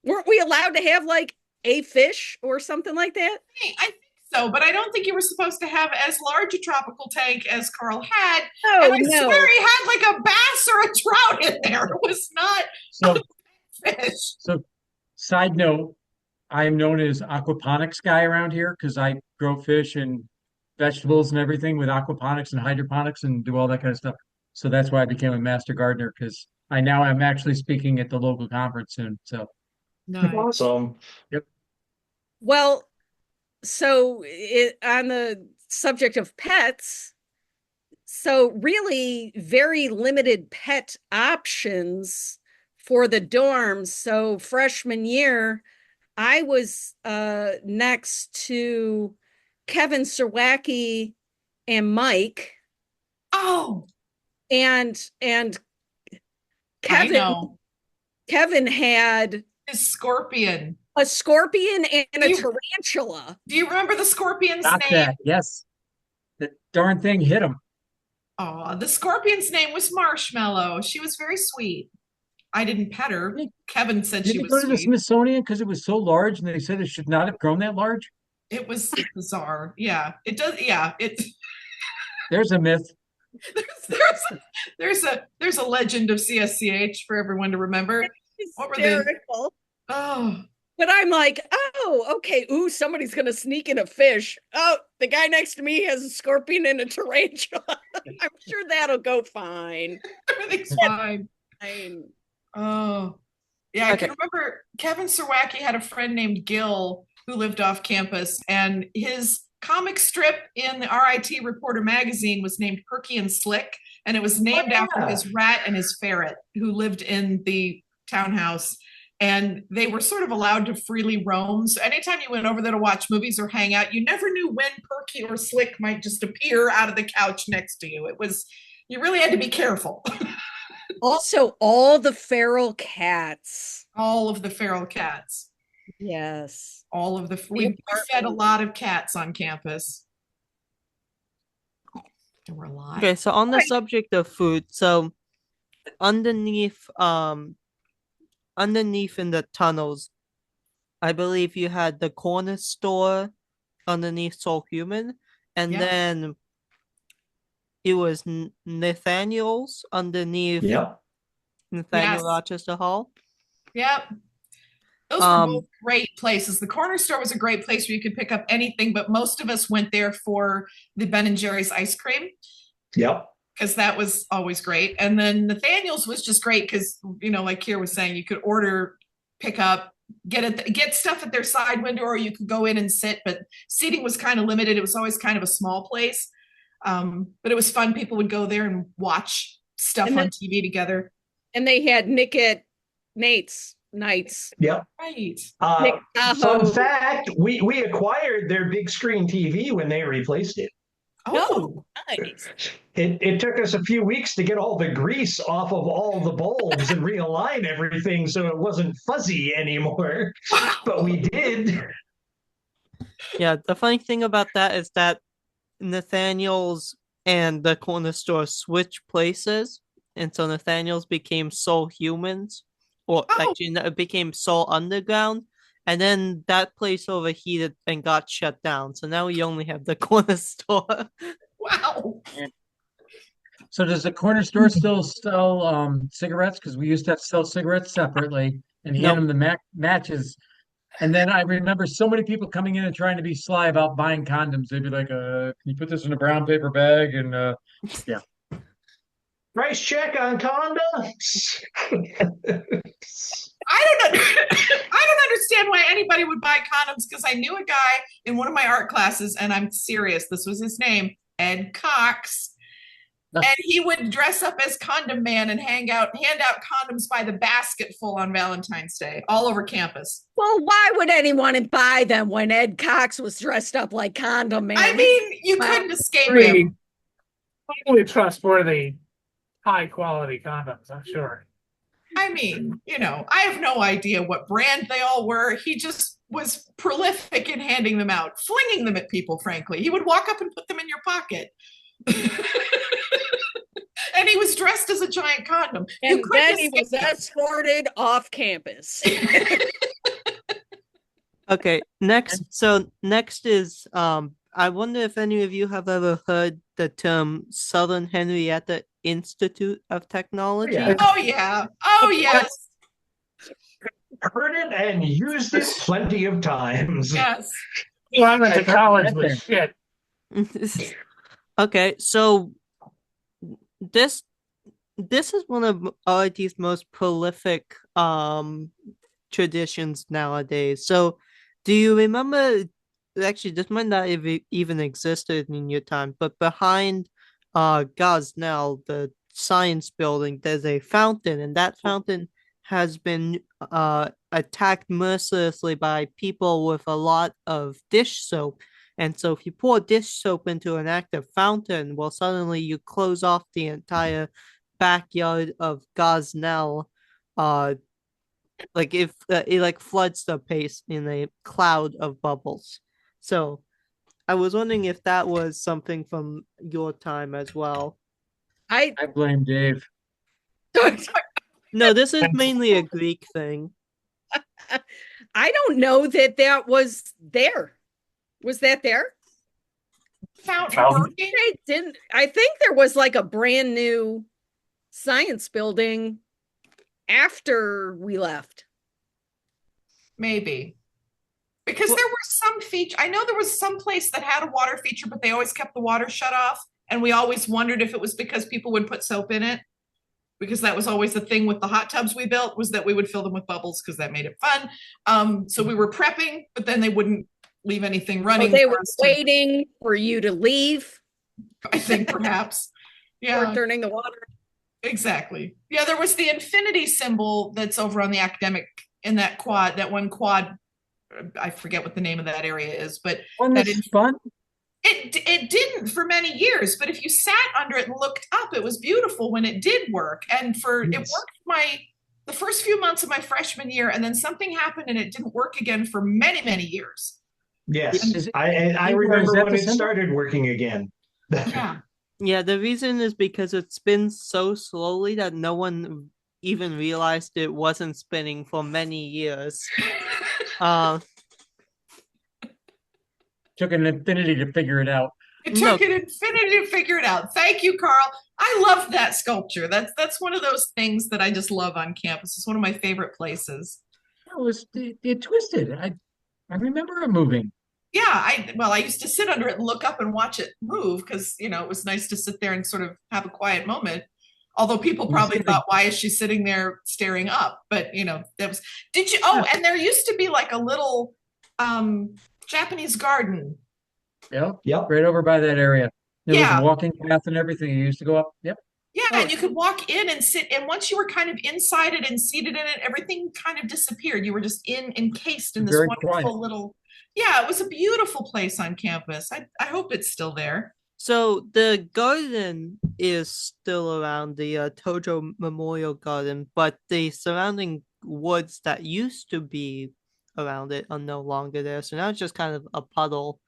Weren't we allowed to have like a fish or something like that? I think so, but I don't think you were supposed to have as large a tropical tank as Carl had. Oh, and I swear he had like a bass or a trout in there. It was not a fish. So, side note, I am known as aquaponics guy around here because I grow fish and vegetables and everything with aquaponics and hydroponics and do all that kind of stuff. So that's why I became a master gardener, because I'm actually speaking at the local conference soon. So nice. Awesome. Yep. Well, so on the subject of pets, so really very limited pet options for the dorms. So freshman year, I was next to Kevin Serwacki and Mike. Oh. And Kevin had a scorpion and a tarantula. Do you remember the scorpion's Not name? that. Yes. The darn thing hit him. Oh, the scorpion's name was Marshmallow. She was very sweet. I didn't pet her. Kevin said she was Did you go to the sweet. Smithsonian because it was so large and they said it should not have grown that large? It was bizarre. Yeah, it does. Yeah, There's a myth. there's a legend of CSCH for everyone to remember. What were the Hysterical. oh But I'm like, oh, okay. Ooh, somebody's gonna sneak in a fish. Oh, the guy next to me has a scorpion and a tarantula. I'm sure that'll go fine. everything's fine. Fine. Oh yeah, I Okay. can remember Kevin Serwacki had a friend named Gil who lived off campus, and his comic strip in the RIT Reporter magazine was named Perky and Slick, and it was named after his rat and his ferret who lived in the townhouse. And they were sort of allowed to freely roam. So anytime you went over there to watch movies or hang out, you never knew when Perky or Slick might just appear out of the couch next to you. You really had to be careful. Also, all the feral cats. All of the feral cats. Yes. All of we fed a lot of cats on campus. There were a lot. Okay, so on the subject of food, so underneath in the tunnels, I believe you had the corner store underneath Soul Human, and Yeah. then it was Nathaniel's underneath Yep. Nathaniel Yes. Rochester Hall. Yep. Those were both great places. The corner store was a great place where you could pick up anything, but most of us went there for the Ben and Jerry's ice cream Yep. because that was always great. And then Nathaniel's was just great because, like Keir was saying, you could order, pick up, get stuff at their side window, or you could go in and sit, but seating was kind of limited. It was always kind of a small place. But it was fun. People would go there and watch stuff on TV together. And they had Nick at Nate's nights. Yep. Right. Fun fact, we acquired their big screen TV when they replaced it. Oh, nice. It took us a few weeks to get all the grease off of all the bulbs and realign everything so it wasn't fuzzy anymore. But we did. Yeah, the funny thing about that is that Nathaniel's and the corner store switched places, and so Nathaniel's became Soul Humans, or actually no, it became Soul Underground, and then that place overheated and got shut down. So now we only have the corner store. Wow. So does the corner store still sell cigarettes? Because we used to have to sell cigarettes separately and hand them the matches. And then I remember so many people coming in and trying to be sly about buying condoms. They'd be like, can you put this in a brown paper bag? And yeah. Price check on condoms. I don't understand why anybody would buy condoms, because I knew a guy in one of my art classes, and I'm serious, this was his name, Ed Cox. And he would dress up as Condom Man and hand out condoms by the basketful on Valentine's Day all over campus. Well, why would anyone buy them when Ed Cox was dressed up like Condom Man? I mean, you couldn't escape him. Totally trustworthy, high quality condoms, I'm sure. I mean, I have no idea what brand they all were. He just was prolific in handing them out, flinging them at people, frankly. He would walk up and put them in your pocket. And he was dressed as a giant condom. And then he was escorted off campus. Okay, next is I wonder if any of you have ever heard the term Southern Henrietta Institute of Technology. Oh yeah. Oh yes. Heard it and used it plenty of times. Yes. Well, I went to college with shit. Okay, so this is one of RIT's most prolific traditions nowadays. So do you remember, actually this might not have even existed in your time, but behind Gosnell, the science building, there's a fountain, and that fountain has been attacked mercilessly by people with a lot of dish soap. And so if you pour dish soap into an active fountain, well, suddenly you close off the entire backyard of Gosnell. Like if it floods the place in a cloud of bubbles. So I was wondering if that was something from your time as well. I blame Dave. No, this is mainly a Greek thing. I don't know that was there. Was that there? Fountain Fountain. working? I think there was like a brand new science building after we left. Maybe. Because there were some feature. I know there was some place that had a water feature, but they always kept the water shut off. And we always wondered if it was because people would put soap in it. Because that was always the thing with the hot tubs we built, was that we would fill them with bubbles because that made it fun. So we were prepping, but then they wouldn't leave anything running. They were waiting for you to leave. I think perhaps. Yeah. Or turning the water. Exactly. Yeah, there was the infinity symbol that's over on the academic in that quad, that one quad. I forget what the name of that area is, but Wasn't this fun? it didn't for many years. But if you sat under it and looked up, it was beautiful when it did work. And it worked the first few months of my freshman year, and then something happened and it didn't work again for many, many years. Yes, I remember when it started working again. Yeah. Yeah, the reason is because it spins so slowly that no one even realized it wasn't spinning for many years. Took an infinity to figure it out. It took an infinity to figure it out. Thank you, Carl. I love that sculpture. That's one of those things that I just love on campus. It's one of my favorite places. It twisted. I remember it moving. Yeah, I used to sit under it and look up and watch it move because it was nice to sit there and sort of have a quiet moment. Although people probably thought, why is she sitting there staring up? But that was. Did you? Oh, and there used to be like a little Japanese garden. Yep. Right over by that area. There was a walking path and everything. You used to go up. Yep. Yeah, and you could walk in and sit. And once you were kind of inside it and seated in it, everything kind of disappeared. You were just encased in this wonderful little. Yeah, it was a beautiful place on campus. I hope it's still there. So the garden is still around, the Tojo Memorial Garden, but the surrounding woods that used to be around it are no longer there. So now it's just kind of a puddle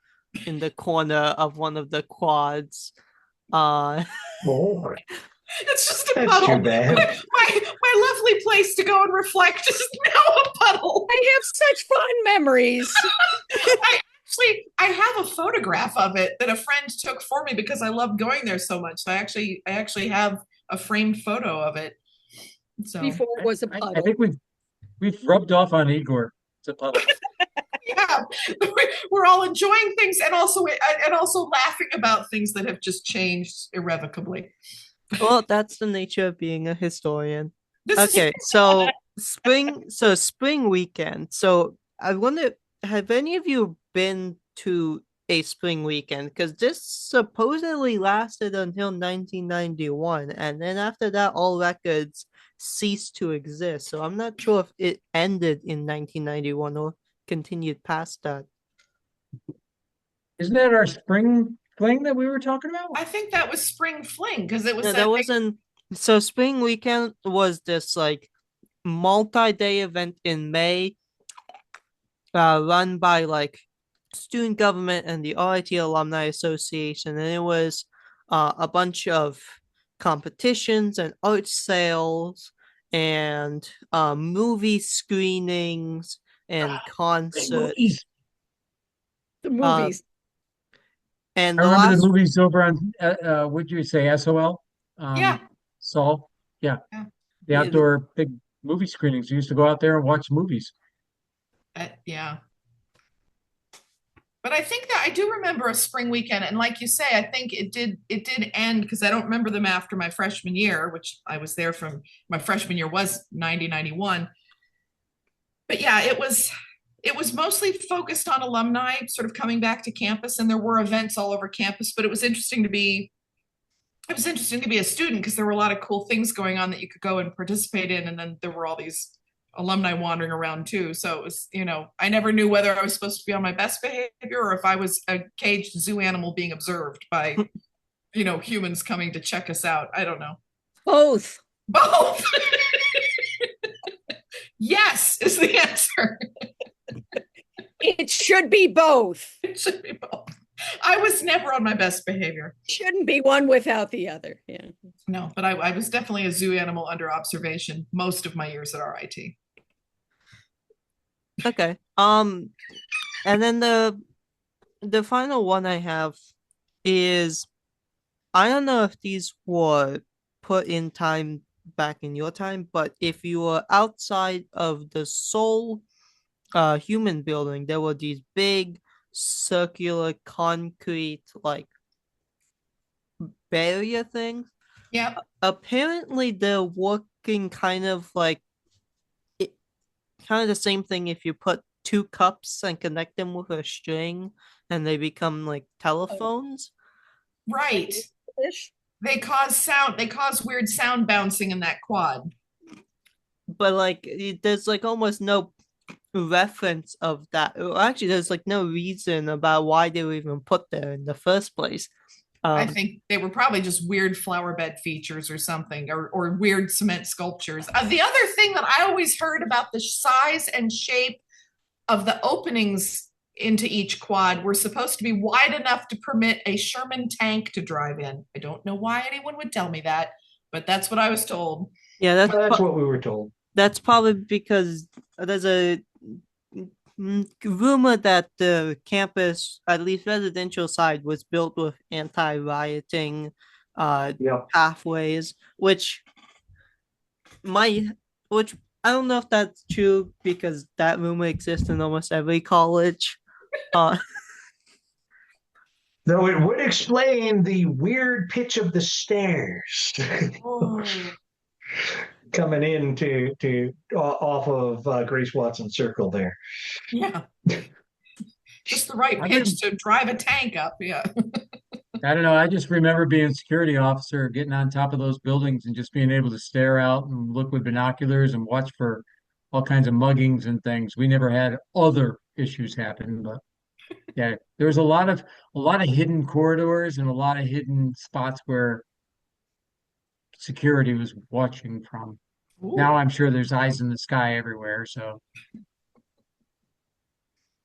in the corner of one of the quads. It's just a That's puddle. too bad. My lovely place to go and reflect is now a puddle. I have such fun memories. I have a photograph of it that a friend took for me because I love going there so much. So I actually have a framed photo of it. So before it was a puddle. I think we've rubbed off on Igor. It's a puddle. Yeah, we're all enjoying things and also laughing about things that have just changed irrevocably. Well, that's the nature of being a historian. Okay, so spring weekend. So I wonder, have any of you been to a spring weekend? Because this supposedly lasted until 1991, and then after that, all records ceased to exist. So I'm not sure if it ended in 1991 or continued past that. Isn't that our spring fling that we were talking about? I think that was spring fling because it was. No, that wasn't. So spring weekend was this like multi-day event in May, run by like student government and the RIT Alumni Association, and it was a bunch of competitions and art sales and movie screenings and concerts. The movies. And I remember the movies over on would you say SOL? Yeah. Sol. Yeah. The outdoor big movie screenings. You used to go out there and watch movies. Yeah. But I think that I do remember a spring weekend, and like you say, I think it did end because I don't remember them after my freshman year, which I was there from. My freshman year was 90-91. But yeah, it was mostly focused on alumni sort of coming back to campus, and there were events all over campus, but it was interesting to be a student because there were a lot of cool things going on that you could go and participate in, and then there were all these alumni wandering around too. So it was, I never knew whether I was supposed to be on my best behavior or if I was a caged zoo animal being observed by, humans coming to check us out. I don't know. Both. Yes is the answer. It should be both. It should be both. I was never on my best behavior. Shouldn't be one without the other. Yeah. No, but I was definitely a zoo animal under observation most of my years at RIT. Okay. And then the the final one I have is I don't know if these were put in time back in your time, but if you were outside of the Seoul human building, there were these big circular concrete like barrier things. Yep. Apparently they're working kind of like it, kind of the same thing if you put two cups and connect them with a string and they become like telephones. Right. Ish. They cause weird sound bouncing in that quad. But like there's like almost no reference of that. Actually, there's like no reason about why they were even put there in the first place. I think they were probably just weird flower bed features or something, or weird cement sculptures. The other thing that I always heard about the size and shape of the openings into each quad were supposed to be wide enough to permit a Sherman tank to drive in. I don't know why anyone would tell me that, but that's what I was told. Yeah, That's what we were told. that's probably because there's a rumor that the campus, at least residential side, was built with anti-rioting Yep. pathways, might which I don't know if that's true because that rumor exists in almost every college. Uh, Though it would explain the weird pitch of the stairs Oh. coming in to off of Grace Watson Circle there. Yeah. Just the right pitch to drive a tank up. Yeah. I don't know. I just remember being a security officer, getting on top of those buildings and just being able to stare out and look with binoculars and watch for all kinds of muggings and things. We never had other issues happen, but yeah, there was a lot of hidden corridors and a lot of hidden spots where security was watching from. Now Ooh. I'm sure there's eyes in the sky everywhere. So,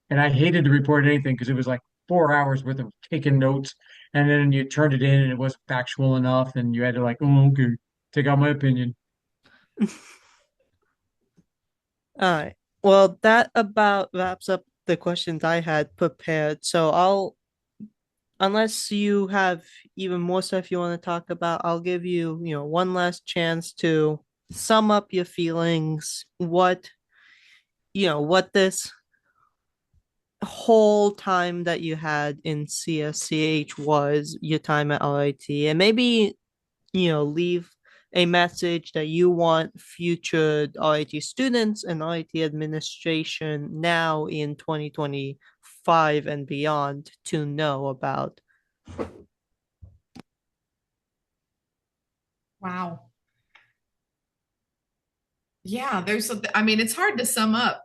and I hated to report anything because it was like 4 hours worth of taking notes, and then you turned it in and it wasn't factual enough, and you had to like, oh, okay, take out my opinion. all right. Well, that about wraps up the questions I had prepared. So unless you have even more stuff you want to talk about, I'll give you, one last chance to sum up your feelings, what this whole time that you had in CSCH was, your time at RIT, and maybe, leave a message that you want future RIT students and RIT administration now in 2025 and beyond to know about. Wow. Yeah, I mean, it's hard to sum up.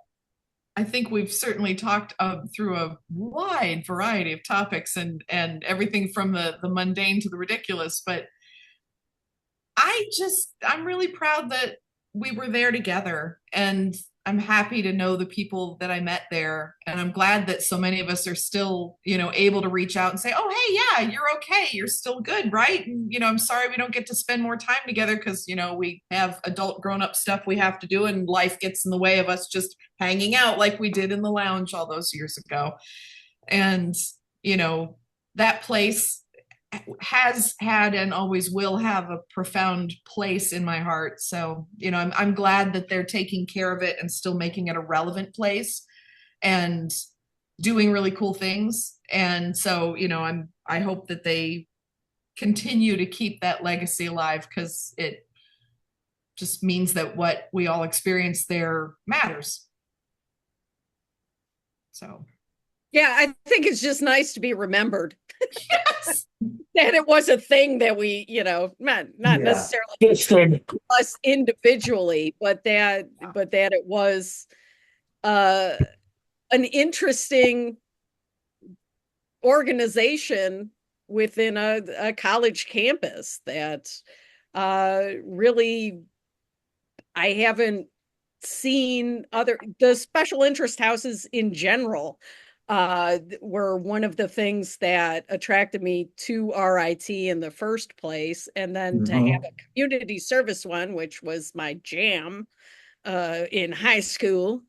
I think we've certainly talked through a wide variety of topics and everything from the mundane to the ridiculous. But I'm really proud that we were there together, and I'm happy to know the people that I met there. And I'm glad that so many of us are still, able to reach out and say, oh, hey, yeah, you're okay. You're still good, right? And, I'm sorry we don't get to spend more time together because, we have adult grown up stuff we have to do and life gets in the way of us just hanging out like we did in the lounge all those years ago. And, that place has had and always will have a profound place in my heart. So, I'm glad that they're taking care of it and still making it a relevant place and doing really cool things. And so, I hope that they continue to keep that legacy alive because it just means that what we all experience there matters. So, yeah, I think it's just nice to be remembered. Yes. That it was a thing that we, not necessarily us individually, but that it was an interesting organization within a college campus that really I haven't seen the special interest houses in general were one of the things that attracted me to RIT in the first place. And then to have a community service one, which was my jam in high school,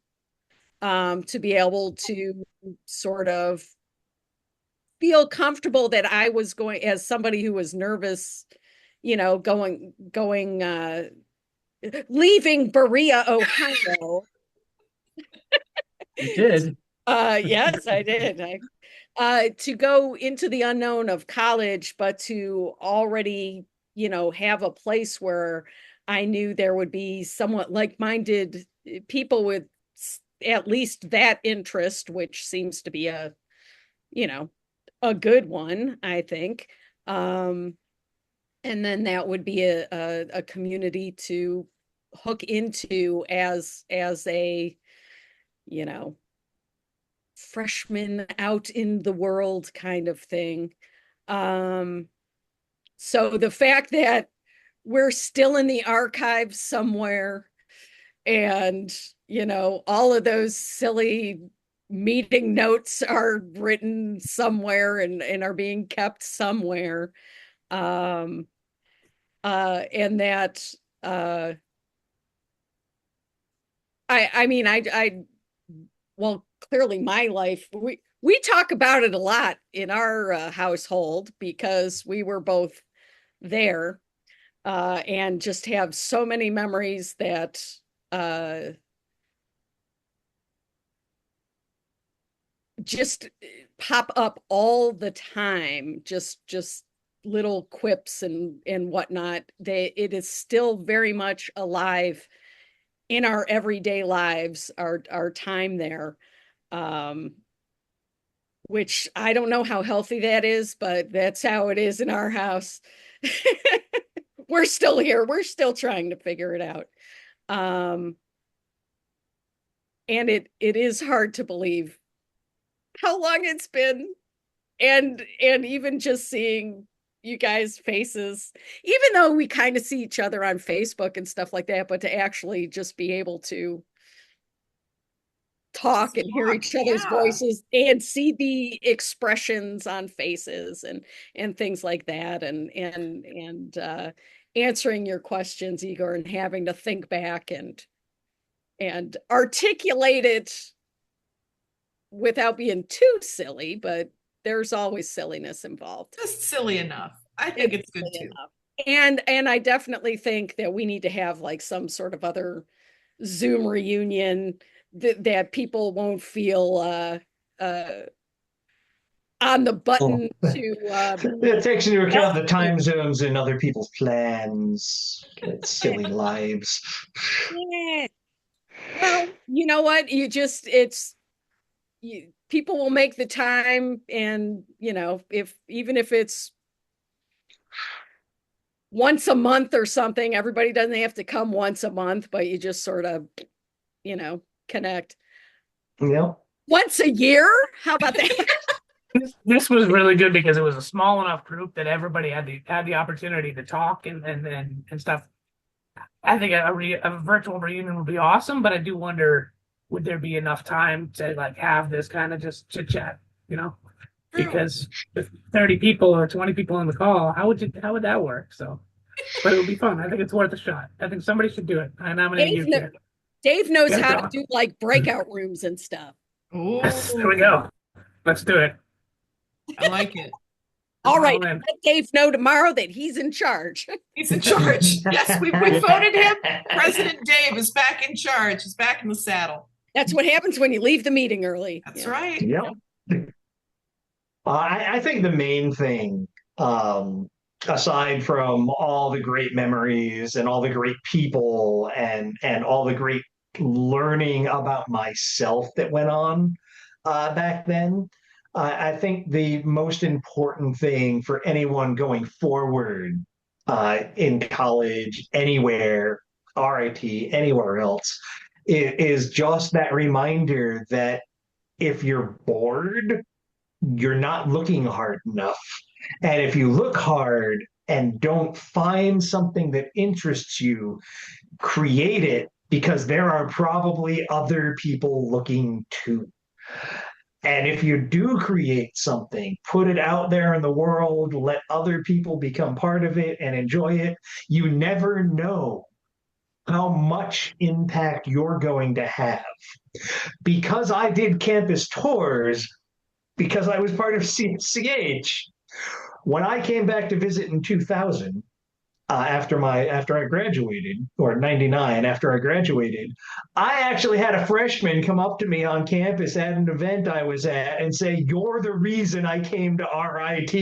to be able to sort of feel comfortable that I was going, as somebody who was nervous, leaving Berea, Ohio. You did. Yes, I did. To go into the unknown of college, but to already, have a place where I knew there would be somewhat like-minded people with at least that interest, which seems to be a good one, I think. And then that would be a community to hook into as a, freshman out in the world kind of thing. So the fact that we're still in the archives somewhere, and all of those silly meeting notes are written somewhere and are being kept somewhere, and that I mean I well, clearly my life, we talk about it a lot in our household because we were both there, and just have so many memories that just pop up all the time, just little quips and whatnot. It is still very much alive in our everyday lives, our time there, which I don't know how healthy that is, but that's how it is in our house. We're still here. We're still trying to figure it out. And it is hard to believe how long it's been, and even just seeing you guys' faces, even though we kind of see each other on Facebook and stuff like that, but to actually just be able to talk and hear each other's voices and see the expressions on faces and things like that, and answering your questions, Igor, and having to think back and articulate it without being too silly, but there's always silliness involved. Just silly enough. I think it's good too. Enough. And I definitely think that we need to have like some sort of other Zoom reunion that people won't feel on the button to It takes into account the time zones and other people's plans, silly lives. Yeah. Well, you know what? People will make the time, and even if it's once a month or something, everybody doesn't have to come once a month, but you just sort of, connect. Yep. Once a year? How about that? This was really good because it was a small enough group that everybody had the opportunity to talk and stuff. I think a virtual reunion would be awesome, but I do wonder, would there be enough time to like have this kind of just chit chat, because with 30 people or 20 people on the call, how would that work? So, but it would be fun. I think it's worth a shot. I think somebody should do it. I nominate you. Dave knows how to do like breakout rooms and stuff. Ooh. Yes, there we go. Let's do it. I like it. All right. Let Dave know tomorrow that he's in charge. He's in charge. Yes, we voted him. President Dave is back in charge. He's back in the saddle. That's what happens when you leave the meeting early. That's right. Yep. I think the main thing, aside from all the great memories and all the great people and all the great learning about myself that went on back then, I think the most important thing for anyone going forward in college, anywhere, RIT, anywhere else, is just that reminder that if you're bored, you're not looking hard enough. And if you look hard and don't find something that interests you, create it, because there are probably other people looking too. And if you do create something, put it out there in the world, let other people become part of it and enjoy it. You never know how much impact you're going to have. Because I did campus tours, because I was part of CSCH. When I came back to visit in 2000, after I graduated, or 99 after I graduated, I actually had a freshman come up to me on campus at an event I was at and say, "You're the reason I came to RIT."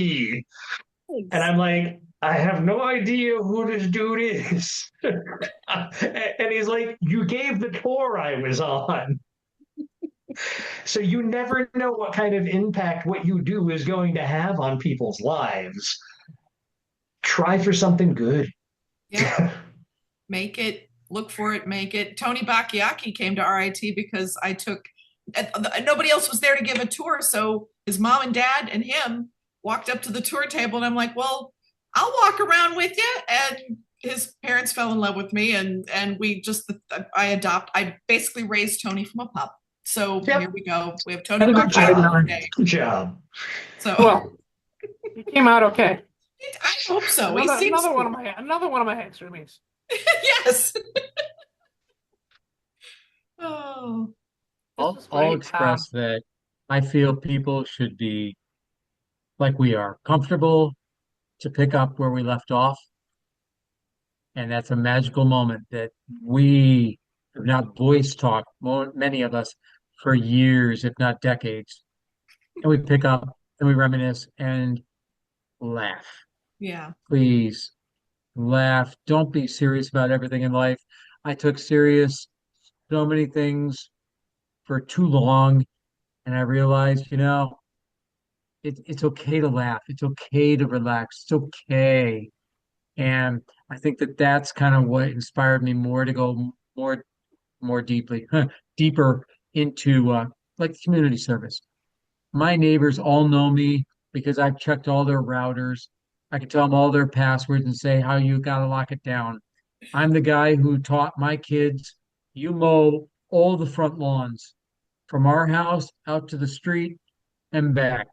And Thanks. I'm like, "I have no idea who this dude is." And he's like, "You gave the tour I was on." So you never know what kind of impact what you do is going to have on people's lives. Try for something good. Yeah. Make it, look for it, make it. Tony Bakayaki came to RIT because nobody else was there to give a tour. So his mom and dad and him walked up to the tour table, and I'm like, well, I'll walk around with you. And his parents fell in love with me, and I basically raised Tony from a pup. So Yep. here we go. We have I Tony didn't know. Bakayaki today. Good job. So Well, he came out okay. I hope so. He seems Another cool. another one of my extremes. Yes. Oh. I'll express that I feel people should be like we are, comfortable to pick up where we left off. And that's a magical moment that we have not voice talked, many of us, for years, if not decades. And we pick up and we reminisce and laugh. Yeah. Please laugh. Don't be serious about everything in life. I took serious so many things for too long, and I realized, it's okay to laugh. It's okay to relax. It's okay. And I think that that's kind of what inspired me more to go more deeply, deeper into like community service. My neighbors all know me because I've checked all their routers. I can tell them all their passwords and say how you got to lock it down. I'm the guy who taught my kids, you mow all the front lawns from our house out to the street and back.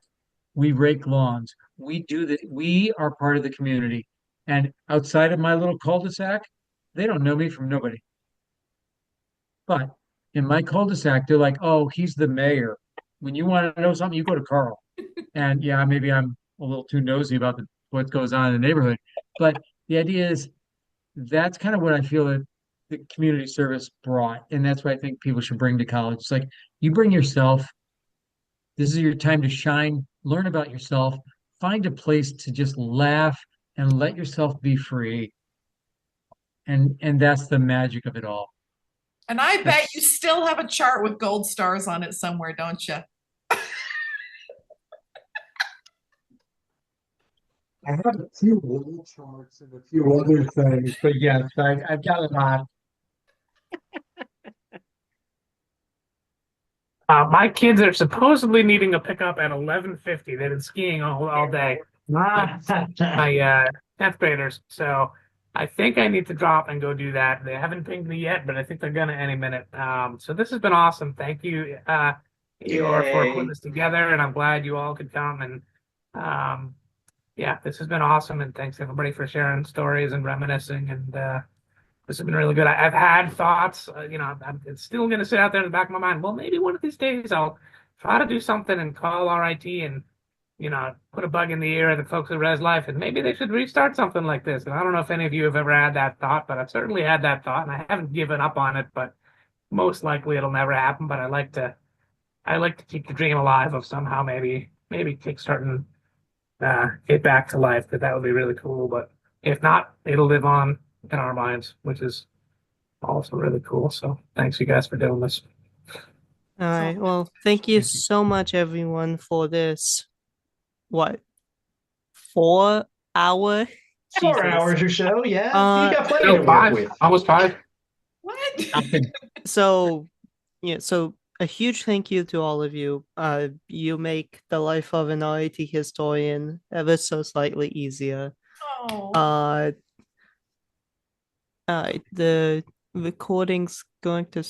We rake lawns. We do that. We are part of the community. And outside of my little cul-de-sac, they don't know me from nobody. But in my cul-de-sac, they're like, oh, he's the mayor. When you want to know something, you go to Carl. And yeah, maybe I'm a little too nosy about what goes on in the neighborhood. But the idea is that's kind of what I feel that the community service brought. And that's what I think people should bring to college. It's like you bring yourself. This is your time to shine, learn about yourself, find a place to just laugh and let yourself be free. And that's the magic of it all. And I bet you That's still have a chart with gold stars on it somewhere, don't you? I have a few little charts and a few other things, but yes, I've got a lot. My kids are supposedly needing a pickup at 11:50. They've been skiing all day. My 10th graders. So I think I need to drop and go do that. They haven't pinged me yet, but I think they're gonna any minute. So this has been awesome. Thank you, Igor, for putting Yay. this together, and I'm glad you all could come. And yeah, this has been awesome. And thanks everybody for sharing stories and reminiscing. And this has been really good. I've had thoughts, it's still going to sit out there in the back of my mind. Well, maybe one of these days I'll try to do something and call RIT and, put a bug in the ear of the folks at Res Life, and maybe they should restart something like this. And I don't know if any of you have ever had that thought, but I've certainly had that thought, and I haven't given up on it. But most likely it'll never happen. But I like to keep the dream alive of somehow maybe kickstarting it back to life. That would be really cool. But if not, it'll live on in our minds, which is also really cool. So thanks you guys for doing this. All right. Well, thank you so much, everyone, for this. What? 4 hour? 4 hours or so, yeah. You got plenty to work 5, with. almost 5. What? So, so a huge thank you to all of you. You make the life of an RIT historian ever so slightly easier. Oh. The recording's going to